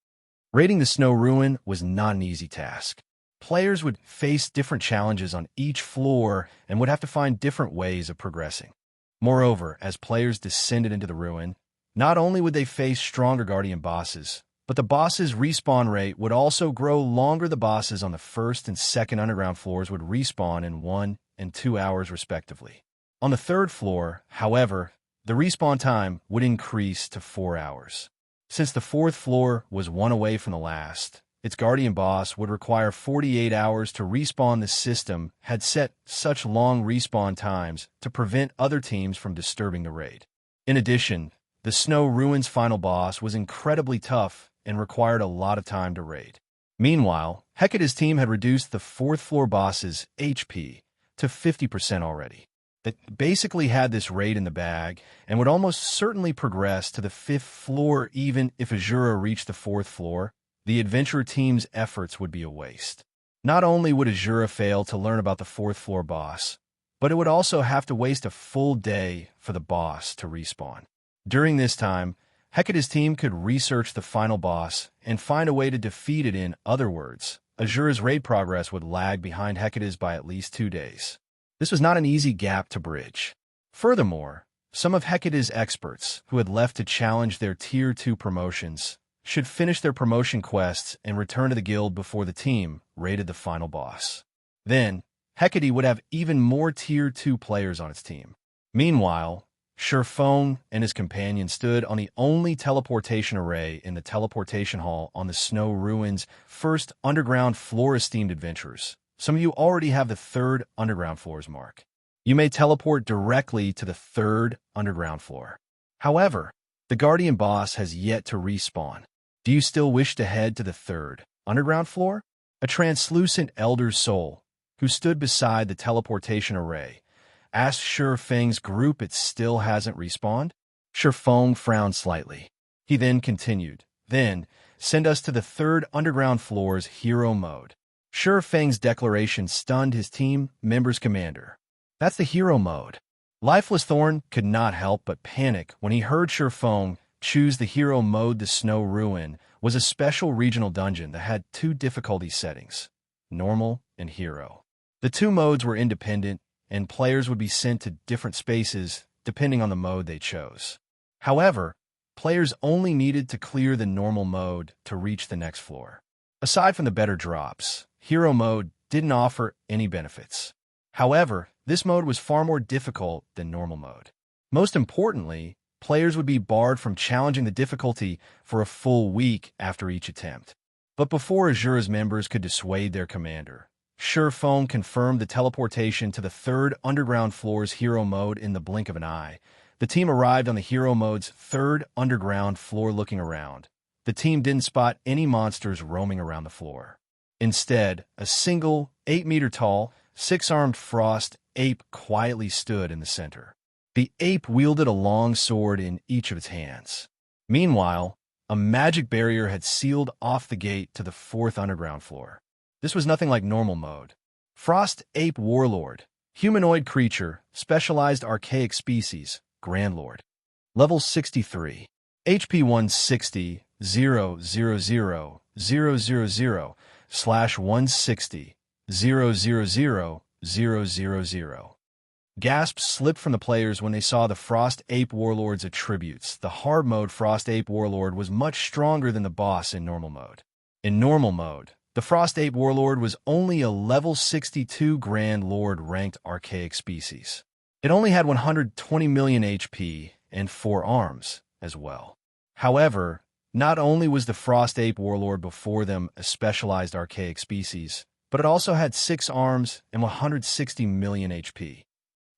Raiding the Snow Ruin was not an easy task. Players would face different challenges on each floor and would have to find different ways of progressing. Moreover, as players descended into the ruin, not only would they face stronger guardian bosses, but the boss's respawn rate would also grow longer. The bosses on the 1st and 2nd underground floors would respawn in 1 and 2 hours respectively. On the 3rd floor, however, the respawn time would increase to 4 hours. Since the 4th floor was one away from the last, its guardian boss would require 48 hours to respawn. The system had set such long respawn times to prevent other teams from disturbing the raid. In addition, the Snow Ruin's final boss was incredibly tough and required a lot of time to raid. Meanwhile, Hecate's team had reduced the 4th floor boss's HP to 50% already. They basically had this raid in the bag and would almost certainly progress to the 5th floor. Even if Asura reached the 4th floor, the adventurer team's efforts would be a waste. Not only would Asura fail to learn about the 4th floor boss, but it would also have to waste a full day for the boss to respawn. During this time, Hecate's team could research the final boss and find a way to defeat it. In other words, Asura's raid progress would lag behind Hecate's by at least 2 days. This was not an easy gap to bridge. Furthermore, some of Hecate's experts who had left to challenge their Tier 2 promotions should finish their promotion quests and return to the guild before the team raided the final boss. Then, Hecate would have even more Tier 2 players on its team. Meanwhile, Sherfone and his companion stood on the only teleportation array in the teleportation hall on the Snow Ruin's 1st underground floor. Esteemed adventurers, some of you already have the 3rd underground floor's mark. You may teleport directly to the 3rd underground floor. However, the guardian boss has yet to respawn. Do you still wish to head to the 3rd underground floor? A translucent elder soul, who stood beside the teleportation array, asked Sherfeng's group. It still hasn't respawned? Sherfeng frowned slightly. He then continued, "Then, send us to the 3rd underground floor's hero mode." Sherfeng's declaration stunned his team member's commander. That's the hero mode. Lifeless Thorn could not help but panic when he heard Sherfeng choose the hero mode. The Snow Ruin was a special regional dungeon that had 2 difficulty settings, normal and hero. The 2 modes were independent, and players would be sent to different spaces depending on the mode they chose. However, players only needed to clear the normal mode to reach the next floor. Aside from the better drops, hero mode didn't offer any benefits. However, this mode was far more difficult than normal mode. Most importantly, players would be barred from challenging the difficulty for a full week after each attempt. But before Asura's members could dissuade their commander, Sherfeng confirmed the teleportation to the 3rd underground floor's hero mode in the blink of an eye. The team arrived on the hero mode's 3rd underground floor. Looking around, the team didn't spot any monsters roaming around the floor. Instead, a single 8-meter-tall, 6-armed frost ape quietly stood in the center. The ape wielded a long sword in each of its hands. Meanwhile, a magic barrier had sealed off the gate to the 4th underground floor. This was nothing like normal mode. Frost Ape Warlord, humanoid creature, specialized archaic species, Grand Lord. Level 63. HP 160, 000/160, 000/000. Gasps slipped from the players when they saw the Frost Ape Warlord's attributes. The hard mode Frost Ape Warlord was much stronger than the boss in normal mode. In normal mode, The Frost Ape Warlord was only a level 62 Grand Lord ranked archaic species. It only had 120 million HP and 4 arms as well. However, not only was the Frost Ape Warlord before them a specialized archaic species, but it also had 6 arms and 160 million HP.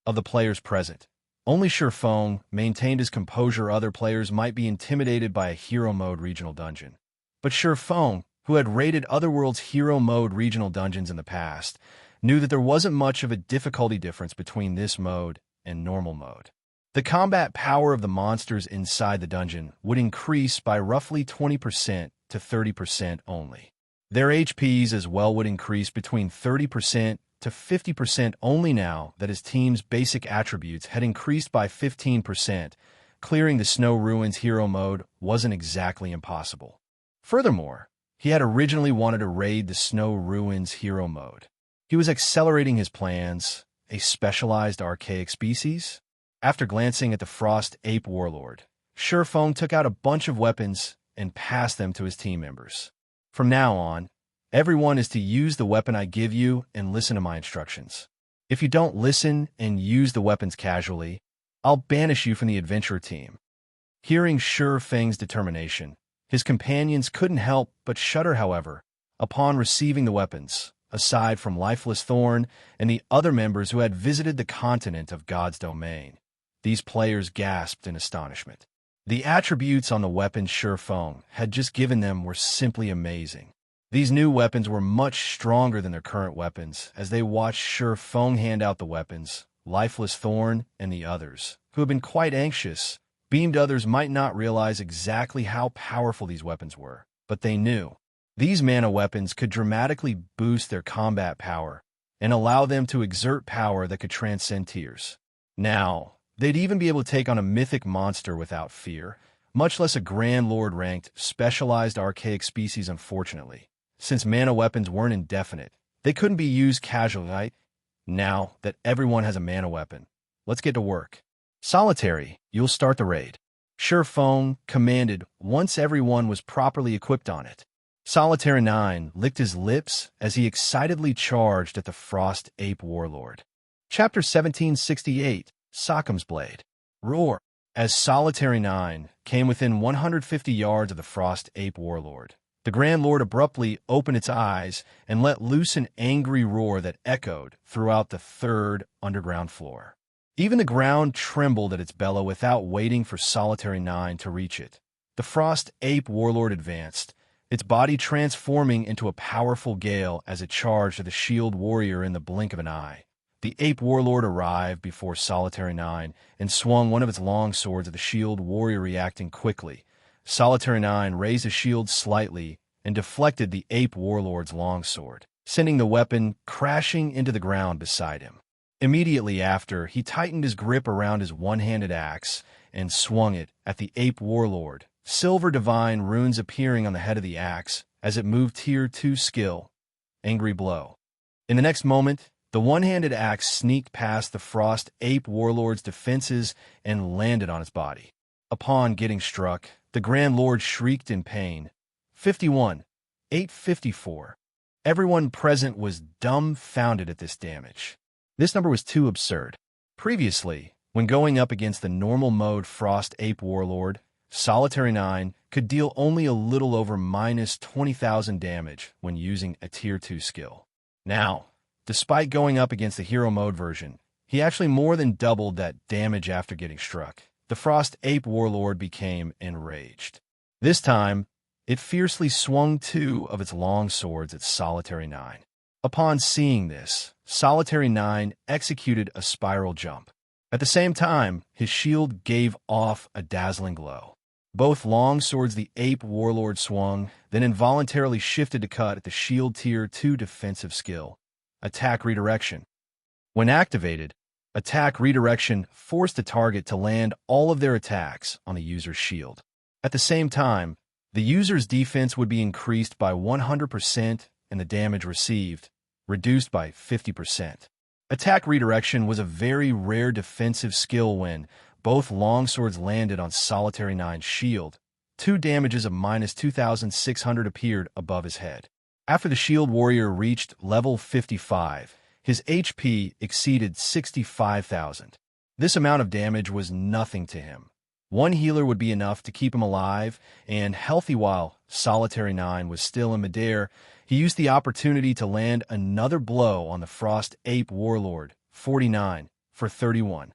Of the players present, only Silverwing maintained his composure. Other players might be intimidated by a Hero Mode regional dungeon. But Silverwing, who had raided Otherworld's Hero Mode regional dungeons in the past, knew that there wasn't much of a difficulty difference between this mode and normal mode. The combat power of the monsters inside the dungeon would increase by roughly 20% to 30% only. Their HPs as well would increase between 30% to 50% only now that his team's basic attributes had increased by 15%. Clearing the Snow Ruins Hero Mode wasn't exactly impossible. Furthermore, he had originally wanted to raid the Snow Ruins Hero Mode. He was accelerating his plans, a specialized archaic species. After glancing at the Frost Ape Warlord, Silverwing took out a bunch of weapons and passed them to his team members. From now on, everyone is to use the weapon I give you and listen to my instructions. If you don't listen and use the weapons casually, I'll banish you from the adventure team. Hearing Silverwing's determination, his companions couldn't help but shudder. However, upon receiving the weapons, aside from Lifeless Thorn and the other members who had visited the continent of God's domain, these players gasped in astonishment. The attributes on the weapons Silverwing had just given them were simply amazing. These new weapons were much stronger than their current weapons. As they watched Silverwing hand out the weapons, Lifeless Thorn and the others, who had been quite anxious, beamed. Others might not realize exactly how powerful these weapons were, but they knew. These mana weapons could dramatically boost their combat power and allow them to exert power that could transcend tiers. Now, they'd even be able to take on a mythic monster without fear, much less a Grand Lord ranked, specialized archaic species. Unfortunately, since mana weapons weren't indefinite, they couldn't be used casually. Now that everyone has a mana weapon, let's get to work. Solitary, you'll start the raid. Silverwing commanded once everyone was properly equipped on it. Solitary 9 licked his lips as he excitedly charged at the Frost Ape Warlord. Chapter 1768, Sockham's Blade. Roar. As Solitary 9 came within 150 yards of the Frost Ape Warlord, the Grand Lord abruptly opened its eyes and let loose an angry roar that echoed throughout the third underground floor. Even the ground trembled at its bellow. Without waiting for Solitary 9 to reach it, the Frost Ape Warlord advanced, its body transforming into a powerful gale as it charged at the shield warrior in the blink of an eye. The Ape Warlord arrived before Solitary 9 and swung one of its long swords at the shield warrior. Reacting quickly, Solitary 9 raised his shield slightly and deflected the Ape Warlord's long sword, sending the weapon crashing into the ground beside him. Immediately after, he tightened his grip around his one-handed axe and swung it at the Ape Warlord, silver divine runes appearing on the head of the axe as it moved tier 2 skill, Angry Blow. In the next moment, the one-handed axe sneaked past the Frost Ape Warlord's defenses and landed on its body. Upon getting struck, the Grand Lord shrieked in pain. 51. 854. Everyone present was dumbfounded at this damage. This number was too absurd. Previously, when going up against the normal mode Frost Ape Warlord, Solitary 9 could deal only a little over minus 20,000 damage when using a tier 2 skill. Now, despite going up against the hero mode version, he actually more than doubled that damage after getting struck. The Frost Ape Warlord became enraged. This time, it fiercely swung 2 of its long swords at Solitary 9. Upon seeing this, Solitary 9 executed a spiral jump. At the same time, his shield gave off a dazzling glow. Both long swords the Ape Warlord swung, then involuntarily shifted to cut at the shield tier 2 defensive skill, Attack Redirection. When activated, Attack Redirection forced the target to land all of their attacks on the user's shield. At the same time, the user's defense would be increased by 100% and the damage received reduced by 50%. Attack Redirection was a very rare defensive skill when both longswords landed on Solitary 9's shield. 2 damages of minus 2,600 appeared above his head. After the Shield Warrior reached level 55, his HP exceeded 65,000. This amount of damage was nothing to him. One healer would be enough to keep him alive and healthy while Solitary 9 was still in midair. He used the opportunity to land another blow on the Frost Ape Warlord, 49, for 31.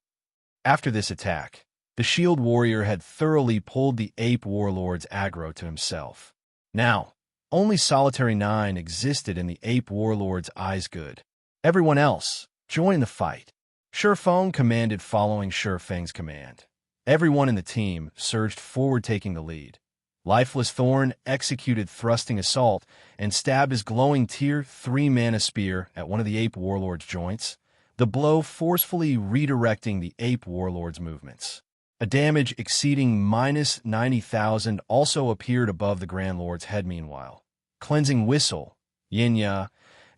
After this attack, the Shield Warrior had thoroughly pulled the Ape Warlord's aggro to himself. Now, only Solitary 9 existed in the Ape Warlord's eyes good. Everyone else joined the fight. Shifeng commanded following Shifeng's command. Everyone in the team surged forward taking the lead. Lifeless Thorn executed Thrusting Assault and stabbed his glowing Tier 3 mana spear at one of the Ape Warlord's joints, the blow forcefully redirecting the Ape Warlord's movements. A damage exceeding minus 90,000 also appeared above the Grand Lord's head meanwhile. Cleansing Whistle, Yinya,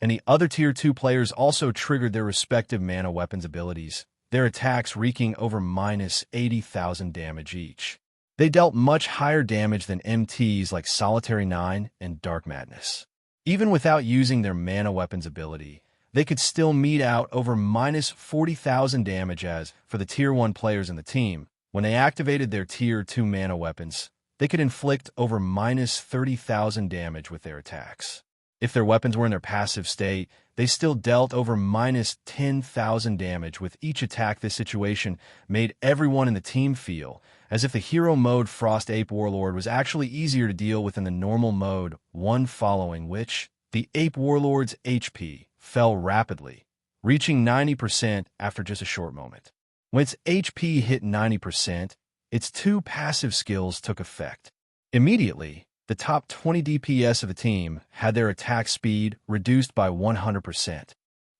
and the other Tier 2 players also triggered their respective mana weapons abilities, their attacks wreaking over minus 80,000 damage each. They dealt much higher damage than MTs like Solitary 9 and Dark Madness. Even without using their mana weapons ability, they could still mete out over minus 40,000 damage as, for the Tier 1 players in the team, when they activated their Tier 2 mana weapons, they could inflict over minus 30,000 damage with their attacks. If their weapons were in their passive state, they still dealt over minus 10,000 damage with each attack. This situation made everyone in the team feel as if the hero mode Frost Ape Warlord was actually easier to deal with than the normal mode, one following which the Ape Warlord's HP fell rapidly, reaching 90% after just a short moment. When its HP hit 90%, its two passive skills took effect. Immediately, the top 20 DPS of the team had their attack speed reduced by 100%.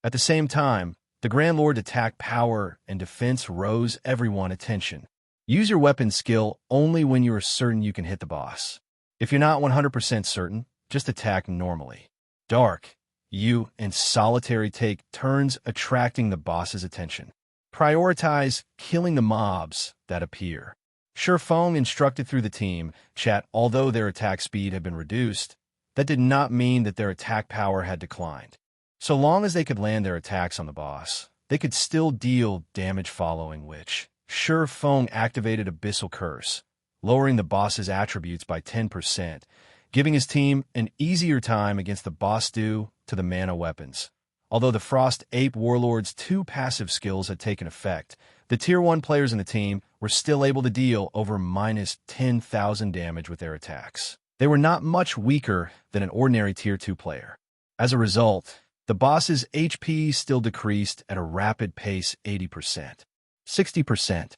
At the same time, the Grand Lord's attack power and defense rose. Everyone attention. Use your weapon skill only when you are certain you can hit the boss. If you're not 100% certain, just attack normally. Dark, you and Solitary take turns attracting the boss's attention. Prioritize killing the mobs that appear. Shifeng instructed through the team chat. Although their attack speed had been reduced, that did not mean that their attack power had declined. So long as they could land their attacks on the boss, they could still deal damage, following which Shifeng activated Abyssal Curse, lowering the boss's attributes by 10%, giving his team an easier time against the boss due to the mana weapons. Although the Frost Ape Warlord's two passive skills had taken effect, the Tier 1 players in the team were still able to deal over minus 10,000 damage with their attacks. They were not much weaker than an ordinary Tier 2 player. As a result, the boss's HP still decreased at a rapid pace: 80%, 60%,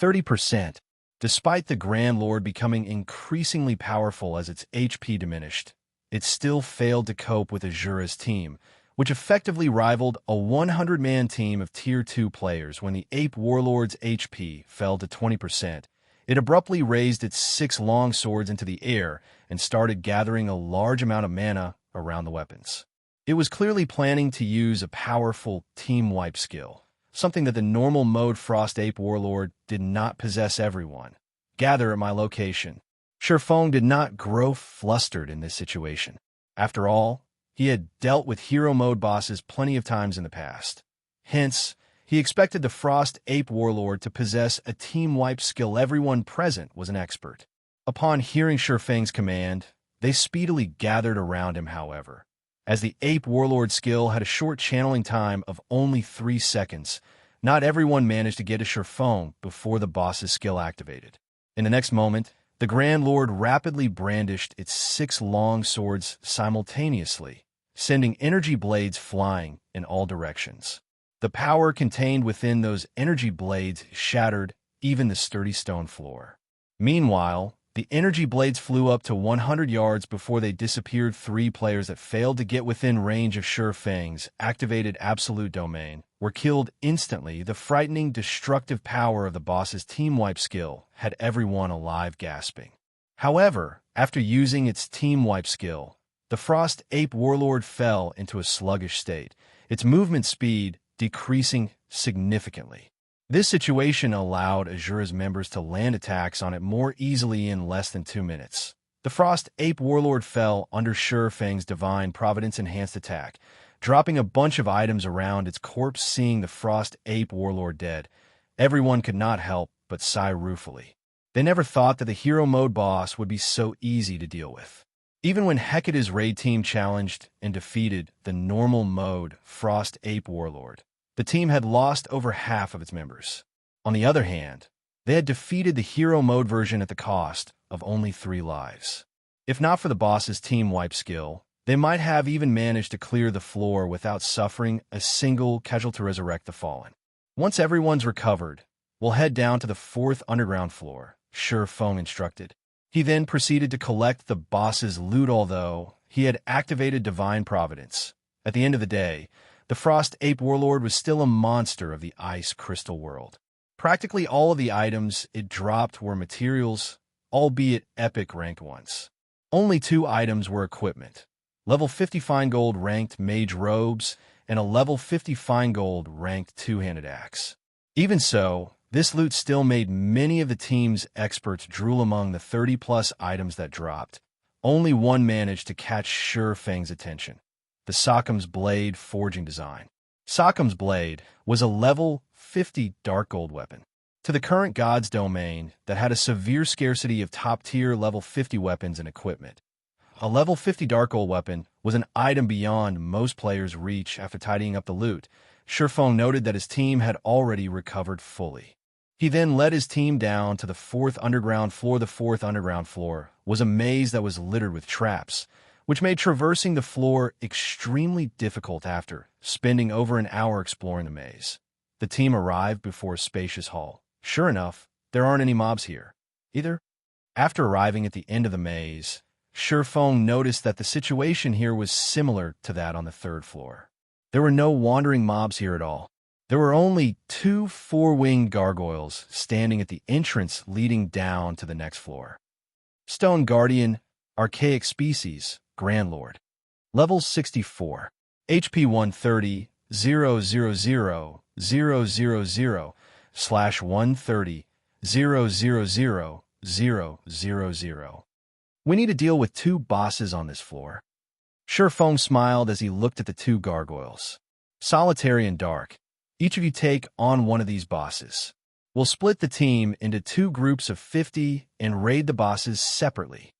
30%. Despite the Grand Lord becoming increasingly powerful as its HP diminished, it still failed to cope with Asura's team, which effectively rivaled a 100-man team of Tier 2 players. When the Ape Warlord's HP fell to 20%, it abruptly raised its 6 long swords into the air and started gathering a large amount of mana around the weapons. It was clearly planning to use a powerful team wipe skill, something that the normal mode Frost Ape Warlord did not possess. Everyone, gather at my location. Shifeng did not grow flustered in this situation. After all, he had dealt with hero mode bosses plenty of times in the past. Hence, he expected the Frost Ape Warlord to possess a team wipe skill. Everyone present was an expert. Upon hearing Shifeng's command, they speedily gathered around him. However, as the Ape Warlord skill had a short channeling time of only 3 seconds, not everyone managed to get to Shifeng before the boss's skill activated. In the next moment, the Grand Lord rapidly brandished its 6 long swords simultaneously, sending energy blades flying in all directions. The power contained within those energy blades shattered even the sturdy stone floor. Meanwhile, the energy blades flew up to 100 yards before they disappeared. 3 players that failed to get within range of Shifeng's activated absolute domain were killed instantly. The frightening, destructive power of the boss's team wipe skill had everyone alive gasping. However, after using its team wipe skill, the Frost Ape Warlord fell into a sluggish state, its movement speed decreasing significantly. This situation allowed Asura's members to land attacks on it more easily in less than 2 minutes. The Frost Ape Warlord fell under Fang's divine providence-enhanced attack, dropping a bunch of items around its corpse. Seeing the Frost Ape Warlord dead, everyone could not help but sigh ruefully. They never thought that the hero mode boss would be so easy to deal with. Even when Hecate's raid team challenged and defeated the normal mode Frost Ape Warlord, the team had lost over half of its members. On the other hand, they had defeated the hero mode version at the cost of only 3 lives. If not for the boss's team wipe skill, they might have even managed to clear the floor without suffering a single casualty to resurrect the fallen. Once everyone's recovered, we'll head down to the 4th underground floor, Feng instructed. He then proceeded to collect the boss's loot. Although he had activated Divine Providence, at the end of the day, the Frost Ape Warlord was still a monster of the ice crystal world. Practically all of the items it dropped were materials, albeit epic ranked ones. Only 2 items were equipment: level 50 fine gold ranked mage robes and a level 50 fine gold ranked two-handed axe. Even so, this loot still made many of the team's experts drool. Among the 30-plus items that dropped, only one managed to catch Fang's attention: the Sockham's blade forging design. Sockham's blade was a level 50 dark gold weapon. To the current God's domain that had a severe scarcity of top-tier level 50 weapons and equipment, a level 50 dark gold weapon was an item beyond most players' reach. After tidying up the loot, Feng noted that his team had already recovered fully. He then led his team down to the 4th underground floor. The 4th underground floor was a maze that was littered with traps, which made traversing the floor extremely difficult. After spending over an hour exploring the maze, the team arrived before a spacious hall. Sure enough, there aren't any mobs here either. After arriving at the end of the maze, Feng noticed that the situation here was similar to that on the 3rd floor. There were no wandering mobs here at all. There were only 2 4-winged gargoyles standing at the entrance leading down to the next floor. Stone Guardian, Archaic Species, Grand Lord. Level 64. HP 130, 000, 000/130, 000, We need to deal with 2 bosses on this floor. Feng smiled as he looked at the 2 gargoyles. Solitary and Dark. Each of you take on one of these bosses. We'll split the team into 2 groups of 50 and raid the bosses separately.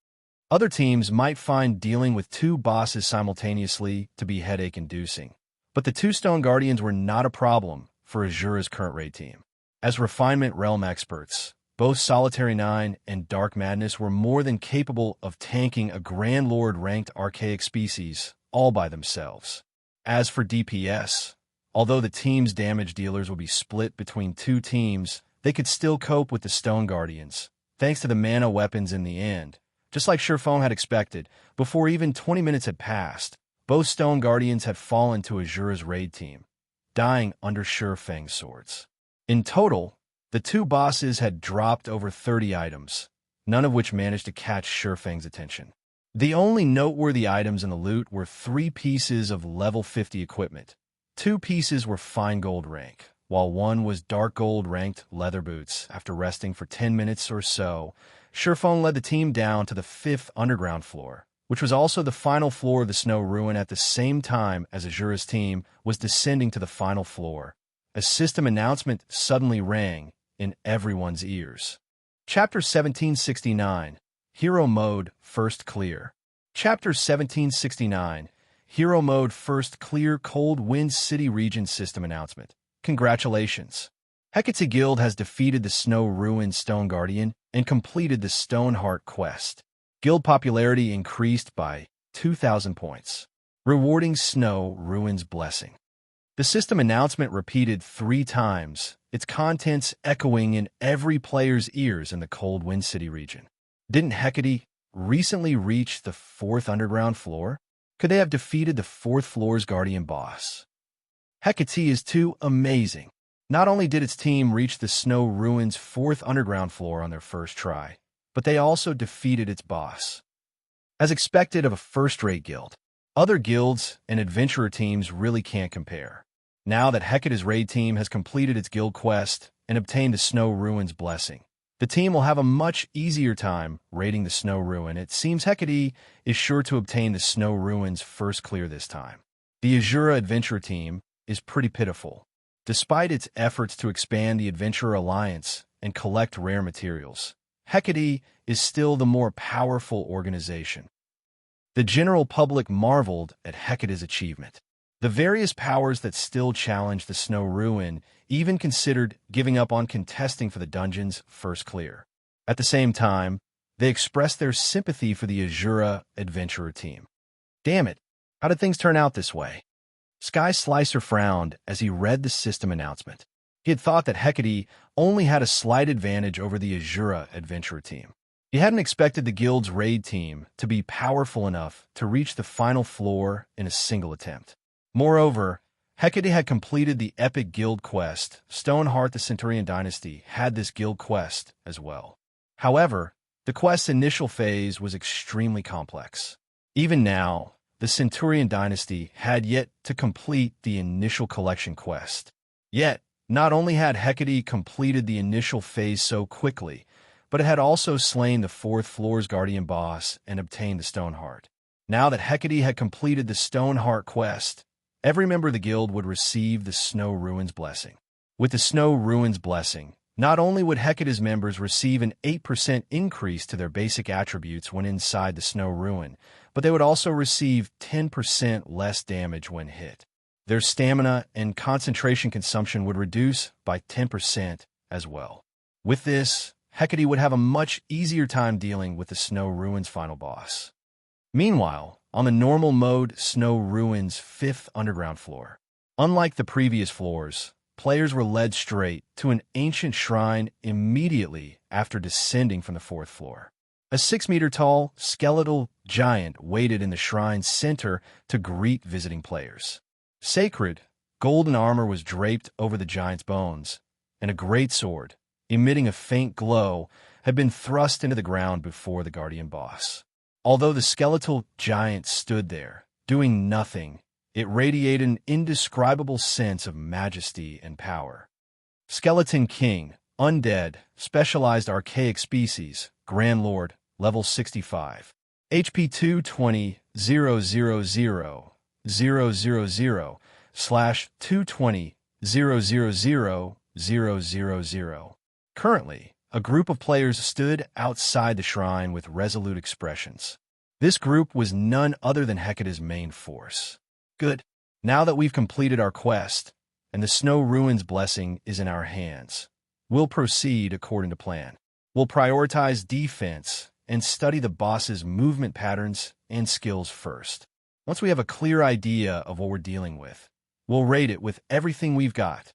Other teams might find dealing with 2 bosses simultaneously to be headache-inducing, but the 2 Stone Guardians were not a problem for Asura's current raid team. As Refinement Realm experts, both Solitary 9 and Dark Madness were more than capable of tanking a Grand Lord-ranked Archaic Species all by themselves. As for DPS, although the team's damage dealers would be split between 2 teams, they could still cope with the Stone Guardians, thanks to the mana weapons in the end. Just like Feng had expected, before even 20 minutes had passed, both Stone Guardians had fallen to Asura's raid team, dying under Fang's swords. In total, the 2 bosses had dropped over 30 items, none of which managed to catch Fang's attention. The only noteworthy items in the loot were 3 pieces of level 50 equipment. 2 pieces were fine gold rank, while 1 was dark gold ranked leather boots. After resting for 10 minutes or so, Feng led the team down to the 5th underground floor, which was also the final floor of the Snow Ruin. At the same time as Asura's team was descending to the final floor, a system announcement suddenly rang in everyone's ears. Chapter 1769, Hero Mode First Clear. Chapter 1769, Hero Mode First Clear. Cold Wind City Region System Announcement. Congratulations! Hecate Guild has defeated the Snow Ruin Stone Guardian and completed the Stoneheart quest. Guild popularity increased by 2,000 points. Rewarding Snow Ruin's blessing. The system announcement repeated 3 times, its contents echoing in every player's ears in the Cold Wind City region. Didn't Hecate recently reach the 4th underground floor? Could they have defeated the 4th floor's guardian boss? Hecate is too amazing. Not only did its team reach the Snow Ruin's 4th underground floor on their first try, but they also defeated its boss. As expected of a first-rate guild, other guilds and adventurer teams really can't compare. Now that Hecate's raid team has completed its guild quest and obtained the Snow Ruin's blessing, The team will have a much easier time raiding the Snow Ruin. It seems Hecate is sure to obtain the Snow Ruin's first clear this time. The Asura Adventurer team is pretty pitiful. Despite its efforts to expand the Adventurer Alliance and collect rare materials, Hecate is still the more powerful organization. The general public marveled at Hecate's achievement. The various powers that still challenged the Snow Ruin even considered giving up on contesting for the dungeon's first clear. At the same time, they expressed their sympathy for the Asura Adventurer team. Damn it, how did things turn out this way? Sky Slicer frowned as he read the system announcement. He had thought that Hecate only had a slight advantage over the Asura Adventurer team. He hadn't expected the guild's raid team to be powerful enough to reach the final floor in a single attempt. Moreover, Hecate had completed the epic guild quest. Stoneheart the Centurion Dynasty had this guild quest as well. However, the quest's initial phase was extremely complex. Even now, the Centurion Dynasty had yet to complete the initial collection quest. Yet, not only had Hecate completed the initial phase so quickly, but it had also slain the 4th floor's guardian boss and obtained the Stoneheart. Now that Hecate had completed the Stoneheart quest, every member of the guild would receive the Snow Ruin's blessing. With the Snow Ruin's blessing, not only would Hecate's members receive an 8% increase to their basic attributes when inside the Snow Ruin, but they would also receive 10% less damage when hit. Their stamina and concentration consumption would reduce by 10% as well. With this, Hecate would have a much easier time dealing with the Snow Ruin's final boss. Meanwhile, on the normal mode Snow Ruin's 5th underground floor, unlike the previous floors, players were led straight to an ancient shrine immediately after descending from the 4th floor. A 6-meter-tall, skeletal giant waited in the shrine's center to greet visiting players. Sacred, golden armor was draped over the giant's bones, and a great sword, emitting a faint glow, had been thrust into the ground before the guardian boss. Although the skeletal giant stood there, doing nothing, it radiated an indescribable sense of majesty and power. Skeleton King, Undead, Specialized Archaic Species, Grand Lord, Level 65. HP 220,000/220,000,000. Currently, a group of players stood outside the shrine with resolute expressions. This group was none other than Hecate's main force. Good. Now that we've completed our quest, and the Snow Ruin's blessing is in our hands, we'll proceed according to plan. We'll prioritize defense and study the boss's movement patterns and skills first. Once we have a clear idea of what we're dealing with, we'll raid it with everything we've got.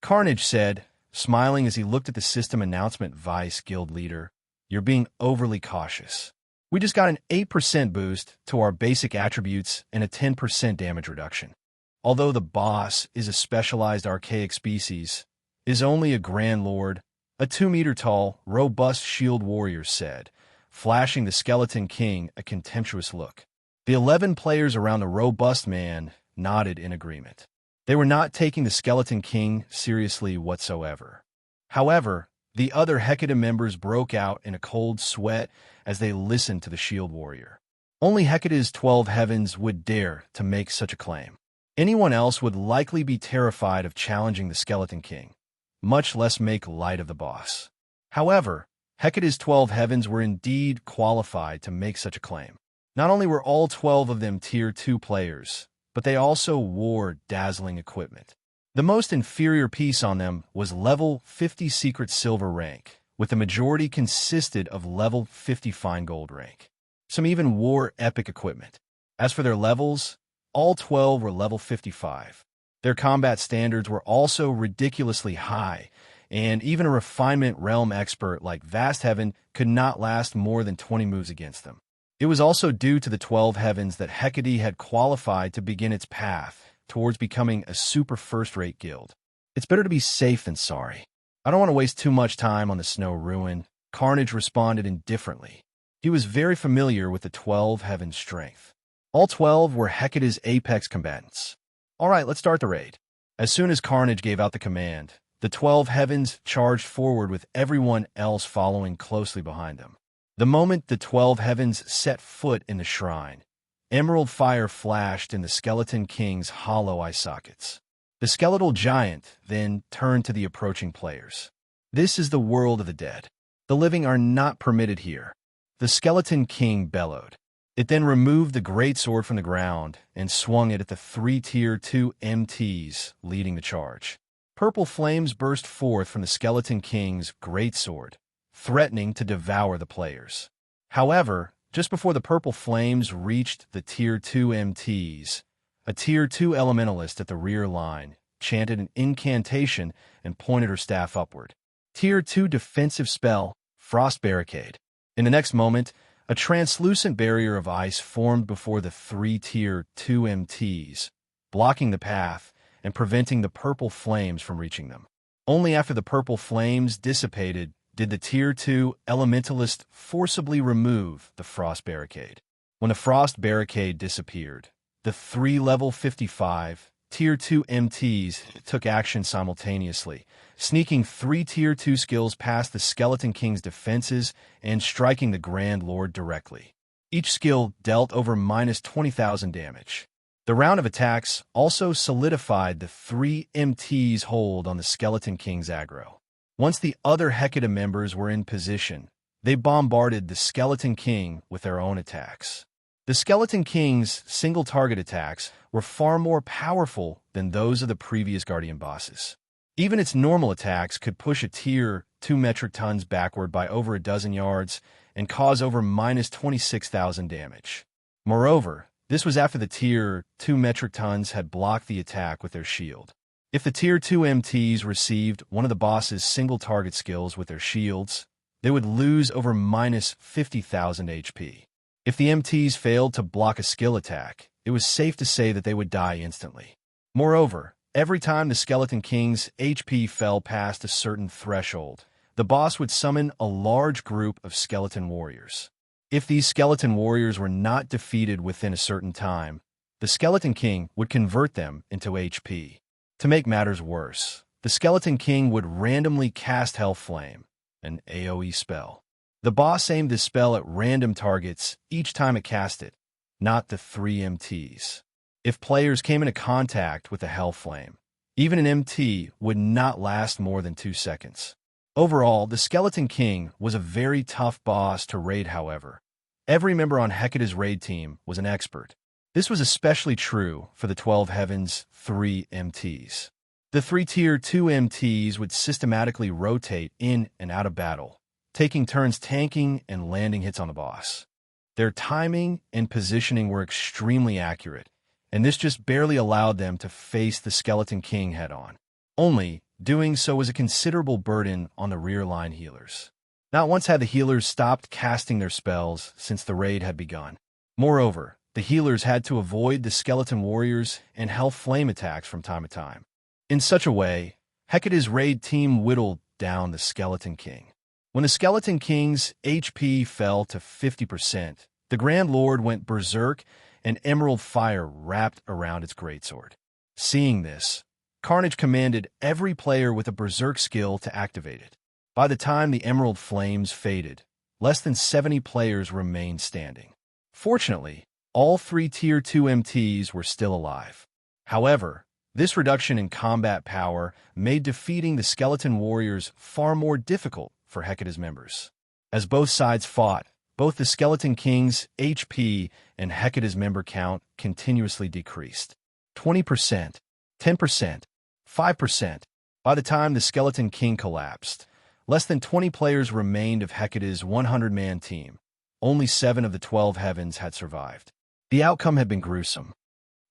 Carnage said, smiling as he looked at the system announcement. Vice Guild Leader, you're being overly cautious. We just got an 8% boost to our basic attributes and a 10% damage reduction. Although the boss is a specialized archaic species, is only a Grand Lord, a 2-meter-tall, robust shield warrior said, flashing the Skeleton King a contemptuous look. The 11 players around the robust man nodded in agreement. They were not taking the Skeleton King seriously whatsoever. However, the other Hecate members broke out in a cold sweat as they listened to the shield warrior. Only Hecate's 12 heavens would dare to make such a claim. Anyone else would likely be terrified of challenging the Skeleton King, much less make light of the boss. However, Hecate's 12 heavens were indeed qualified to make such a claim. Not only were all 12 of them Tier 2 players, but they also wore dazzling equipment. The most inferior piece on them was level 50 secret silver rank, with the majority consisted of level 50 fine gold rank. Some even wore epic equipment. As for their levels, all 12 were level 55. Their combat standards were also ridiculously high, and even a refinement realm expert like Vast Heaven could not last more than 20 moves against them. It was also due to the 12 heavens that Hecate had qualified to begin its path towards becoming a super first-rate guild. It's better to be safe than sorry. I don't want to waste too much time on the Snow Ruin. Carnage responded indifferently. He was very familiar with the 12 heavens' strength. All 12 were Hecate's apex combatants. All right, let's start the raid. As soon as Carnage gave out the command, The 12 heavens charged forward with everyone else following closely behind them. The moment the 12 heavens set foot in the shrine, emerald fire flashed in the Skeleton King's hollow eye sockets. The skeletal giant then turned to the approaching players. "This is the world of the dead. The living are not permitted here," the Skeleton King bellowed. It then removed the greatsword from the ground and swung it at the 3 Tier 2 MTs leading the charge. Purple flames burst forth from the Skeleton King's greatsword, threatening to devour the players. However, just before the purple flames reached the Tier 2 MTs, a Tier 2 elementalist at the rear line chanted an incantation and pointed her staff upward. Tier 2 defensive spell, Frost Barricade. In the next moment, a translucent barrier of ice formed before the 3 Tier 2 MTs, blocking the path and preventing the purple flames from reaching them. Only after the purple flames dissipated did the Tier 2 elementalist forcibly remove the Frost Barricade. When the Frost Barricade disappeared, the 3 level 55 Tier 2 MTs took action simultaneously, sneaking 3 Tier 2 skills past the Skeleton King's defenses and striking the Grand Lord directly. Each skill dealt over minus 20,000 damage. The round of attacks also solidified the 3 MT's hold on the Skeleton King's aggro. Once the other Hecate members were in position, they bombarded the Skeleton King with their own attacks. The Skeleton King's single-target attacks were far more powerful than those of the previous Guardian bosses. Even its normal attacks could push a Tier 2 metric tons backward by over a dozen yards and cause over minus 26,000 damage. Moreover, this was after the Tier 2 metric tons had blocked the attack with their shield. If the Tier 2 MTs received one of the boss's single-target skills with their shields, they would lose over minus 50,000 HP. If the MTs failed to block a skill attack, it was safe to say that they would die instantly. Moreover, every time the Skeleton King's HP fell past a certain threshold, the boss would summon a large group of skeleton warriors. If these skeleton warriors were not defeated within a certain time, the Skeleton King would convert them into HP. To make matters worse, the Skeleton King would randomly cast Hellflame, an AoE spell. The boss aimed this spell at random targets each time it cast it, not the 3 MTs. If players came into contact with the Hellflame, even an MT would not last more than 2 seconds. Overall, the Skeleton King was a very tough boss to raid, however. Every member on Hecate's raid team was an expert. This was especially true for the 12 Heavens 3 MTs. The 3 Tier 2 MTs would systematically rotate in and out of battle, taking turns tanking and landing hits on the boss. Their timing and positioning were extremely accurate, and this just barely allowed them to face the Skeleton King head-on. Only, doing so was a considerable burden on the rear-line healers. Not once had the healers stopped casting their spells since the raid had begun. Moreover, the healers had to avoid the skeleton warriors and hell flame attacks from time to time. In such a way, Hecate's raid team whittled down the Skeleton King. When the Skeleton King's HP fell to 50%, the Grand Lord went berserk and emerald fire wrapped around its greatsword. Seeing this, Carnage commanded every player with a berserk skill to activate it. By the time the emerald flames faded, less than 70 players remained standing. Fortunately, all 3 Tier 2 MTs were still alive. However, this reduction in combat power made defeating the skeleton warriors far more difficult for Hecate's members. As both sides fought, both the Skeleton King's HP and Hecate's member count continuously decreased. 20%, 10%, 5%. By the time the Skeleton King collapsed, less than 20 players remained of Hecate's 100-man team. Only 7 of the 12 heavens had survived. The outcome had been gruesome.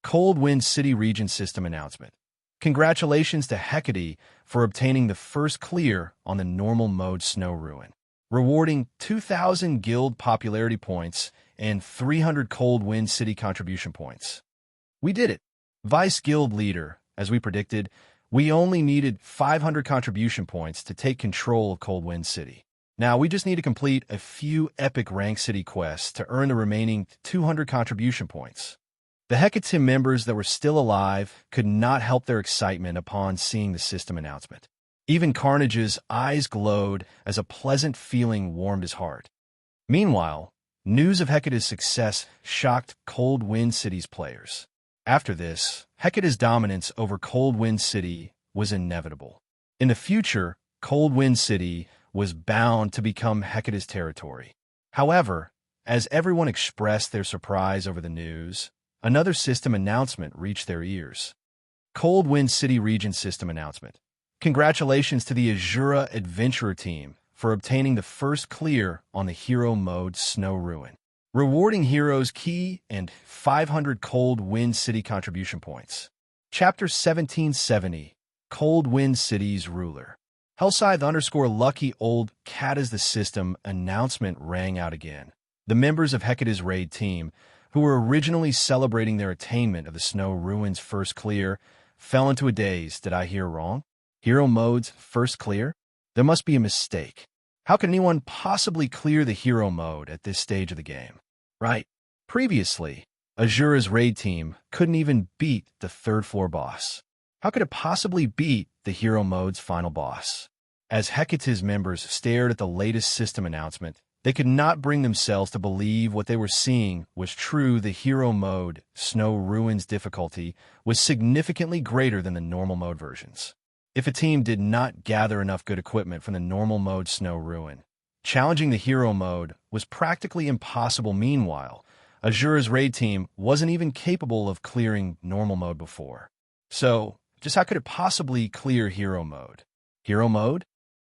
Cold Wind City Region System Announcement. Congratulations to Hecate for obtaining the first clear on the normal mode Snow Ruin, rewarding 2,000 guild popularity points and 300 Cold Wind City contribution points. We did it. Vice Guild Leader, as we predicted, we only needed 500 contribution points to take control of Cold Wind City. Now we just need to complete a few epic rank city quests to earn the remaining 200 contribution points. The Hecate members that were still alive could not help their excitement upon seeing the system announcement. Even Carnage's eyes glowed as a pleasant feeling warmed his heart. Meanwhile, news of Hecate's success shocked Cold Wind City's players. After this, Hecate's dominance over Cold Wind City was inevitable. In the future, Cold Wind City was bound to become Hecate's territory. However, as everyone expressed their surprise over the news, another system announcement reached their ears. Cold Wind City Region System Announcement. Congratulations to the Asura Adventurer team for obtaining the first clear on the Hero Mode Snow Ruin, rewarding heroes key and 500 Cold Wind City contribution points. Chapter 1770, Cold Wind City's Ruler. Hellscythe_Lucky Old Cat as the system announcement rang out again. The members of Hecate's raid team, who were originally celebrating their attainment of the Snow Ruin's first clear, fell into a daze. Did I hear wrong? Hero Mode's first clear? There must be a mistake. How could anyone possibly clear the Hero Mode at this stage of the game? Right. Previously, Asura's raid team couldn't even beat the third-floor boss. How could it possibly beat the Hero Mode's final boss? As Hecate's members stared at the latest system announcement, they could not bring themselves to believe what they were seeing was true. The Hero Mode Snow Ruins difficulty was significantly greater than the normal mode versions. If a team did not gather enough good equipment from the normal mode Snow Ruin, challenging the Hero Mode was practically impossible. Meanwhile, Asura's raid team wasn't even capable of clearing normal mode before. So, just how could it possibly clear Hero Mode? Hero Mode?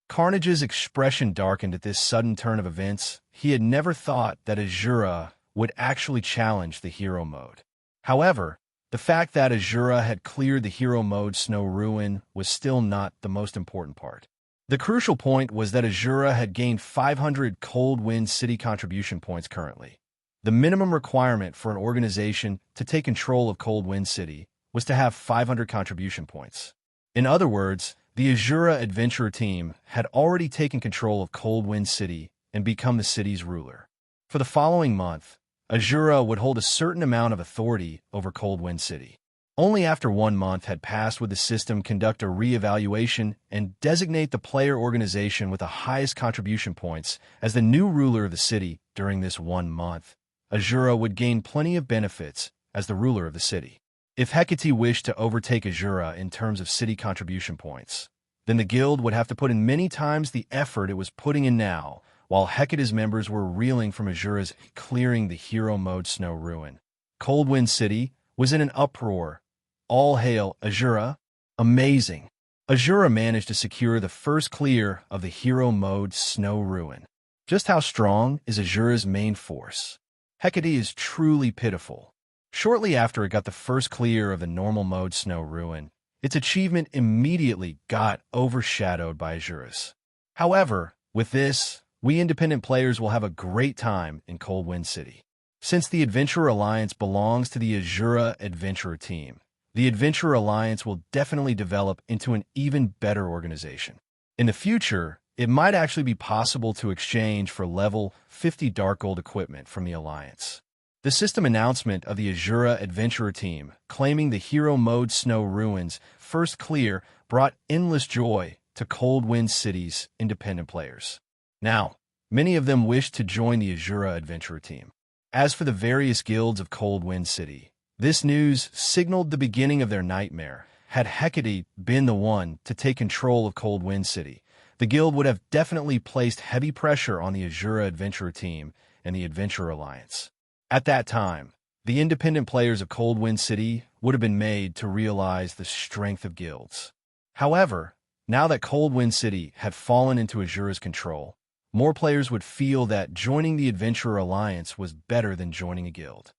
Carnage's expression darkened at this sudden turn of events. He had never thought that Asura would actually challenge the Hero Mode. However, the fact that Asura had cleared the Hero Mode Snow Ruin was still not the most important part. The crucial point was that Asura had gained 500 Cold Wind City contribution points currently. The minimum requirement for an organization to take control of Cold Wind City was to have 500 contribution points. In other words, the Asura Adventurer team had already taken control of Cold Wind City and become the city's ruler. For the following month, Asura would hold a certain amount of authority over Cold Wind City. Only after 1 month had passed would the system conduct a re-evaluation and designate the player organization with the highest contribution points as the new ruler of the city. During this 1 month, Asura would gain plenty of benefits as the ruler of the city. If Hecate wished to overtake Asura in terms of city contribution points, then the guild would have to put in many times the effort it was putting in now, while Hecate's members were reeling from Asura's clearing the Hero Mode Snow Ruin. Cold Wind City was in an uproar. All hail Asura! Amazing! Asura managed to secure the first clear of the Hero Mode Snow Ruin. Just how strong is Asura's main force? Hecate is truly pitiful. Shortly after it got the first clear of the normal mode Snow Ruin, its achievement immediately got overshadowed by Asura's. However, with this, we independent players will have a great time in Cold Wind City. Since the Adventurer Alliance belongs to the Asura Adventurer team, the Adventurer Alliance will definitely develop into an even better organization. In the future, it might actually be possible to exchange for level 50 Dark Gold equipment from the Alliance. The system announcement of the Asura Adventurer team claiming the Hero Mode Snow Ruins first clear brought endless joy to Cold Wind City's independent players. Now, many of them wished to join the Asura Adventurer team. As for the various guilds of Cold Wind City, this news signaled the beginning of their nightmare. Had Hecate been the one to take control of Cold Wind City, the guild would have definitely placed heavy pressure on the Asura Adventurer team and the Adventurer Alliance. At that time, the independent players of Cold Wind City would have been made to realize the strength of guilds. However, now that Cold Wind City had fallen into Asura's control, more players would feel that joining the Adventurer Alliance was better than joining a guild.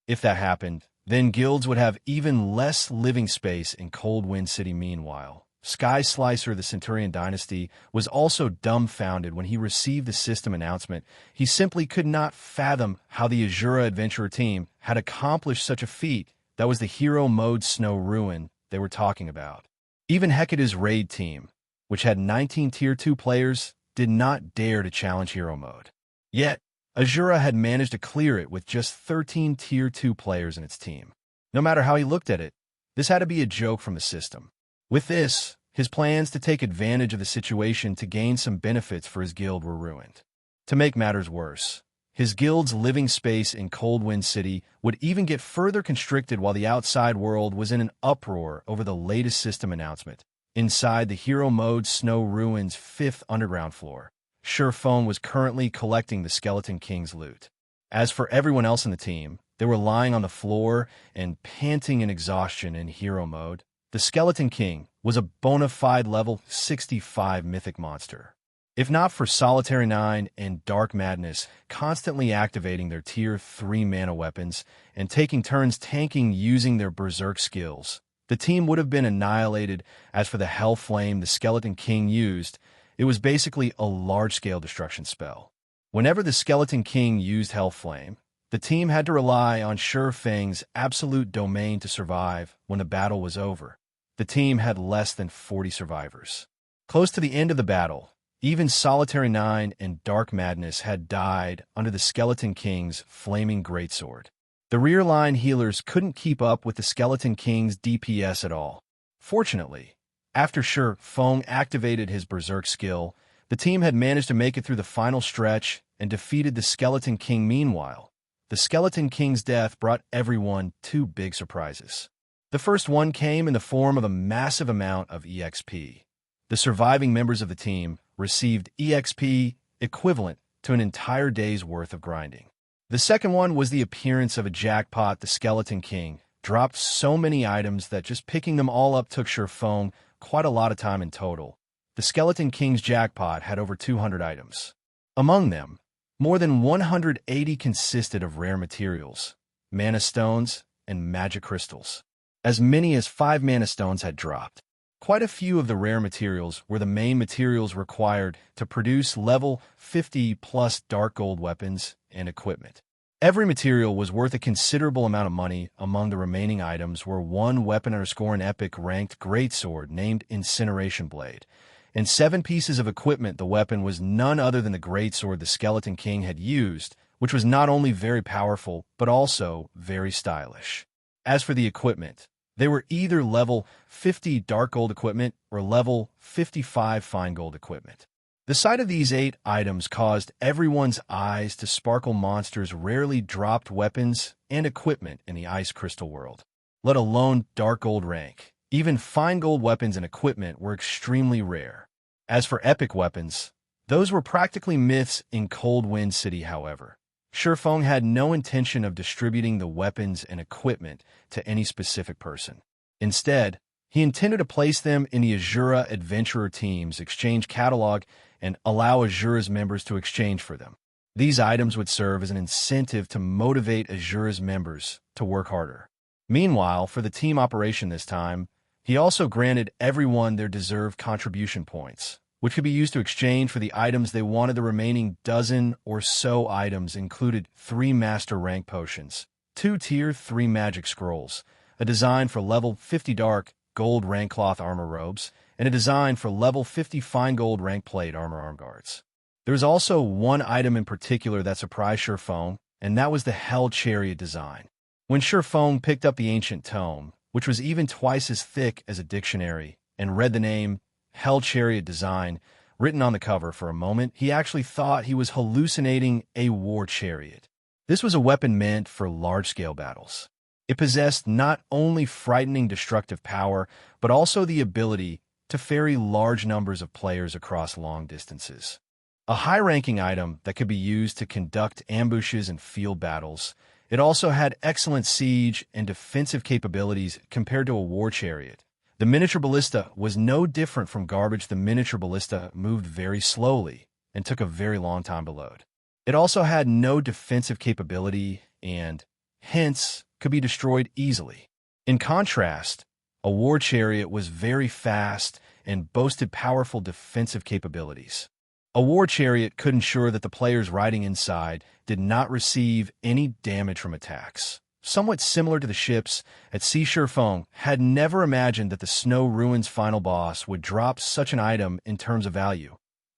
If that happened, then guilds would have even less living space in Cold Wind City. Meanwhile, Sky Slicer of the Centurion Dynasty was also dumbfounded when he received the system announcement. He simply could not fathom how the Asura Adventurer team had accomplished such a feat. That was the Hero Mode Snow Ruin they were talking about. Even Hecate's raid team, which had 19 Tier 2 players, did not dare to challenge Hero Mode. Yet, Asura had managed to clear it with just 13 Tier 2 players in its team. No matter how he looked at it, this had to be a joke from the system. With this, His plans to take advantage of the situation to gain some benefits for his guild were ruined. To make matters worse, his guild's living space in Coldwind City would even get further constricted while the outside world was in an uproar over the latest system announcement. Inside the Hero Mode Snow Ruins 5th underground floor, Surefone was currently collecting the Skeleton King's loot. As for everyone else in the team, they were lying on the floor and panting in exhaustion in Hero Mode. The Skeleton King was a bona fide level 65 mythic monster. If not for Solitary 9 and Dark Madness constantly activating their Tier 3 mana weapons and taking turns tanking using their Berserk skills, the team would have been annihilated. As for the Hell Flame the Skeleton King used, it was basically a large-scale destruction spell. Whenever the Skeleton King used Hell Flame, the team had to rely on Surefang's absolute domain to survive. When the battle was over, the team had less than 40 survivors. Close to the end of the battle, even Solitary 9 and Dark Madness had died under the Skeleton King's flaming greatsword. The rear line healers couldn't keep up with the Skeleton King's DPS at all. Fortunately, after Surefang activated his Berserk skill, the team had managed to make it through the final stretch and defeated the Skeleton King. Meanwhile, the Skeleton King's death brought everyone two big surprises. The first one came in the form of a massive amount of EXP. The surviving members of the team received EXP equivalent to an entire day's worth of grinding. The second one was the appearance of a jackpot. The Skeleton King dropped so many items that just picking them all up took Surefang quite a lot of time in total. The Skeleton King's jackpot had over 200 items. Among them, more than 180 consisted of rare materials, mana stones, and magic crystals. As many as 5 mana stones had dropped. Quite a few of the rare materials were the main materials required to produce level 50+ dark gold weapons and equipment. Every material was worth a considerable amount of money. Among the remaining items were 1 weapon _ an epic ranked greatsword named Incineration Blade, and 7 pieces of equipment. The weapon was none other than the greatsword the Skeleton King had used, which was not only very powerful, but also very stylish. As for the equipment, they were either level 50 dark gold equipment or level 55 fine gold equipment. The sight of these 8 items caused everyone's eyes to sparkle. Monsters rarely dropped weapons and equipment in the Ice Crystal world, let alone dark gold rank. Even fine gold weapons and equipment were extremely rare. As for epic weapons, those were practically myths in Coldwind City. However, Surefang had no intention of distributing the weapons and equipment to any specific person. Instead, he intended to place them in the Asura Adventurer Team's exchange catalog and allow Asura's members to exchange for them. These items would serve as an incentive to motivate Asura's members to work harder. Meanwhile, for the team operation this time, he also granted everyone their deserved contribution points, which could be used to exchange for the items they wanted. The remaining dozen or so items included 3 master rank potions, 2 tier 3 magic scrolls, a design for level 50 dark gold rank cloth armor robes, and a design for level 50 fine gold rank plate armor arm guards. There was also one item in particular that surprised Surefang, and that was the Hell Chariot design. When Surefang picked up the ancient tome, which was even twice as thick as a dictionary, and read the name Hell Chariot design written on the cover, for a moment he actually thought he was hallucinating a war chariot. This was a weapon meant for large-scale battles. It possessed not only frightening destructive power, but also the ability to ferry large numbers of players across long distances. A high-ranking item that could be used to conduct ambushes and field battles, it also had excellent siege and defensive capabilities compared to a war chariot. The miniature ballista was no different from garbage. The miniature ballista moved very slowly and took a very long time to load. It also had no defensive capability and, hence, could be destroyed easily. In contrast, a war chariot was very fast and boasted powerful defensive capabilities. A war chariot could ensure that the players riding inside did not receive any damage from attacks. Somewhat similar to the ships at sea. Surefang had never imagined that the Snow Ruins final boss would drop such an item in terms of value.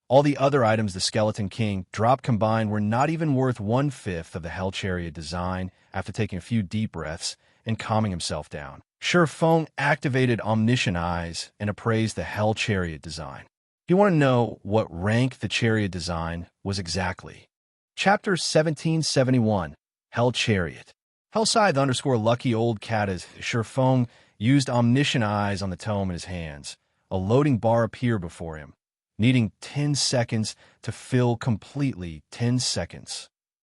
All the other items the Skeleton King dropped combined were not even worth 1/5 of the Hell Chariot design. After taking a few deep breaths and calming himself down, Feng activated Omniscient Eyes and appraised the Hell Chariot design. You want to know what rank the Chariot design was exactly. Chapter 1771, Hell Chariot. Hellscythe_lucky old Cicada's Feng used Omniscient Eyes on the tome in his hands. A loading bar appeared before him, needing 10 seconds to fill completely. 10 seconds.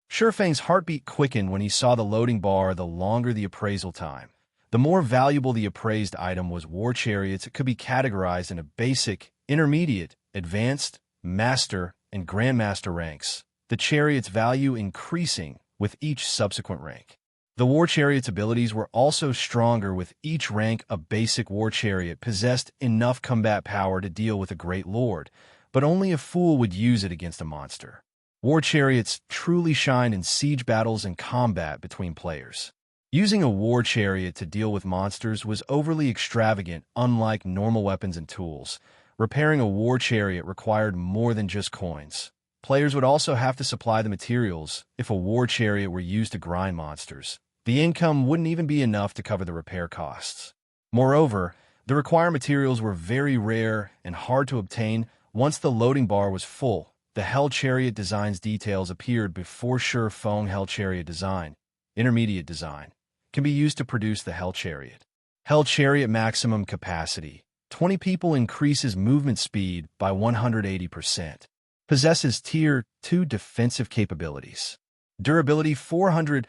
Feng's heartbeat quickened when he saw the loading bar. The longer the appraisal time, the more valuable the appraised item was. War chariots could be categorized into basic, intermediate, advanced, master, and grandmaster ranks, the chariot's value increasing with each subsequent rank. The war chariot's abilities were also stronger with each rank. A basic war chariot possessed enough combat power to deal with a great lord, but only a fool would use it against a monster. War chariots truly shined in siege battles and combat between players. Using a war chariot to deal with monsters was overly extravagant. Unlike normal weapons and tools, repairing a war chariot required more than just coins. Players would also have to supply the materials. If a war chariot were used to grind monsters, the income wouldn't even be enough to cover the repair costs. Moreover, the required materials were very rare and hard to obtain. Once the loading bar was full, the Hell Chariot design's details appeared before Feng. Hell Chariot design, intermediate design, can be used to produce the Hell Chariot. Hell Chariot maximum capacity. 20 people increases movement speed by 180%. Possesses Tier 2 defensive capabilities. Durability 400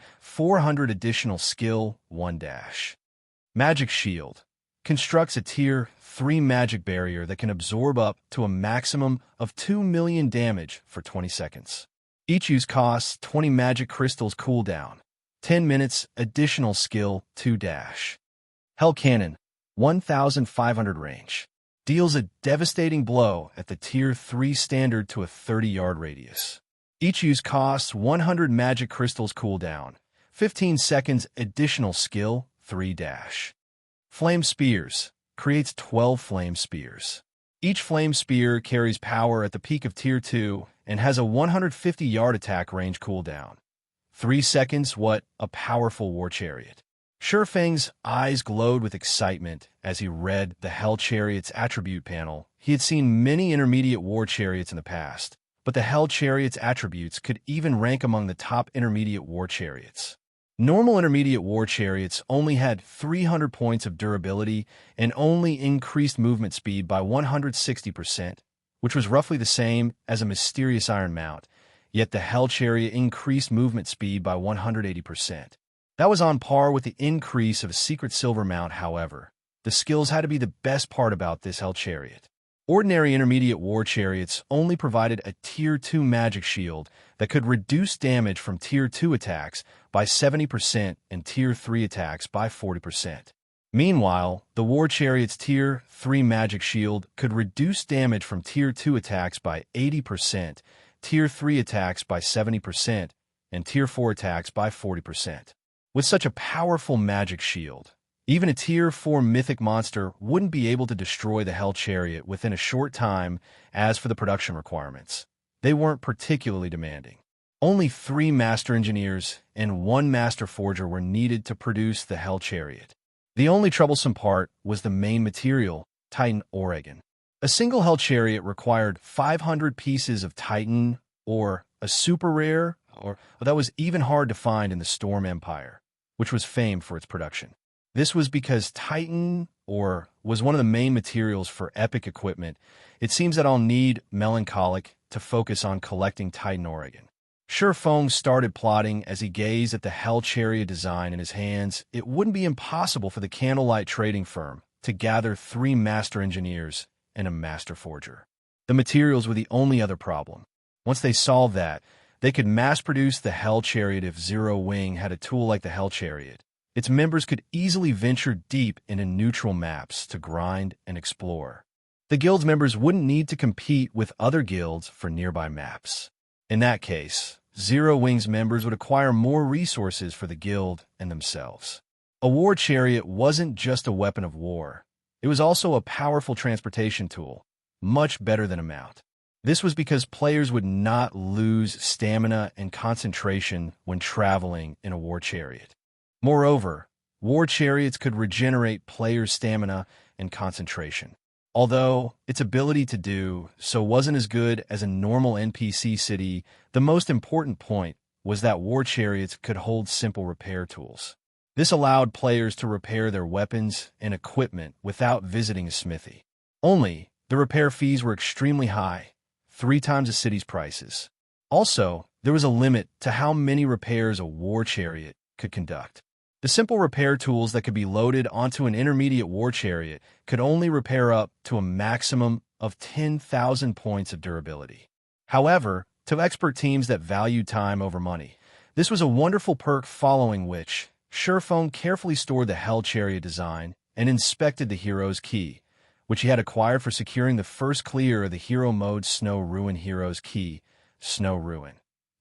additional skill 1 dash. Magic Shield. Constructs a Tier 3 magic barrier that can absorb up to a maximum of 2 million damage for 20 seconds. Each use costs 20 magic crystals cooldown. 10 minutes additional skill 2 dash. Hell Cannon. 1,500 range. Deals a devastating blow at the Tier 3 standard to a 30-yard radius. Each use costs 100 magic crystals cooldown. 15 seconds additional skill 3 dash. Flame Spears. Creates 12 flame spears. Each flame spear carries power at the peak of Tier 2 and has a 150-yard attack range cooldown. 3 seconds. What a powerful war chariot. Feng's eyes glowed with excitement as he read the Hell Chariot's attribute panel. He had seen many intermediate war chariots in the past, but the Hell Chariot's attributes could even rank among the top intermediate war chariots. Normal intermediate war chariots only had 300 points of durability and only increased movement speed by 160%, which was roughly the same as a mysterious iron mount, yet the Hell Chariot increased movement speed by 180%. That was on par with the increase of a secret silver mount. However, the skills had to be the best part about this Hell Chariot. Ordinary intermediate war chariots only provided a Tier 2 magic shield that could reduce damage from Tier 2 attacks by 70% and Tier 3 attacks by 40%. Meanwhile, the war chariot's Tier 3 magic shield could reduce damage from Tier 2 attacks by 80%, Tier 3 attacks by 70%, and Tier 4 attacks by 40%. With such a powerful magic shield, even a Tier 4 mythic monster wouldn't be able to destroy the Hell Chariot within a short time. As for the production requirements, they weren't particularly demanding. Only 3 master engineers and 1 master forger were needed to produce the Hell Chariot. The only troublesome part was the main material, Titan Oregon. A single Hell Chariot required 500 pieces of Titan, or a super rare, or that was even hard to find in the Storm Empire, which was famed for its production. This was because Titan ore was one of the main materials for epic equipment. It seems that I'll need Melancholic to focus on collecting Titan Oregon. Feng started plotting as he gazed at the Hell Chariot design in his hands. It wouldn't be impossible for the Candlelight Trading Firm to gather 3 master engineers and a master forger. The materials were the only other problem. Once they solved that, they could mass-produce the Hell Chariot. If Zero Wing had a tool like the Hell Chariot, its members could easily venture deep into neutral maps to grind and explore. The guild's members wouldn't need to compete with other guilds for nearby maps. In that case, Zero Wing's members would acquire more resources for the guild and themselves. A war chariot wasn't just a weapon of war. It was also a powerful transportation tool, much better than a mount. This was because players would not lose stamina and concentration when traveling in a war chariot. Moreover, war chariots could regenerate players' stamina and concentration. Although its ability to do so wasn't as good as a normal NPC city, the most important point was that war chariots could hold simple repair tools. This allowed players to repair their weapons and equipment without visiting a smithy. Only, the repair fees were extremely high, 3 times a city's prices. Also, there was a limit to how many repairs a war chariot could conduct. The simple repair tools that could be loaded onto an intermediate war chariot could only repair up to a maximum of 10,000 points of durability. However, to expert teams that valued time over money, this was a wonderful perk, following which Silverwing carefully stored the Hell Chariot design and inspected the hero's key, which he had acquired for securing the first clear of the hero mode Snow Ruin hero's key. Snow Ruin,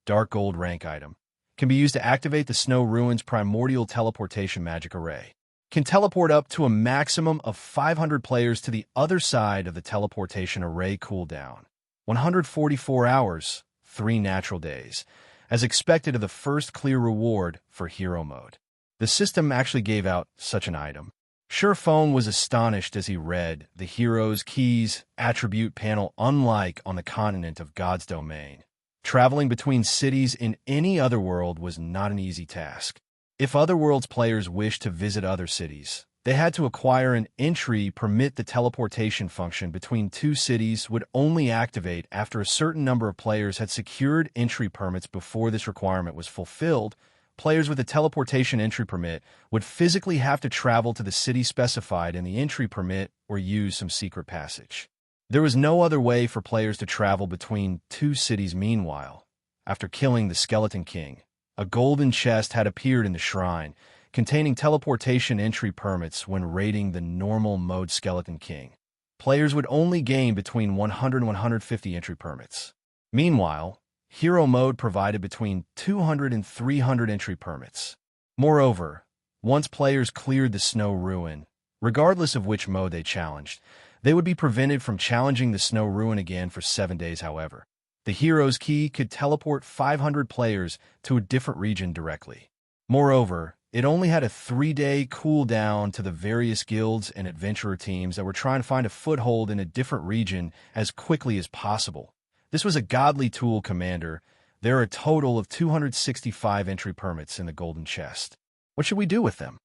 dark gold rank item, can be used to activate the Snow Ruin's primordial teleportation magic array. Can teleport up to a maximum of 500 players to the other side of the teleportation array cooldown. 144 hours, 3 natural days, as expected of the first clear reward for hero mode. The system actually gave out such an item. Silverwing was astonished as he read the hero's keys attribute panel. Unlike on the continent of God's domain, traveling between cities in any other world was not an easy task. If Otherworld's players wished to visit other cities, they had to acquire an entry permit. The teleportation function between 2 cities would only activate after a certain number of players had secured entry permits. Before this requirement was fulfilled, players with a teleportation entry permit would physically have to travel to the city specified in the entry permit or use some secret passage. There was no other way for players to travel between 2 cities. Meanwhile, after killing the Skeleton King, a golden chest had appeared in the shrine, containing teleportation entry permits. When raiding the normal mode Skeleton King, players would only gain between 100 and 150 entry permits. Meanwhile, hero mode provided between 200 and 300 entry permits. Moreover, once players cleared the Snow Ruin, regardless of which mode they challenged, they would be prevented from challenging the Snow Ruin again for 7 days. However, the hero's key could teleport 500 players to a different region directly. Moreover, it only had a 3-day cooldown to the various guilds and adventurer teams that were trying to find a foothold in a different region as quickly as possible. This was a godly tool, Commander. There are a total of 265 entry permits in the golden chest. What should we do with them?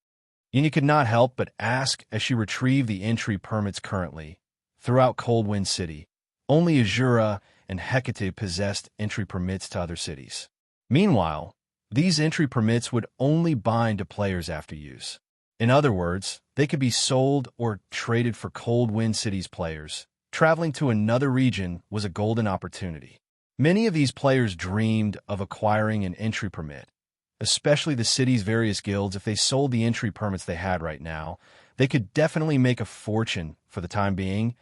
Yenya could not help but ask as she retrieved the entry permits. Currently, throughout Coldwind City, only Asura and Hecate possessed entry permits to other cities. Meanwhile, these entry permits would only bind to players after use. In other words, they could be sold or traded for Coldwind City's players. Traveling to another region was a golden opportunity. Many of these players dreamed of acquiring an entry permit, especially the city's various guilds. If they sold the entry permits they had right now, they could definitely make a fortune. For the time being,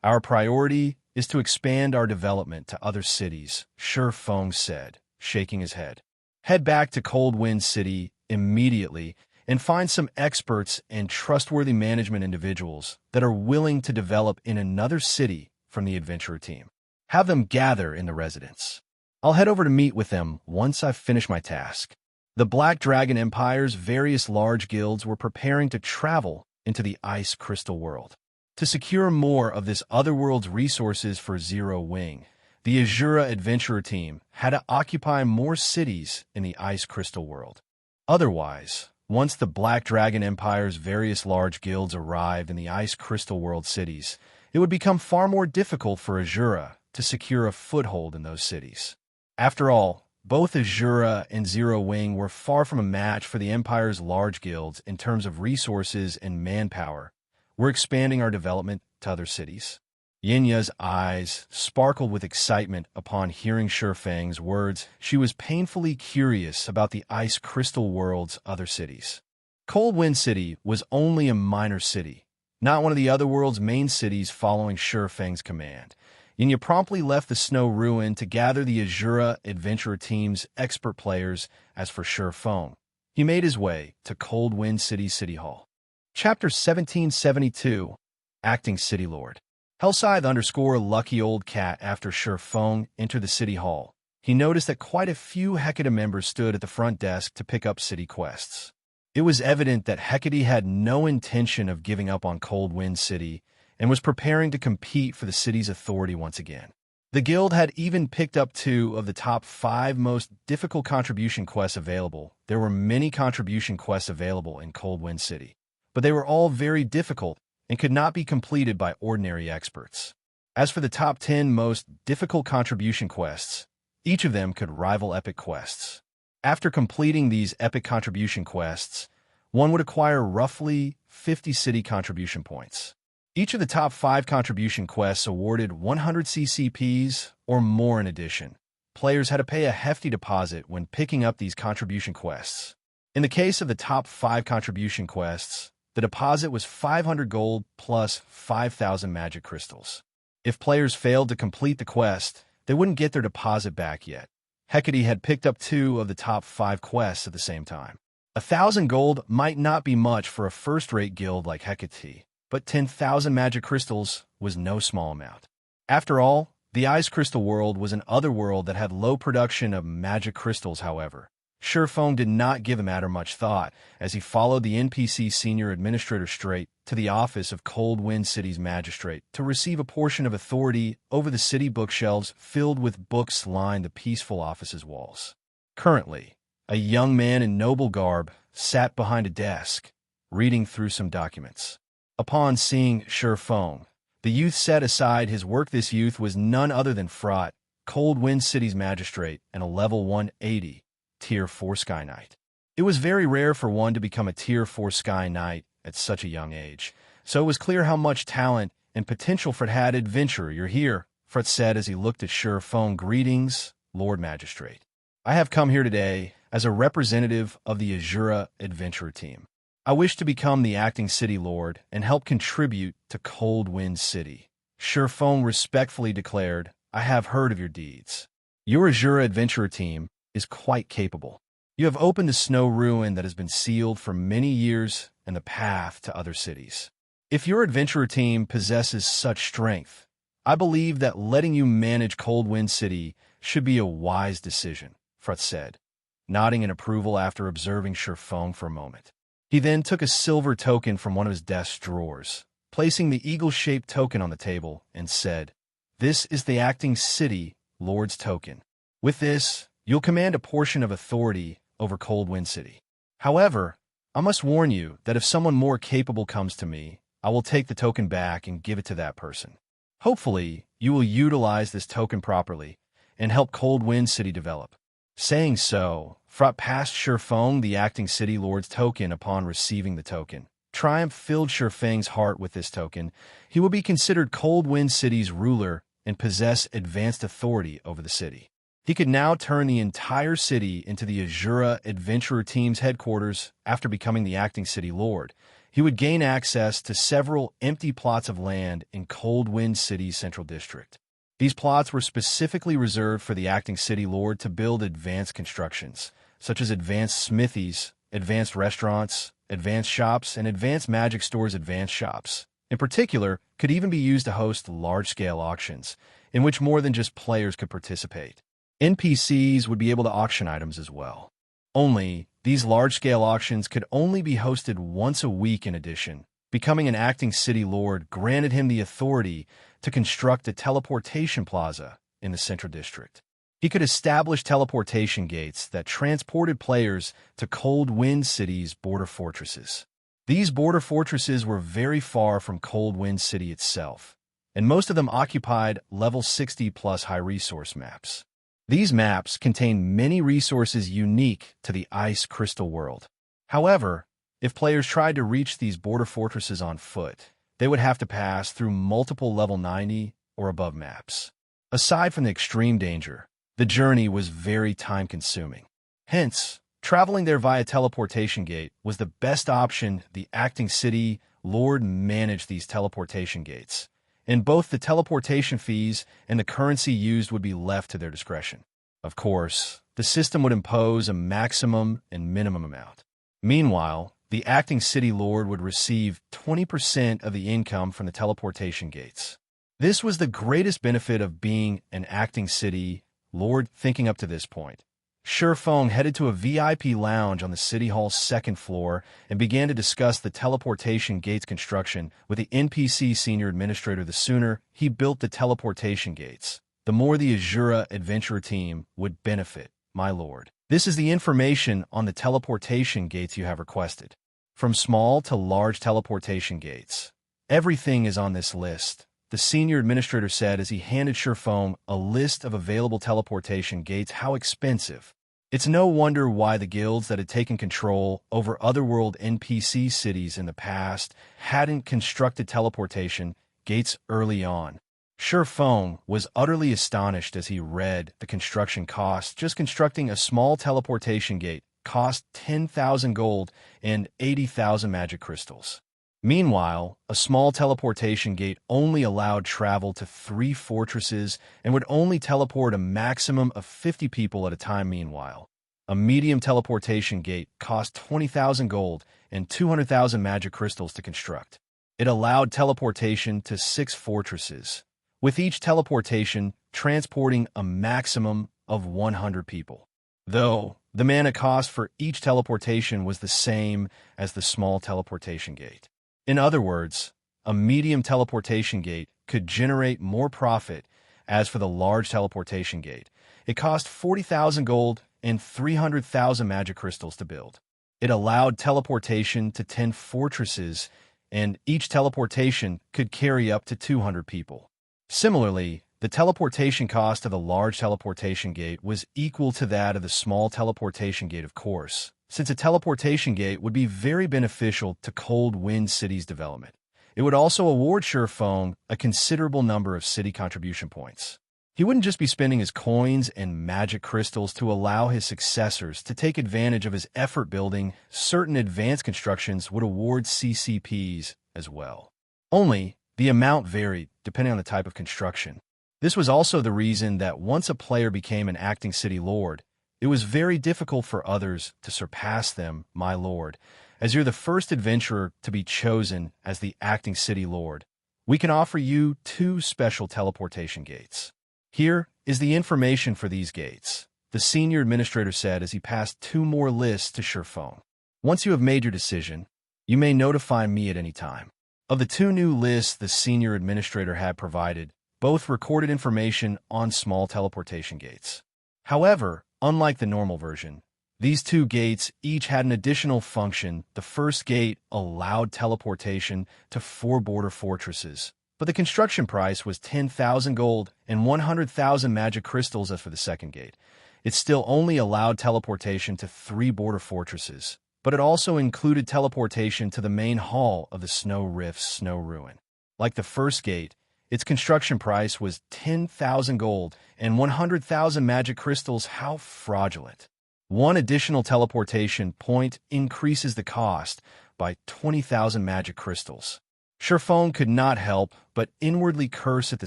our priority is to expand our development to other cities, Silverwing said, shaking his head. Head back to Coldwind City immediately and find some experts and trustworthy management individuals that are willing to develop in another city from the adventurer team. Have them gather in the residence. I'll head over to meet with them once I've finished my task. The Black Dragon Empire's various large guilds were preparing to travel into the Ice Crystal World. To secure more of this otherworld's resources for Zero Wing, the Asura adventurer team had to occupy more cities in the Ice Crystal World. Otherwise, once the Black Dragon Empire's various large guilds arrived in the Ice Crystal World cities, it would become far more difficult for Asura to secure a foothold in those cities. After all, both Asura and Zero Wing were far from a match for the Empire's large guilds in terms of resources and manpower. We're expanding our development to other cities. Yenya's eyes sparkled with excitement upon hearing Silverwing's words. She was painfully curious about the Ice Crystal World's other cities. Coldwind City was only a minor city, not one of the other world's main cities. Following Silverwing's command, Yenya promptly left the Snow Ruin to gather the Asura adventurer team's expert players. As for Silverwing, he made his way to Coldwind City City Hall. Chapter 1772, Acting City Lord. Hellscythe_lucky old cat. After Silverwing entered the city hall, he noticed that quite a few Hecate members stood at the front desk to pick up city quests. It was evident that Hecate had no intention of giving up on Cold Wind City and was preparing to compete for the city's authority once again. The guild had even picked up 2 of the top 5 most difficult contribution quests available. There were many contribution quests available in Cold Wind City, but they were all very difficult and could not be completed by ordinary experts. As for the top 10 most difficult contribution quests, each of them could rival epic quests. After completing these epic contribution quests, one would acquire roughly 50 city contribution points. Each of the top 5 contribution quests awarded 100 CCPs or more in addition. Players had to pay a hefty deposit when picking up these contribution quests. In the case of the top 5 contribution quests, the deposit was 500 gold plus 5,000 magic crystals. If players failed to complete the quest, they wouldn't get their deposit back yet. Hecate had picked up 2 of the top 5 quests at the same time. 1,000 gold might not be much for a first-rate guild like Hecate, but 10,000 magic crystals was no small amount. After all, the Ice Crystal World was an otherworld that had low production of magic crystals. However, Silverwing did not give the matter much thought as he followed the NPC senior administrator straight to the office of Cold Wind City's magistrate to receive a portion of authority over the city bookshelves filled with books lined the peaceful office's walls. Currently, a young man in noble garb sat behind a desk, reading through some documents. Upon seeing Silverwing, the youth set aside his work. This youth was none other than Fraught, Cold Wind City's magistrate and a level 180, Tier 4 Sky Knight. It was very rare for one to become a Tier 4 Sky Knight at such a young age, so it was clear how much talent and potential Fraught had. "Adventurer, you're here," Fraught said as he looked at Silverwing. "Greetings, Lord Magistrate. I have come here today as a representative of the Asura Adventurer team. I wish to become the acting city lord and help contribute to Cold Wind City." Silverwing respectfully declared, "I have heard of your deeds. Your Asura Adventurer team is quite capable. You have opened a snow ruin that has been sealed for many years and the path to other cities. If your adventurer team possesses such strength, I believe that letting you manage Cold Wind City should be a wise decision," Fraught said, nodding in approval after observing Silverwing for a moment. He then took a silver token from one of his desk drawers, placing the eagle-shaped token on the table, and said, "This is the acting city lord's token. With this, you'll command a portion of authority over Cold Wind City. However, I must warn you that if someone more capable comes to me, I will take the token back and give it to that person. Hopefully, you will utilize this token properly and help Cold Wind City develop." Saying so, Fraught passed Silverwing the acting city lord's token. Upon receiving the token, triumph filled Silverwing's heart. With this token, he will be considered Cold Wind City's ruler and possess advanced authority over the city. He could now turn the entire city into the Asura Adventurer Team's headquarters. After becoming the acting city lord, he would gain access to several empty plots of land in Cold Wind City's central district. These plots were specifically reserved for the acting city lord to build advanced constructions, such as advanced smithies, advanced restaurants, advanced shops, and advanced magic stores. Advanced shops, in particular, could even be used to host large-scale auctions, in which more than just players could participate. NPCs would be able to auction items as well. Only, these large-scale auctions could only be hosted once a week. In addition, becoming an acting city lord granted him the authority to construct a teleportation plaza in the central district. He could establish teleportation gates that transported players to Cold Wind City's border fortresses. These border fortresses were very far from Cold Wind City itself, and most of them occupied level 60+ high-resource maps. These maps contain many resources unique to the Ice Crystal World. However, if players tried to reach these border fortresses on foot, they would have to pass through multiple level 90 or above maps. Aside from the extreme danger, the journey was very time-consuming. Hence, traveling there via teleportation gate was the best option. The acting city lord managed these teleportation gates, and both the teleportation fees and the currency used would be left to their discretion. Of course, the system would impose a maximum and minimum amount. Meanwhile, the acting city lord would receive 20% of the income from the teleportation gates. This was the greatest benefit of being an acting city lord. Thinking up to this point, Feng headed to a VIP lounge on the City Hall's second floor and began to discuss the teleportation gate's construction with the NPC senior administrator. The sooner he built the teleportation gates, the more the Asura adventurer team would benefit, my lord. This is the information on the teleportation gates you have requested. From small to large teleportation gates. Everything is on this list, the senior administrator said as he handed Feng a list of available teleportation gates. How expensive. It's no wonder why the guilds that had taken control over otherworld NPC cities in the past hadn't constructed teleportation gates early on. Feng was utterly astonished as he read the construction costs. Just constructing a small teleportation gate cost 10,000 gold and 80,000 magic crystals. Meanwhile, a small teleportation gate only allowed travel to 3 fortresses and would only teleport a maximum of 50 people at a time. Meanwhile, a medium teleportation gate cost 20,000 gold and 200,000 magic crystals to construct. It allowed teleportation to 6 fortresses, with each teleportation transporting a maximum of 100 people. Though the mana cost for each teleportation was the same as the small teleportation gate. In other words, a medium teleportation gate could generate more profit. As for the large teleportation gate, it cost 40,000 gold and 300,000 magic crystals to build. It allowed teleportation to 10 fortresses, and each teleportation could carry up to 200 people. Similarly, the teleportation cost of the large teleportation gate was equal to that of the small teleportation gate, of course, since a teleportation gate would be very beneficial to Cold Wind City's development. It would also award Feng a considerable number of city contribution points. He wouldn't just be spending his coins and magic crystals to allow his successors to take advantage of his effort building. Certain advanced constructions would award CCPs as well. Only the amount varied depending on the type of construction. This was also the reason that once a player became an acting city lord, it was very difficult for others to surpass them, my lord. As you're the first adventurer to be chosen as the acting city lord, we can offer you 2 special teleportation gates. Here is the information for these gates, the senior administrator said as he passed 2 more lists to Feng. Once you have made your decision, you may notify me at any time. Of the 2 new lists the senior administrator had provided, both recorded information on small teleportation gates. However, unlike the normal version, these 2 gates each had an additional function. The first gate allowed teleportation to 4 border fortresses, but the construction price was 10,000 gold and 100,000 magic crystals. As for the second gate, it still only allowed teleportation to 3 border fortresses, but it also included teleportation to the main hall of the Snow Rift's Snow Ruin. Like the first gate, its construction price was 10,000 gold and 100,000 magic crystals. How fraudulent. 1 additional teleportation point increases the cost by 20,000 magic crystals. Feng could not help but inwardly curse at the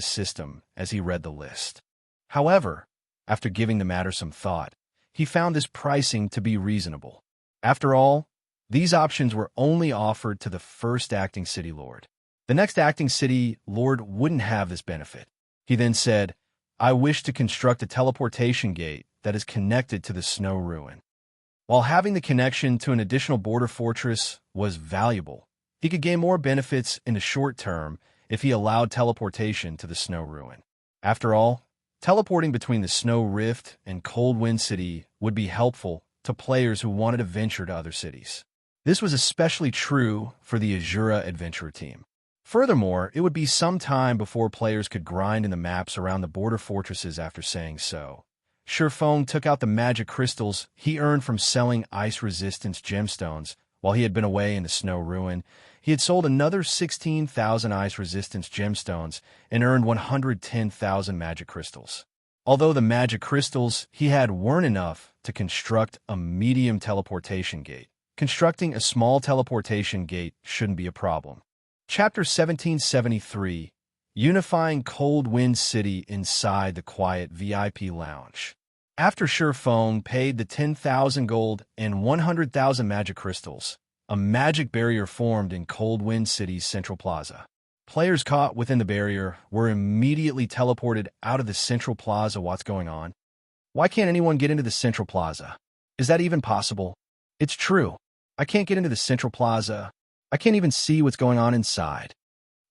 system as he read the list. However, after giving the matter some thought, he found this pricing to be reasonable. After all, these options were only offered to the first acting city lord. The next acting city lord wouldn't have this benefit. He then said, I wish to construct a teleportation gate that is connected to the Snow Ruin. While having the connection to an additional border fortress was valuable, he could gain more benefits in the short term if he allowed teleportation to the Snow Ruin. After all, teleporting between the Snow Rift and Cold Wind City would be helpful to players who wanted to venture to other cities. This was especially true for the Asura adventurer team. Furthermore, it would be some time before players could grind in the maps around the border fortresses. After saying so, Feng took out the magic crystals he earned from selling ice resistance gemstones while he had been away in the Snow Ruin. He had sold another 16,000 ice resistance gemstones and earned 110,000 magic crystals. Although the magic crystals he had weren't enough to construct a medium teleportation gate, constructing a small teleportation gate shouldn't be a problem. Chapter 1773, Unifying Cold Wind City inside the quiet VIP lounge. After Feng paid the 10,000 gold and 100,000 magic crystals, a magic barrier formed in Cold Wind City's central plaza. Players caught within the barrier were immediately teleported out of the central plaza. What's going on? Why can't anyone get into the Central Plaza? Is that even possible? It's true. I can't get into the Central Plaza. I can't even see what's going on inside.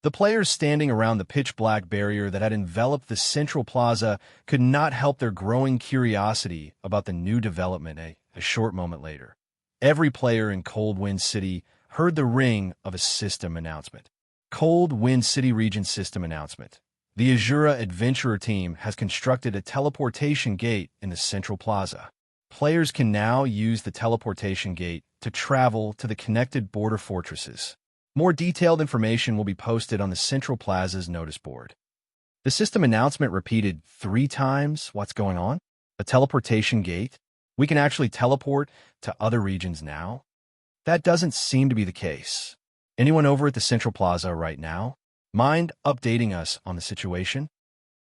The players standing around the pitch-black barrier that had enveloped the Central Plaza could not help their growing curiosity about the new development a short moment later. Every player in Cold Wind City heard the ring of a system announcement. Cold Wind City Region System Announcement. The Asura Adventurer team has constructed a teleportation gate in the Central Plaza. Players can now use the teleportation gate to travel to the connected border fortresses. More detailed information will be posted on the Central Plaza's notice board. The system announcement repeated 3 times. What's going on? A teleportation gate? We can actually teleport to other regions now? That doesn't seem to be the case. Anyone over at the Central Plaza right now? Mind updating us on the situation?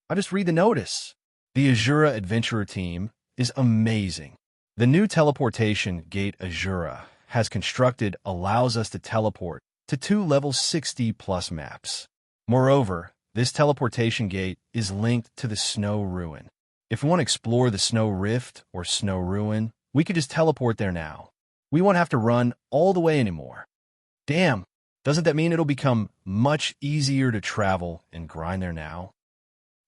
I'll just read the notice. The Asura Adventurer team is amazing. The new teleportation gate Asura has constructed allows us to teleport to 2 level 60+ maps. Moreover, this teleportation gate is linked to the Snow Ruin. If we want to explore the Snow Rift or Snow Ruin, we could just teleport there now. We won't have to run all the way anymore. Damn, doesn't that mean it'll become much easier to travel and grind there now?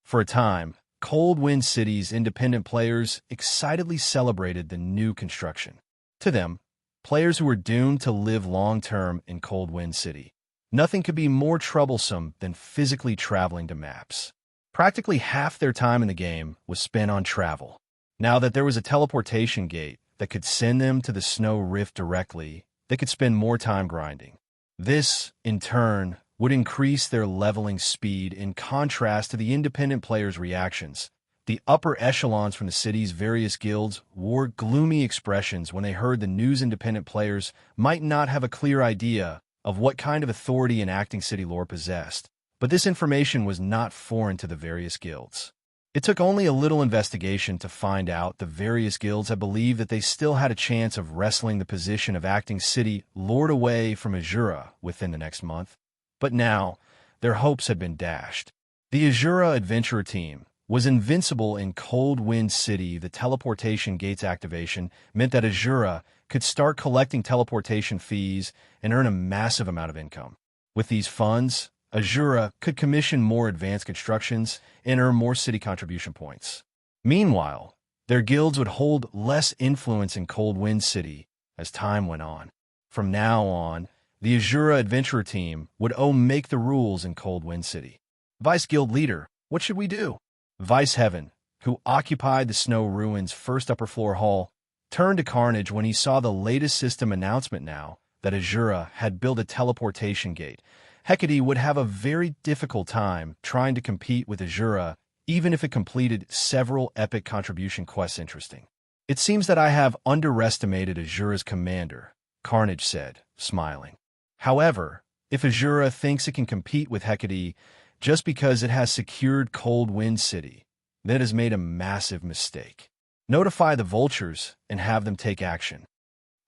For a time, Cold Wind City's independent players excitedly celebrated the new construction. To them, players who were doomed to live long-term in Cold Wind City, nothing could be more troublesome than physically traveling to maps. Practically half their time in the game was spent on travel. Now that there was a teleportation gate that could send them to the Snow Rift directly, they could spend more time grinding. This, in turn, would increase their leveling speed in contrast to the independent players' reactions. The upper echelons from the city's various guilds wore gloomy expressions when they heard the news. Independent players might not have a clear idea of what kind of authority enacting city lore possessed, but this information was not foreign to the various guilds. It took only a little investigation to find out the various guilds had believed that they still had a chance of wresting the position of acting city lord away from Asura within the next month. But now, their hopes had been dashed. The Asura Adventurer team was invincible in Cold Wind City. The teleportation gates activation meant that Asura could start collecting teleportation fees and earn a massive amount of income. With these funds, Asura could commission more advanced constructions and earn more city contribution points. Meanwhile, their guilds would hold less influence in Cold Wind City as time went on. From now on, the Asura Adventurer team would make the rules in Cold Wind City. Vice Guild Leader, what should we do? Vice Heaven, who occupied the Snow Ruin's first upper floor hall, turned to Carnage when he saw the latest system announcement now that Asura had built a teleportation gate. Hecate would have a very difficult time trying to compete with Asura, even if it completed several epic contribution quests. Interesting. It seems that I have underestimated Asura's commander, Carnage said, smiling. However, if Asura thinks it can compete with Hecate just because it has secured Cold Wind City, then it has made a massive mistake. Notify the vultures and have them take action.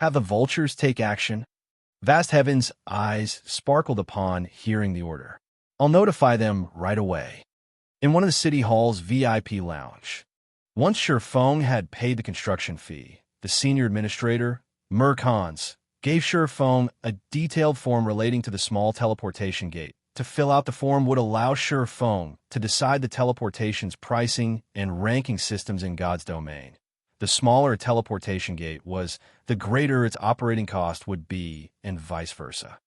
Have the vultures take action? Vast Heaven's eyes sparkled upon hearing the order. I'll notify them right away. In one of the City Hall's VIP lounge. Once Sherfong had paid the construction fee, the senior administrator, Mercons, gave Sherfong a detailed form relating to the small teleportation gate. To fill out the form would allow Sherfong to decide the teleportation's pricing and ranking systems in God's domain. The smaller a teleportation gate was, the greater its operating cost would be, and vice versa.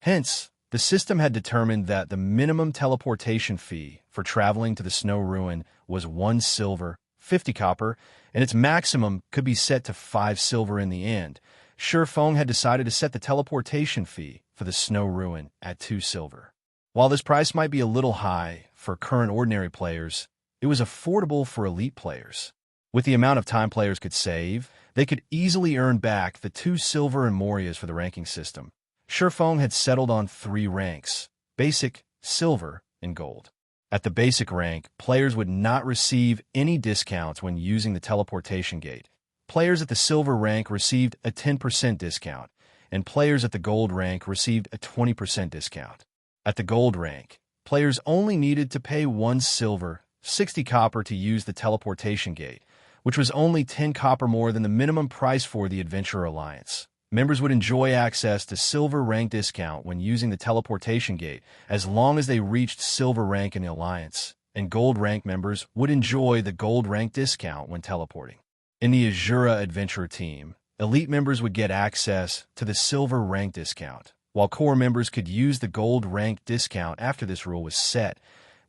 Hence, the system had determined that the minimum teleportation fee for traveling to the Snow Ruin was 1 silver, 50 copper, and its maximum could be set to 5 silver in the end. Sherfong had decided to set the teleportation fee for the Snow Ruin at 2 silver. While this price might be a little high for current ordinary players, it was affordable for elite players. With the amount of time players could save, they could easily earn back the 2 silver and Morias for the ranking system. Sherfong had settled on 3 ranks: Basic, Silver, and Gold. At the Basic rank, players would not receive any discounts when using the teleportation gate. Players at the Silver rank received a 10% discount, and players at the Gold rank received a 20% discount. At the Gold rank, players only needed to pay 1 silver, 60 copper to use the teleportation gate, which was only 10 copper more than the minimum price for the Adventurer Alliance. Members would enjoy access to silver rank discount when using the teleportation gate as long as they reached silver rank in the Alliance, and gold rank members would enjoy the gold rank discount when teleporting. In the Asura Adventurer team, elite members would get access to the silver rank discount, while core members could use the gold rank discount after this rule was set.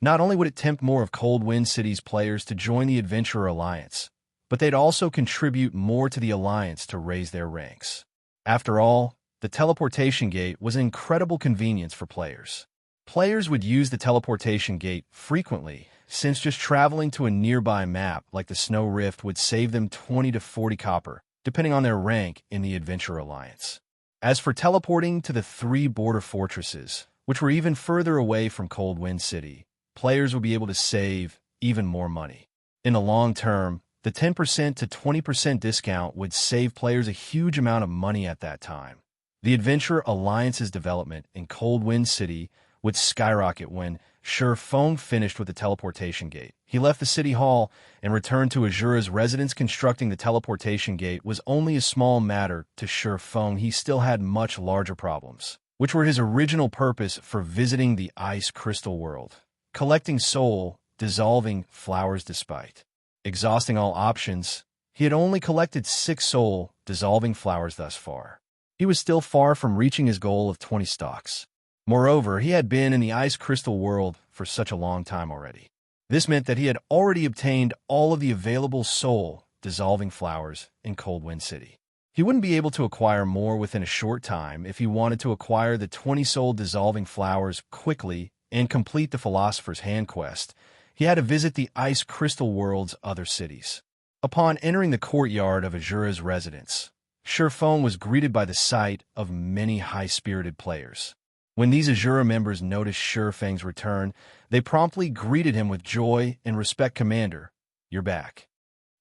Not only would it tempt more of Cold Wind City's players to join the Adventurer Alliance, but they'd also contribute more to the Alliance to raise their ranks. After all, the teleportation gate was an incredible convenience for players. Players would use the teleportation gate frequently, since just traveling to a nearby map like the Snow Rift would save them 20 to 40 copper, depending on their rank in the Adventurer Alliance. As for teleporting to the 3 border fortresses, which were even further away from Cold Wind City, players would be able to save even more money. In the long term, the 10% to 20% discount would save players a huge amount of money at that time. The Adventurer Alliance's development in Cold Wind City would skyrocket when Silverwing finished with the teleportation gate. He left the city hall and returned to Asura's residence. Constructing the teleportation gate was only a small matter to Silverwing. He still had much larger problems, which were his original purpose for visiting the ice crystal world. Collecting soul, dissolving flowers. Despite exhausting all options, he had only collected 6 soul, dissolving flowers thus far. He was still far from reaching his goal of 20 stalks. Moreover, he had been in the ice crystal world for such a long time already. This meant that he had already obtained all of the available soul, dissolving flowers in Cold Wind City. He wouldn't be able to acquire more within a short time if he wanted to acquire the 20 soul dissolving flowers quickly and complete the Philosopher's Hand quest. He had to visit the ice crystal world's other cities. Upon entering the courtyard of Asura's residence, Silverwing was greeted by the sight of many high-spirited players. When these Asura members noticed Silverwing's return, they promptly greeted him with joy and respect. "Commander, you're back."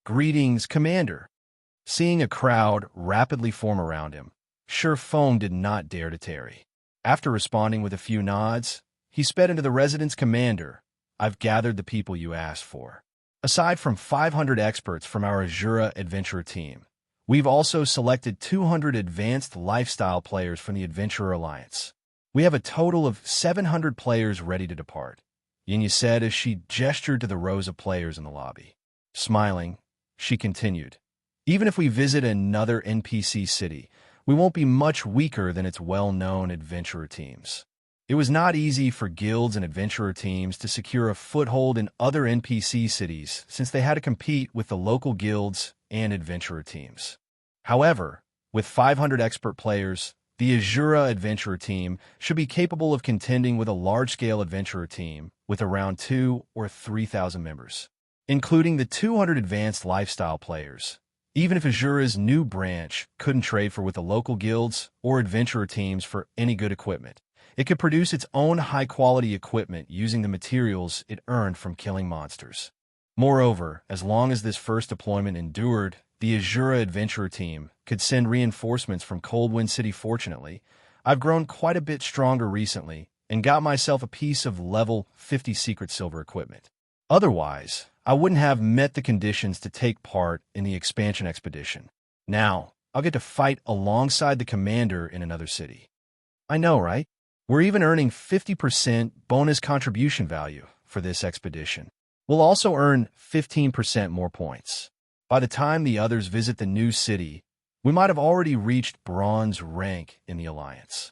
"Greetings, Commander." Seeing a crowd rapidly form around him, Silverwing did not dare to tarry. After responding with a few nods, he sped into the residence. "Commander, I've gathered the people you asked for. Aside from 500 experts from our Asura Adventurer team, we've also selected 200 advanced lifestyle players from the Adventurer Alliance. We have a total of 700 players ready to depart," Yinya said as she gestured to the rows of players in the lobby. Smiling, she continued, "Even if we visit another NPC city, we won't be much weaker than its well-known adventurer teams." It was not easy for guilds and adventurer teams to secure a foothold in other NPC cities since they had to compete with the local guilds and adventurer teams. However, with 500 expert players, the Asura Adventurer team should be capable of contending with a large-scale adventurer team with around 2,000 or 3,000 members, including the 200 advanced lifestyle players. Even if Asura's new branch couldn't trade with the local guilds or adventurer teams for any good equipment, it could produce its own high-quality equipment using the materials it earned from killing monsters. Moreover, as long as this first deployment endured, the Asura Adventurer team could send reinforcements from Cold Wind City. Fortunately, I've grown quite a bit stronger recently and got myself a piece of level 50 secret silver equipment. Otherwise, I wouldn't have met the conditions to take part in the expansion expedition. Now, I'll get to fight alongside the commander in another city. I know, right? We're even earning 50% bonus contribution value for this expedition. We'll also earn 15% more points. By the time the others visit the new city, we might have already reached bronze rank in the Alliance.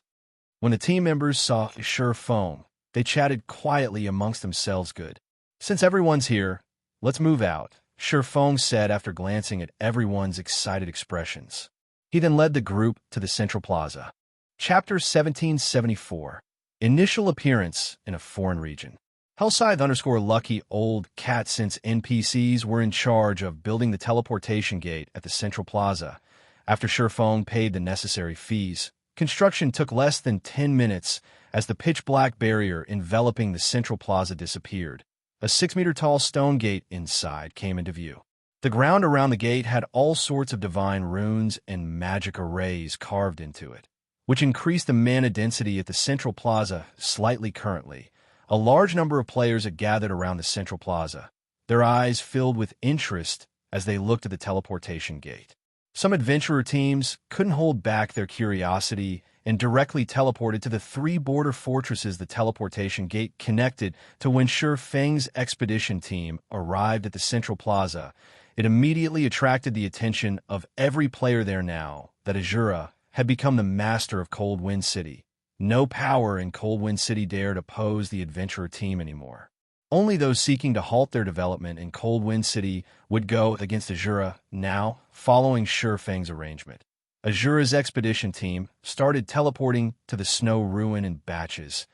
When the team members saw Silverwing, they chatted quietly amongst themselves. "Good. Since everyone's here, let's move out," Silverwing said after glancing at everyone's excited expressions. He then led the group to the Central Plaza. Chapter 1774. Initial Appearance in a Foreign Region. Hellscythe_lucky old cat. Since NPCs were in charge of building the teleportation gate at the Central Plaza, after Silverwing paid the necessary fees, construction took less than 10 minutes as the pitch-black barrier enveloping the Central Plaza disappeared. A 6-meter-tall stone gate inside came into view. The ground around the gate had all sorts of divine runes and magic arrays carved into it, which increased the mana density at the Central Plaza slightly. Currently, a large number of players had gathered around the Central Plaza, their eyes filled with interest as they looked at the teleportation gate. Some adventurer teams couldn't hold back their curiosity and directly teleported to the 3 border fortresses the teleportation gate connected to. When Shi Feng's expedition team arrived at the central plaza, it immediately attracted the attention of every player there now that Asura had become the master of Cold Wind City. No power in Cold Wind City dared oppose the adventurer team anymore. Only those seeking to halt their development in Cold Wind City would go against Asura now, following Shi Feng's arrangement. Asura's expedition team started teleporting to the snow ruin in batches.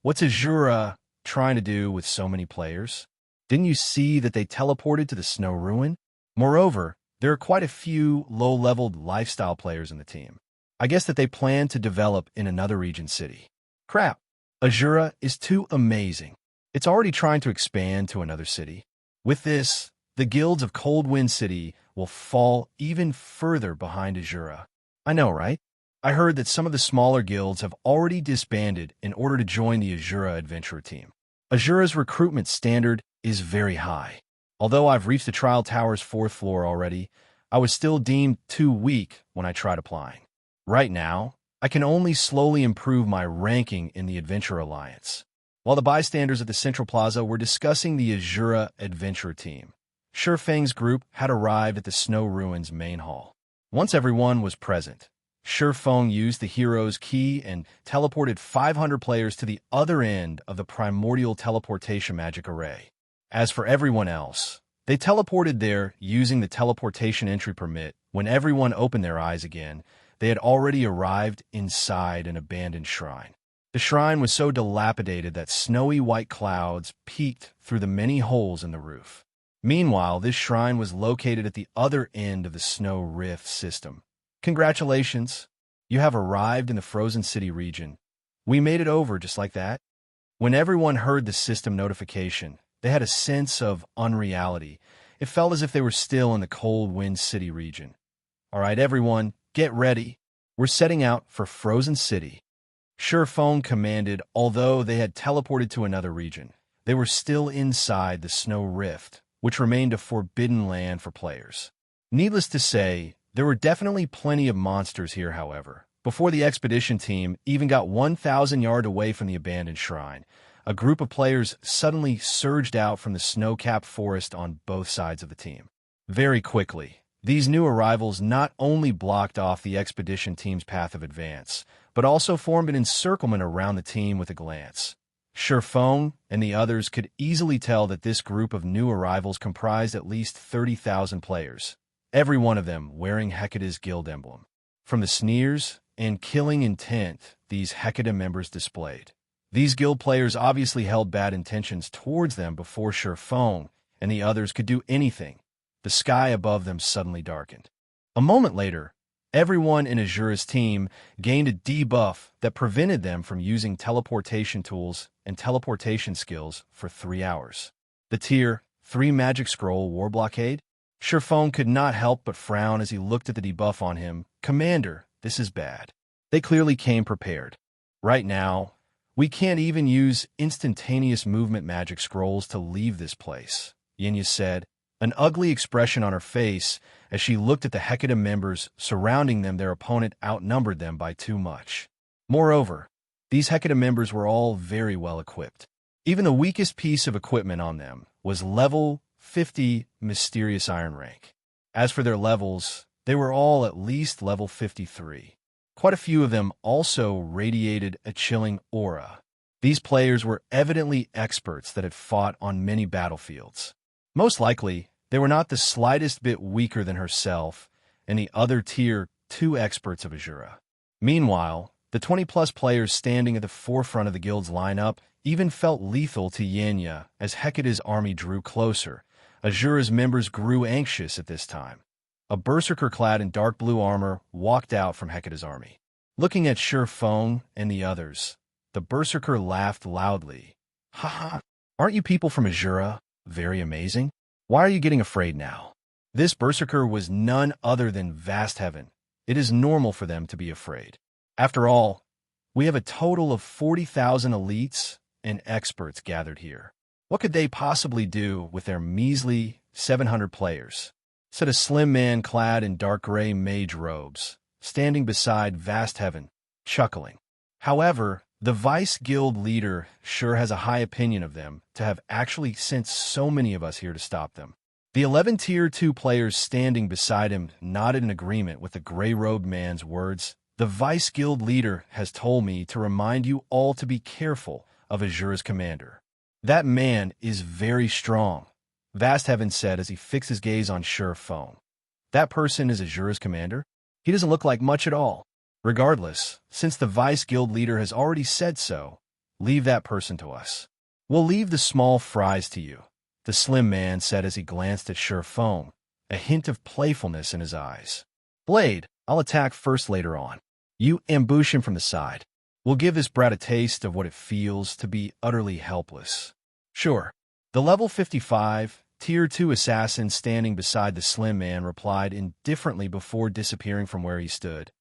What's Asura trying to do with so many players? Didn't you see that they teleported to the snow ruin? Moreover, there are quite a few low-leveled lifestyle players in the team. I guess that they plan to develop in another region city. Crap, Asura is too amazing. It's already trying to expand to another city. With this, the guilds of Cold Wind City will fall even further behind Asura. I know, right? I heard that some of the smaller guilds have already disbanded in order to join the Asura adventurer team. Asura's recruitment standard is very high. Although I've reached the Trial Tower's 4th floor already, I was still deemed too weak when I tried applying. Right now, I can only slowly improve my ranking in the Adventure Alliance. While the bystanders at the Central Plaza were discussing the Asura adventurer team, Shi Feng's group had arrived at the Snow Ruins main hall. Once everyone was present, Shi Feng used the hero's key and teleported 500 players to the other end of the primordial teleportation magic array. As for everyone else, they teleported there using the teleportation entry permit. When everyone opened their eyes again, they had already arrived inside an abandoned shrine. The shrine was so dilapidated that snowy white clouds peeked through the many holes in the roof. Meanwhile, this shrine was located at the other end of the Snow Rift system. Congratulations! You have arrived in the Frozen City region. We made it over just like that. When everyone heard the system notification, they had a sense of unreality. It felt as if they were still in the Cold Wind City region. All right, everyone, get ready. We're setting out for Frozen City. Shi Feng commanded. Although they had teleported to another region, they were still inside the Snow Rift, which remained a forbidden land for players. Needless to say, there were definitely plenty of monsters here, however. Before the expedition team even got 1,000 yards away from the abandoned shrine, a group of players suddenly surged out from the snow-capped forest on both sides of the team. Very quickly, these new arrivals not only blocked off the expedition team's path of advance, but also formed an encirclement around the team with a glance. Shi Feng and the others could easily tell that this group of new arrivals comprised at least 30,000 players, every one of them wearing Hecate's guild emblem. From the sneers and killing intent these Hecate members displayed, these guild players obviously held bad intentions towards them before Shi Feng and the others could do anything. The sky above them suddenly darkened. A moment later, everyone in Asura's team gained a debuff that prevented them from using teleportation tools and teleportation skills for 3 hours. The Tier 3 Magic Scroll War Blockade? Shi Feng could not help but frown as he looked at the debuff on him. Commander, this is bad. They clearly came prepared. Right now, we can't even use instantaneous movement magic scrolls to leave this place, Yinya said, an ugly expression on her face as she looked at the Hecate members surrounding them. Their opponent outnumbered them by too much. Moreover, these Hecate members were all very well equipped. Even the weakest piece of equipment on them was level 50 mysterious iron rank. As for their levels, they were all at least level 53. Quite a few of them also radiated a chilling aura. These players were evidently experts that had fought on many battlefields. Most likely, they were not the slightest bit weaker than herself and the other Tier 2 experts of Asura. Meanwhile, the 20-plus players standing at the forefront of the guild's lineup even felt lethal to Yinya as Hecate's army drew closer. Asura's members grew anxious at this time. A berserker clad in dark blue armor walked out from Hecate's army. Looking at Shi Feng and the others, the berserker laughed loudly. "Haha, aren't you people from Asura very amazing? Why are you getting afraid now?" This berserker was none other than Vast Heaven. It is normal for them to be afraid. After all, we have a total of 40,000 elites and experts gathered here. What could they possibly do with their measly 700 players? said a slim man clad in dark gray mage robes, standing beside vast heaven, chuckling. However, the Vice Guild leader sure has a high opinion of them to have actually sent so many of us here to stop them. The 11 Tier 2 players standing beside him nodded in agreement with the gray-robed man's words. The Vice Guild leader has told me to remind you all to be careful of Asura's commander. That man is very strong, Vast Heaven said as he fixed his gaze on Silverwing. That person is Asura's commander? He doesn't look like much at all. Regardless, since the Vice Guild leader has already said so, leave that person to us. We'll leave the small fries to you, the slim man said as he glanced at Silverwing, a hint of playfulness in his eyes. Blade, I'll attack first later on. You ambush him from the side. We'll give this brat a taste of what it feels to be utterly helpless. Sure. The level 55, Tier 2 assassin standing beside the slim man replied indifferently before disappearing from where he stood.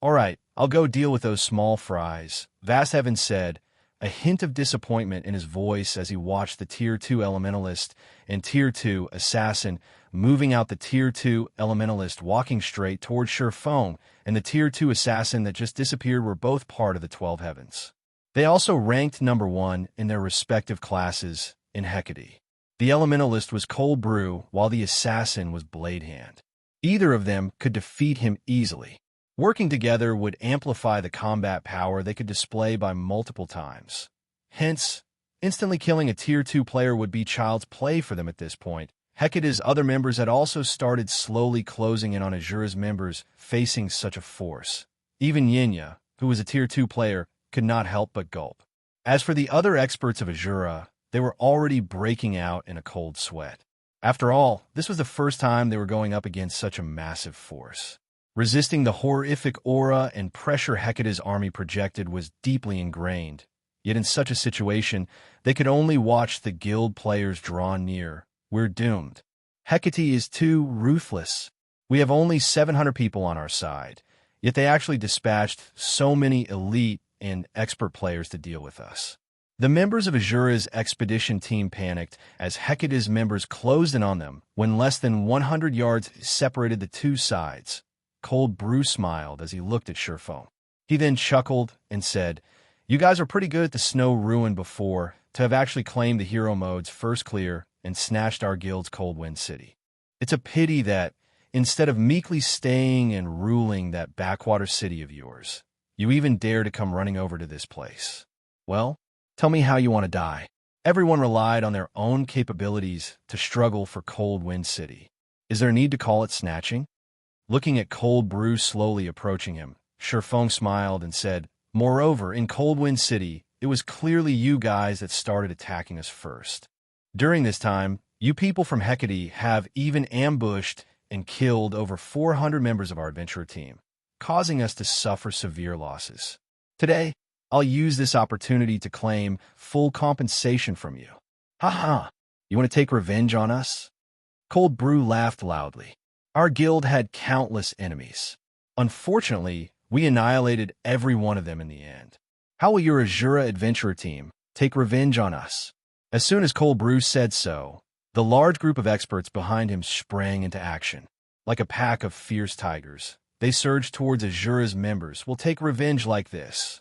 All right, I'll go deal with those small fries, Vast Heaven said, a hint of disappointment in his voice as he watched the Tier 2 Elementalist and Tier 2 Assassin moving out. The Tier 2 Elementalist walking straight towards Silverwing and the Tier 2 Assassin that just disappeared were both part of the 12 Heavens. They also ranked number 1 in their respective classes in Hecate. The Elementalist was Cold Brew while the Assassin was Blade Hand. Either of them could defeat him easily. Working together would amplify the combat power they could display by multiple times. Hence, instantly killing a Tier 2 player would be child's play for them at this point. Hecate's other members had also started slowly closing in on Asura's members facing such a force. Even Yinya, who was a Tier 2 player, could not help but gulp. As for the other experts of Asura, they were already breaking out in a cold sweat. After all, this was the first time they were going up against such a massive force. Resisting the horrific aura and pressure Hecate's army projected was deeply ingrained, yet in such a situation, they could only watch the guild players draw near. We're doomed. Hecate is too ruthless. We have only 700 people on our side, yet they actually dispatched so many elite and expert players to deal with us. The members of Asura's expedition team panicked as Hecate's members closed in on them when less than 100 yards separated the two sides. Cold Brew smiled as he looked at Silverwing. He then chuckled and said, You guys are pretty good at the Snow Ruin before to have actually claimed the hero mode's first clear and snatched our guild's Cold Wind City. It's a pity that, instead of meekly staying and ruling that backwater city of yours, you even dare to come running over to this place. Well, tell me how you want to die. Everyone relied on their own capabilities to struggle for Cold Wind City. Is there a need to call it snatching? Looking at Cold Brew slowly approaching him, Silverwing smiled and said, Moreover, in Cold Wind City, it was clearly you guys that started attacking us first. During this time, you people from Hecate have even ambushed and killed over 400 members of our adventurer team, causing us to suffer severe losses. Today, I'll use this opportunity to claim full compensation from you. Ha! You want to take revenge on us? Cold Brew laughed loudly. Our guild had countless enemies. Unfortunately, we annihilated every one of them in the end. How will your Asura adventurer team take revenge on us? As soon as Cold Brew said so, the large group of experts behind him sprang into action. Like a pack of fierce tigers, they surged towards Asura's members. We'll take revenge like this.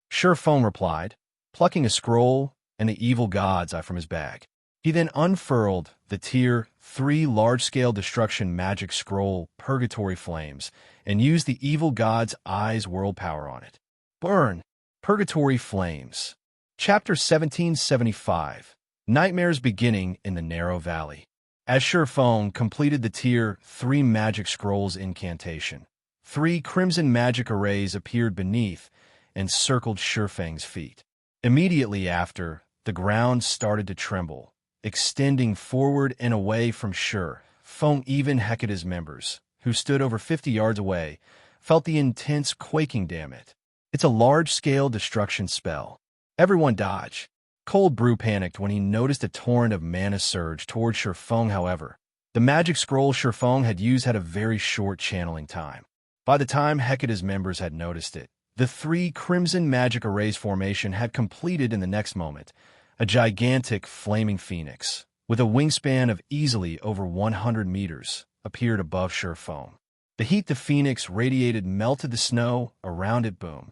Silverwing replied, plucking a scroll and the evil god's eye from his bag. He then unfurled the Tier 3 large-scale destruction magic scroll, Purgatory Flames, and used the evil god's eye's world power on it. Burn! Purgatory Flames. Chapter 1775. Nightmares Beginning in the Narrow Valley. As Silverwing completed the Tier 3 magic scroll's incantation, 3 crimson magic arrays appeared beneath and circled Silverwing's feet. Immediately after, the ground started to tremble, extending forward and away from Silverwing. Even Hecate's members, who stood over 50 yards away, felt the intense quaking. Damn it. It's a large-scale destruction spell. Everyone dodge. Cold Brew panicked when he noticed a torrent of mana surge towards Silverwing. However, the magic scroll Silverwing had used had a very short channeling time. By the time Hecate's members had noticed it, the 3 crimson magic arrays formation had completed. In the next moment, a gigantic flaming phoenix, with a wingspan of easily over 100 meters, appeared above Sure Foam. The heat the phoenix radiated melted the snow around it. Boom.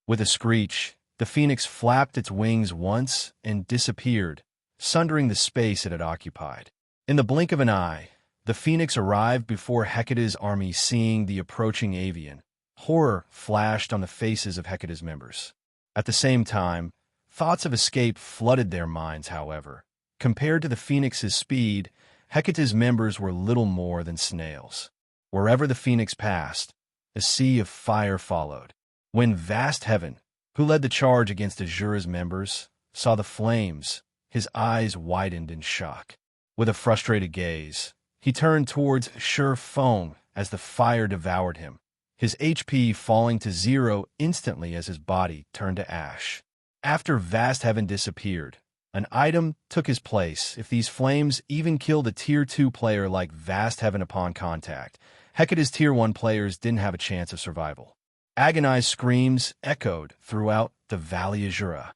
With a screech, the phoenix flapped its wings once and disappeared, sundering the space it had occupied. In the blink of an eye, the phoenix arrived before Hecate's army. Seeing the approaching avian, horror flashed on the faces of Hecate's members. At the same time, thoughts of escape flooded their minds. However, compared to the phoenix's speed, Hecate's members were little more than snails. Wherever the phoenix passed, a sea of fire followed. When Vast Heaven, who led the charge against Asura's members, saw the flames, his eyes widened in shock. With a frustrated gaze, he turned towards Sure Foam as the fire devoured him, his HP falling to 0 instantly as his body turned to ash. After Vast Heaven disappeared, an item took his place. If these flames even killed a Tier 2 player like Vast Heaven upon contact, Hecate's Tier 1 players didn't have a chance of survival. Agonized screams echoed throughout the Valley Asura.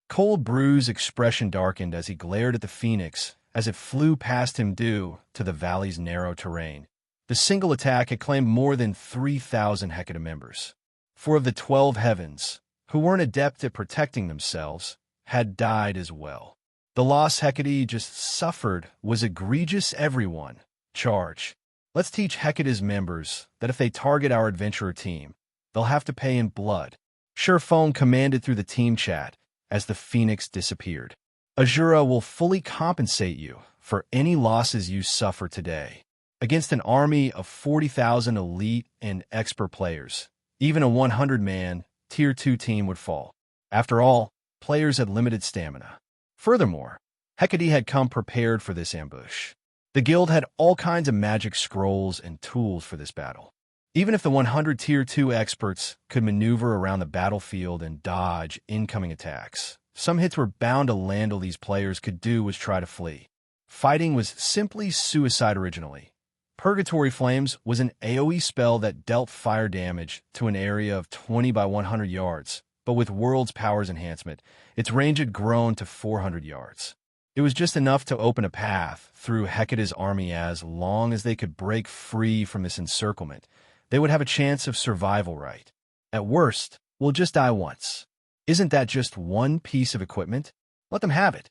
Cold Brew's expression darkened as he glared at the phoenix as it flew past him due to the valley's narrow terrain. The single attack had claimed more than 3,000 Hecate members. 4 of the 12 heavens, who weren't adept at protecting themselves, had died as well. The loss Hecate just suffered was egregious. Everyone, charge. Let's teach Hecate's members that if they target our adventurer team, they'll have to pay in blood. Sure Foam commanded through the team chat as the phoenix disappeared. Asura will fully compensate you for any losses you suffer today. Against an army of 40,000 elite and expert players, even a 100-man Tier 2 team would fall. After all, players had limited stamina. Furthermore, Hecate had come prepared for this ambush. The guild had all kinds of magic scrolls and tools for this battle. Even if the 100 Tier 2 experts could maneuver around the battlefield and dodge incoming attacks, some hits were bound to land. All these players could do was try to flee. Fighting was simply suicide originally. Purgatory Flames was an AoE spell that dealt fire damage to an area of 20 by 100 yards, but with World's Powers enhancement, its range had grown to 400 yards. It was just enough to open a path through Hecate's army. As long as they could break free from this encirclement, they would have a chance of survival. Right? At worst, we'll just die once. Isn't that just one piece of equipment? Let them have it.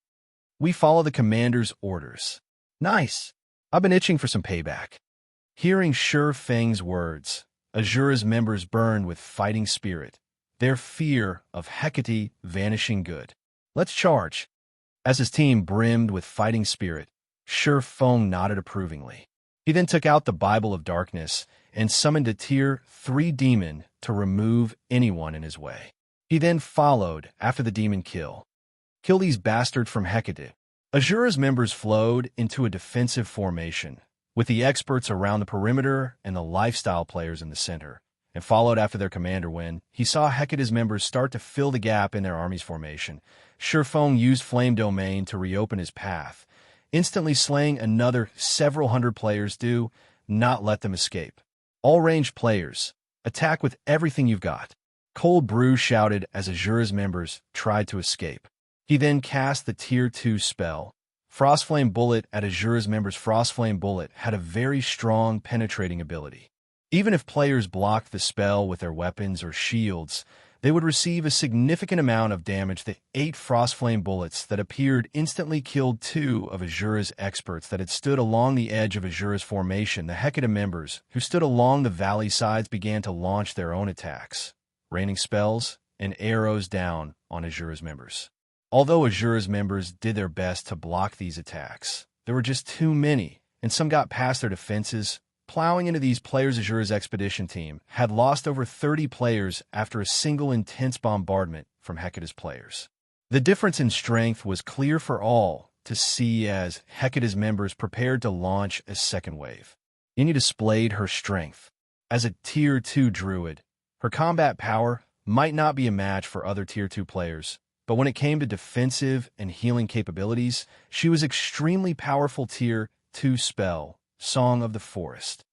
We follow the commander's orders. Nice. I've been itching for some payback. Hearing Sure Feng's words, Asura's members burned with fighting spirit, their fear of Hecate vanishing. Good. Let's charge. As his team brimmed with fighting spirit, Sure Feng nodded approvingly. He then took out the Bible of Darkness and summoned a Tier 3 demon to remove anyone in his way. He then followed after the demon kill. Kill these bastards from Hecate. Asura's members flowed into a defensive formation, with the experts around the perimeter and the lifestyle players in the center, and followed after their commander. When he saw Hecate's members start to fill the gap in their army's formation, Sure Feng used Flame Domain to reopen his path, instantly slaying another several hundred players. Do not let them escape. All ranged players, attack with everything you've got. Cold Brew shouted as Asura's members tried to escape. He then cast the Tier 2 spell, Frostflame Bullet, at Asura's members. Frostflame Bullet had a very strong penetrating ability. Even if players blocked the spell with their weapons or shields, they would receive a significant amount of damage. The 8 Frostflame Bullets that appeared instantly killed 2 of Asura's experts that had stood along the edge of Asura's formation. The Hecate members, who stood along the valley sides, began to launch their own attacks, raining spells and arrows down on Asura's members. Although Asura's members did their best to block these attacks, there were just too many, and some got past their defenses, plowing into these players. Asura's expedition team had lost over 30 players after a single intense bombardment from Hecate's players. The difference in strength was clear for all to see as Hecate's members prepared to launch a second wave. Yenya displayed her strength. As a Tier 2 druid, her combat power might not be a match for other Tier 2 players, but when it came to defensive and healing capabilities, she was extremely powerful. Tier 2 spell, Song of the Forest.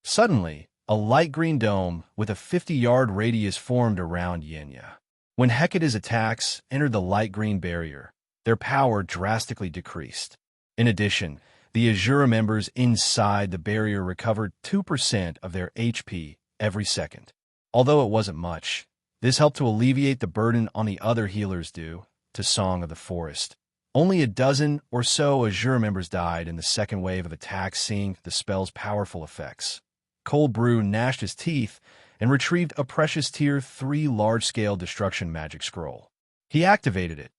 Suddenly, a light green dome with a 50-yard radius formed around Yenya. When Hecate's attacks entered the light green barrier, their power drastically decreased. In addition, The Asura members inside the barrier recovered 2% of their HP every second. Although it wasn't much, this helped to alleviate the burden on the other healers due to Song of the Forest. Only a dozen or so Asura members died in the second wave of attacks, seeing the spell's powerful effects. Cold Brew gnashed his teeth and retrieved a precious Tier 3 large-scale destruction magic scroll. He activated it,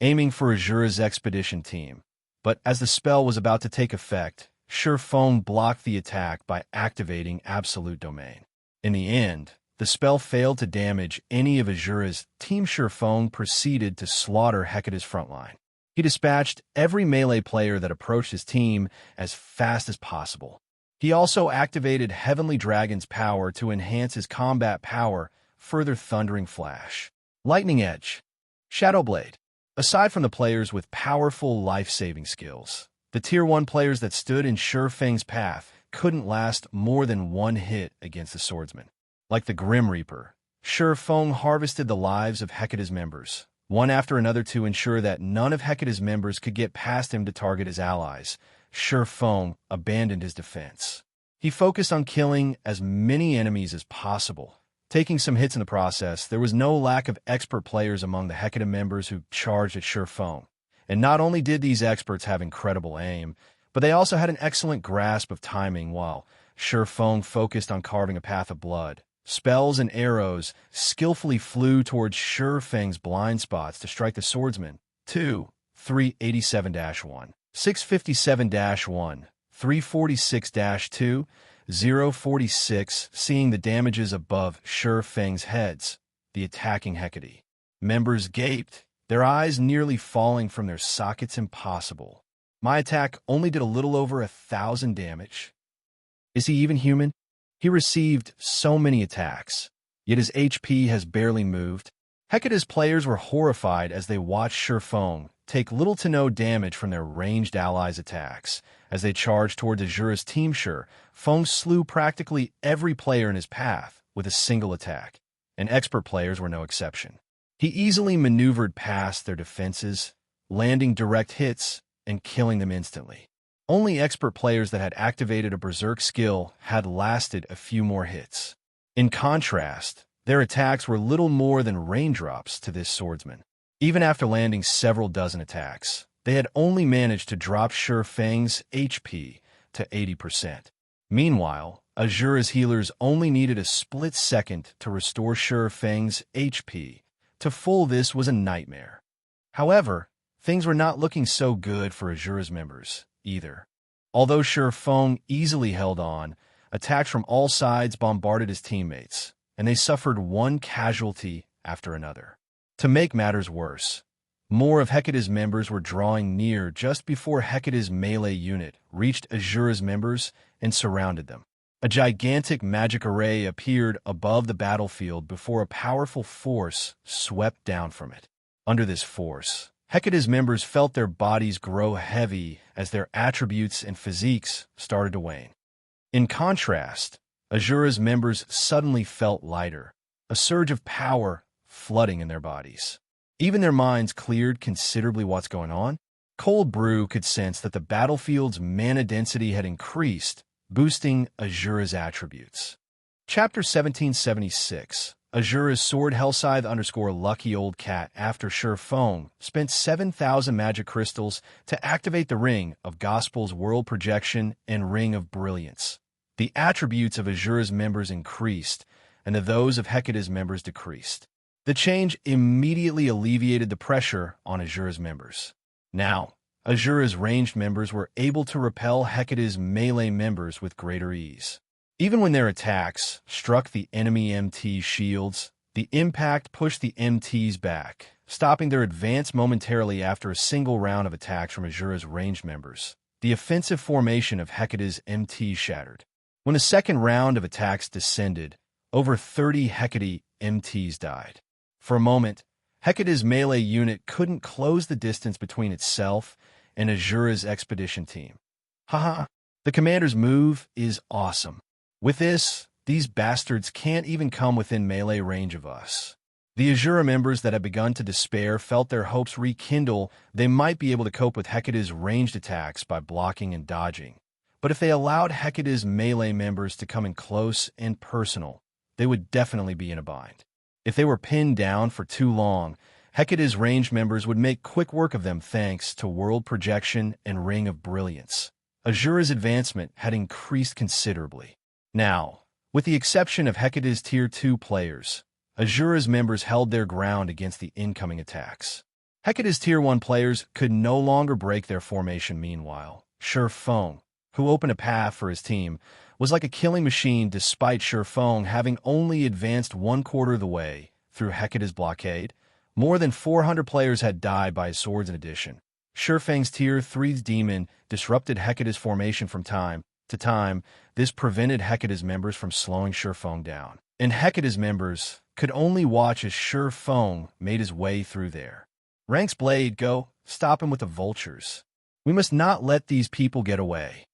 aiming for Asura's expedition team. But as the spell was about to take effect, Silverwing blocked the attack by activating Absolute Domain. In the end, the spell failed to damage any of Asura's team. Silverwing proceeded to slaughter Hecate's frontline. He dispatched every melee player that approached his team as fast as possible. He also activated Heavenly Dragon's power to enhance his combat power, further Thundering Flash, Lightning Edge, Shadow Blade. Aside from the players with powerful life-saving skills, the Tier 1 players that stood in Silverwing's path couldn't last more than one hit against the swordsman. Like the Grim Reaper, Silverwing harvested the lives of Hecate's members, one after another, to ensure that none of Hecate's members could get past him to target his allies. Silverwing abandoned his defense. He focused on killing as many enemies as possible. Taking some hits in the process, there was no lack of expert players among the Hecate members who charged at Silverwing. And not only did these experts have incredible aim, but they also had an excellent grasp of timing. While Silverwing focused on carving a path of blood, spells and arrows skillfully flew towards Silverwing's blind spots to strike the swordsman. 2, 387-1, 657-1, 346-2, 046. Seeing the damages above Silverwing's heads, the attacking Hecate members gaped, their eyes nearly falling from their sockets. Impossible. My attack only did a little over 1,000 damage. Is he even human? He received so many attacks, yet his HP has barely moved. Hecate's players were horrified as they watched Silverwing take little to no damage from their ranged allies' attacks. As they charged towards Asura's team, Silverwing slew practically every player in his path with a single attack, and expert players were no exception. He easily maneuvered past their defenses, landing direct hits and killing them instantly. Only expert players that had activated a berserk skill had lasted a few more hits. In contrast, their attacks were little more than raindrops to this swordsman. Even after landing several dozen attacks, they had only managed to drop Silverwing's HP to 80%. Meanwhile, Asura's healers only needed a split second to restore Silverwing's HP to full. This was a nightmare. However, things were not looking so good for Asura's members either. Although Silverwing easily held on, attacks from all sides bombarded his teammates, and they suffered one casualty after another. To make matters worse, more of Hecate's members were drawing near just before Hecate's melee unit reached Asura's members and surrounded them. A gigantic magic array appeared above the battlefield before a powerful force swept down from it. Under this force, Hecate's members felt their bodies grow heavy as their attributes and physiques started to wane. In contrast, Asura's members suddenly felt lighter, a surge of power flooding in their bodies. Even their minds cleared considerably. What's going on? Cold Brew could sense that the battlefield's mana density had increased, boosting Asura's attributes. Chapter 1776. Asura's Sword Hellscythe_Lucky Old Cat. After Silverwing spent 7,000 magic crystals to activate the Ring of Gospel's World Projection and Ring of Brilliance, the attributes of Asura's members increased, and those of Hecate's members decreased. The change immediately alleviated the pressure on Asura's members. Now, Asura's ranged members were able to repel Hecate's melee members with greater ease. Even when their attacks struck the enemy MT shields, the impact pushed the MTs back, stopping their advance momentarily. After a single round of attacks from Asura's ranged members, the offensive formation of Hecate's MT shattered. When a second round of attacks descended, over 30 Hecate MTs died. For a moment, Hecate's melee unit couldn't close the distance between itself and Asura's expedition team. Haha, the commander's move is awesome. With this, these bastards can't even come within melee range of us. The Asura members that had begun to despair felt their hopes rekindle. They might be able to cope with Hecate's ranged attacks by blocking and dodging. But if they allowed Hecate's melee members to come in close and personal, they would definitely be in a bind. If they were pinned down for too long, Hecate's ranged members would make quick work of them thanks to World Projection and Ring of Brilliance. Asura's advancement had increased considerably. Now, with the exception of Hecate's Tier 2 players, Asura's members held their ground against the incoming attacks. Hecate's Tier 1 players could no longer break their formation meanwhile. Feng, who opened a path for his team, was like a killing machine despite Feng having only advanced 1/4 of the way through Hecate's blockade. More than 400 players had died by his swords in addition. Feng's Tier 3's demon disrupted Hecate's formation from time to time. This prevented Hecate's members from slowing Feng down. And Hecate's members could only watch as Feng made his way through there. Rank's blade, go, stop him with the vultures. We must not let these people get away,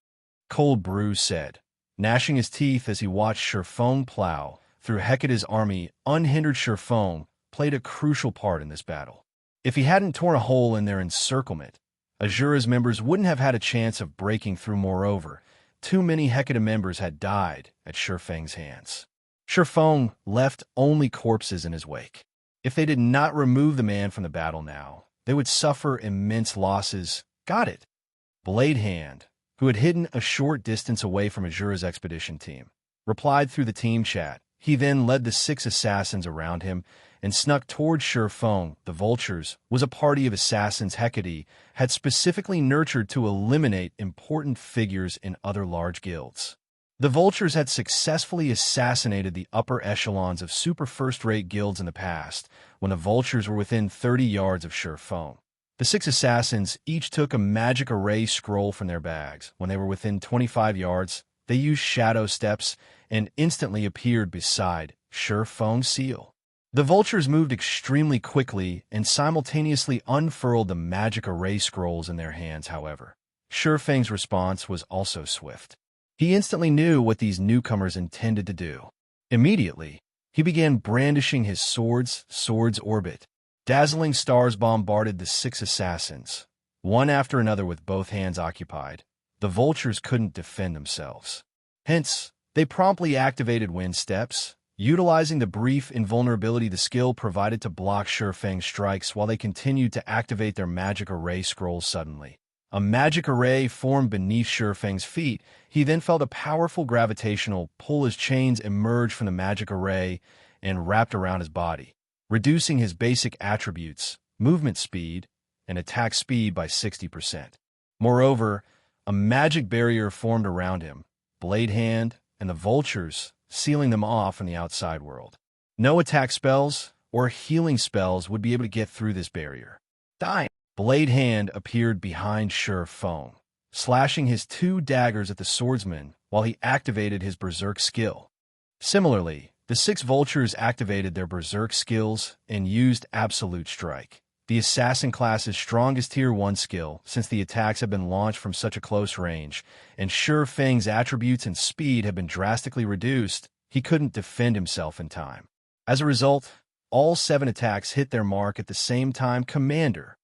Cold Brew said, gnashing his teeth as he watched Feng plow through Hecate's army. Unhindered Feng played a crucial part in this battle. If he hadn't torn a hole in their encirclement, Asura's members wouldn't have had a chance of breaking through. Moreover, too many Hecate members had died at Feng's hands. Feng left only corpses in his wake. If they did not remove the man from the battle now, they would suffer immense losses. Got it. Blade Hand, who had hidden a short distance away from Asura's expedition team, replied through the team chat. He then led the 6 assassins around him and snuck towards Feng. The Vultures was a party of assassins Hecate had specifically nurtured to eliminate important figures in other large guilds. The Vultures had successfully assassinated the upper echelons of super first-rate guilds in the past, when the Vultures were within 30 yards of Feng. The 6 assassins each took a magic array scroll from their bags. When they were within 25 yards, they used shadow steps and instantly appeared beside Feng's seal. The Vultures moved extremely quickly and simultaneously unfurled the magic array scrolls in their hands. However, Feng's response was also swift. He instantly knew what these newcomers intended to do. Immediately, he began brandishing his sword's orbit. Dazzling stars bombarded the 6 assassins, one after another with both hands occupied. The Vultures couldn't defend themselves. Hence, they promptly activated wind steps, utilizing the brief invulnerability the skill provided to block Feng's strikes while they continued to activate their magic array scrolls. Suddenly, a magic array formed beneath Feng's feet. He then felt a powerful gravitational pull as chains emerged from the magic array and wrapped around his body, reducing his basic attributes, movement speed, and attack speed by 60%. Moreover, a magic barrier formed around him, Blade Hand, and the Vultures, sealing them off from the outside world. No attack spells or healing spells would be able to get through this barrier. Dying. Blade Hand appeared behind Feng, slashing his 2 daggers at the swordsman while he activated his berserk skill. Similarly, the 6 Vultures activated their berserk skills and used Absolute Strike, the assassin class's strongest Tier 1 skill, since the attacks had been launched from such a close range, and Feng's attributes and speed had been drastically reduced. He couldn't defend himself in time. As a result, all 7 attacks hit their mark at the same time. Commander.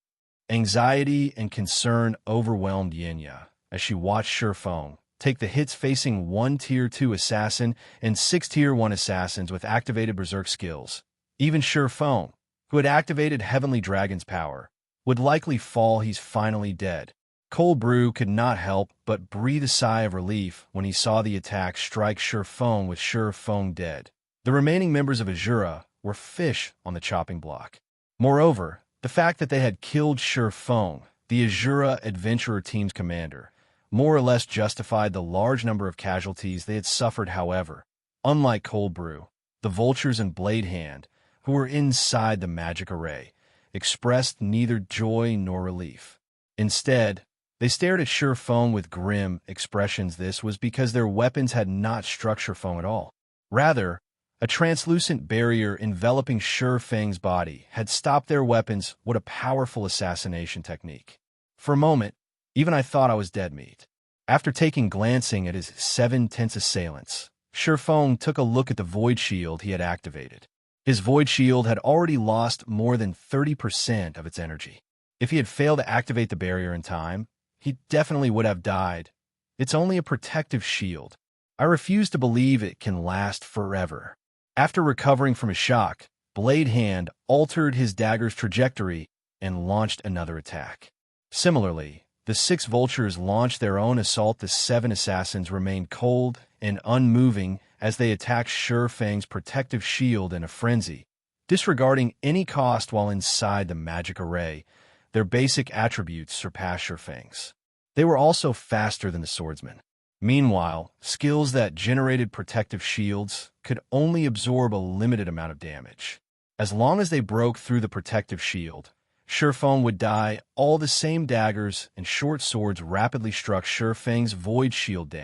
Anxiety and concern overwhelmed Yinya as she watched Feng take the hits, facing 1 Tier 2 assassin and 6 Tier 1 assassins with activated berserk skills. Even Feng, who had activated Heavenly Dragon's power, would likely fall. He's finally dead. Cold Brew could not help but breathe a sigh of relief when he saw the attack strike Feng. With Feng dead, the remaining members of Asura were fish on the chopping block. Moreover, the fact that they had killed Feng, the Asura adventurer team's commander, more or less justified the large number of casualties they had suffered. However, unlike Cold Brew, the Vultures and Blade Hand, who were inside the magic array, expressed neither joy nor relief. Instead, they stared at Feng with grim expressions. This was because their weapons had not struck Feng at all. Rather, a translucent barrier enveloping Feng's body had stopped their weapons. What a powerful assassination technique. For a moment, even I thought I was dead meat. After glancing at his 7 tense assailants, Feng took a look at the void shield he had activated. His void shield had already lost more than 30% of its energy. If he had failed to activate the barrier in time, he definitely would have died. It's only a protective shield. I refuse to believe it can last forever. After recovering from his shock, Blade Hand altered his dagger's trajectory and launched another attack. Similarly, the 6 vultures launched their own assault. The 7 assassins remained cold and unmoving as they attacked Fang's protective shield in a frenzy, disregarding any cost while inside the magic array. Their basic attributes surpassed Fang's. They were also faster than the swordsmen. Meanwhile, skills that generated protective shields could only absorb a limited amount of damage. As long as they broke through the protective shield, Fang would die. All the same daggers and short swords rapidly struck Fang's void shield.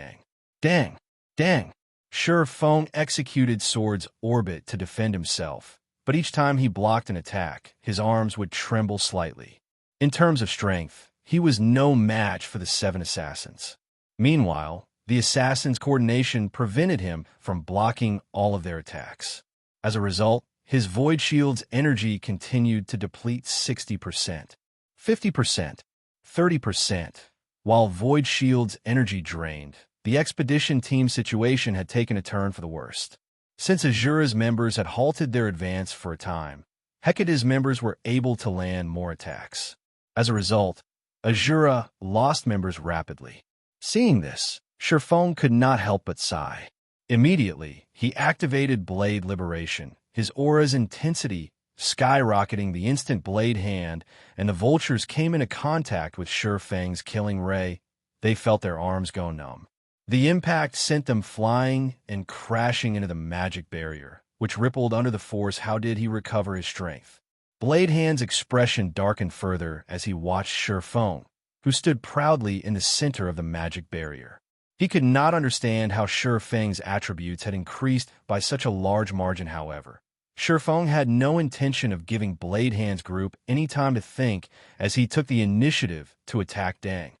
Dang! Fang executed sword's orbit to defend himself, but each time he blocked an attack, his arms would tremble slightly. In terms of strength, he was no match for the 7 assassins. Meanwhile, the assassins' coordination prevented him from blocking all of their attacks. As a result, his void shield's energy continued to deplete 60%, 50%, 30%. While void shield's energy drained, the expedition team situation had taken a turn for the worst. Since Asura's members had halted their advance for a time, Hecate's members were able to land more attacks. As a result, Asura lost members rapidly. Seeing this, Fang could not help but sigh. Immediately, he activated Blade Liberation, his aura's intensity skyrocketing the instant Blade Hand and the vultures came into contact with Fang's killing ray. They felt their arms go numb. The impact sent them flying and crashing into the magic barrier, which rippled under the force. How did he recover his strength? Blade Hand's expression darkened further as he watched Fang, who stood proudly in the center of the magic barrier. He could not understand how Fang's attributes had increased by such a large margin. However, Fang had no intention of giving Blade Hand's group any time to think as he took the initiative to attack Dang!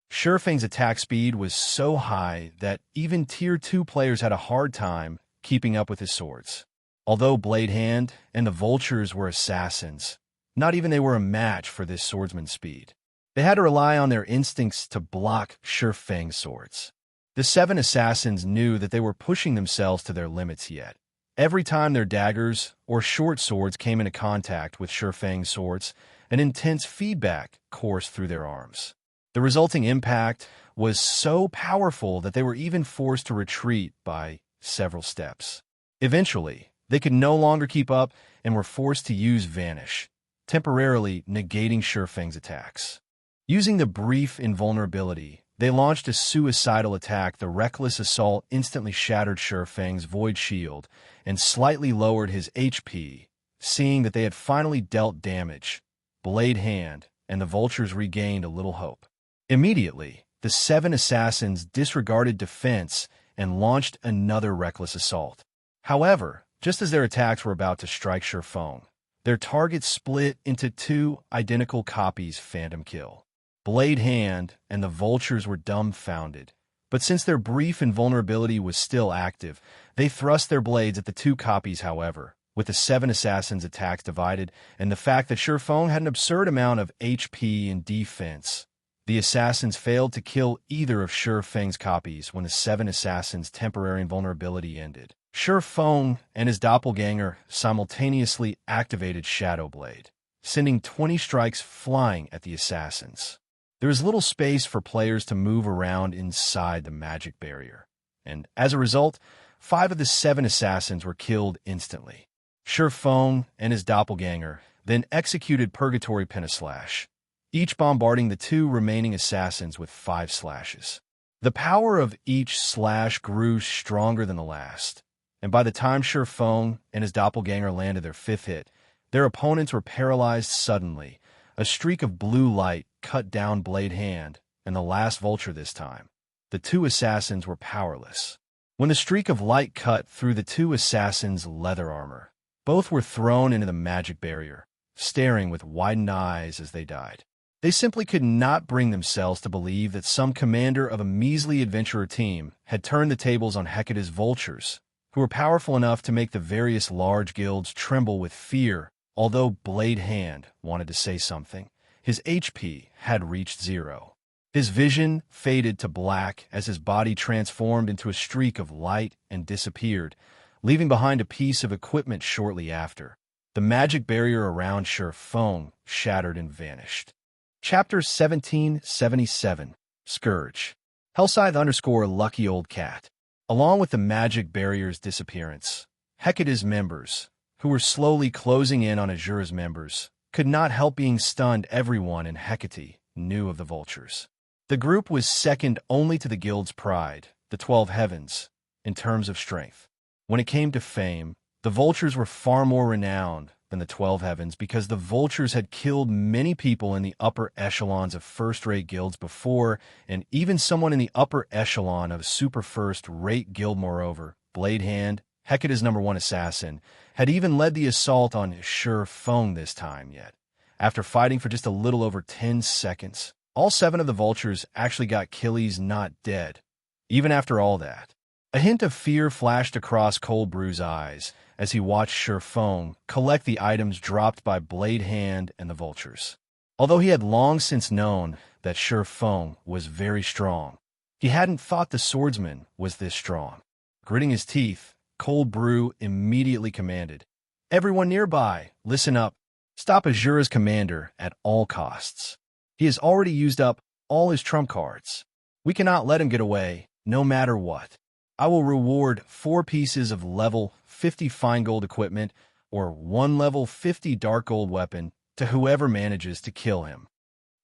Fang's attack speed was so high that even Tier 2 players had a hard time keeping up with his swords. Although Blade Hand and the vultures were assassins, not even they were a match for this swordsman's speed. They had to rely on their instincts to block Fang's swords. The 7 assassins knew that they were pushing themselves to their limits yet. Every time their daggers or short swords came into contact with Fang's swords, an intense feedback coursed through their arms. The resulting impact was so powerful that they were even forced to retreat by several steps. Eventually, they could no longer keep up and were forced to use Vanish, temporarily negating Fang's attacks. Using the brief invulnerability, they launched a suicidal attack. The reckless assault instantly shattered Fang's void shield and slightly lowered his HP. Seeing that they had finally dealt damage, Blade Hand and the vultures regained a little hope. Immediately, the 7 assassins disregarded defense and launched another reckless assault. However, just as their attacks were about to strike Fang, their targets split into 2 identical copies. Phantom kill. Blade Hand and the vultures were dumbfounded, but since their brief invulnerability was still active, they thrust their blades at the 2 copies. However, with the 7 assassins' attacks divided and the fact that Fang had an absurd amount of HP and defense, the assassins failed to kill either of Fang's copies when the 7 assassins' temporary invulnerability ended. Fang and his doppelganger simultaneously activated Shadow Blade, sending 20 strikes flying at the assassins. There was little space for players to move around inside the magic barrier, and as a result, 5 of the 7 assassins were killed instantly. Fang and his doppelganger then executed Purgatory Pentaslash, each bombarding the 2 remaining assassins with 5 slashes. The power of each slash grew stronger than the last, and by the time Fang and his doppelganger landed their 5th hit, their opponents were paralyzed suddenly. A streak of blue light cut down Blade Hand and the last vulture this time. The 2 assassins were powerless. When the streak of light cut through the 2 assassins' leather armor, both were thrown into the magic barrier, staring with widened eyes as they died. They simply could not bring themselves to believe that some commander of a measly adventurer team had turned the tables on Hecate's vultures, who were powerful enough to make the various large guilds tremble with fear. Although Blade Hand wanted to say something, his HP had reached 0. His vision faded to black as his body transformed into a streak of light and disappeared, leaving behind a piece of equipment shortly after. The magic barrier around Silverwing shattered and vanished. Chapter 1777. Scourge. Hellscythe_Lucky Old Cat. Along with the magic barrier's disappearance, Hecate's members, who were slowly closing in on Asura's members, could not help being stunned. Everyone in Hecate knew of the vultures. The group was second only to the guild's pride, the 12 Heavens, in terms of strength. When it came to fame, the vultures were far more renowned than the 12 Heavens because the vultures had killed many people in the upper echelons of first-rate guilds before, and even someone in the upper echelon of a super first-rate guild. Moreover, Blade Hand, Hecate's #1 assassin, had even led the assault on Silverwing this time yet. After fighting for just a little over 10 seconds, all 7 of the vultures actually got killies, not dead. Even after all that, a hint of fear flashed across Cold Brew's eyes as he watched Silverwing collect the items dropped by Blade Hand and the vultures. Although he had long since known that Silverwing was very strong, he hadn't thought the swordsman was this strong. Gritting his teeth, Cold Brew immediately commanded, "Everyone nearby, listen up. Stop Asura's commander at all costs. He has already used up all his trump cards. We cannot let him get away, no matter what. I will reward 4 pieces of level 50 fine gold equipment or 1 level 50 dark gold weapon to whoever manages to kill him."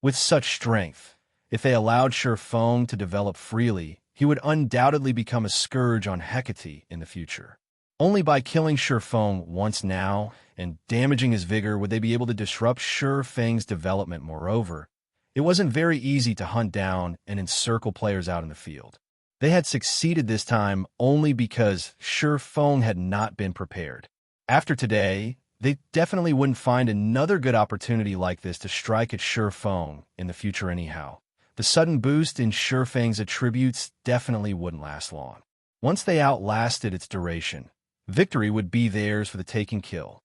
With such strength, if they allowed Silverwing to develop freely, he would undoubtedly become a scourge on Hecate in the future. Only by killing Silverwing once now and damaging his vigor would they be able to disrupt Silverwing's development. Moreover, it wasn't very easy to hunt down and encircle players out in the field. They had succeeded this time only because Silverwing had not been prepared. After today, they definitely wouldn't find another good opportunity like this to strike at Silverwing in the future anyhow. The sudden boost in Silverwing's attributes definitely wouldn't last long. Once they outlasted its duration, victory would be theirs for the taking. Kill.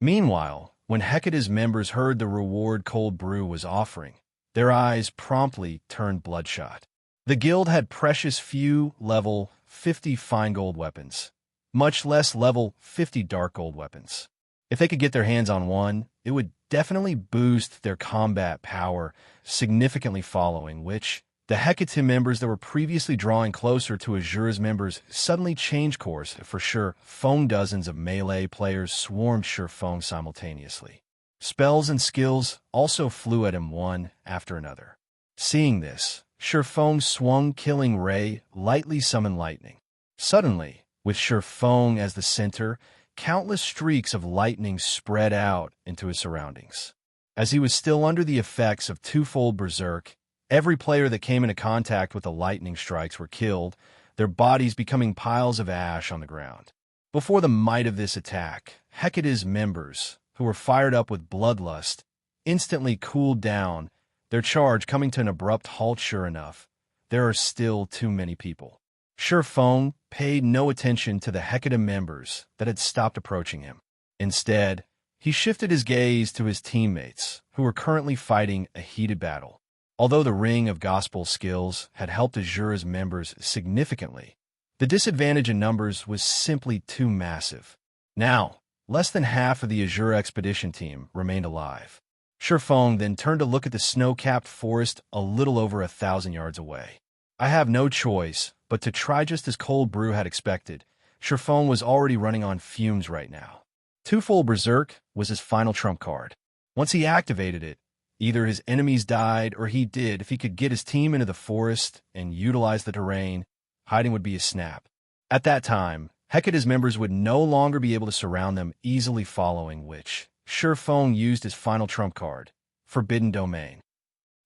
Meanwhile, when Hecate's members heard the reward Cold Brew was offering, their eyes promptly turned bloodshot. The guild had precious few level 50 fine gold weapons, much less level 50 dark gold weapons. If they could get their hands on one, it would definitely boost their combat power significantly, following which the Hecate members that were previously drawing closer to Asura's members suddenly changed course. For Silverwing, dozens of melee players swarmed Silverwing simultaneously. Spells and skills also flew at him one after another. Seeing this, Silverwing swung Killing Ray, lightly summoned lightning. Suddenly, with Silverwing as the center, countless streaks of lightning spread out into his surroundings. As he was still under the effects of twofold berserk, every player that came into contact with the lightning strikes were killed, their bodies becoming piles of ash on the ground. Before the might of this attack, Hecate's members, who were fired up with bloodlust, instantly cooled down, their charge coming to an abrupt halt. Sure enough, there are still too many people. Silverwing paid no attention to the Hecate members that had stopped approaching him. Instead, he shifted his gaze to his teammates, who were currently fighting a heated battle. Although the Ring of Gospel skills had helped Asura's members significantly, the disadvantage in numbers was simply too massive. Now, less than half of the Asura expedition team remained alive. Silverwing then turned to look at the snow-capped forest a little over 1,000 yards away. I have no choice but to try, just as Cold Brew had expected. Silverwing was already running on fumes right now. Twofold Berserk was his final trump card. Once he activated it, either his enemies died or he did. If he could get his team into the forest and utilize the terrain, hiding would be a snap. At that time, Hecate's members would no longer be able to surround them easily, following which Silverwing used his final trump card, Forbidden Domain.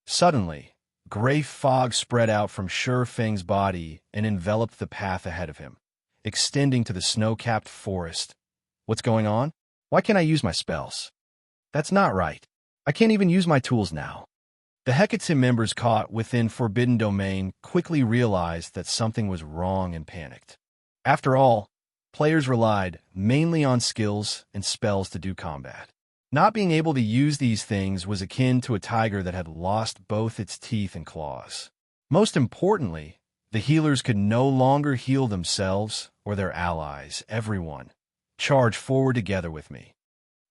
Suddenly, gray fog spread out from Silverwing's body and enveloped the path ahead of him, extending to the snow-capped forest. What's going on? Why can't I use my spells? That's not right. I can't even use my tools now. The Hecate members caught within Forbidden Domain quickly realized that something was wrong and panicked. After all, players relied mainly on skills and spells to do combat. Not being able to use these things was akin to a tiger that had lost both its teeth and claws. Most importantly, the healers could no longer heal themselves or their allies. Everyone, charge forward together with me.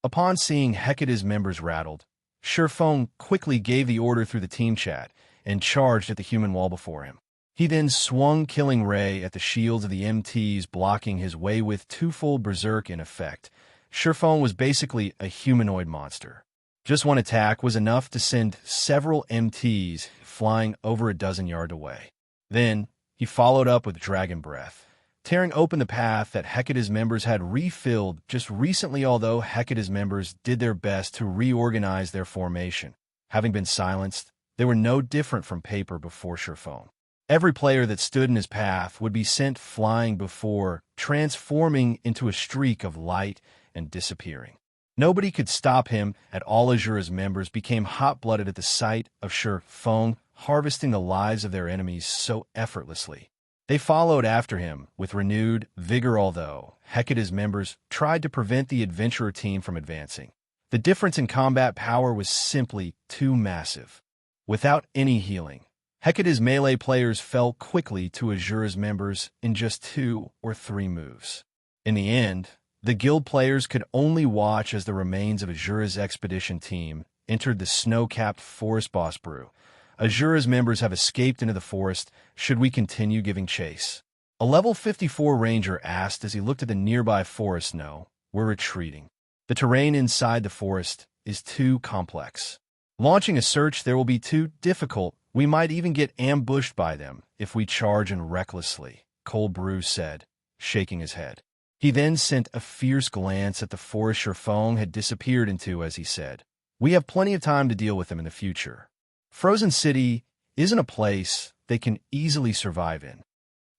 Upon seeing Hecate's members rattled, Silverwing quickly gave the order through the team chat and charged at the human wall before him. He then swung Killing Ray at the shields of the MTs, blocking his way with twofold berserk in effect. Silverwing was basically a humanoid monster. Just one attack was enough to send several MTs flying over a dozen yards away. Then, he followed up with Dragon Breath, tearing open the path that Hecate's members had refilled just recently. Although Hecate's members did their best to reorganize their formation, having been silenced, they were no different from paper before Silverwing. Every player that stood in his path would be sent flying before transforming into a streak of light and disappearing. Nobody could stop him, and all Asura's members became hot-blooded at the sight of Silverwing harvesting the lives of their enemies so effortlessly. They followed after him with renewed vigor, although Hecate's members tried to prevent the adventurer team from advancing. The difference in combat power was simply too massive. Without any healing, Hecate's melee players fell quickly to Asura's members in just 2 or 3 moves. In the end, the guild players could only watch as the remains of Asura's expedition team entered the snow-capped forest boss brew. Asura's members have escaped into the forest. Should we continue giving chase? A level 54 ranger asked as he looked at the nearby forest. No, we're retreating. The terrain inside the forest is too complex. Launching a search there will be too difficult. We might even get ambushed by them if we charge in recklessly, Cold Brew said, shaking his head. He then sent a fierce glance at the forest Silverwing had disappeared into as he said, "We have plenty of time to deal with them in the future. Frozen City isn't a place they can easily survive in."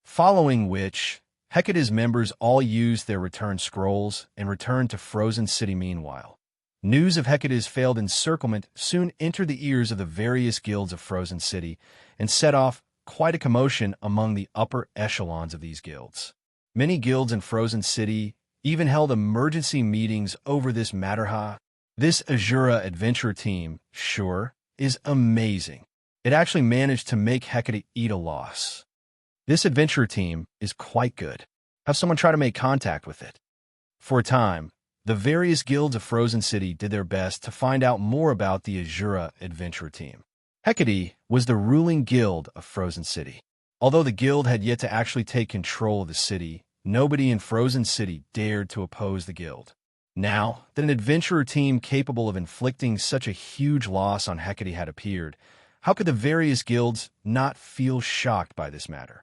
Following which, Hecate's members all used their return scrolls and returned to Frozen City. Meanwhile, news of Hecate's failed encirclement soon entered the ears of the various guilds of Frozen City and set off quite a commotion among the upper echelons of these guilds. Many guilds in Frozen City even held emergency meetings over this matter. This Asura adventure team, sure, is amazing. It actually managed to make Hecate eat a loss. This adventure team is quite good. Have someone try to make contact with it. For a time, the various guilds of Frozen City did their best to find out more about the Asura adventure team. Hecate was the ruling guild of Frozen City. Although the guild had yet to actually take control of the city, nobody in Frozen City dared to oppose the guild. Now that an adventurer team capable of inflicting such a huge loss on Hecate had appeared, how could the various guilds not feel shocked by this matter?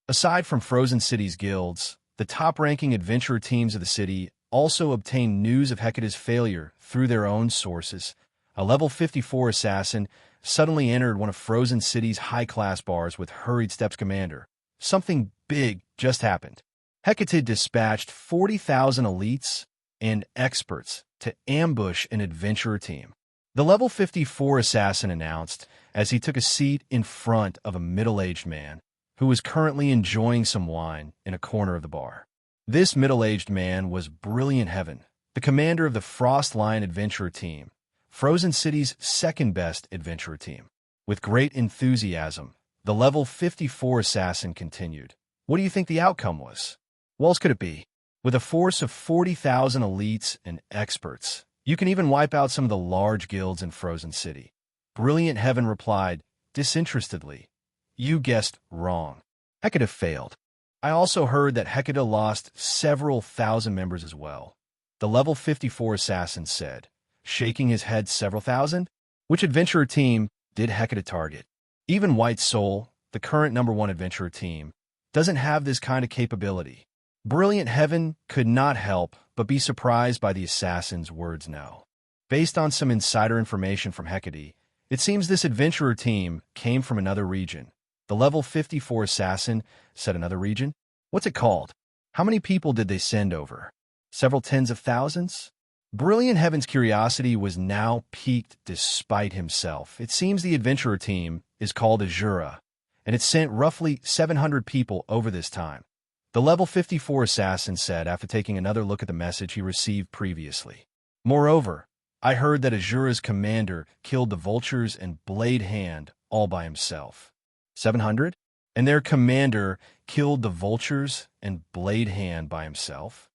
Aside from Frozen City's guilds, the top-ranking adventurer teams of the city also obtained news of Hecate's failure through their own sources. A level 54 assassin suddenly entered one of Frozen City's high-class bars with hurried steps. "Commander, something big just happened." Hecate dispatched 40,000 elites and experts to ambush an adventurer team. The level 54 assassin announced as he took a seat in front of a middle-aged man who was currently enjoying some wine in a corner of the bar. This middle-aged man was Brilliant Heaven, the commander of the Frost Lion adventurer team, Frozen City's second-best adventurer team. With great enthusiasm, the level 54 assassin continued. "What do you think the outcome was? What else could it be? With a force of 40,000 elites and experts, you can even wipe out some of the large guilds in Frozen City." Brilliant Heaven replied disinterestedly, "You guessed wrong. Hecate failed. I also heard that Hecate lost several thousand members as well." The level 54 assassin said, shaking his head. "Several thousand? Which adventurer team did Hecate target? Even White Soul, the current #1 adventurer team, doesn't have this kind of capability." Brilliant Heaven could not help but be surprised by the assassin's words. No. Based on some insider information from Hecate, it seems this adventurer team came from another region. The level 54 assassin said. "Another region? What's it called? How many people did they send over? Several tens of thousands?" Brilliant Heaven's curiosity was now piqued despite himself. "It seems the adventurer team is called Asura, and it sent roughly 700 people over this time. the level 54 assassin said after taking another look at the message he received previously. Moreover, I heard that Asura's commander killed the vultures and Blade Hand all by himself. 700? And their commander killed the vultures and Blade Hand by himself?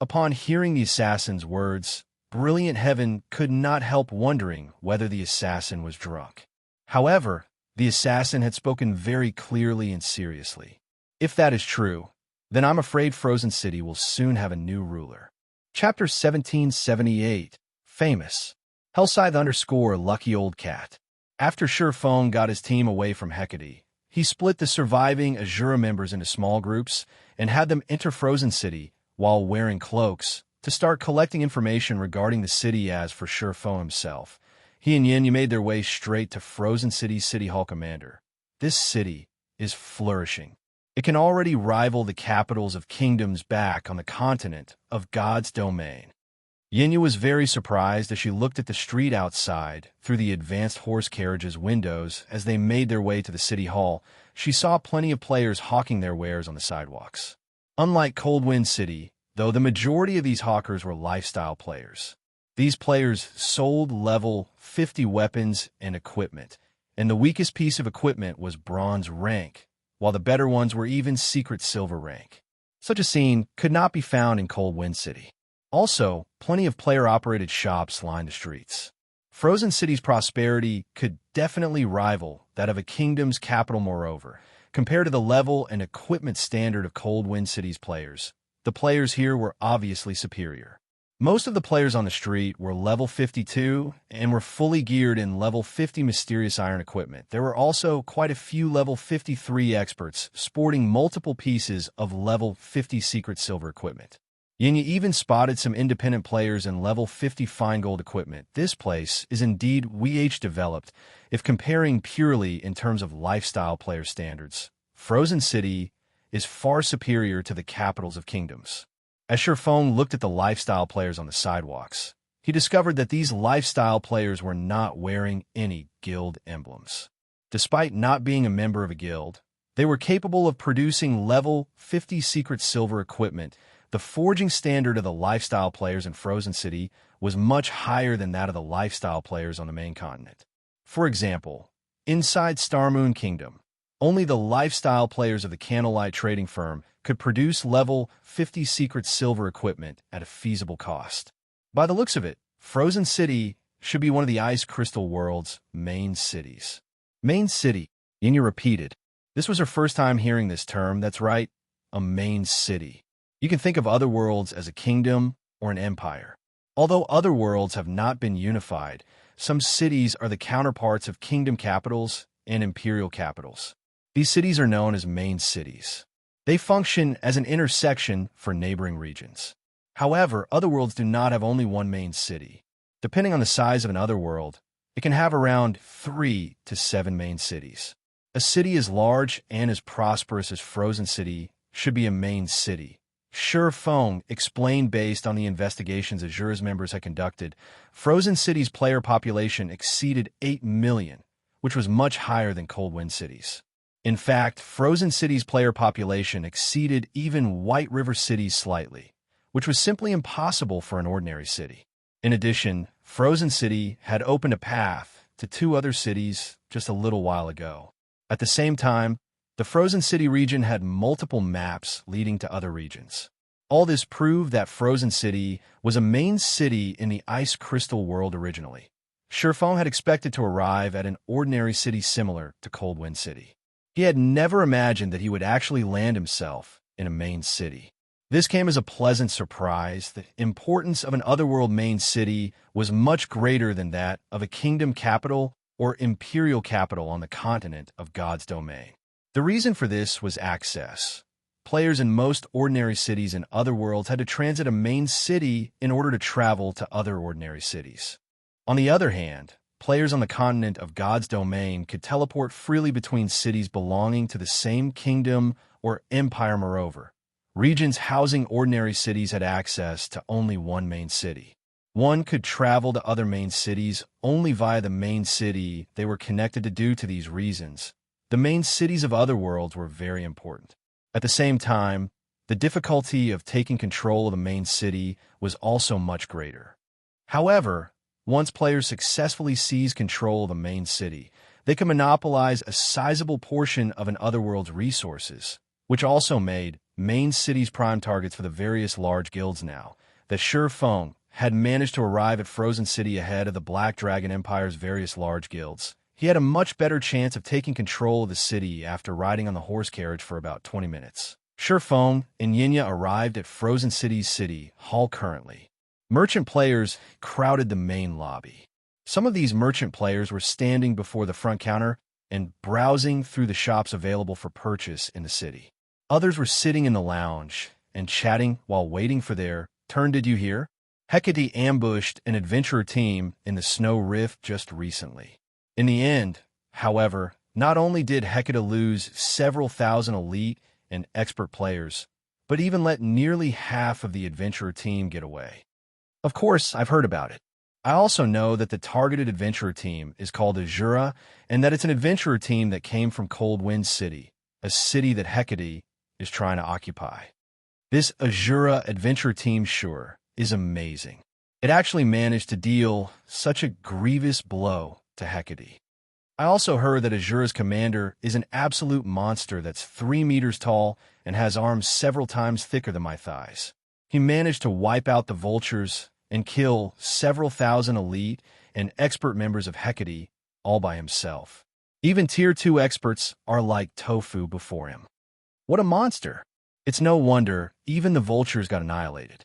Upon hearing the assassin's words, Brilliant Heaven could not help wondering whether the assassin was drunk. However, the assassin had spoken very clearly and seriously. If that is true, then I'm afraid Frozen City will soon have a new ruler. Chapter 1778, Famous. Hellscythe_Lucky Old Cat. After Surefone got his team away from Hecate, he split the surviving Asura members into small groups and had them enter Frozen City while wearing cloaks to start collecting information regarding the city. As for Surefone himself, he and Yin made their way straight to Frozen City's City Hall Commander. This city is flourishing. It can already rival the capitals of kingdoms back on the continent of God's domain. Yinya was very surprised as she looked at the street outside through the advanced horse carriage's windows. As they made their way to the city hall, she saw plenty of players hawking their wares on the sidewalks. Unlike Coldwind City, though, the majority of these hawkers were lifestyle players. These players sold level 50 weapons and equipment, and the weakest piece of equipment was bronze rank, while the better ones were even secret silver rank. Such a scene could not be found in Coldwind City. Also, plenty of player-operated shops lined the streets. Frozen City's prosperity could definitely rival that of a kingdom's capital. Moreover, compared to the level and equipment standard of Coldwind City's players, the players here were obviously superior. Most of the players on the street were level 52 and were fully geared in level 50 mysterious iron equipment. There were also quite a few level 53 experts sporting multiple pieces of level 50 secret silver equipment. Yinya even spotted some independent players in level 50 fine gold equipment. This place is indeed developed. If comparing purely in terms of lifestyle player standards, Frozen City is far superior to the capitals of kingdoms. As Surefone looked at the lifestyle players on the sidewalks, he discovered that these lifestyle players were not wearing any guild emblems. Despite not being a member of a guild, they were capable of producing level 50 secret silver equipment. The forging standard of the lifestyle players in Frozen City was much higher than that of the lifestyle players on the main continent. For example, inside Starmoon Kingdom, only the lifestyle players of the Candlelight Trading Firm could produce level 50 secret silver equipment at a feasible cost. By the looks of it, Frozen City should be one of the Ice Crystal World's main cities. Main city, Yinya repeated. This was her first time hearing this term. That's right, a main city. You can think of other worlds as a kingdom or an empire. Although other worlds have not been unified, some cities are the counterparts of kingdom capitals and imperial capitals. These cities are known as main cities. They function as an intersection for neighboring regions. However, other worlds do not have only one main city. Depending on the size of an otherworld, it can have around 3 to 7 main cities. A city as large and as prosperous as Frozen City should be a main city. Surefone explained based on the investigations Asura's members had conducted, Frozen City's player population exceeded 8 million, which was much higher than Coldwind City's. In fact, Frozen City's player population exceeded even White River City's slightly, which was simply impossible for an ordinary city. In addition, Frozen City had opened a path to 2 other cities just a little while ago. At the same time, the Frozen City region had multiple maps leading to other regions. All this proved that Frozen City was a main city in the Ice Crystal world originally. Surefone had expected to arrive at an ordinary city similar to Coldwind City. He had never imagined that he would actually land himself in a main city. This came as a pleasant surprise. The importance of an otherworld main city was much greater than that of a kingdom capital or imperial capital on the continent of God's domain. The reason for this was access. Players in most ordinary cities in other worlds had to transit a main city in order to travel to other ordinary cities. On the other hand, players on the continent of God's domain could teleport freely between cities belonging to the same kingdom or empire. Moreover, regions housing ordinary cities had access to only one main city. One could travel to other main cities only via the main city they were connected to. Due to these reasons, the main cities of other worlds were very important. At the same time, the difficulty of taking control of the main city was also much greater. However, once players successfully seize control of the main city, they could monopolize a sizable portion of an otherworld's resources, which also made main cities prime targets for the various large guilds now that Silverwing had managed to arrive at Frozen City ahead of the Black Dragon Empire's various large guilds. He had a much better chance of taking control of the city after riding on the horse carriage for about 20 minutes. Silverwing and Yinya arrived at Frozen City's city hall currently. Merchant players crowded the main lobby. Some of these merchant players were standing before the front counter and browsing through the shops available for purchase in the city. Others were sitting in the lounge and chatting while waiting for their turn. Did you hear? Hecate ambushed an adventurer team in the Snow Rift just recently. In the end, however, not only did Hecate lose several thousand elite and expert players, but even let nearly half of the adventurer team get away. Of course, I've heard about it. I also know that the targeted adventurer team is called Asura, and that it's an adventurer team that came from Cold Wind City, a city that Hecate is trying to occupy. This Asura adventure team sure is amazing. It actually managed to deal such a grievous blow to Hecate. I also heard that Asura's commander is an absolute monster that's 3 meters tall and has arms several times thicker than my thighs. He managed to wipe out the vultures and kill several thousand elite and expert members of Hecate all by himself. Even Tier 2 experts are like tofu before him. What a monster! It's no wonder even the vultures got annihilated.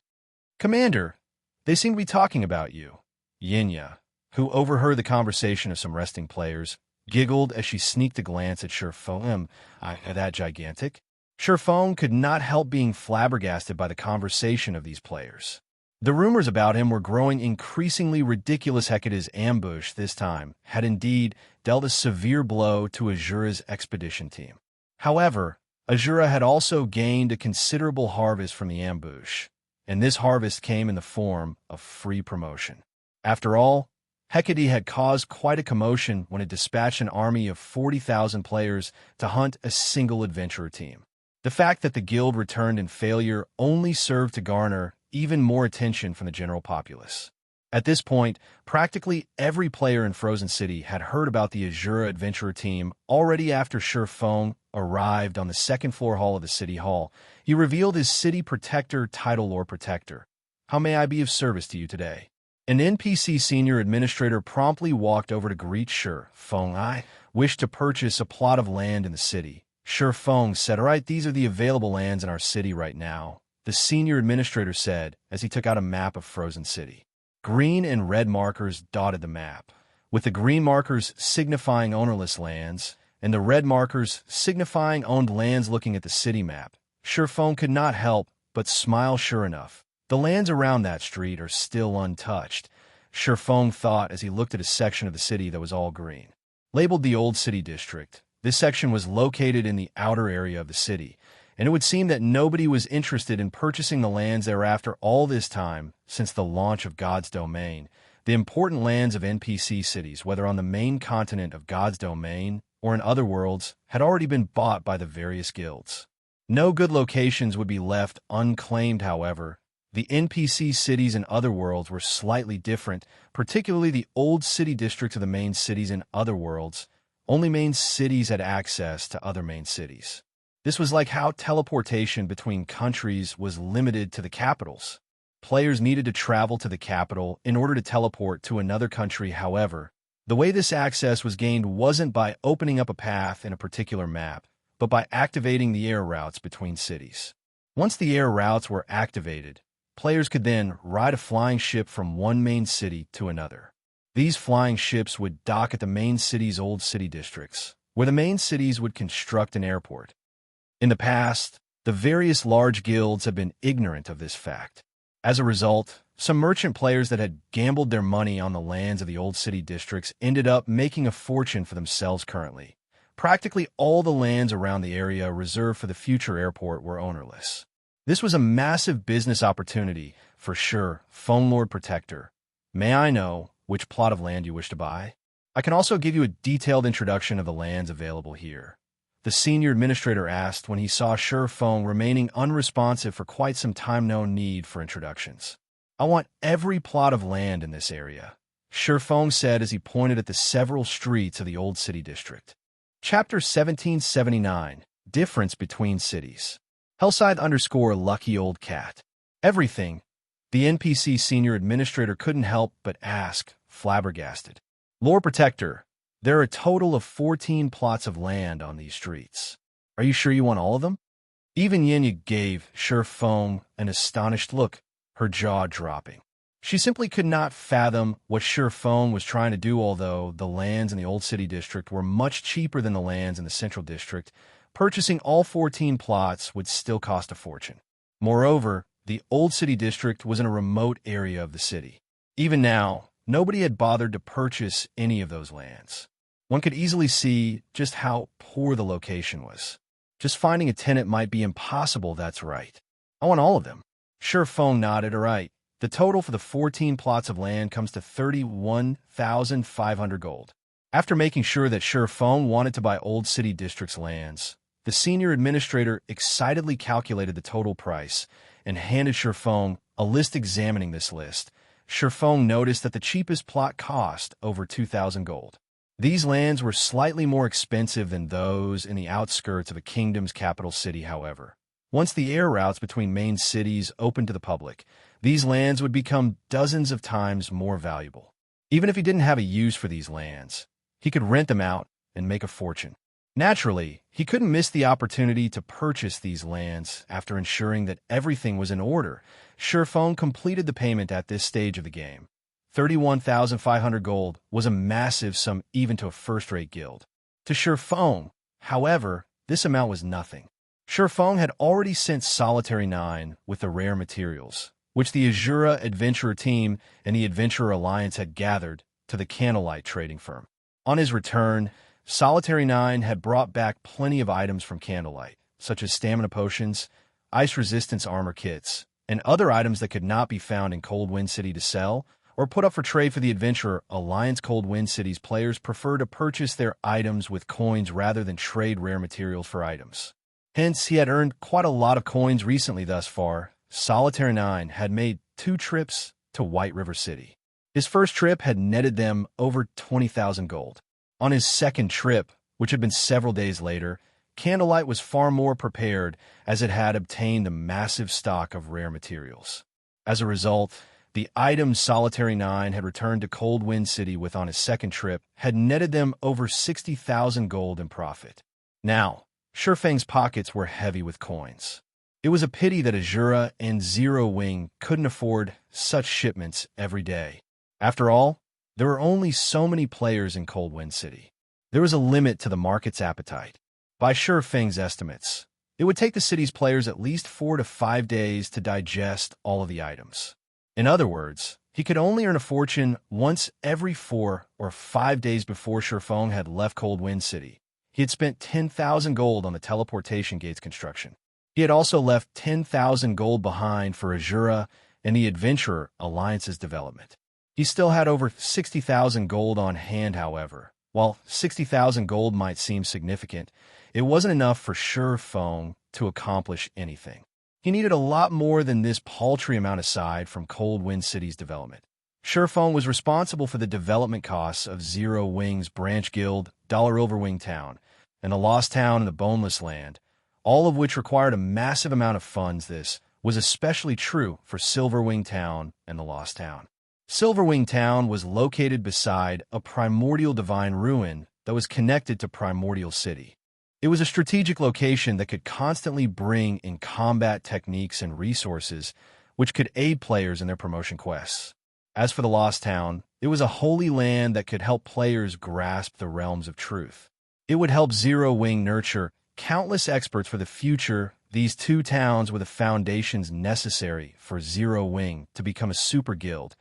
Commander, they seem to be talking about you. Yinya, who overheard the conversation of some resting players, giggled as she sneaked a glance at Silverwing. That gigantic? Silverwing could not help being flabbergasted by the conversation of these players. The rumors about him were growing increasingly ridiculous. Hecate's ambush this time had indeed dealt a severe blow to Asura's expedition team. However, Asura had also gained a considerable harvest from the ambush, and this harvest came in the form of free promotion. After all, Hecate had caused quite a commotion when it dispatched an army of 40,000 players to hunt a single adventurer team. The fact that the guild returned in failure only served to garner even more attention from the general populace. At this point, practically every player in Frozen City had heard about the Asura adventurer team already. After Silverwing arrived on the second-floor hall of the city hall, he revealed his city protector title. Lord Protector, how may I be of service to you today? An NPC senior administrator promptly walked over to greet Silverwing. I wish to purchase a plot of land in the city. Silverwing said, all right, these are the available lands in our city right now, the senior administrator said as he took out a map of Frozen City. Green and red markers dotted the map, with the green markers signifying ownerless lands and the red markers signifying owned lands. Looking at the city map, Silverwing could not help but smile. Sure enough, the lands around that street are still untouched, Silverwing thought as he looked at a section of the city that was all green. Labeled the Old City District, this section was located in the outer area of the city, and it would seem that nobody was interested in purchasing the lands thereafter. All this time, since the launch of God's Domain, the important lands of NPC cities, whether on the main continent of God's Domain or in other worlds, had already been bought by the various guilds. No good locations would be left unclaimed, however. The NPC cities in other worlds were slightly different, particularly the old city districts of the main cities in other worlds. Only main cities had access to other main cities. This was like how teleportation between countries was limited to the capitals. Players needed to travel to the capital in order to teleport to another country. However, the way this access was gained wasn't by opening up a path in a particular map, but by activating the air routes between cities. Once the air routes were activated, players could then ride a flying ship from one main city to another. These flying ships would dock at the main city's old city districts, where the main cities would construct an airport. In the past, the various large guilds have been ignorant of this fact. As a result, some merchant players that had gambled their money on the lands of the old city districts ended up making a fortune for themselves currently. Practically all the lands around the area reserved for the future airport were ownerless. This was a massive business opportunity for sure. Phone Lord Protector, may I know which plot of land you wish to buy? I can also give you a detailed introduction of the lands available here. the senior administrator asked when he saw Feng remaining unresponsive for quite some time. No need for introductions. I want every plot of land in this area, Feng said as he pointed at the several streets of the old city district. Chapter 1779, Difference Between Cities. Hellscythe_lucky old cat. Everything, the NPC senior administrator couldn't help but ask, flabbergasted. Lord Protector, there are a total of 14 plots of land on these streets. Are you sure you want all of them? Even Yinya gave Feng an astonished look, her jaw dropping. She simply could not fathom what Feng was trying to do. Although the lands in the Old City District were much cheaper than the lands in the Central District, purchasing all 14 plots would still cost a fortune. Moreover, the Old City District was in a remote area of the city. Even now, nobody had bothered to purchase any of those lands. One could easily see just how poor the location was. Just finding a tenant might be impossible, that's right. I want all of them. Feng nodded. All right. The total for the 14 plots of land comes to 31,500 gold. After making sure that Feng wanted to buy Old City District's lands, the senior administrator excitedly calculated the total price and handed Feng a list. Examining this list, Feng noticed that the cheapest plot cost over 2,000 gold. These lands were slightly more expensive than those in the outskirts of a kingdom's capital city, however. Once the air routes between main cities opened to the public, these lands would become dozens of times more valuable. Even if he didn't have a use for these lands, he could rent them out and make a fortune. Naturally, he couldn't miss the opportunity to purchase these lands. After ensuring that everything was in order, Feng completed the payment at this stage of the game. 31,500 gold was a massive sum even to a first-rate guild. To Feng, however, this amount was nothing. Feng had already sent Solitary 9 with the rare materials, which the Asura Adventurer team and the Adventurer Alliance had gathered, to the Candlelight trading firm. On his return, Solitary 9 had brought back plenty of items from Candlelight, such as stamina potions, ice resistance armor kits, and other items that could not be found in Cold Wind City to sell or put up for trade for the Adventurer Alliance. Cold Wind City's players prefer to purchase their items with coins rather than trade rare materials for items. Hence, he had earned quite a lot of coins recently. Thus far, Solitary 9 had made 2 trips to White River City. His first trip had netted them over 20,000 gold. On his second trip, which had been several days later, Candlelight was far more prepared as it had obtained a massive stock of rare materials. As a result, the items Solitary 9 had returned to Cold Wind City with on his second trip had netted them over 60,000 gold in profit. Now, Feng's pockets were heavy with coins. It was a pity that Asura and Zero Wing couldn't afford such shipments every day. After all, there were only so many players in Cold Wind City. There was a limit to the market's appetite. By Feng's estimates, it would take the city's players at least 4 to 5 days to digest all of the items. In other words, he could only earn a fortune once every 4 or 5 days. Before Feng had left Cold Wind City, he had spent 10,000 gold on the teleportation gate's construction. He had also left 10,000 gold behind for Asura and the Adventurer Alliance's development. He still had over 60,000 gold on hand, however. While 60,000 gold might seem significant, it wasn't enough for Feng to accomplish anything. He needed a lot more than this paltry amount aside from Cold Wind City's development. Feng was responsible for the development costs of Zero Wing's branch guild, Silverwing Town, and the Lost Town and the Boneless Land, all of which required a massive amount of funds. This was especially true for Silverwing Town and the Lost Town. Silverwing Town was located beside a primordial divine ruin that was connected to Primordial City. It was a strategic location that could constantly bring in combat techniques and resources which could aid players in their promotion quests. As for the Lost Town, it was a holy land that could help players grasp the realms of truth. It would help Zero Wing nurture countless experts for the future. These 2 towns were the foundations necessary for Zero Wing to become a super guild,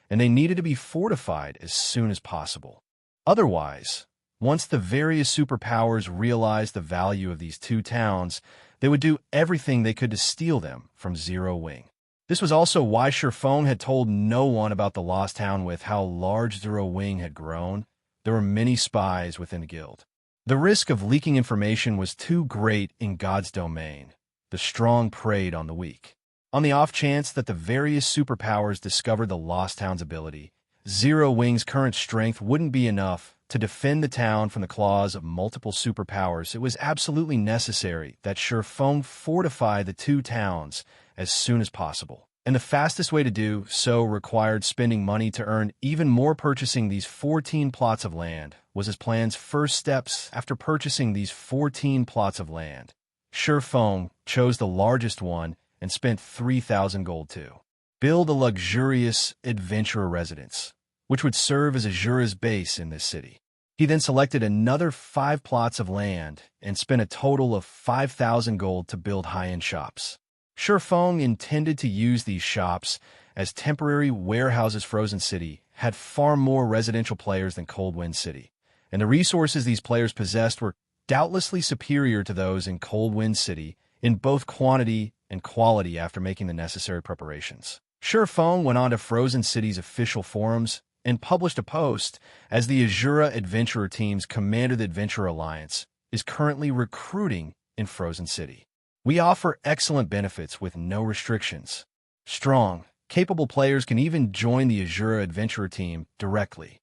and they needed to be fortified as soon as possible. Otherwise, once the various superpowers realized the value of these 2 towns, they would do everything they could to steal them from Zero Wing. This was also why Feng had told no one about the Lost Town. With how large Zero Wing had grown, there were many spies within the guild. The risk of leaking information was too great in God's domain. The strong preyed on the weak. On the off chance that the various superpowers discovered the Lost Town's ability, Zero Wing's current strength wouldn't be enough to defend the town from the claws of multiple superpowers. It was absolutely necessary that Shurfeng fortify the two towns as soon as possible. And the fastest way to do so required spending money to earn even more. Purchasing these 14 plots of land was his plan's first steps. After purchasing these 14 plots of land, Shurfeng chose the largest one and spent 3,000 gold to build a luxurious adventurer residence, which would serve as Asura's base in this city. He then selected another 5 plots of land and spent a total of 5,000 gold to build high-end shops. Shurfeng intended to use these shops as temporary warehouses. Frozen City had far more residential players than Cold Wind City, and the resources these players possessed were doubtlessly superior to those in Cold Wind City in both quantity and quality. After making the necessary preparations, Shurfeng went on to Frozen City's official forums and published a post as the Asura Adventurer Team's Commander. The Adventurer Alliance is currently recruiting in Frozen City. We offer excellent benefits with no restrictions. Strong, capable players can even join the Asura Adventurer Team directly.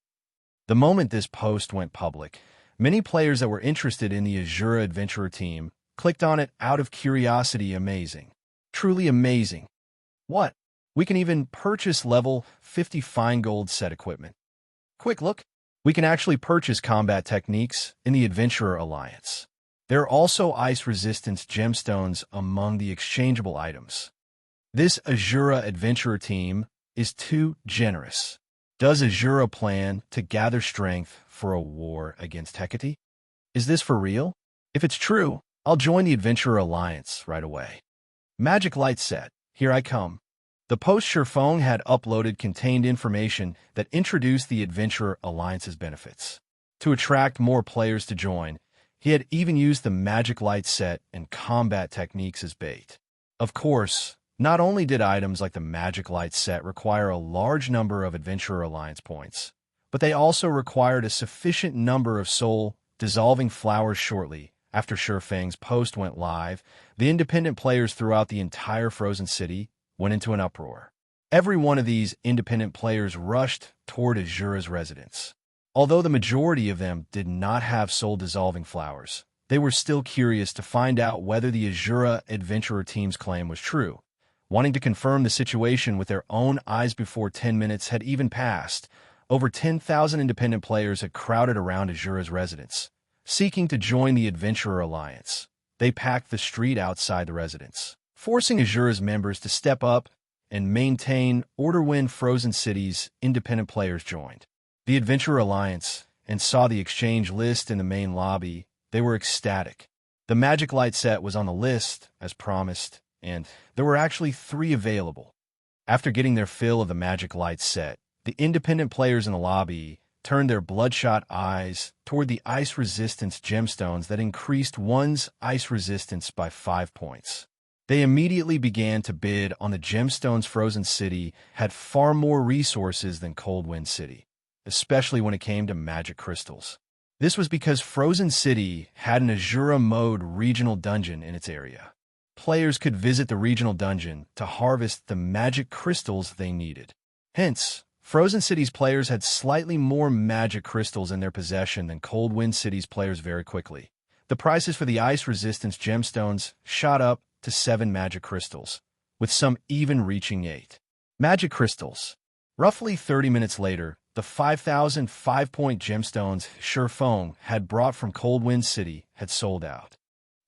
The moment this post went public, many players that were interested in the Asura Adventurer Team clicked on it out of curiosity. Amazing. Truly amazing. What? We can even purchase level 50 fine gold set equipment. Quick look. We can actually purchase combat techniques in the Adventurer Alliance. There are also ice resistance gemstones among the exchangeable items. This Asura Adventurer Team is too generous. Does Asura plan to gather strength for a war against Hecate? Is this for real? If it's true, I'll join the Adventurer Alliance right away. Magic Light Set, here I come. The post Shurfeng had uploaded contained information that introduced the Adventurer Alliance's benefits. To attract more players to join, he had even used the Magic Light Set and combat techniques as bait. Of course, not only did items like the Magic Light Set require a large number of Adventurer Alliance points, but they also required a sufficient number of soul-dissolving flowers. Shortly after Shurfeng's post went live, the independent players throughout the entire Frozen City went into an uproar. Every one of these independent players rushed toward Asura's residence. Although the majority of them did not have soul-dissolving flowers, they were still curious to find out whether the Asura Adventurer Team's claim was true. Wanting to confirm the situation with their own eyes before 10 minutes had even passed, over 10,000 independent players had crowded around Asura's residence, seeking to join the Adventurer Alliance. They packed the street outside the residence, forcing Asura's members to step up and maintain order. When Frozen City's independent players joined the Adventurer Alliance and saw the exchange list in the main lobby, they were ecstatic. The Magic Light Set was on the list, as promised, and there were actually 3 available. After getting their fill of the Magic Light Set, the independent players in the lobby turned their bloodshot eyes toward the ice resistance gemstones that increased one's ice resistance by 5 points. They immediately began to bid on the gemstones. Frozen City had far more resources than Cold Wind City, especially when it came to magic crystals. This was because Frozen City had an Asura mode regional dungeon in its area. Players could visit the regional dungeon to harvest the magic crystals they needed. Hence, Frozen City's players had slightly more magic crystals in their possession than Cold Wind City's players. Very quickly, the prices for the ice resistance gemstones shot up to 7 magic crystals, with some even reaching 8 magic crystals. Roughly 30 minutes later, the 5,000 5-point gemstones Shurfeng had brought from Cold Wind City had sold out.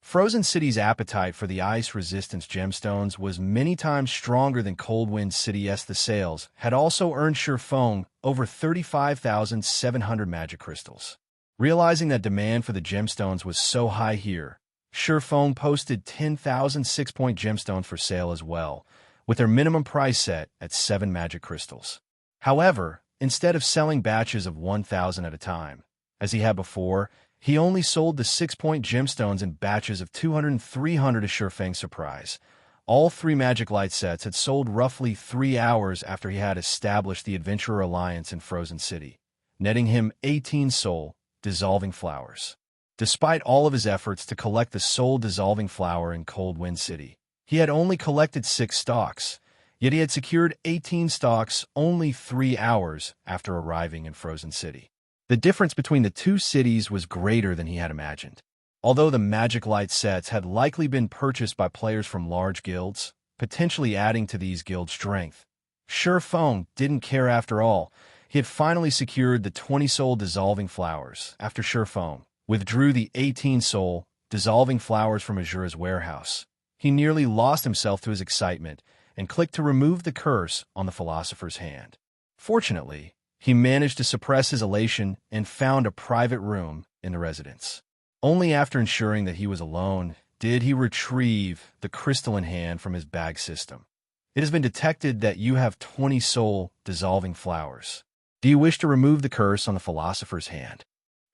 Frozen City's appetite for the ice resistance gemstones was many times stronger than Cold Wind City's. The sales had also earned Shurfeng over 35,700 magic crystals. Realizing that demand for the gemstones was so high here, Shurfeng posted 10,000 6-point gemstones for sale as well, with their minimum price set at 7 magic crystals. However, instead of selling batches of 1,000 at a time, as he had before, he only sold the 6-point gemstones in batches of 200 and 300. To Shurfeng's surprise, all 3 Magic Light Sets had sold roughly 3 hours after he had established the Adventurer Alliance in Frozen City, netting him 18 soul-dissolving flowers. Despite all of his efforts to collect the soul-dissolving flower in Cold Wind City, he had only collected 6 stalks, yet he had secured 18 stalks only 3 hours after arriving in Frozen City. The difference between the two cities was greater than he had imagined. Although the Magic Light sets had likely been purchased by players from large guilds, potentially adding to these guilds' strength, Feng didn't care after all. He had finally secured the 20 soul dissolving flowers after Feng withdrew the 18 soul dissolving flowers from Asura's warehouse. He nearly lost himself to his excitement and clicked to remove the curse on the Philosopher's hand. Fortunately, he managed to suppress his elation and found a private room in the residence. Only after ensuring that he was alone did he retrieve the crystalline hand from his bag system. It has been detected that you have 20 soul dissolving flowers. Do you wish to remove the curse on the Philosopher's hand?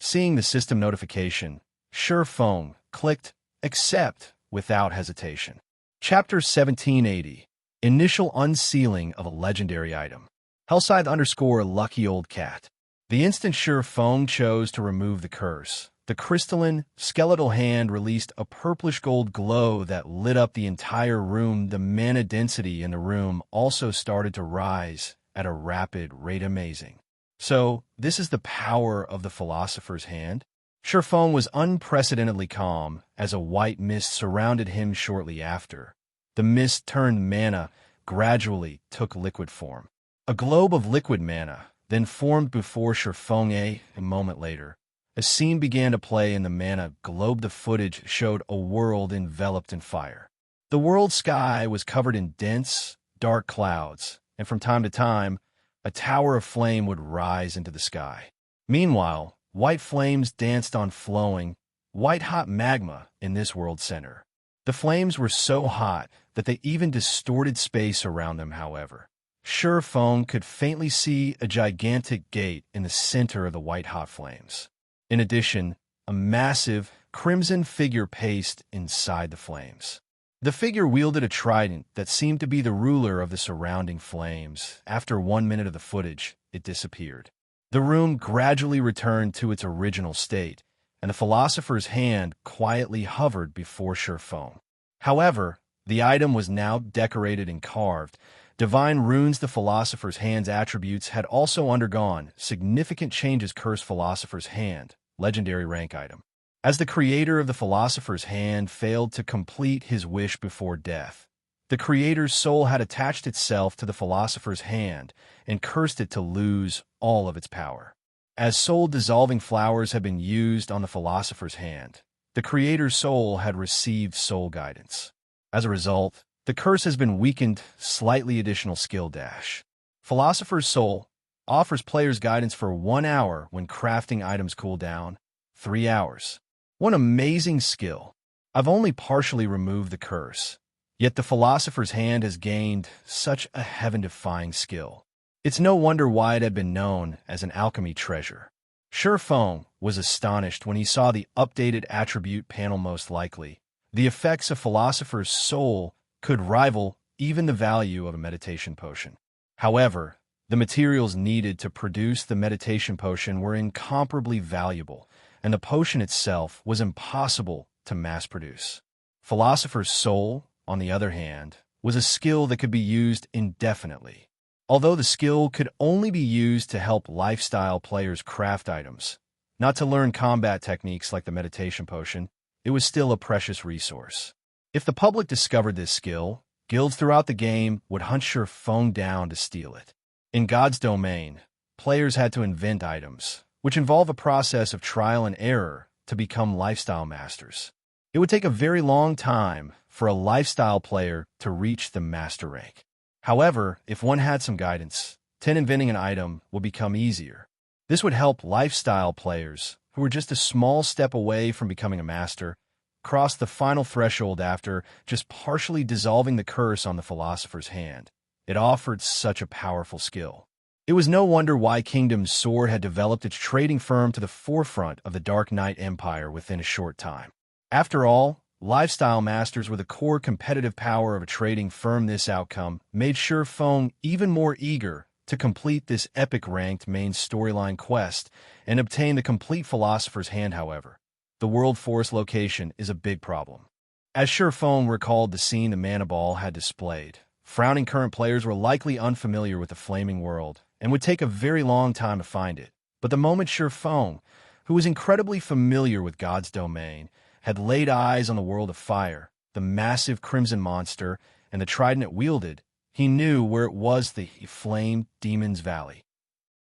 Seeing the system notification, Feng clicked Accept without hesitation. Chapter 1780. Initial Unsealing of a Legendary Item. Hellscythe_Lucky Old Cat. The instant Feng chose to remove the curse, the crystalline, skeletal hand released a purplish gold glow that lit up the entire room. The mana density in the room also started to rise at a rapid rate. Amazing. So, this is the power of the Philosopher's hand? Feng was unprecedentedly calm as a white mist surrounded him shortly after. The mist turned mana, gradually took liquid form. A globe of liquid mana then formed before Feng. A moment later, a scene began to play in the mana globe. The footage showed a world enveloped in fire. The world's sky was covered in dense, dark clouds, and from time to time, a tower of flame would rise into the sky. Meanwhile, white flames danced on flowing, white-hot magma in this world center. The flames were so hot that they even distorted space around them. However, Feng could faintly see a gigantic gate in the center of the white-hot flames. In addition, a massive, crimson figure paced inside the flames. The figure wielded a trident that seemed to be the ruler of the surrounding flames. After 1 minute of the footage, it disappeared. The room gradually returned to its original state, and the Philosopher's hand quietly hovered before Feng. However, the item was now decorated and carved. Divine runes. The Philosopher's hand's attributes had also undergone significant changes. Cursed Philosopher's hand, legendary rank item. As the creator of the Philosopher's hand failed to complete his wish before death, the creator's soul had attached itself to the Philosopher's hand and cursed it to lose all of its power. As soul-dissolving flowers had been used on the Philosopher's hand, the creator's soul had received soul guidance. As a result, the curse has been weakened slightly. Additional skill dash. Philosopher's Soul offers players guidance for 1 hour when crafting items. Cooldown 3 hours. One amazing skill. I've only partially removed the curse, yet the Philosopher's hand has gained such a heaven-defying skill. It's no wonder why it had been known as an alchemy treasure. Feng was astonished when he saw the updated attribute panel. Most likely, the effects of Philosopher's Soul could rival even the value of a meditation potion. However, the materials needed to produce the meditation potion were incomparably valuable, and the potion itself was impossible to mass-produce. Philosopher's Soul, on the other hand, was a skill that could be used indefinitely. Although the skill could only be used to help lifestyle players craft items, not to learn combat techniques like the meditation potion, it was still a precious resource. If the public discovered this skill, guilds throughout the game would hunt Feng down to steal it. In God's domain, players had to invent items, which involve a process of trial and error to become lifestyle masters. It would take a very long time for a lifestyle player to reach the master rank. However, if one had some guidance, then inventing an item would become easier. This would help lifestyle players, who were just a small step away from becoming a master, cross the final threshold after just partially dissolving the curse on the Philosopher's hand. It offered such a powerful skill. It was no wonder why Kingdom's Sword had developed its trading firm to the forefront of the Dark Knight Empire within a short time. After all, lifestyle masters were the core competitive power of a trading firm. This outcome made Feng even more eager to complete this epic ranked main storyline quest and obtain the complete Philosopher's Hand. However, the World Forest location is a big problem. As Silverwing recalled the scene the mana ball had displayed, frowning current players were likely unfamiliar with the Flaming World and would take a very long time to find it. But the moment Silverwing, who was incredibly familiar with God's domain, had laid eyes on the World of Fire, the massive crimson monster, and the trident it wielded, he knew where it was, the Flame Demon's Valley.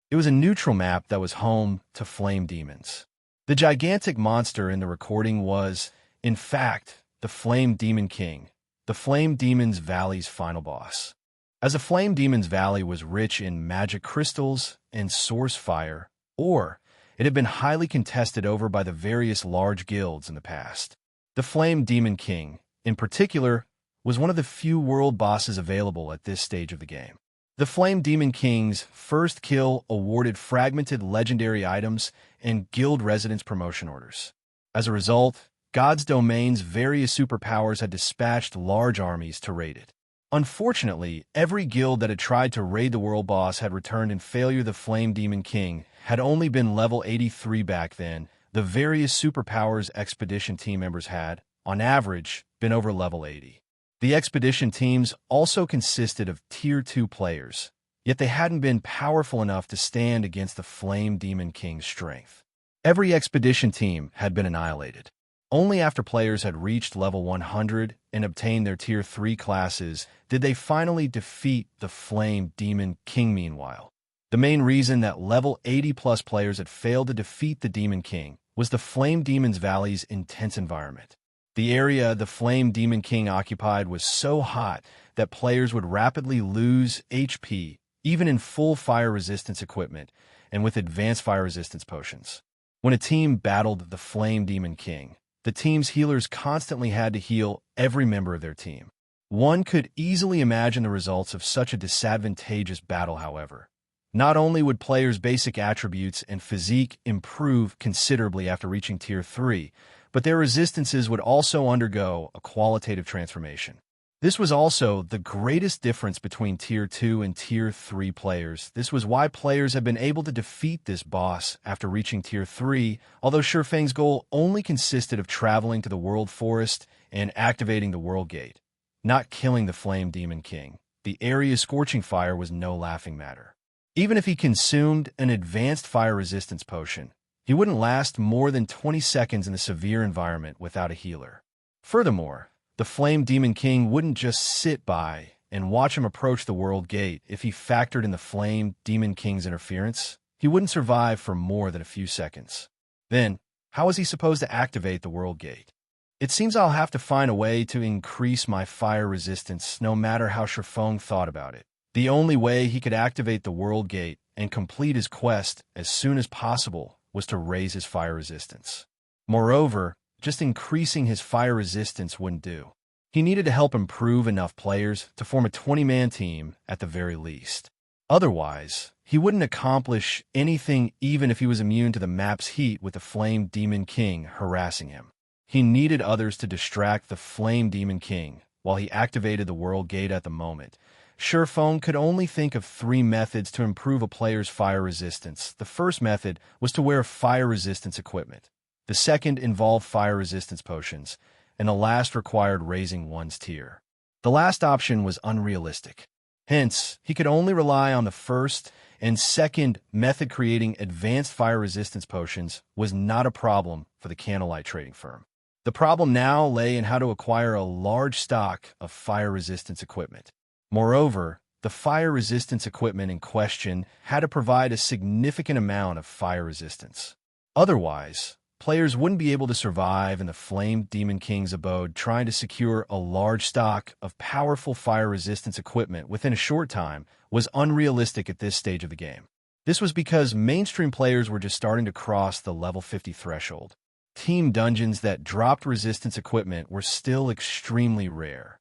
It was a neutral map that was home to flame demons. The gigantic monster in the recording was, in fact, the Flame Demon King, the Flame Demon's Valley's final boss. As the Flame Demon's Valley was rich in magic crystals and source fire, or it had been highly contested over by the various large guilds in the past. The Flame Demon King, in particular, was one of the few world bosses available at this stage of the game. The Flame Demon King's first kill awarded fragmented legendary items and guild residence promotion orders. As a result, God's domain's various superpowers had dispatched large armies to raid it. Unfortunately, every guild that had tried to raid the world boss had returned in failure. The Flame Demon King had only been level 83 back then. The various superpowers expedition team members had, on average, been over level 80. The expedition teams also consisted of Tier 2 players, yet they hadn't been powerful enough to stand against the Flame Demon King's strength. Every expedition team had been annihilated. Only after players had reached level 100 and obtained their Tier 3 classes did they finally defeat the Flame Demon King. Meanwhile, the main reason that level 80-plus players had failed to defeat the Demon King was the Flame Demon's Valley's intense environment. The area the Flame Demon King occupied was so hot that players would rapidly lose HP, even in full fire resistance equipment and with advanced fire resistance potions. When a team battled the Flame Demon King, the team's healers constantly had to heal every member of their team. One could easily imagine the results of such a disadvantageous battle, however. Not only would players' basic attributes and physique improve considerably after reaching Tier 3, but their resistances would also undergo a qualitative transformation. This was also the greatest difference between Tier 2 and Tier 3 players. This was why players have been able to defeat this boss after reaching Tier 3, although Silverwing's goal only consisted of traveling to the World Forest and activating the World Gate, not killing the Flame Demon King. The area's scorching fire was no laughing matter. Even if he consumed an advanced fire resistance potion, he wouldn't last more than 20 seconds in a severe environment without a healer. Furthermore, the Flame Demon King wouldn't just sit by and watch him approach the World Gate. If he factored in the Flame Demon King's interference, he wouldn't survive for more than a few seconds. Then, how was he supposed to activate the World Gate? It seems I'll have to find a way to increase my fire resistance, no matter how Silverwing thought about it. The only way he could activate the World Gate and complete his quest as soon as possible was to raise his fire resistance. Moreover, just increasing his fire resistance wouldn't do. He needed to help improve enough players to form a 20-man team at the very least. Otherwise, he wouldn't accomplish anything even if he was immune to the map's heat with the Flame Demon King harassing him. He needed others to distract the Flame Demon King while he activated the World Gate at the moment. Silverwing could only think of 3 methods to improve a player's fire resistance. The first method was to wear fire resistance equipment. The second involved fire resistance potions, and the last required raising one's tier. The last option was unrealistic. Hence, he could only rely on the first and second method. Creating advanced fire resistance potions was not a problem for the Candlelight trading firm. The problem now lay in how to acquire a large stock of fire resistance equipment. Moreover, the fire resistance equipment in question had to provide a significant amount of fire resistance. Otherwise, players wouldn't be able to survive in the Flame Demon King's abode. Trying to secure a large stock of powerful fire resistance equipment within a short time was unrealistic at this stage of the game. This was because mainstream players were just starting to cross the level 50 threshold. Team dungeons that dropped resistance equipment were still extremely rare.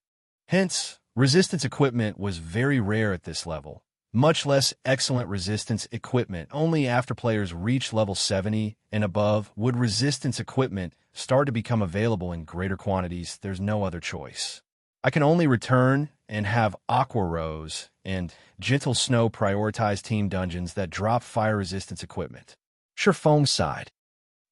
Hence, resistance equipment was very rare at this level, much less excellent resistance equipment. Only after players reached level 70 and above would resistance equipment start to become available in greater quantities. There's no other choice. I can only return and have Aqua Rose and Gentle Snow prioritize team dungeons that drop fire resistance equipment. Silverwing sighed.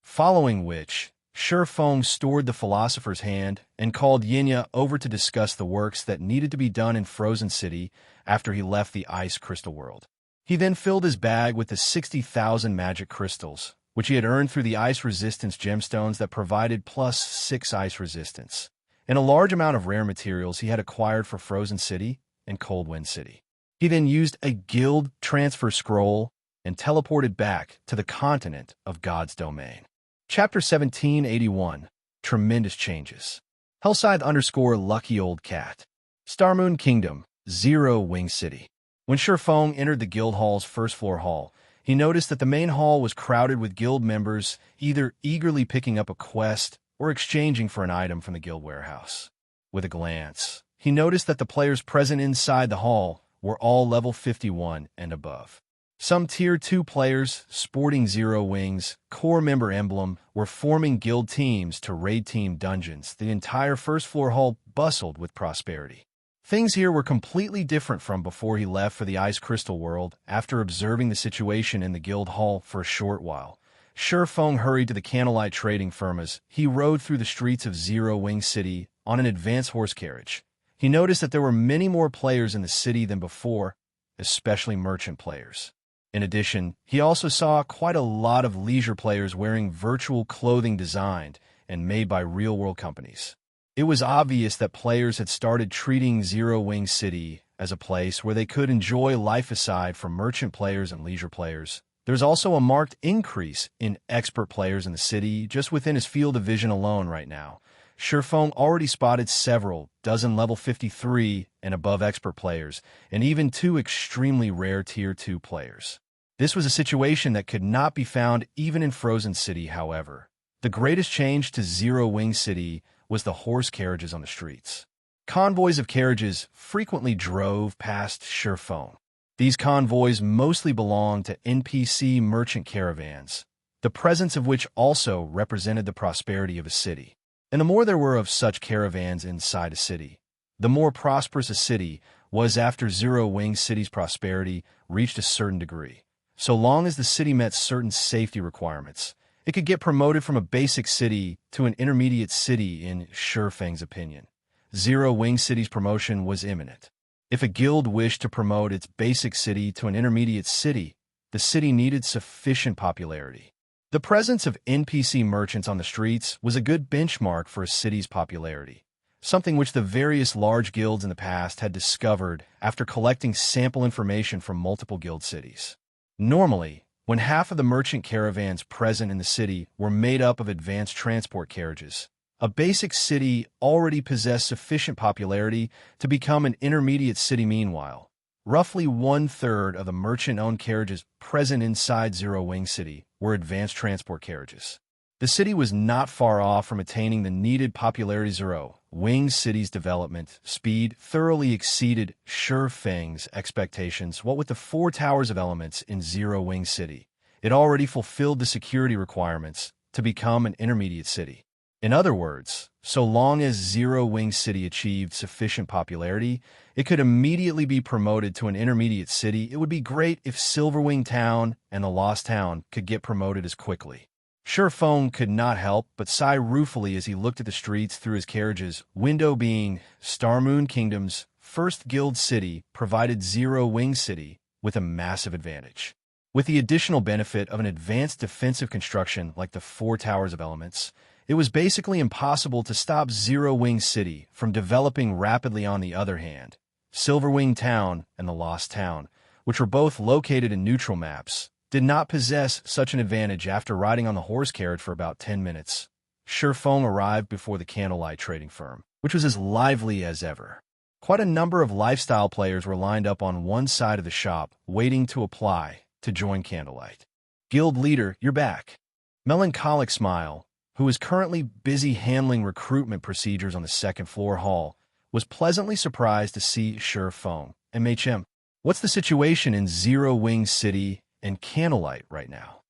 Following which, Feng stored the Philosopher's hand and called Yinya over to discuss the works that needed to be done in Frozen City after he left the Ice Crystal World. He then filled his bag with the 60,000 magic crystals, which he had earned through the ice resistance gemstones that provided +6 ice resistance, and a large amount of rare materials he had acquired for Frozen City and Cold Wind City. He then used a guild transfer scroll and teleported back to the continent of God's domain. Chapter 1781, Tremendous Changes. Hellscythe_Lucky Old Cat. Starmoon Kingdom, Zero Wing City. When Feng entered the guild hall's first floor hall, he noticed that the main hall was crowded with guild members either eagerly picking up a quest or exchanging for an item from the guild warehouse. With a glance, he noticed that the players present inside the hall were all level 51 and above. Some Tier 2 players, sporting Zero Wing's core member emblem, were forming guild teams to raid team dungeons. The entire first floor hall bustled with prosperity. Things here were completely different from before he left for the Ice Crystal World. After observing the situation in the guild hall for a short while, Feng hurried to the Candlelight trading firm as he rode through the streets of Zero Wing City on an advanced horse carriage. He noticed that there were many more players in the city than before, especially merchant players. In addition, he also saw quite a lot of leisure players wearing virtual clothing designed and made by real-world companies. It was obvious that players had started treating Zero Wing City as a place where they could enjoy life aside from merchant players and leisure players. There's also a marked increase in expert players in the city just within his field of vision alone right now. Feng already spotted several dozen level 53 and above expert players, and even 2 extremely rare Tier 2 players. This was a situation that could not be found even in Frozen City, however. The greatest change to Zero Wing City was the horse carriages on the streets. Convoys of carriages frequently drove past Feng. These convoys mostly belonged to NPC merchant caravans, the presence of which also represented the prosperity of a city. And the more there were of such caravans inside a city, the more prosperous a city was after Zero Wing City's prosperity reached a certain degree. So long as the city met certain safety requirements, it could get promoted from a basic city to an intermediate city in Feng's opinion. Zero Wing City's promotion was imminent. If a guild wished to promote its basic city to an intermediate city, the city needed sufficient popularity. The presence of NPC merchants on the streets was a good benchmark for a city's popularity, something which the various large guilds in the past had discovered after collecting sample information from multiple guild cities. Normally, when half of the merchant caravans present in the city were made up of advanced transport carriages, a basic city already possessed sufficient popularity to become an intermediate city. Meanwhile, roughly 1/3 of the merchant-owned carriages present inside Zero Wing City were advanced transport carriages. The city was not far off from attaining the needed popularity. Zero Wing City's development speed thoroughly exceeded Feng's expectations. What with the 4 towers of elements in Zero Wing City, it already fulfilled the security requirements to become an intermediate city. In other words, so long as Zero Wing City achieved sufficient popularity, it could immediately be promoted to an intermediate city. It would be great if Silverwing Town and the Lost Town could get promoted as quickly. Feng could not help but sigh ruefully as he looked at the streets through his carriage's window. Being Starmoon Kingdom's first guild city provided Zero Wing City with a massive advantage. With the additional benefit of an advanced defensive construction like the 4 towers of elements, it was basically impossible to stop Zero Wing City from developing rapidly. On the other hand, Silverwing Town and the Lost Town, which were both located in neutral maps, did not possess such an advantage. After riding on the horse carriage for about 10 minutes, Feng arrived before the Candlelight trading firm, which was as lively as ever. Quite a number of lifestyle players were lined up on one side of the shop, waiting to apply to join Candlelight. Guild leader, you're back. Melancholic Smile, who is currently busy handling recruitment procedures on the second floor hall, was pleasantly surprised to see Feng and MHM. What's the situation in Zero Wing City and Candlelight right now?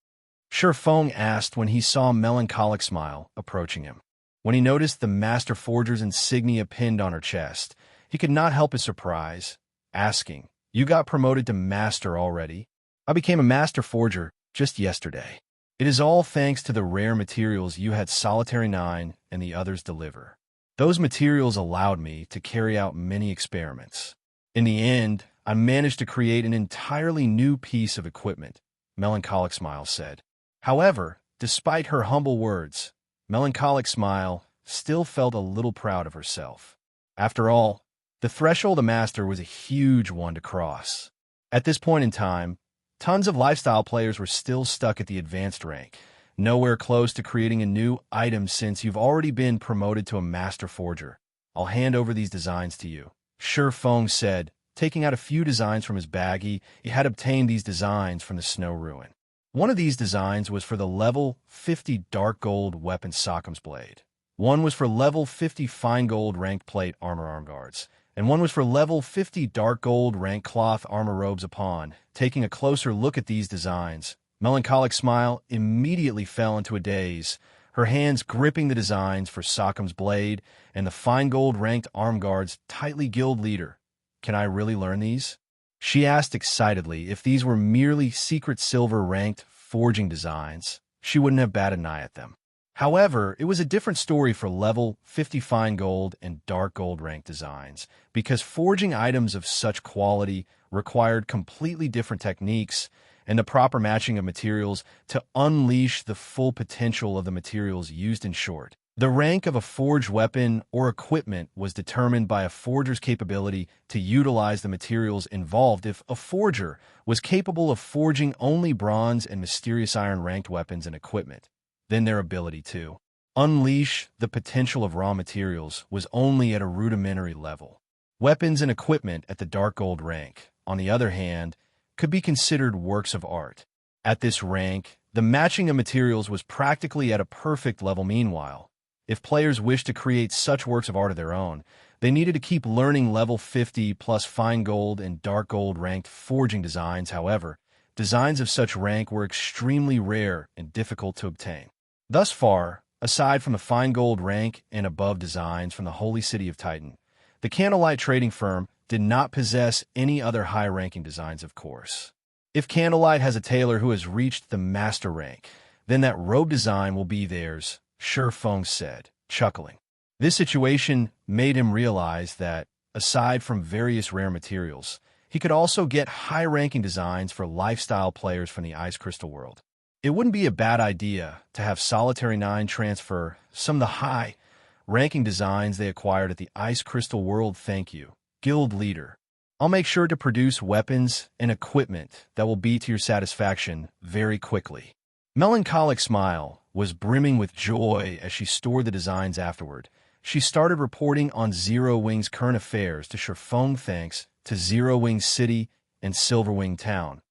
Feng asked when he saw Melancholic Smile approaching him. When he noticed the Master Forger's insignia pinned on her chest, he could not help his surprise, asking, "You got promoted to Master already?" "I became a Master Forger just yesterday." It is all thanks to the rare materials you had Solitary 9 and the others deliver. Those materials allowed me to carry out many experiments. In the end, I managed to create an entirely new piece of equipment, Melancholic Smile said. However, despite her humble words, Melancholic Smile still felt a little proud of herself. After all, the threshold of master was a huge one to cross. At this point in time, tons of lifestyle players were still stuck at the advanced rank, nowhere close to creating a new item since you've already been promoted to a master forger. I'll hand over these designs to you, Shi Feng said, taking out a few designs from his bag. He had obtained these designs from the Snow Ruin. One of these designs was for the level 50 dark gold weapon Sockham's blade. One was for level 50 fine gold ranked plate armor guards, and one was for level 50 dark gold ranked cloth armor robes. Upon taking a closer look at these designs, Melancholic Smile immediately fell into a daze, her hands gripping the designs for Sockham's blade and the fine gold ranked arm guards tightly. Guild leader, can I really learn these? She asked excitedly. If these were merely secret silver ranked forging designs, she wouldn't have batted an eye at them. However, it was a different story for level 50 fine gold and dark gold ranked designs, because forging items of such quality required completely different techniques and the proper matching of materials to unleash the full potential of the materials used. In short, the rank of a forged weapon or equipment was determined by a forger's capability to utilize the materials involved. If a forger was capable of forging only bronze and mysterious iron ranked weapons and equipment, then their ability to unleash the potential of raw materials was only at a rudimentary level. Weapons and equipment at the dark gold rank, on the other hand, could be considered works of art. At this rank, the matching of materials was practically at a perfect level. Meanwhile, if players wished to create such works of art of their own, they needed to keep learning level 50 plus fine gold and dark gold ranked forging designs. However, designs of such rank were extremely rare and difficult to obtain. Thus far, aside from the fine gold rank and above designs from the Holy City of Titan, the Candlelight trading firm did not possess any other high-ranking designs. Of course, if Candlelight has a tailor who has reached the master rank, then that robe design will be theirs, Shi Feng said, chuckling. This situation made him realize that, aside from various rare materials, he could also get high-ranking designs for lifestyle players from the Ice Crystal world. It wouldn't be a bad idea to have Solitary 9 transfer some of the high-ranking designs they acquired at the Ice Crystal world. Thank you, Guild leader. I'll make sure to produce weapons and equipment that will be to your satisfaction very quickly. Melancholic Smile was brimming with joy as she stored the designs. Afterward, she started reporting on Zero Wing's current affairs to Shi Feng. Thanks to Zero Wing City and Silverwing Town,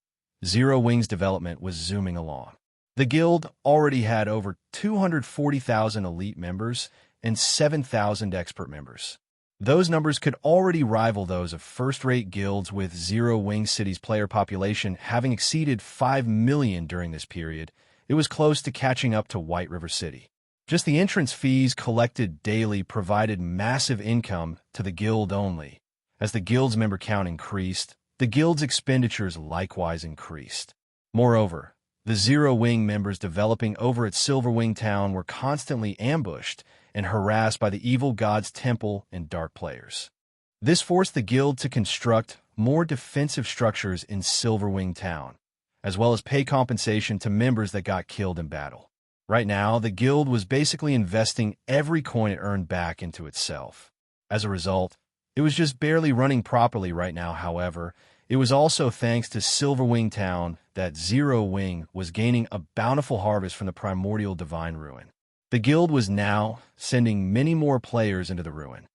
Zero Wing's development was zooming along. The guild already had over 240,000 elite members and 7,000 expert members. Those numbers could already rival those of first-rate guilds, with Zero Wing City's player population having exceeded 5 million during this period. It was close to catching up to White River City. Just the entrance fees collected daily provided massive income to the guild only. As the guild's member count increased, the guild's expenditures likewise increased. Moreover, the Zero Wing members developing over at Silverwing Town were constantly ambushed and harassed by the evil god's temple and dark players. This forced the guild to construct more defensive structures in Silverwing Town, as well as pay compensation to members that got killed in battle. Right now, the guild was basically investing every coin it earned back into itself. As a result, it was just barely running properly right now. However, it was also thanks to Silverwing Town that Zero Wing was gaining a bountiful harvest from the primordial divine ruin. The guild was now sending many more players into the ruin.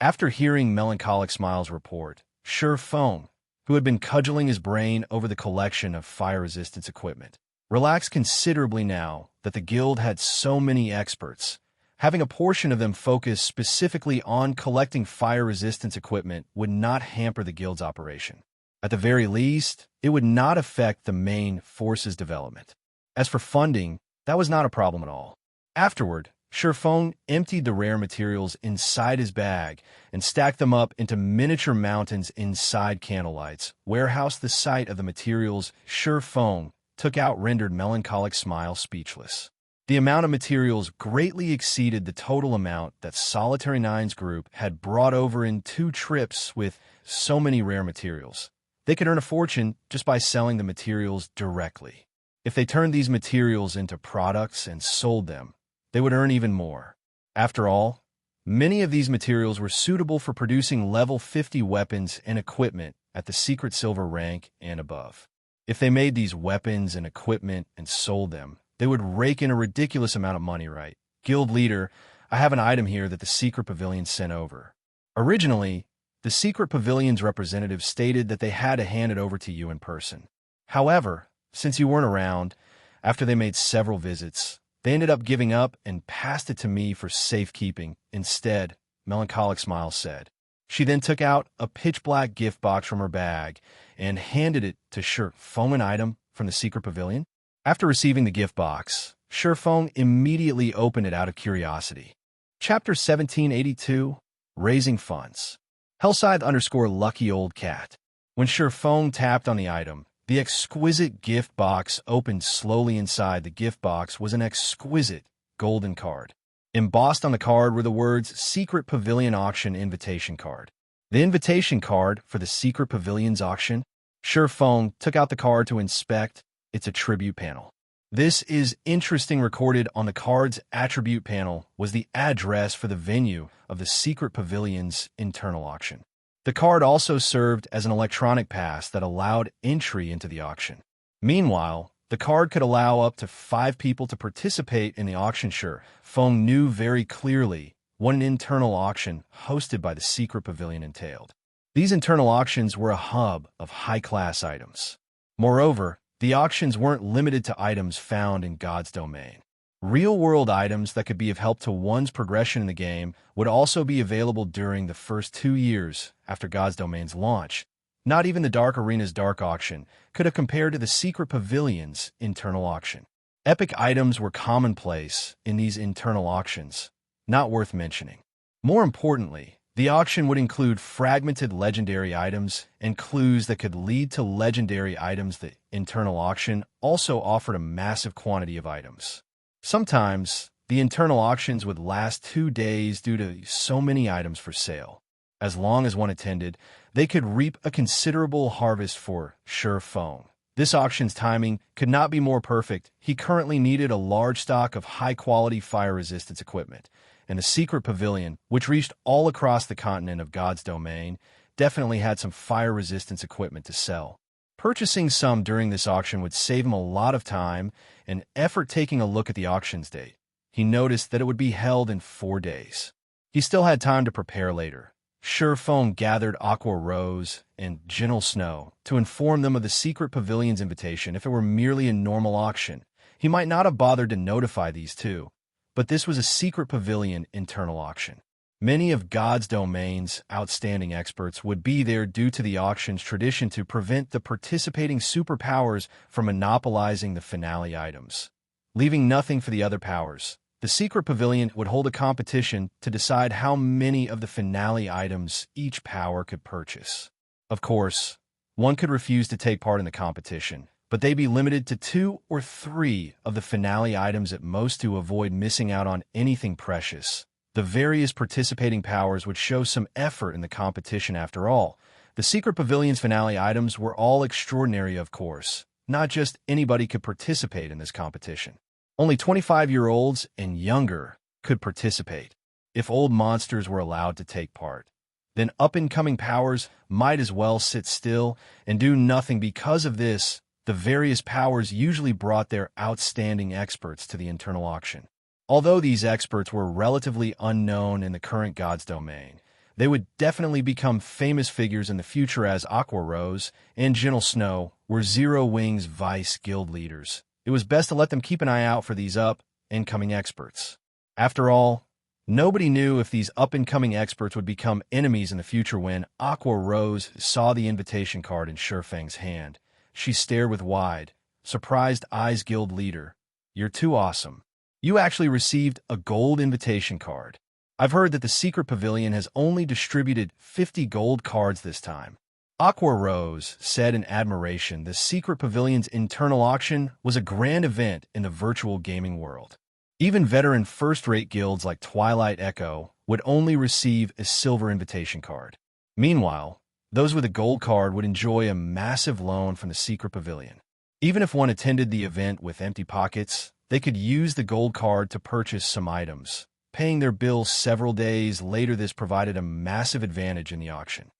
After hearing Melancholic Smile's report, Shi Feng, who had been cudgeling his brain over the collection of fire resistance equipment, relaxed considerably now that the guild had so many experts. Having a portion of them focus specifically on collecting fire resistance equipment would not hamper the guild's operation. At the very least, it would not affect the main force's development. As for funding, that was not a problem at all. Afterward, Shi Feng emptied the rare materials inside his bag and stacked them up into miniature mountains inside Candlelight's warehouse. The sight of the materials Shi Feng took out rendered Melancholic Smile speechless. The amount of materials greatly exceeded the total amount that Solitary Nine's group had brought over in 2 trips with so many rare materials. They could earn a fortune just by selling the materials directly. If they turned these materials into products and sold them, they would earn even more. After all, many of these materials were suitable for producing level 50 weapons and equipment at the secret silver rank and above. If they made these weapons and equipment and sold them, they would rake in a ridiculous amount of money, right? Guild leader, I have an item here that the secret pavilion sent over. Originally, the secret pavilion's representative stated that they had to hand it over to you in person. However, since you weren't around, after they made several visits, they ended up giving up and passed it to me for safekeeping. Instead, Melancholic Smile said. She then took out a pitch-black gift box from her bag and handed it to Shurfeng, an item from the secret pavilion. After receiving the gift box, Shurfeng immediately opened it out of curiosity. Chapter 1782, Raising Funds. Hellscythe_Lucky Old Cat. When Shurfeng tapped on the item, the exquisite gift box opened slowly. Inside the gift box was an exquisite golden card. Embossed on the card were the words Secret Pavilion Auction Invitation Card. The invitation card for the Secret Pavilion's auction. Shurfeng took out the card to inspect. It's a tribute panel. This is interesting. Recorded on the card's attribute panel was the address for the venue of the Secret Pavilion's internal auction. The card also served as an electronic pass that allowed entry into the auction. Meanwhile, the card could allow up to 5 people to participate in the auction. Shurfeng knew very clearly what an internal auction hosted by the Secret Pavilion entailed. These internal auctions were a hub of high-class items. Moreover, the auctions weren't limited to items found in God's domain. Real-world items that could be of help to one's progression in the game would also be available during the first 2 years after God's domain's launch. Not even the Dark Arena's Dark Auction could have compared to the Secret Pavilion's internal auction. Epic items were commonplace in these internal auctions, not worth mentioning. More importantly, the auction would include fragmented legendary items and clues that could lead to legendary items. The internal auction also offered a massive quantity of items. Sometimes, the internal auctions would last 2 days due to so many items for sale. As long as one attended, they could reap a considerable harvest for Shurfeng. This auction's timing could not be more perfect. He currently needed a large stock of high-quality fire-resistance equipment, and the Secret Pavilion, which reached all across the continent of God's domain, definitely had some fire-resistance equipment to sell. Purchasing some during this auction would save him a lot of time and effort. Taking a look at the auction's date, he noticed that it would be held in 4 days. He still had time to prepare later. Shurfeng gathered Aqua Rose and Gentle Snow to inform them of the Secret Pavilion's invitation. If it were merely a normal auction, he might not have bothered to notify these two, but this was a Secret Pavilion internal auction. Many of God's domain's outstanding experts would be there due to the auction's tradition to prevent the participating superpowers from monopolizing the finale items, leaving nothing for the other powers. The Secret Pavilion would hold a competition to decide how many of the finale items each power could purchase. Of course, one could refuse to take part in the competition, but they'd be limited to 2 or 3 of the finale items at most to avoid missing out on anything precious. The various participating powers would show some effort in the competition. After all, the Secret Pavilion's finale items were all extraordinary, of course. Not just anybody could participate in this competition. Only 25-year-olds and younger could participate. If old monsters were allowed to take part, then up-and-coming powers might as well sit still and do nothing. Because of this, the various powers usually brought their outstanding experts to the internal auction. Although these experts were relatively unknown in the current God's domain, they would definitely become famous figures in the future, as Aqua Rose and Gentle Snow were Zero Wing's vice guild leaders. It was best to let them keep an eye out for these up-and-coming experts. After all, nobody knew if these up-and-coming experts would become enemies in the future. When Aqua Rose saw the invitation card in Shurfeng's hand, she stared with wide, surprised eyes. Guild leader, you're too awesome. You actually received a gold invitation card. I've heard that the Secret Pavilion has only distributed 50 gold cards this time. Aqua Rose said in admiration the Secret Pavilion's internal auction was a grand event in the virtual gaming world. Even veteran first-rate guilds like Twilight Echo would only receive a silver invitation card. Meanwhile, those with a gold card would enjoy a massive loan from the Secret Pavilion. Even if one attended the event with empty pockets, they could use the gold card to purchase some items, paying their bills several days later. This provided a massive advantage in the auction.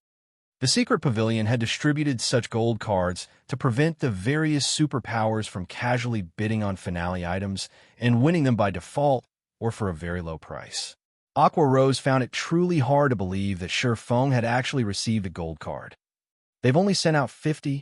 The Secret Pavilion had distributed such gold cards to prevent the various superpowers from casually bidding on finale items and winning them by default or for a very low price. Aqua Rose found it truly hard to believe that Silverwing had actually received a gold card. They've only sent out 50.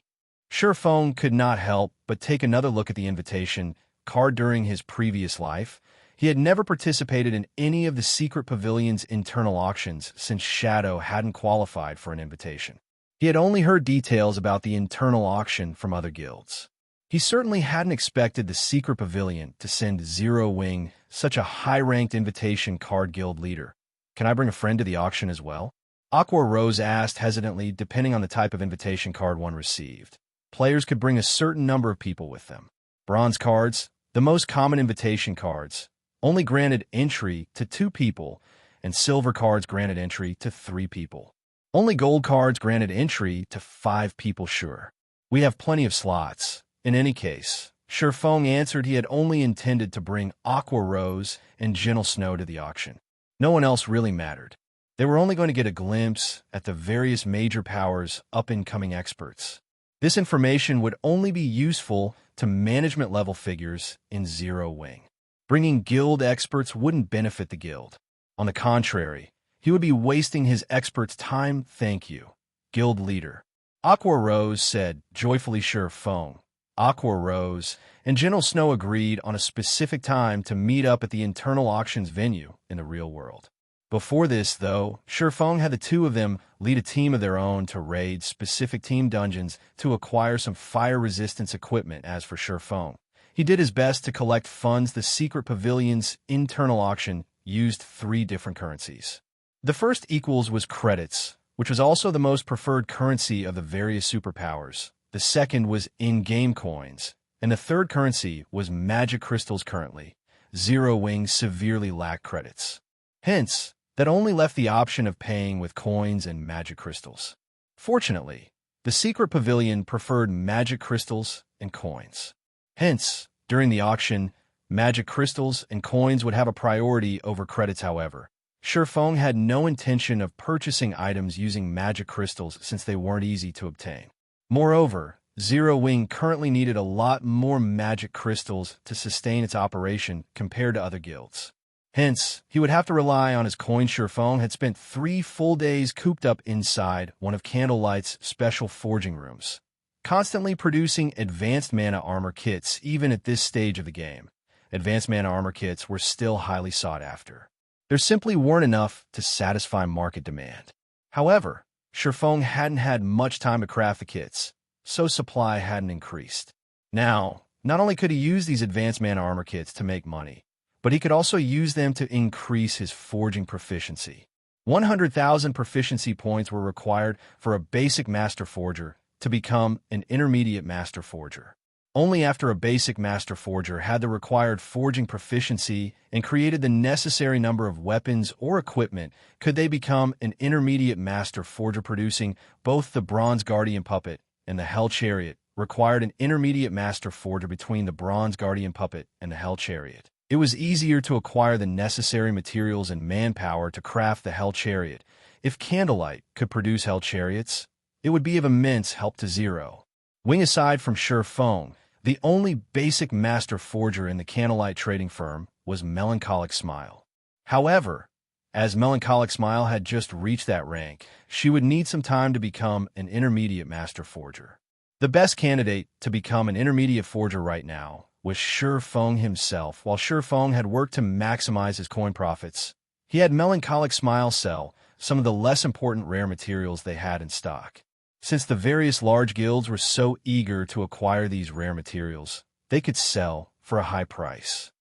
Silverwing could not help but take another look at the invitation card. During his previous life, he had never participated in any of the Secret Pavilion's internal auctions since Shadow hadn't qualified for an invitation. He had only heard details about the internal auction from other guilds. He certainly hadn't expected the Secret Pavilion to send Silverwing such a high-ranked invitation card. Guild leader, can I bring a friend to the auction as well? Aqua Rose asked hesitantly, depending on the type of invitation card one received. Players could bring a certain number of people with them. Bronze cards, the most common invitation cards, only granted entry to 2 people, and silver cards granted entry to 3 people. Only gold cards granted entry to 5 people. Sure, we have plenty of slots. In any case, Silverwing answered he had only intended to bring Aqua Rose and Gentle Snow to the auction. No one else really mattered. They were only going to get a glimpse at the various major powers' up-and-coming experts. This information would only be useful to management-level figures in Silverwing. Bringing guild experts wouldn't benefit the guild. On the contrary, he would be wasting his experts' time. Thank you, guild leader, Aqua Rose said joyfully. Silverwing, Aqua Rose, and Gentle Snow agreed on a specific time to meet up at the internal auctions venue in the real world. Before this, though, Silverwing had the 2 of them lead a team of their own to raid specific team dungeons to acquire some fire-resistance equipment. As for Silverwing, he did his best to collect funds. The Secret Pavilion's internal auction used 3 different currencies. The first equals was credits, which was also the most preferred currency of the various superpowers. The second was in-game coins, and the third currency was magic crystals. Currently, Silverwing severely lacked credits. Hence, that only left the option of paying with coins and magic crystals. Fortunately, the Secret Pavilion preferred magic crystals and coins. Hence, during the auction, magic crystals and coins would have a priority over credits. However, Silverwing had no intention of purchasing items using magic crystals since they weren't easy to obtain. Moreover, Silverwing currently needed a lot more magic crystals to sustain its operation compared to other guilds. Hence, he would have to rely on his coins. Silverwing had spent 3 full days cooped up inside one of Candlelight's special forging rooms, constantly producing advanced mana armor kits. Even at this stage of the game, advanced mana armor kits were still highly sought after. There simply weren't enough to satisfy market demand. However, Silverwing hadn't had much time to craft the kits, so supply hadn't increased. Now, not only could he use these advanced mana armor kits to make money, but he could also use them to increase his forging proficiency. 100,000 proficiency points were required for a basic master forger to become an intermediate master forger. Only after a basic master forger had the required forging proficiency and created the necessary number of weapons or equipment could they become an intermediate master forger. Producing both the Bronze Guardian Puppet and the Hell Chariot required an intermediate master forger. Between the Bronze Guardian Puppet and the Hell Chariot, it was easier to acquire the necessary materials and manpower to craft the Hell Chariot. If Candlelight could produce Hell Chariots, it would be of immense help to Silverwing. Aside from Silverwing, the only basic master forger in the Candlelight trading firm was Melancholic Smile. However, as Melancholic Smile had just reached that rank, she would need some time to become an intermediate master forger. The best candidate to become an intermediate forger right now was Silverwing himself. While Silverwing had worked to maximize his coin profits, he had Melancholic Smile sell some of the less important rare materials they had in stock. Since the various large guilds were so eager to acquire these rare materials, they could sell for a high price.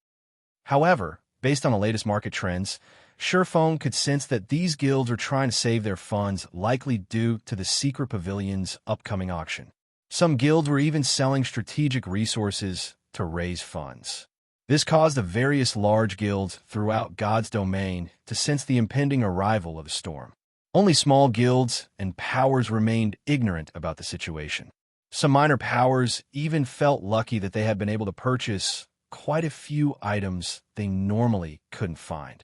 However, based on the latest market trends, Sherfone could sense that these guilds are trying to save their funds, likely due to the Secret Pavilion's upcoming auction. Some guilds were even selling strategic resources to raise funds. This caused the various large guilds throughout God's domain to sense the impending arrival of a storm. Only small guilds and powers remained ignorant about the situation. Some minor powers even felt lucky that they had been able to purchase quite a few items they normally couldn't find.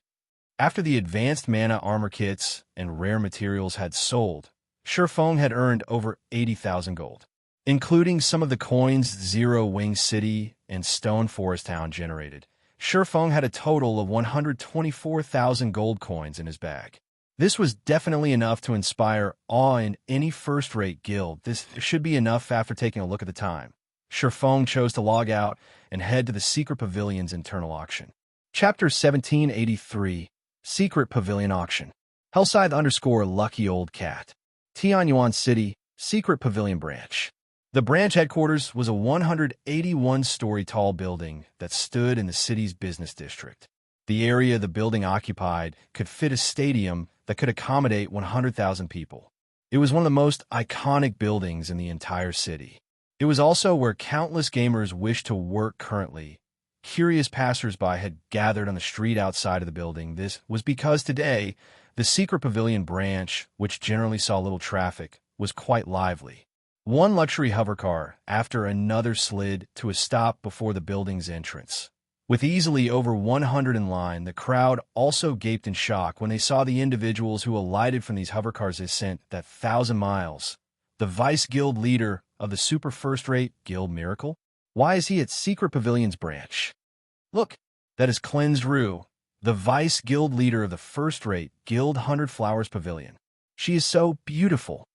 After the advanced mana armor kits and rare materials had sold, Sherfone had earned over 80,000 gold, including some of the coins Zero Wing City and Stone Forest Town generated. Sherfone had a total of 124,000 gold coins in his bag. This was definitely enough to inspire awe in any first-rate guild. This should be enough after taking a look at the time. Sherfone chose to log out and head to the Secret Pavilion's internal auction. Chapter 1783, Secret Pavilion Auction. Hellscythe_Lucky Old Cat. Tianyuan City, Secret Pavilion Branch. The branch headquarters was a 181-story tall building that stood in the city's business district. The area the building occupied could fit a stadium that could accommodate 100,000 people. It was one of the most iconic buildings in the entire city. It was also where countless gamers wished to work currently. Curious passersby had gathered on the street outside of the building. This was because today, the Secret Pavilion branch, which generally saw little traffic, was quite lively. One luxury hovercar after another slid to a stop before the building's entrance. With easily over 100 in line, the crowd also gaped in shock when they saw the individuals who alighted from these hovercars they sent that 1,000 miles. The Vice Guild leader of the super first-rate Guild Miracle? Why is he at Secret Pavilion's branch? Look, that is Cleansed Rue, the Vice Guild leader of the first-rate Guild 100 Flowers Pavilion. She is so beautiful.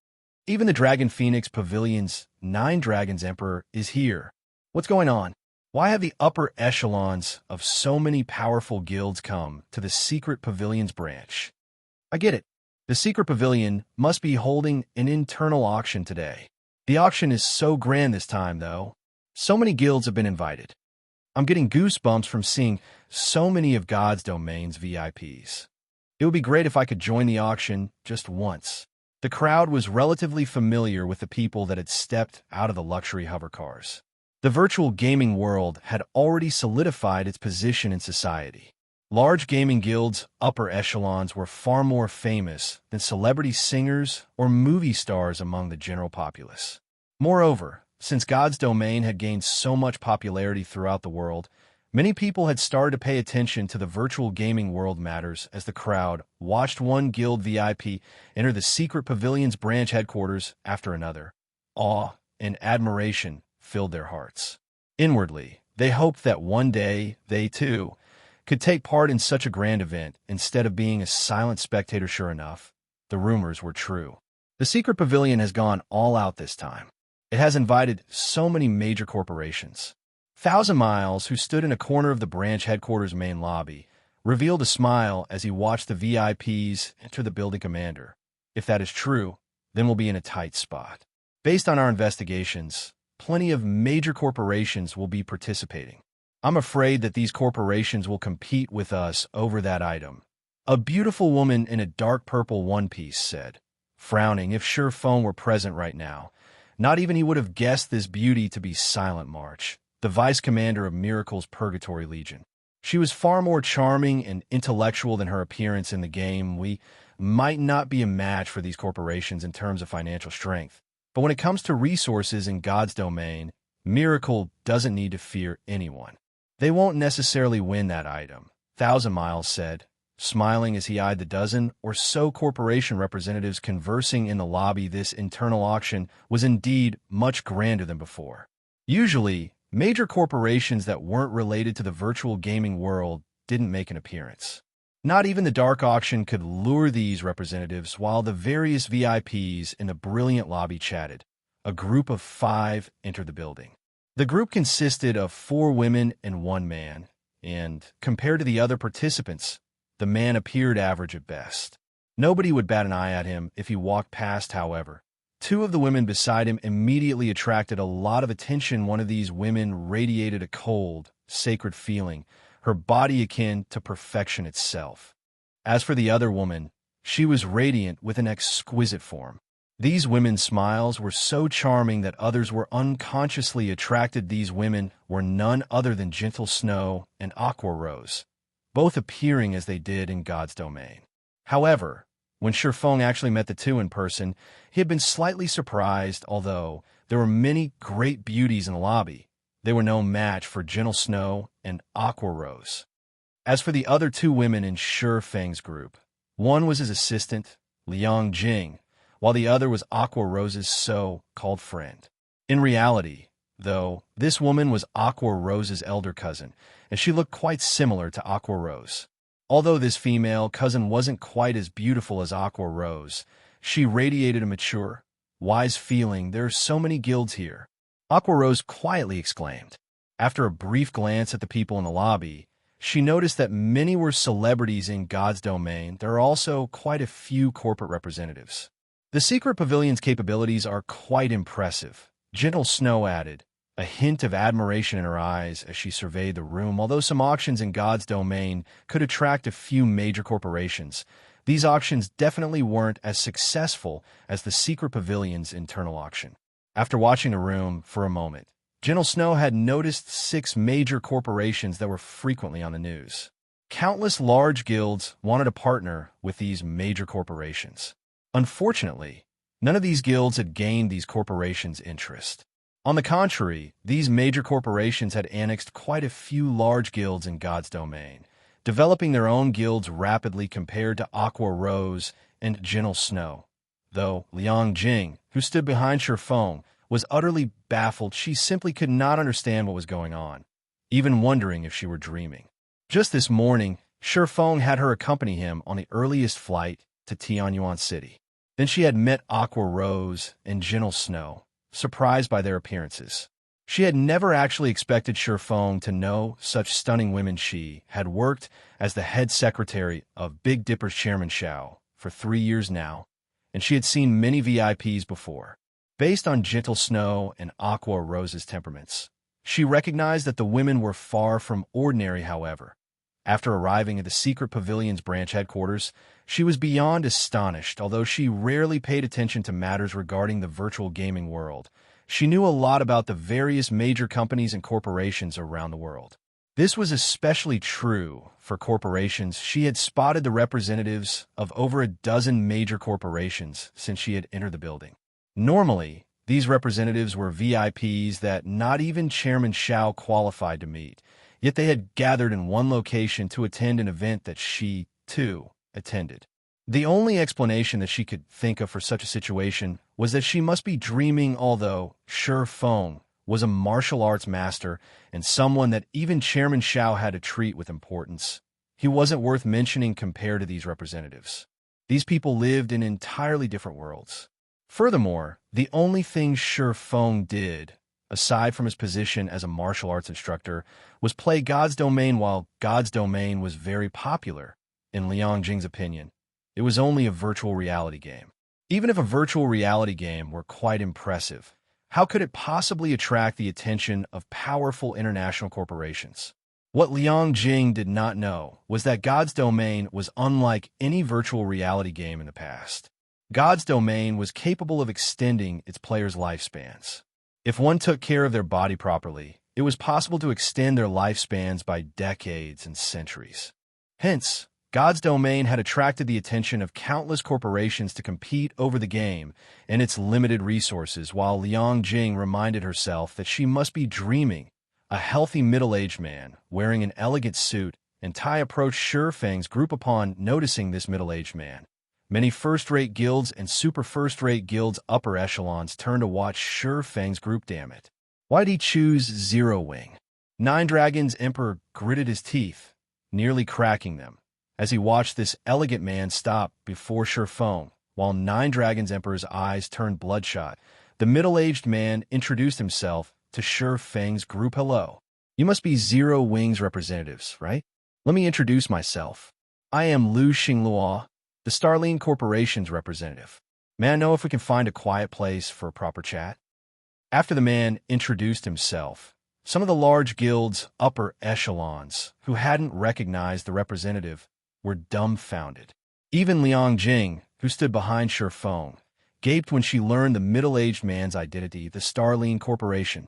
Even the Dragon Phoenix Pavilion's 9 Dragons Emperor is here. What's going on? Why have the upper echelons of so many powerful guilds come to the Secret Pavilion's branch? I get it. The Secret Pavilion must be holding an internal auction today. The auction is so grand this time, though. So many guilds have been invited. I'm getting goosebumps from seeing so many of God's domain's VIPs. It would be great if I could join the auction just once. The crowd was relatively familiar with the people that had stepped out of the luxury hovercars. The virtual gaming world had already solidified its position in society. Large gaming guilds' upper echelons were far more famous than celebrity singers or movie stars among the general populace. Moreover, since God's domain had gained so much popularity throughout the world, many people had started to pay attention to the virtual gaming world matters as the crowd watched one guild VIP enter the Secret Pavilion's branch headquarters after another. Awe and admiration filled their hearts. Inwardly, they hoped that one day they, too, could take part in such a grand event instead of being a silent spectator. Sure enough, the rumors were true. The Secret Pavilion has gone all out this time. It has invited so many major corporations. 1,000 Miles, who stood in a corner of the branch headquarters main lobby, revealed a smile as he watched the VIPs enter the building. Commander, if that is true, then we'll be in a tight spot. Based on our investigations, plenty of major corporations will be participating. I'm afraid that these corporations will compete with us over that item. A beautiful woman in a dark purple one-piece said, frowning. If Sherfone were present right now, not even he would have guessed this beauty to be Silent March, the vice commander of Miracle's Purgatory Legion. She was far more charming and intellectual than her appearance in the game. We might not be a match for these corporations in terms of financial strength, but when it comes to resources in God's domain, Miracle doesn't need to fear anyone. They won't necessarily win that item, 1,000 Miles said, smiling as he eyed the dozen or so corporation representatives conversing in the lobby. This internal auction was indeed much grander than before. Usually, major corporations that weren't related to the virtual gaming world didn't make an appearance. Not even the dark auction could lure these representatives while the various VIPs in the brilliant lobby chatted. A group of 5 entered the building. The group consisted of 4 women and 1 man, and compared to the other participants, the man appeared average at best. Nobody would bat an eye at him if he walked past, however. 2 of the women beside him immediately attracted a lot of attention. One of these women radiated a cold, sacred feeling, her body akin to perfection itself. As for the other woman, she was radiant with an exquisite form. These women's smiles were so charming that others were unconsciously attracted. These women were none other than Gentle Snow and Aqua Rose, both appearing as they did in God's domain. However, when Shifeng actually met the two in person, he had been slightly surprised. Although there were many great beauties in the lobby, they were no match for Gentle Snow and Aqua Rose. As for the other two women in Shifeng's group, one was his assistant, Liang Jing, while the other was Aqua Rose's so-called friend. In reality, though, this woman was Aqua Rose's elder cousin, and she looked quite similar to Aqua Rose. Although this female cousin wasn't quite as beautiful as Aqua Rose, she radiated a mature, wise feeling. "There are so many guilds here," Aqua Rose quietly exclaimed. After a brief glance at the people in the lobby, she noticed that many were celebrities in God's domain. There are also quite a few corporate representatives. The secret pavilion's capabilities are quite impressive, Gentle Snow added, a hint of admiration in her eyes as she surveyed the room. Although some auctions in God's domain could attract a few major corporations, these auctions definitely weren't as successful as the secret pavilion's internal auction. After watching the room for a moment, Gentle Snow had noticed 6 major corporations that were frequently on the news. Countless large guilds wanted to partner with these major corporations. Unfortunately, none of these guilds had gained these corporations' interest. On the contrary, these major corporations had annexed quite a few large guilds in God's domain, developing their own guilds rapidly compared to Aqua Rose and Gentle Snow. Though Liang Jing, who stood behind Shifeng, was utterly baffled. She simply could not understand what was going on, even wondering if she were dreaming. Just this morning, Shifeng had her accompany him on the earliest flight to Tianyuan City. Then she had met Aqua Rose and Gentle Snow, surprised by their appearances. She had never actually expected Shifeng to know such stunning women. She had worked as the head secretary of Big Dipper's chairman Xiao for 3 years now, and she had seen many VIPs before. Based on Gentle Snow and Aqua Rose's temperaments, she recognized that the women were far from ordinary. However, after arriving at the secret pavilion's branch headquarters, she was beyond astonished. Although she rarely paid attention to matters regarding the virtual gaming world, she knew a lot about the various major companies and corporations around the world. This was especially true for corporations. She had spotted the representatives of over a dozen major corporations since she had entered the building. Normally, these representatives were VIPs that not even Chairman Xiao qualified to meet, yet they had gathered in one location to attend an event that she, too, attended. The only explanation that she could think of for such a situation was that she must be dreaming. Although Shifeng was a martial arts master and someone that even Chairman Xiao had to treat with importance, he wasn't worth mentioning compared to these representatives. These people lived in entirely different worlds. Furthermore, the only thing Shifeng did, aside from his position as a martial arts instructor, was play God's domain. While God's domain was very popular, in Liang Jing's opinion, it was only a virtual reality game. Even if a virtual reality game were quite impressive, how could it possibly attract the attention of powerful international corporations? What Liang Jing did not know was that God's domain was unlike any virtual reality game in the past. God's domain was capable of extending its players' lifespans. If one took care of their body properly, it was possible to extend their lifespans by decades and centuries. Hence, God's domain had attracted the attention of countless corporations to compete over the game and its limited resources. While Liang Jing reminded herself that she must be dreaming, a healthy middle-aged man wearing an elegant suit and tie approached Shifeng's group. Upon noticing this middle-aged man, many first-rate guilds and super first-rate guilds' upper echelons turned to watch Shifeng's group. Damn it. Why did he choose Zero Wing? Nine Dragons Emperor gritted his teeth, nearly cracking them, as he watched this elegant man stop before Shifeng. While Nine Dragons Emperor's eyes turned bloodshot, the middle-aged man introduced himself to Shifeng's group. "Hello. You must be Zero Wing's representatives, right? Let me introduce myself. I am Lu Xinglua, the Starline Corporation's representative. May I know if we can find a quiet place for a proper chat?" After the man introduced himself, some of the large guilds' upper echelons, who hadn't recognized the representative, were dumbfounded. Even Liang Jing, who stood behind Shifeng, gaped when she learned the middle-aged man's identity, the Starline Corporation.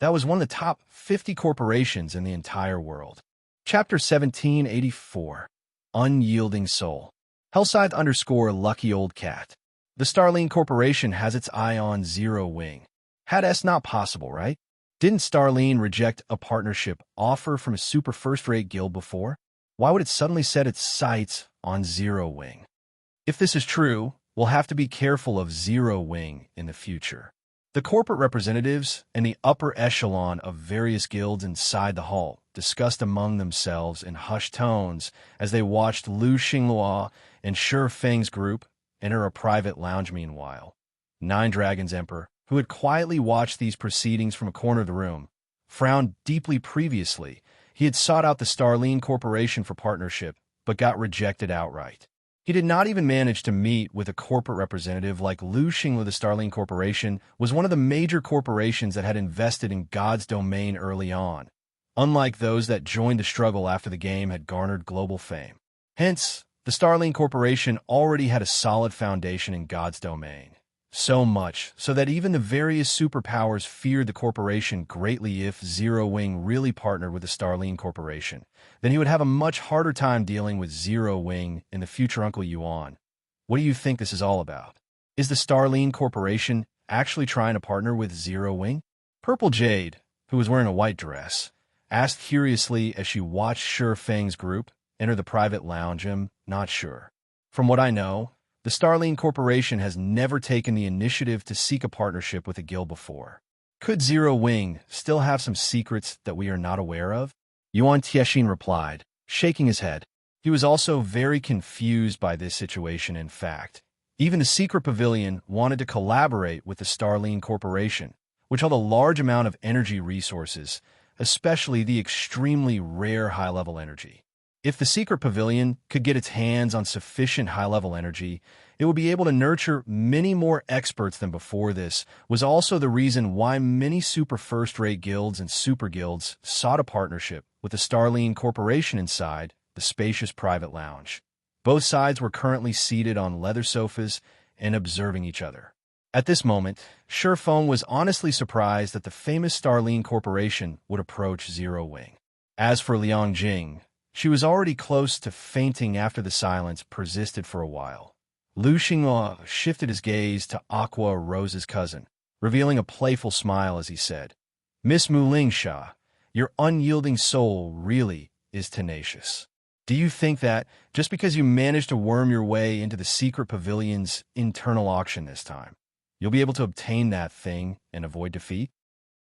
That was one of the top 50 corporations in the entire world. Chapter 1784. Unyielding Soul. Hellscythe_Lucky Old Cat. The Starline Corporation has its eye on Zero Wing. That's not possible, right? Didn't Starline reject a partnership offer from a super first-rate guild before? Why would it suddenly set its sights on Zero Wing? If this is true, we'll have to be careful of Zero Wing in the future. The corporate representatives and the upper echelon of various guilds inside the hall discussed among themselves in hushed tones as they watched Lu Xinghua and Shi Feng's group enter a private lounge. Meanwhile, Nine Dragons Emperor, who had quietly watched these proceedings from a corner of the room, frowned deeply. Previously, he had sought out the Starline Corporation for partnership, but got rejected outright. He did not even manage to meet with a corporate representative like Lu Xinghua. The Starline Corporation was one of the major corporations that had invested in God's domain early on, unlike those that joined the struggle after the game had garnered global fame. Hence, the Starline Corporation already had a solid foundation in God's domain. So much so that even the various superpowers feared the corporation greatly. If Zero Wing really partnered with the Starline Corporation, then he would have a much harder time dealing with Zero Wing in the future. Uncle Yuan, what do you think this is all about? Is the Starline Corporation actually trying to partner with Zero Wing? Purple Jade, who was wearing a white dress, asked curiously as she watched Shi Feng's group enter the private lounge. I'm not sure. From what I know, the Starline Corporation has never taken the initiative to seek a partnership with a guild before. Could Zero Wing still have some secrets that we are not aware of? Yuan Tiexin replied, shaking his head. He was also very confused by this situation. In fact, even the secret pavilion wanted to collaborate with the Starline Corporation, which held a large amount of energy resources, especially the extremely rare high-level energy. If the secret pavilion could get its hands on sufficient high-level energy, it would be able to nurture many more experts than before. This was also the reason why many super first-rate guilds and super guilds sought a partnership with the Starline Corporation inside the spacious private lounge. Both sides were currently seated on leather sofas and observing each other. At this moment, Shifeng was honestly surprised that the famous Starline Corporation would approach Zero Wing. As for Liang Jing, she was already close to fainting after the silence persisted for a while. Lu Xinghua shifted his gaze to Aqua Rose's cousin, revealing a playful smile as he said, "Miss Mu Lingsha, your unyielding soul really is tenacious. Do you think that, just because you managed to worm your way into the secret pavilion's internal auction this time, you'll be able to obtain that thing and avoid defeat?"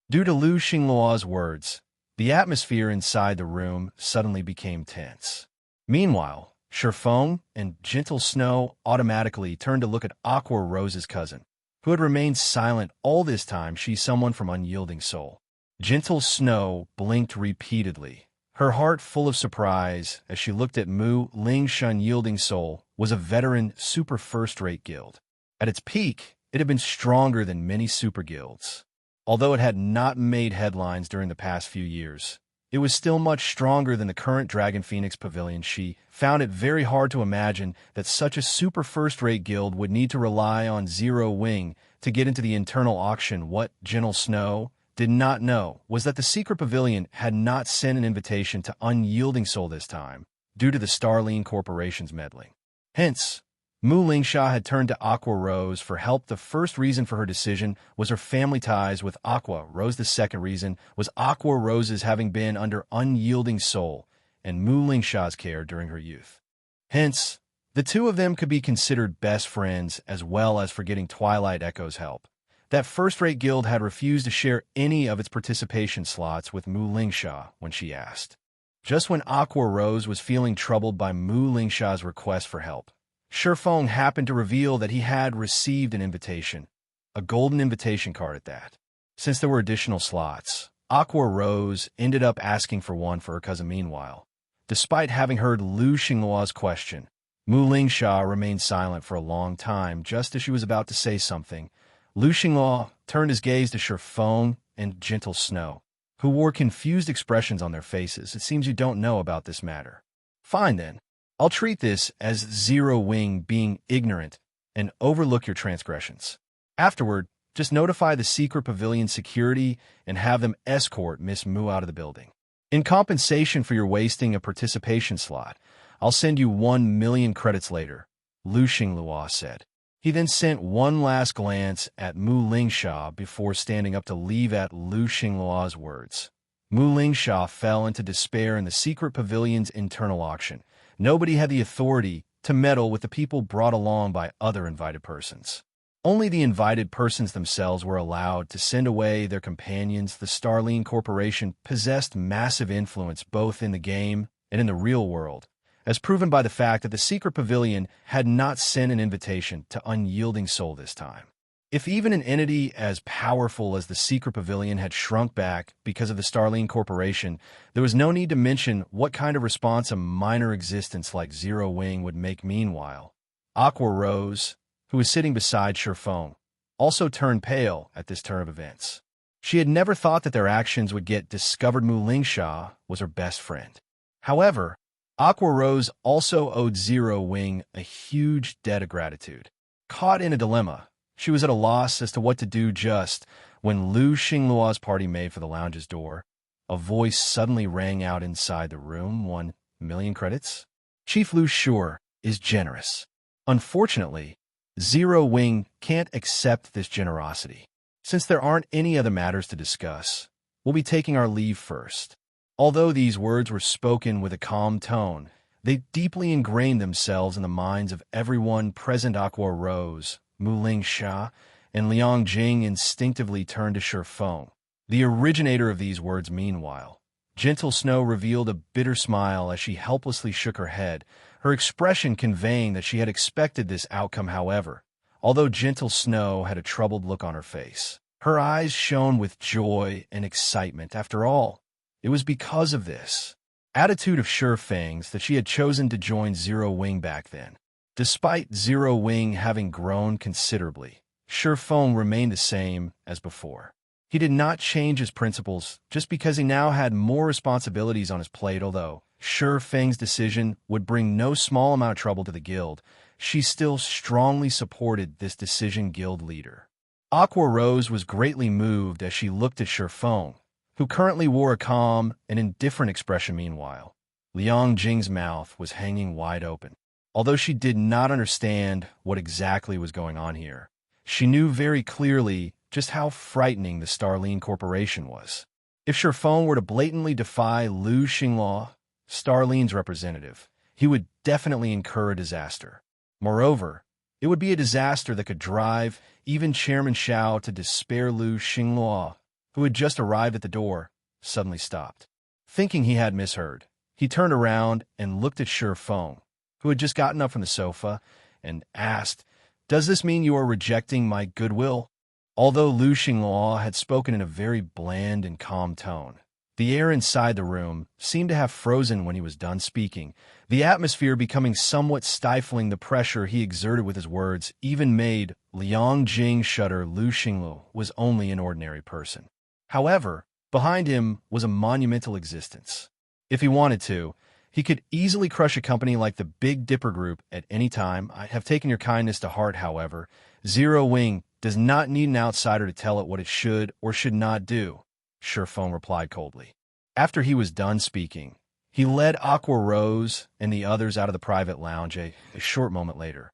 Due to Lu Xinghua's words, the atmosphere inside the room suddenly became tense. Meanwhile, Shifeng and Gentle Snow automatically turned to look at Aqua Rose's cousin, who had remained silent all this time. She's someone from Unyielding Soul. Gentle Snow blinked repeatedly, her heart full of surprise as she looked at Mu Lingsha. Unyielding Soul was a veteran super first-rate guild. At its peak, it had been stronger than many super guilds. Although it had not made headlines during the past few years, it was still much stronger than the current Dragon Phoenix Pavilion. She found it very hard to imagine that such a super first-rate guild would need to rely on Zero Wing to get into the internal auction. What Gentle Snow did not know was that the secret pavilion had not sent an invitation to Unyielding Soul this time, due to the Starline Corporation's meddling. Hence, Mu Lingsha had turned to Aqua Rose for help. The first reason for her decision was her family ties with Aqua Rose. The second reason was Aqua Rose's having been under Unyielding Soul and Mu Lingsha's care during her youth. Hence, the two of them could be considered best friends, as well as for getting Twilight Echo's help. That first-rate guild had refused to share any of its participation slots with Mu Lingsha when she asked. Just when Aqua Rose was feeling troubled by Mu Lingsha's request for help, Shifeng happened to reveal that he had received an invitation, a golden invitation card at that. Since there were additional slots, Aqua Rose ended up asking for one for her cousin. Meanwhile, despite having heard Lu Xinghua's question, Mu Lingsha remained silent for a long time. Just as she was about to say something, Lu Xinghua turned his gaze to Shifeng and Gentle Snow, who wore confused expressions on their faces. "It seems you don't know about this matter. Fine then. I'll treat this as Zero Wing being ignorant and overlook your transgressions. Afterward, just notify the secret pavilion security and have them escort Miss Mu out of the building. In compensation for your wasting a participation slot, I'll send you 1,000,000 credits later, Lu Xinglua said. He then sent one last glance at Mu Lingsha before standing up to leave at Lu Xinglua's words. Mu Lingsha fell into despair in the secret pavilion's internal auction. Nobody had the authority to meddle with the people brought along by other invited persons. Only the invited persons themselves were allowed to send away their companions. The Starline Corporation possessed massive influence both in the game and in the real world, as proven by the fact that the secret pavilion had not sent an invitation to Unyielding Soul this time. If even an entity as powerful as the secret pavilion had shrunk back because of the Starline Corporation, there was no need to mention what kind of response a minor existence like Zero Wing would make. Meanwhile, Aqua Rose, who was sitting beside Shurfeng, also turned pale at this turn of events. She had never thought that their actions would get discovered. Mu Lingsha was her best friend. However, Aqua Rose also owed Zero Wing a huge debt of gratitude. Caught in a dilemma, she was at a loss as to what to do just when Lu Xinglua's party made for the lounge's door. A voice suddenly rang out inside the room. 1,000,000 credits? Chief Lu Shur is generous. Unfortunately, Zero Wing can't accept this generosity. Since there aren't any other matters to discuss, we'll be taking our leave first. Although these words were spoken with a calm tone, they deeply ingrained themselves in the minds of everyone present. Aqua Rose, Mu Lingsha, and Liang Jing instinctively turned to Shurfeng, the originator of these words. Meanwhile, Gentle Snow revealed a bitter smile as she helplessly shook her head, her expression conveying that she had expected this outcome. However, although Gentle Snow had a troubled look on her face, her eyes shone with joy and excitement. After all, it was because of this attitude of Shurfeng's that she had chosen to join Zero Wing back then. Despite Zero Wing having grown considerably, Shurfeng remained the same as before. He did not change his principles just because he now had more responsibilities on his plate. Although Shurfeng's decision would bring no small amount of trouble to the guild, she still strongly supported this decision. Guild leader Aqua Rose was greatly moved as she looked at Shurfeng, who currently wore a calm and indifferent expression. Meanwhile, Liang Jing's mouth was hanging wide open. Although she did not understand what exactly was going on here, she knew very clearly just how frightening the Starline Corporation was. If Shurfeng were to blatantly defy Lu Xinglua, Starline's representative, he would definitely incur a disaster. Moreover, it would be a disaster that could drive even Chairman Xiao to despair. Lu Xinglua, who had just arrived at the door, suddenly stopped. Thinking he had misheard, he turned around and looked at Shurfeng, who had just gotten up from the sofa, and asked, "Does this mean you are rejecting my goodwill?" Although Lu Xinglua had spoken in a very bland and calm tone, the air inside the room seemed to have frozen when he was done speaking, the atmosphere becoming somewhat stifling. The pressure he exerted with his words even made Liang Jing shudder. Lu Xinglua was only an ordinary person. However, behind him was a monumental existence. If he wanted to, he could easily crush a company like the Big Dipper Group at any time. I have taken your kindness to heart. However, Zero Wing does not need an outsider to tell it what it should or should not do, Shurfeng replied coldly. After he was done speaking, he led Aqua Rose and the others out of the private lounge. A short moment later,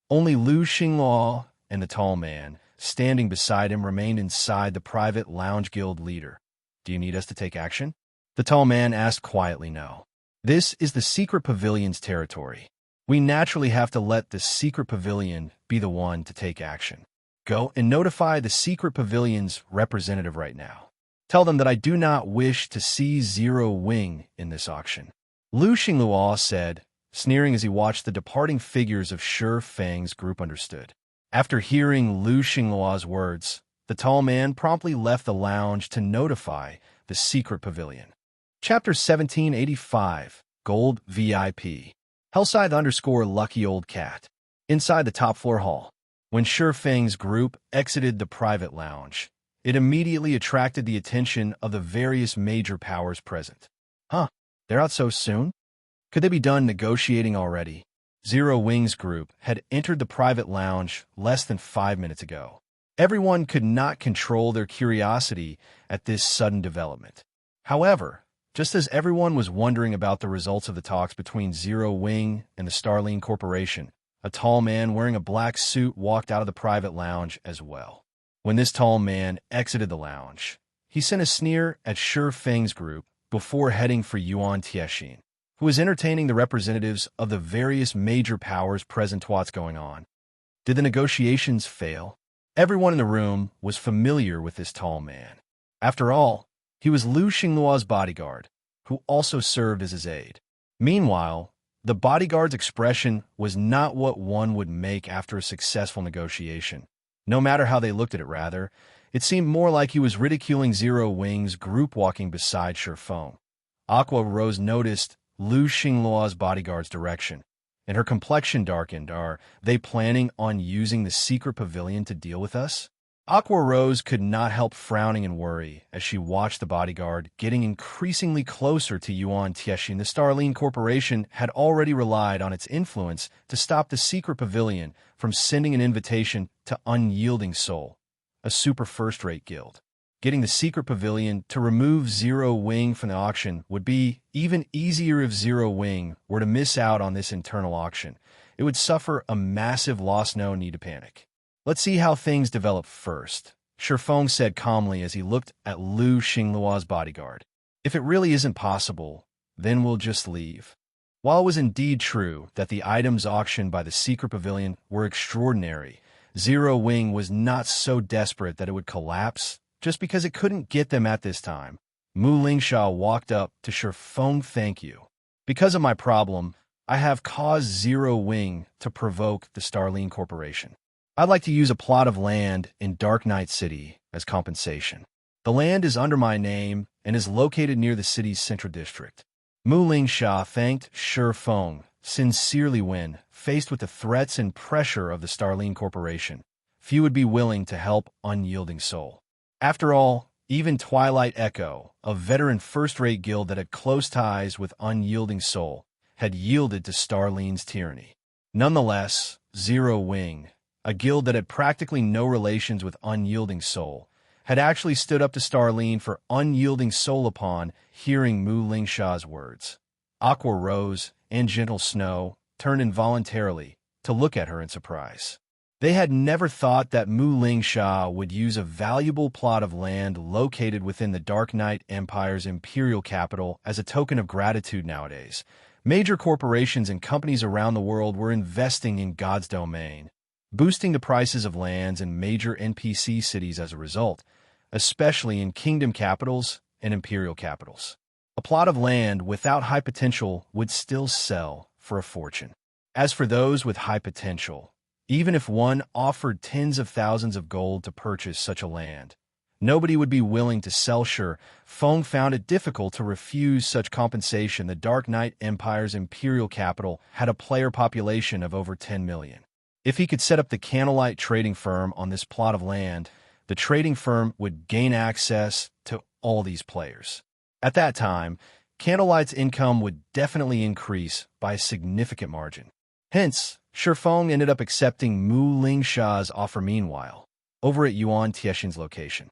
only Lu Xinglua and the tall man standing beside him remained inside the private lounge. Guild leader, do you need us to take action? The tall man asked quietly. No. This is the secret pavilion's territory. We naturally have to let the secret pavilion be the one to take action. Go and notify the secret pavilion's representative right now. Tell them that I do not wish to see Zero Wing in this auction. Lu Xinglua said, sneering as he watched the departing figures of Shurfeng's group. Understood. After hearing Lu Xinglua's words, the tall man promptly left the lounge to notify the secret pavilion. Chapter 1785, Gold VIP. Hellscythe_Lucky Old Cat. Inside the top floor hall, when Shurfeng's group exited the private lounge, it immediately attracted the attention of the various major powers present. Huh, they're out so soon? Could they be done negotiating already? Zero Wing's group had entered the private lounge less than 5 minutes ago. Everyone could not control their curiosity at this sudden development. However, just as everyone was wondering about the results of the talks between Zero Wing and the Starline Corporation, a tall man wearing a black suit walked out of the private lounge as well. When this tall man exited the lounge, he sent a sneer at Shi Feng's group before heading for Yuan Tiexin, who was entertaining the representatives of the various major powers present. What's going on? Did the negotiations fail? Everyone in the room was familiar with this tall man. After all, he was Lu Xingluo's bodyguard, who also served as his aide. Meanwhile, the bodyguard's expression was not what one would make after a successful negotiation. No matter how they looked at it, rather, it seemed more like he was ridiculing Zero Wing's group walking beside Shi Feng. Aqua Rose noticed Lu Xingluo's bodyguard's direction, and her complexion darkened. Are they planning on using the secret pavilion to deal with us? Aqua Rose could not help frowning in worry as she watched the bodyguard getting increasingly closer to Yuan Tiexin. The Starline Corporation had already relied on its influence to stop the secret pavilion from sending an invitation to Unyielding Soul, a super first-rate guild. Getting the secret pavilion to remove Zero Wing from the auction would be even easier. If Zero Wing were to miss out on this internal auction, it would suffer a massive loss. No need to panic. Let's see how things develop first, Shi Feng said calmly as he looked at Lu Xingluo's bodyguard. If it really isn't possible, then we'll just leave. While it was indeed true that the items auctioned by the secret pavilion were extraordinary, Zero Wing was not so desperate that it would collapse just because it couldn't get them at this time. Mu Lingsha walked up to Shi Feng. Thank you. Because of my problem, I have caused Zero Wing to provoke the Starline Corporation. I'd like to use a plot of land in Dark Knight City as compensation. The land is under my name and is located near the city's central district. Mu Lingsha thanked Shi Feng sincerely. When faced with the threats and pressure of the Starline Corporation, few would be willing to help Unyielding Soul. After all, even Twilight Echo, a veteran first-rate guild that had close ties with Unyielding Soul, had yielded to Starline's tyranny. Nonetheless, Zero Wing, a guild that had practically no relations with Unyielding Soul, had actually stood up to Starline for Unyielding Soul. Upon hearing Mu Lingsha's words, Aqua Rose and Gentle Snow turned involuntarily to look at her in surprise. They had never thought that Mu Lingsha would use a valuable plot of land located within the Dark Knight Empire's imperial capital as a token of gratitude. Nowadays, major corporations and companies around the world were investing in God's domain, boosting the prices of lands in major NPC cities as a result, especially in kingdom capitals and imperial capitals. A plot of land without high potential would still sell for a fortune. As for those with high potential, even if one offered tens of thousands of gold to purchase such a land, nobody would be willing to sell. Shi Feng found it difficult to refuse such compensation. The Dark Knight Empire's imperial capital had a player population of over 10 million. If he could set up the Candlelight trading firm on this plot of land, the trading firm would gain access to all these players. At that time, Candlelight's income would definitely increase by a significant margin. Hence, Shi Feng ended up accepting Mu Lingsha's offer. Meanwhile, over at Yuan Tiexin's location,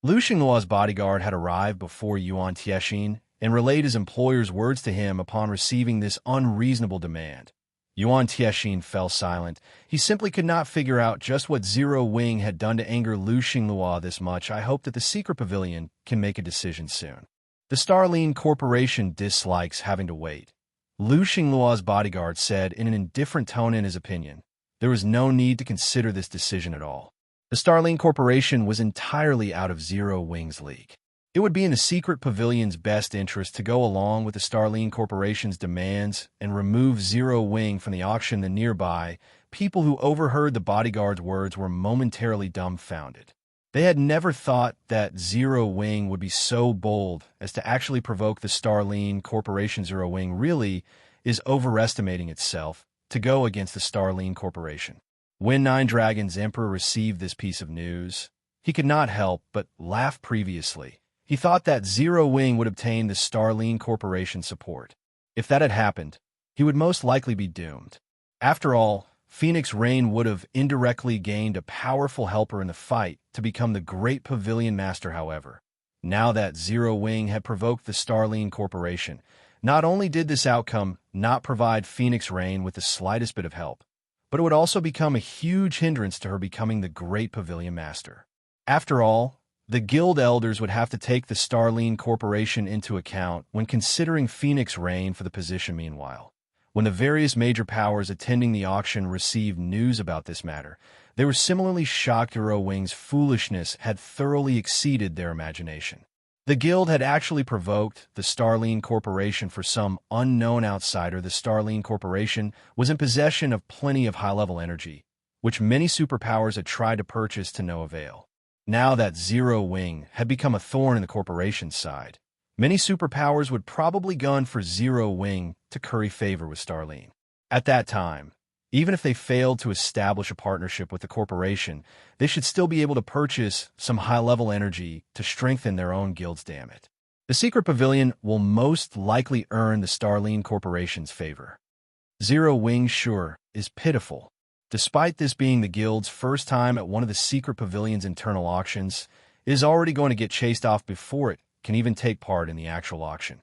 Lu Xingluo's bodyguard had arrived before Yuan Tiexin and relayed his employer's words to him upon receiving this unreasonable demand. Yuan Tiexin fell silent. He simply could not figure out just what Zero Wing had done to anger Lu Xingluo this much. I hope that the secret pavilion can make a decision soon. The Starline Corporation dislikes having to wait, Lu Xingluo's bodyguard said in an indifferent tone. In his opinion, there was no need to consider this decision at all. The Starline Corporation was entirely out of Zero Wing's league. It would be in the secret pavilion's best interest to go along with the Starline Corporation's demands and remove Zero Wing from the auction. The nearby people who overheard the bodyguard's words were momentarily dumbfounded. They had never thought that Zero Wing would be so bold as to actually provoke the Starline Corporation. Zero Wing really is overestimating itself to go against the Starline Corporation. When Nine Dragons' Emperor received this piece of news, he could not help but laugh. Previously, he thought that Zero Wing would obtain the Starline Corporation support. If that had happened, he would most likely be doomed. After all, Phoenix Rain would have indirectly gained a powerful helper in the fight to become the great Pavilion Master, however. Now that Zero Wing had provoked the Starline Corporation, not only did this outcome not provide Phoenix Rain with the slightest bit of help, but it would also become a huge hindrance to her becoming the great Pavilion Master. After all, the Guild Elders would have to take the Starline Corporation into account when considering Phoenix Rain for the position. Meanwhile, when the various major powers attending the auction received news about this matter, they were similarly shocked. Zero Wing's foolishness had thoroughly exceeded their imagination. The guild had actually provoked the Starline Corporation for some unknown outsider. The Starline Corporation was in possession of plenty of high-level energy, which many superpowers had tried to purchase to no avail. Now that Zero Wing had become a thorn in the corporation's side, many superpowers would probably gun for Zero Wing to curry favor with Starline. At that time, even if they failed to establish a partnership with the corporation, they should still be able to purchase some high-level energy to strengthen their own guilds. Damn it. The Secret Pavilion will most likely earn the Starline Corporation's favor. Zero Wing sure is pitiful. Despite this being the guild's first time at one of the Secret Pavilion's internal auctions, it is already going to get chased off before it can even take part in the actual auction.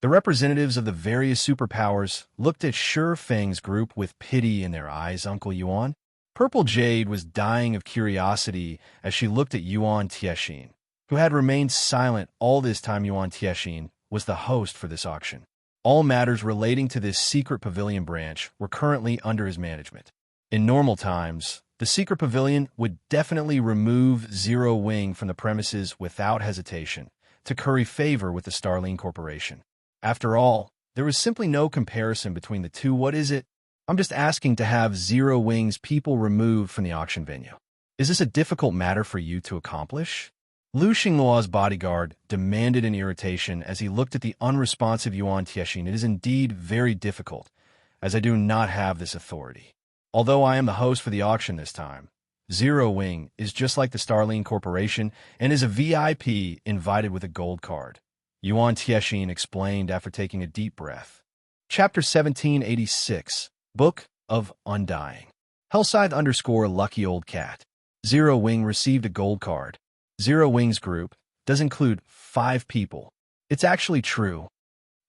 The representatives of the various superpowers looked at Sure Feng's group with pity in their eyes. Uncle Yuan? Purple Jade was dying of curiosity as she looked at Yuan Tiexin, who had remained silent all this time. Yuan Tiexin was the host for this auction. All matters relating to this Secret Pavilion branch were currently under his management. In normal times, the Secret Pavilion would definitely remove Zero Wing from the premises without hesitation to curry favor with the Starline Corporation. After all, there was simply no comparison between the two. What is it? I'm just asking to have Zero Wing's people removed from the auction venue. Is this a difficult matter for you to accomplish? Lu Xingluo's bodyguard demanded in irritation as he looked at the unresponsive Yuan Tiexin. It is indeed very difficult, as I do not have this authority. Although I am the host for the auction this time, Zero Wing is just like the Starline Corporation and is a VIP invited with a gold card. Yuan Tiexin explained after taking a deep breath. Chapter 1786, Book of Undying. Hellscythe _ Lucky Old Cat. Zero Wing received a gold card. Zero Wing's group does include 5 people. It's actually true.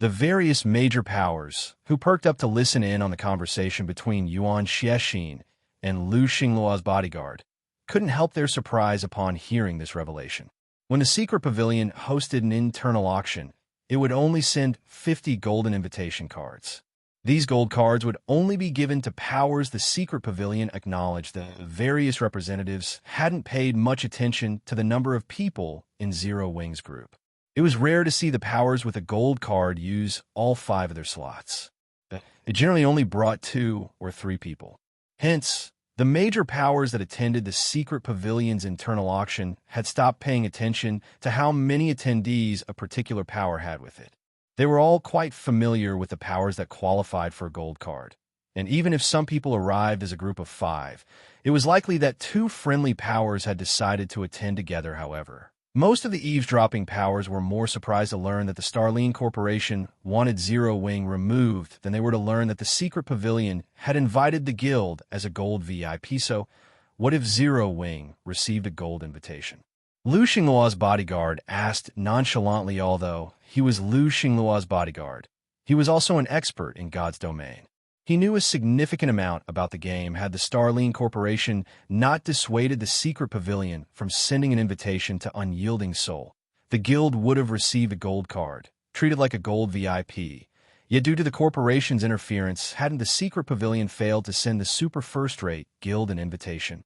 The various major powers, who perked up to listen in on the conversation between Yuan Tiexin and Lu Xingluo's bodyguard, couldn't help their surprise upon hearing this revelation. When the Secret Pavilion hosted an internal auction, it would only send 50 golden invitation cards. These gold cards would only be given to powers the Secret Pavilion acknowledged. The various representatives hadn't paid much attention to the number of people in Zero Wing's group. It was rare to see the powers with a gold card use all 5 of their slots. It generally only brought 2 or 3 people. Hence, the major powers that attended the Secret Pavilion's internal auction had stopped paying attention to how many attendees a particular power had with it. They were all quite familiar with the powers that qualified for a gold card, and even if some people arrived as a group of 5, it was likely that 2 friendly powers had decided to attend together. However, most of the eavesdropping powers were more surprised to learn that the Starline Corporation wanted Zero Wing removed than they were to learn that the Secret Pavilion had invited the guild as a gold VIP. So, what if Zero Wing received a gold invitation? Lu Xingluo's bodyguard asked nonchalantly. Although he was Lu Xingluo's bodyguard, he was also an expert in God's domain. He knew a significant amount about the game. Had the Starline Corporation not dissuaded the Secret Pavilion from sending an invitation to Unyielding Soul, the guild would have received a gold card, treated like a gold VIP. Yet due to the corporation's interference, hadn't the Secret Pavilion failed to send the super first-rate guild an invitation?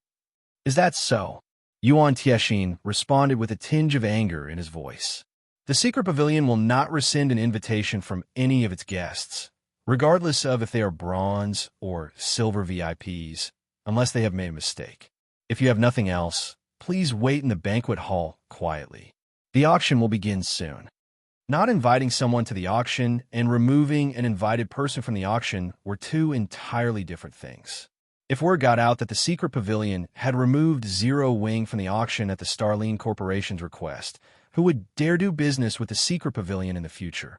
Is that so? Yuan Tiexin responded with a tinge of anger in his voice. The Secret Pavilion will not rescind an invitation from any of its guests, regardless of if they are bronze or silver VIPs, unless they have made a mistake. If you have nothing else, please wait in the banquet hall quietly. The auction will begin soon. Not inviting someone to the auction and removing an invited person from the auction were 2 entirely different things. If word got out that the Secret Pavilion had removed Zero Wing from the auction at the Starline Corporation's request, who would dare do business with the Secret Pavilion in the future?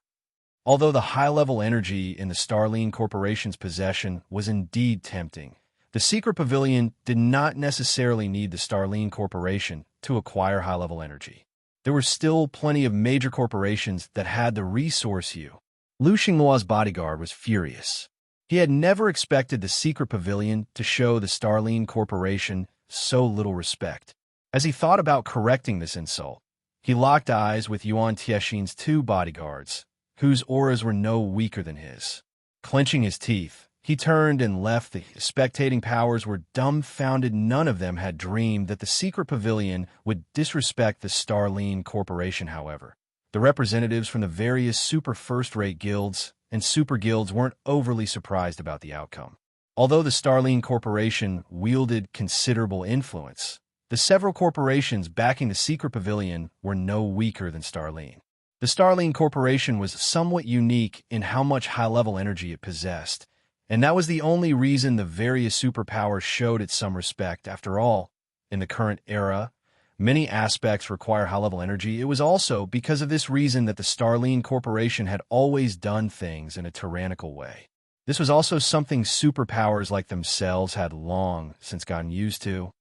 Although the high-level energy in the Starline Corporation's possession was indeed tempting, the secret pavilion did not necessarily need the Starline Corporation to acquire high-level energy. There were still plenty of major corporations that had the resource you. Lu Xingluo's bodyguard was furious. He had never expected the secret pavilion to show the Starline Corporation so little respect. As he thought about correcting this insult, he locked eyes with Yuan Tiexin's two bodyguards, whose auras were no weaker than his. Clenching his teeth, he turned and left. The spectating powers were dumbfounded. None of them had dreamed that the secret pavilion would disrespect the Starline Corporation, however. The representatives from the various super first-rate guilds and super guilds weren't overly surprised about the outcome. Although the Starline Corporation wielded considerable influence, the several corporations backing the secret pavilion were no weaker than Starline. The Starline Corporation was somewhat unique in how much high-level energy it possessed, and that was the only reason the various superpowers showed it some respect. After all, in the current era, many aspects require high-level energy. It was also because of this reason that the Starline Corporation had always done things in a tyrannical way. This was also something superpowers like themselves had long since gotten used to.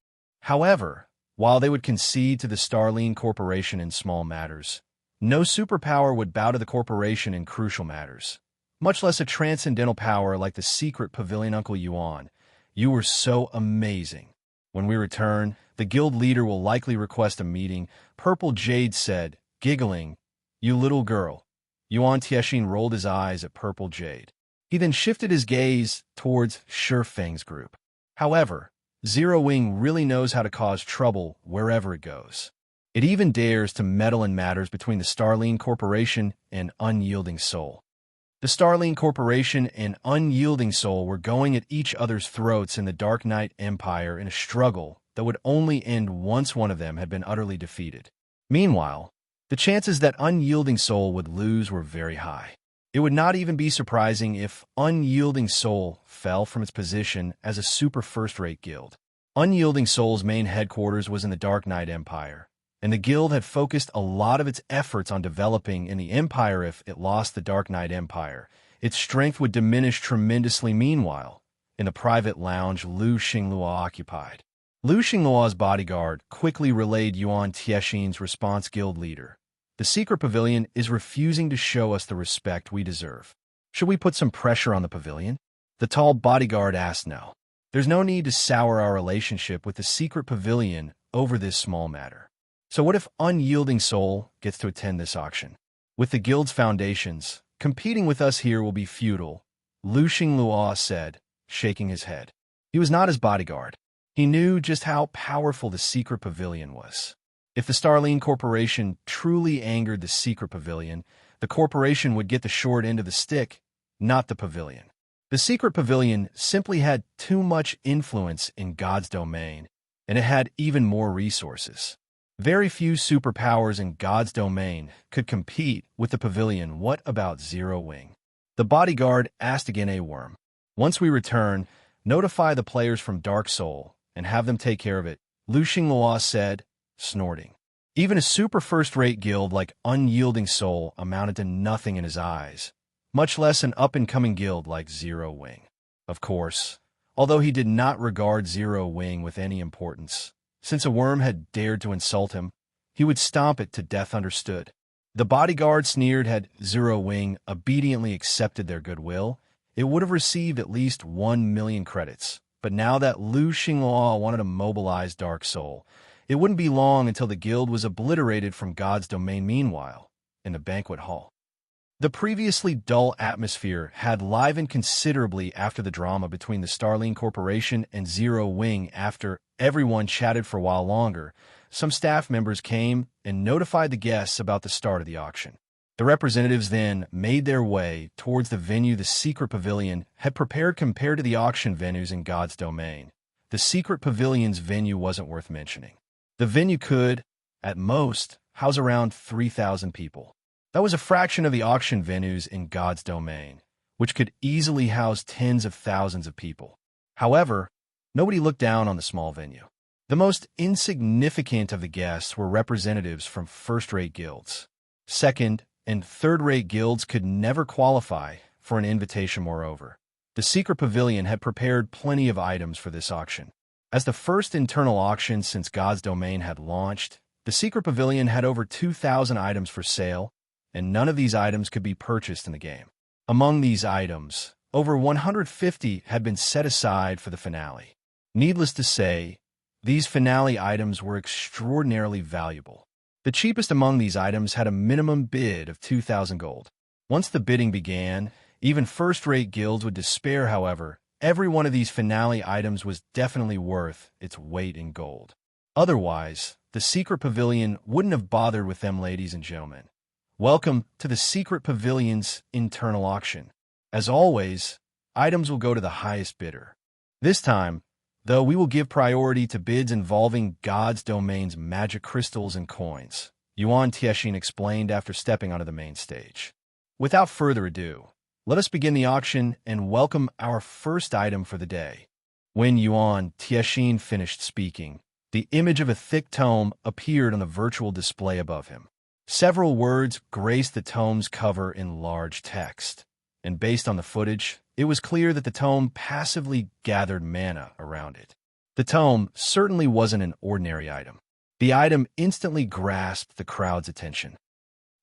However, while they would concede to the Starline Corporation in small matters, no superpower would bow to the corporation in crucial matters, much less a transcendental power like the secret pavilion. Uncle Yuan, you were so amazing. When we return, the guild leader will likely request a meeting, Purple Jade said, giggling. You little girl. Yuan Tiexin rolled his eyes at Purple Jade. He then shifted his gaze towards Shifeng's group. However, Zero Wing really knows how to cause trouble wherever it goes. It even dares to meddle in matters between the Starline Corporation and Unyielding Soul. The Starline Corporation and Unyielding Soul were going at each other's throats in the Dark Knight Empire in a struggle that would only end once one of them had been utterly defeated. Meanwhile, the chances that Unyielding Soul would lose were very high. It would not even be surprising if Unyielding Soul fell from its position as a super first-rate guild. Unyielding Soul's main headquarters was in the Dark Knight Empire, and the guild had focused a lot of its efforts on developing in the Empire. If it lost the Dark Knight Empire, its strength would diminish tremendously. Meanwhile, in the private lounge Lu Xingluo occupied, Lu Xingluo's bodyguard quickly relayed Yuan Tiexin's response. Guild leader, the secret pavilion is refusing to show us the respect we deserve. Should we put some pressure on the pavilion? The tall bodyguard asked. No. There's no need to sour our relationship with the secret pavilion over this small matter. So what if Unyielding Soul gets to attend this auction? With the guild's foundations, competing with us here will be futile, Lu Xingluo said, shaking his head. He was not his bodyguard. He knew just how powerful the secret pavilion was. If the Starline Corporation truly angered the secret pavilion, the corporation would get the short end of the stick, not the pavilion. The secret pavilion simply had too much influence in God's domain, and it had even more resources. Very few superpowers in God's domain could compete with the pavilion. What about Zero Wing? The bodyguard asked again. A worm. Once we return, notify the players from Dark Soul and have them take care of it, Lu Xingluo said, snorting. Even a super first-rate guild like Unyielding Soul amounted to nothing in his eyes, much less an up-and-coming guild like Zero Wing. Of course, although he did not regard Zero Wing with any importance, since a worm had dared to insult him, he would stomp it to death. Understood. The bodyguard sneered. Had Zero Wing obediently accepted their goodwill, it would have received at least 1 million credits. But now that Lu Xingluo wanted to mobilize Dark Soul, it wouldn't be long until the guild was obliterated from God's domain. Meanwhile, in the banquet hall, the previously dull atmosphere had livened considerably after the drama between the Starline Corporation and Zero Wing. After everyone chatted for a while longer, some staff members came and notified the guests about the start of the auction. The representatives then made their way towards the venue the secret pavilion had prepared. Compared to the auction venues in God's domain, the secret pavilion's venue wasn't worth mentioning. The venue could, at most, house around 3,000 people. That was a fraction of the auction venues in God's domain, which could easily house tens of thousands of people. However, nobody looked down on the small venue. The most insignificant of the guests were representatives from first-rate guilds. Second, and third-rate guilds could never qualify for an invitation. Moreover, the Secret Pavilion had prepared plenty of items for this auction. As the first internal auction since God's Domain had launched, the Secret Pavilion had over 2,000 items for sale, and none of these items could be purchased in the game. Among these items, over 150 had been set aside for the finale. Needless to say, these finale items were extraordinarily valuable. The cheapest among these items had a minimum bid of 2,000 gold. Once the bidding began, even first-rate guilds would despair. However, every one of these finale items was definitely worth its weight in gold. Otherwise, the Secret Pavilion wouldn't have bothered with them. Ladies and gentlemen, welcome to the Secret Pavilion's internal auction. As always, items will go to the highest bidder. This time, though, we will give priority to bids involving God's Domain's magic crystals and coins, Yuan explained after stepping onto the main stage. Without further ado, let us begin the auction and welcome our first item for the day. When Yuan finished speaking, the image of a thick tome appeared on the virtual display above him. Several words graced the tome's cover in large text, and based on the footage, it was clear that the tome passively gathered mana around it. The tome certainly wasn't an ordinary item. The item instantly grasped the crowd's attention.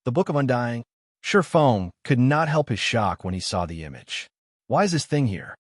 The Book of Undying? Feng could not help his shock when he saw the image. Why is this thing here?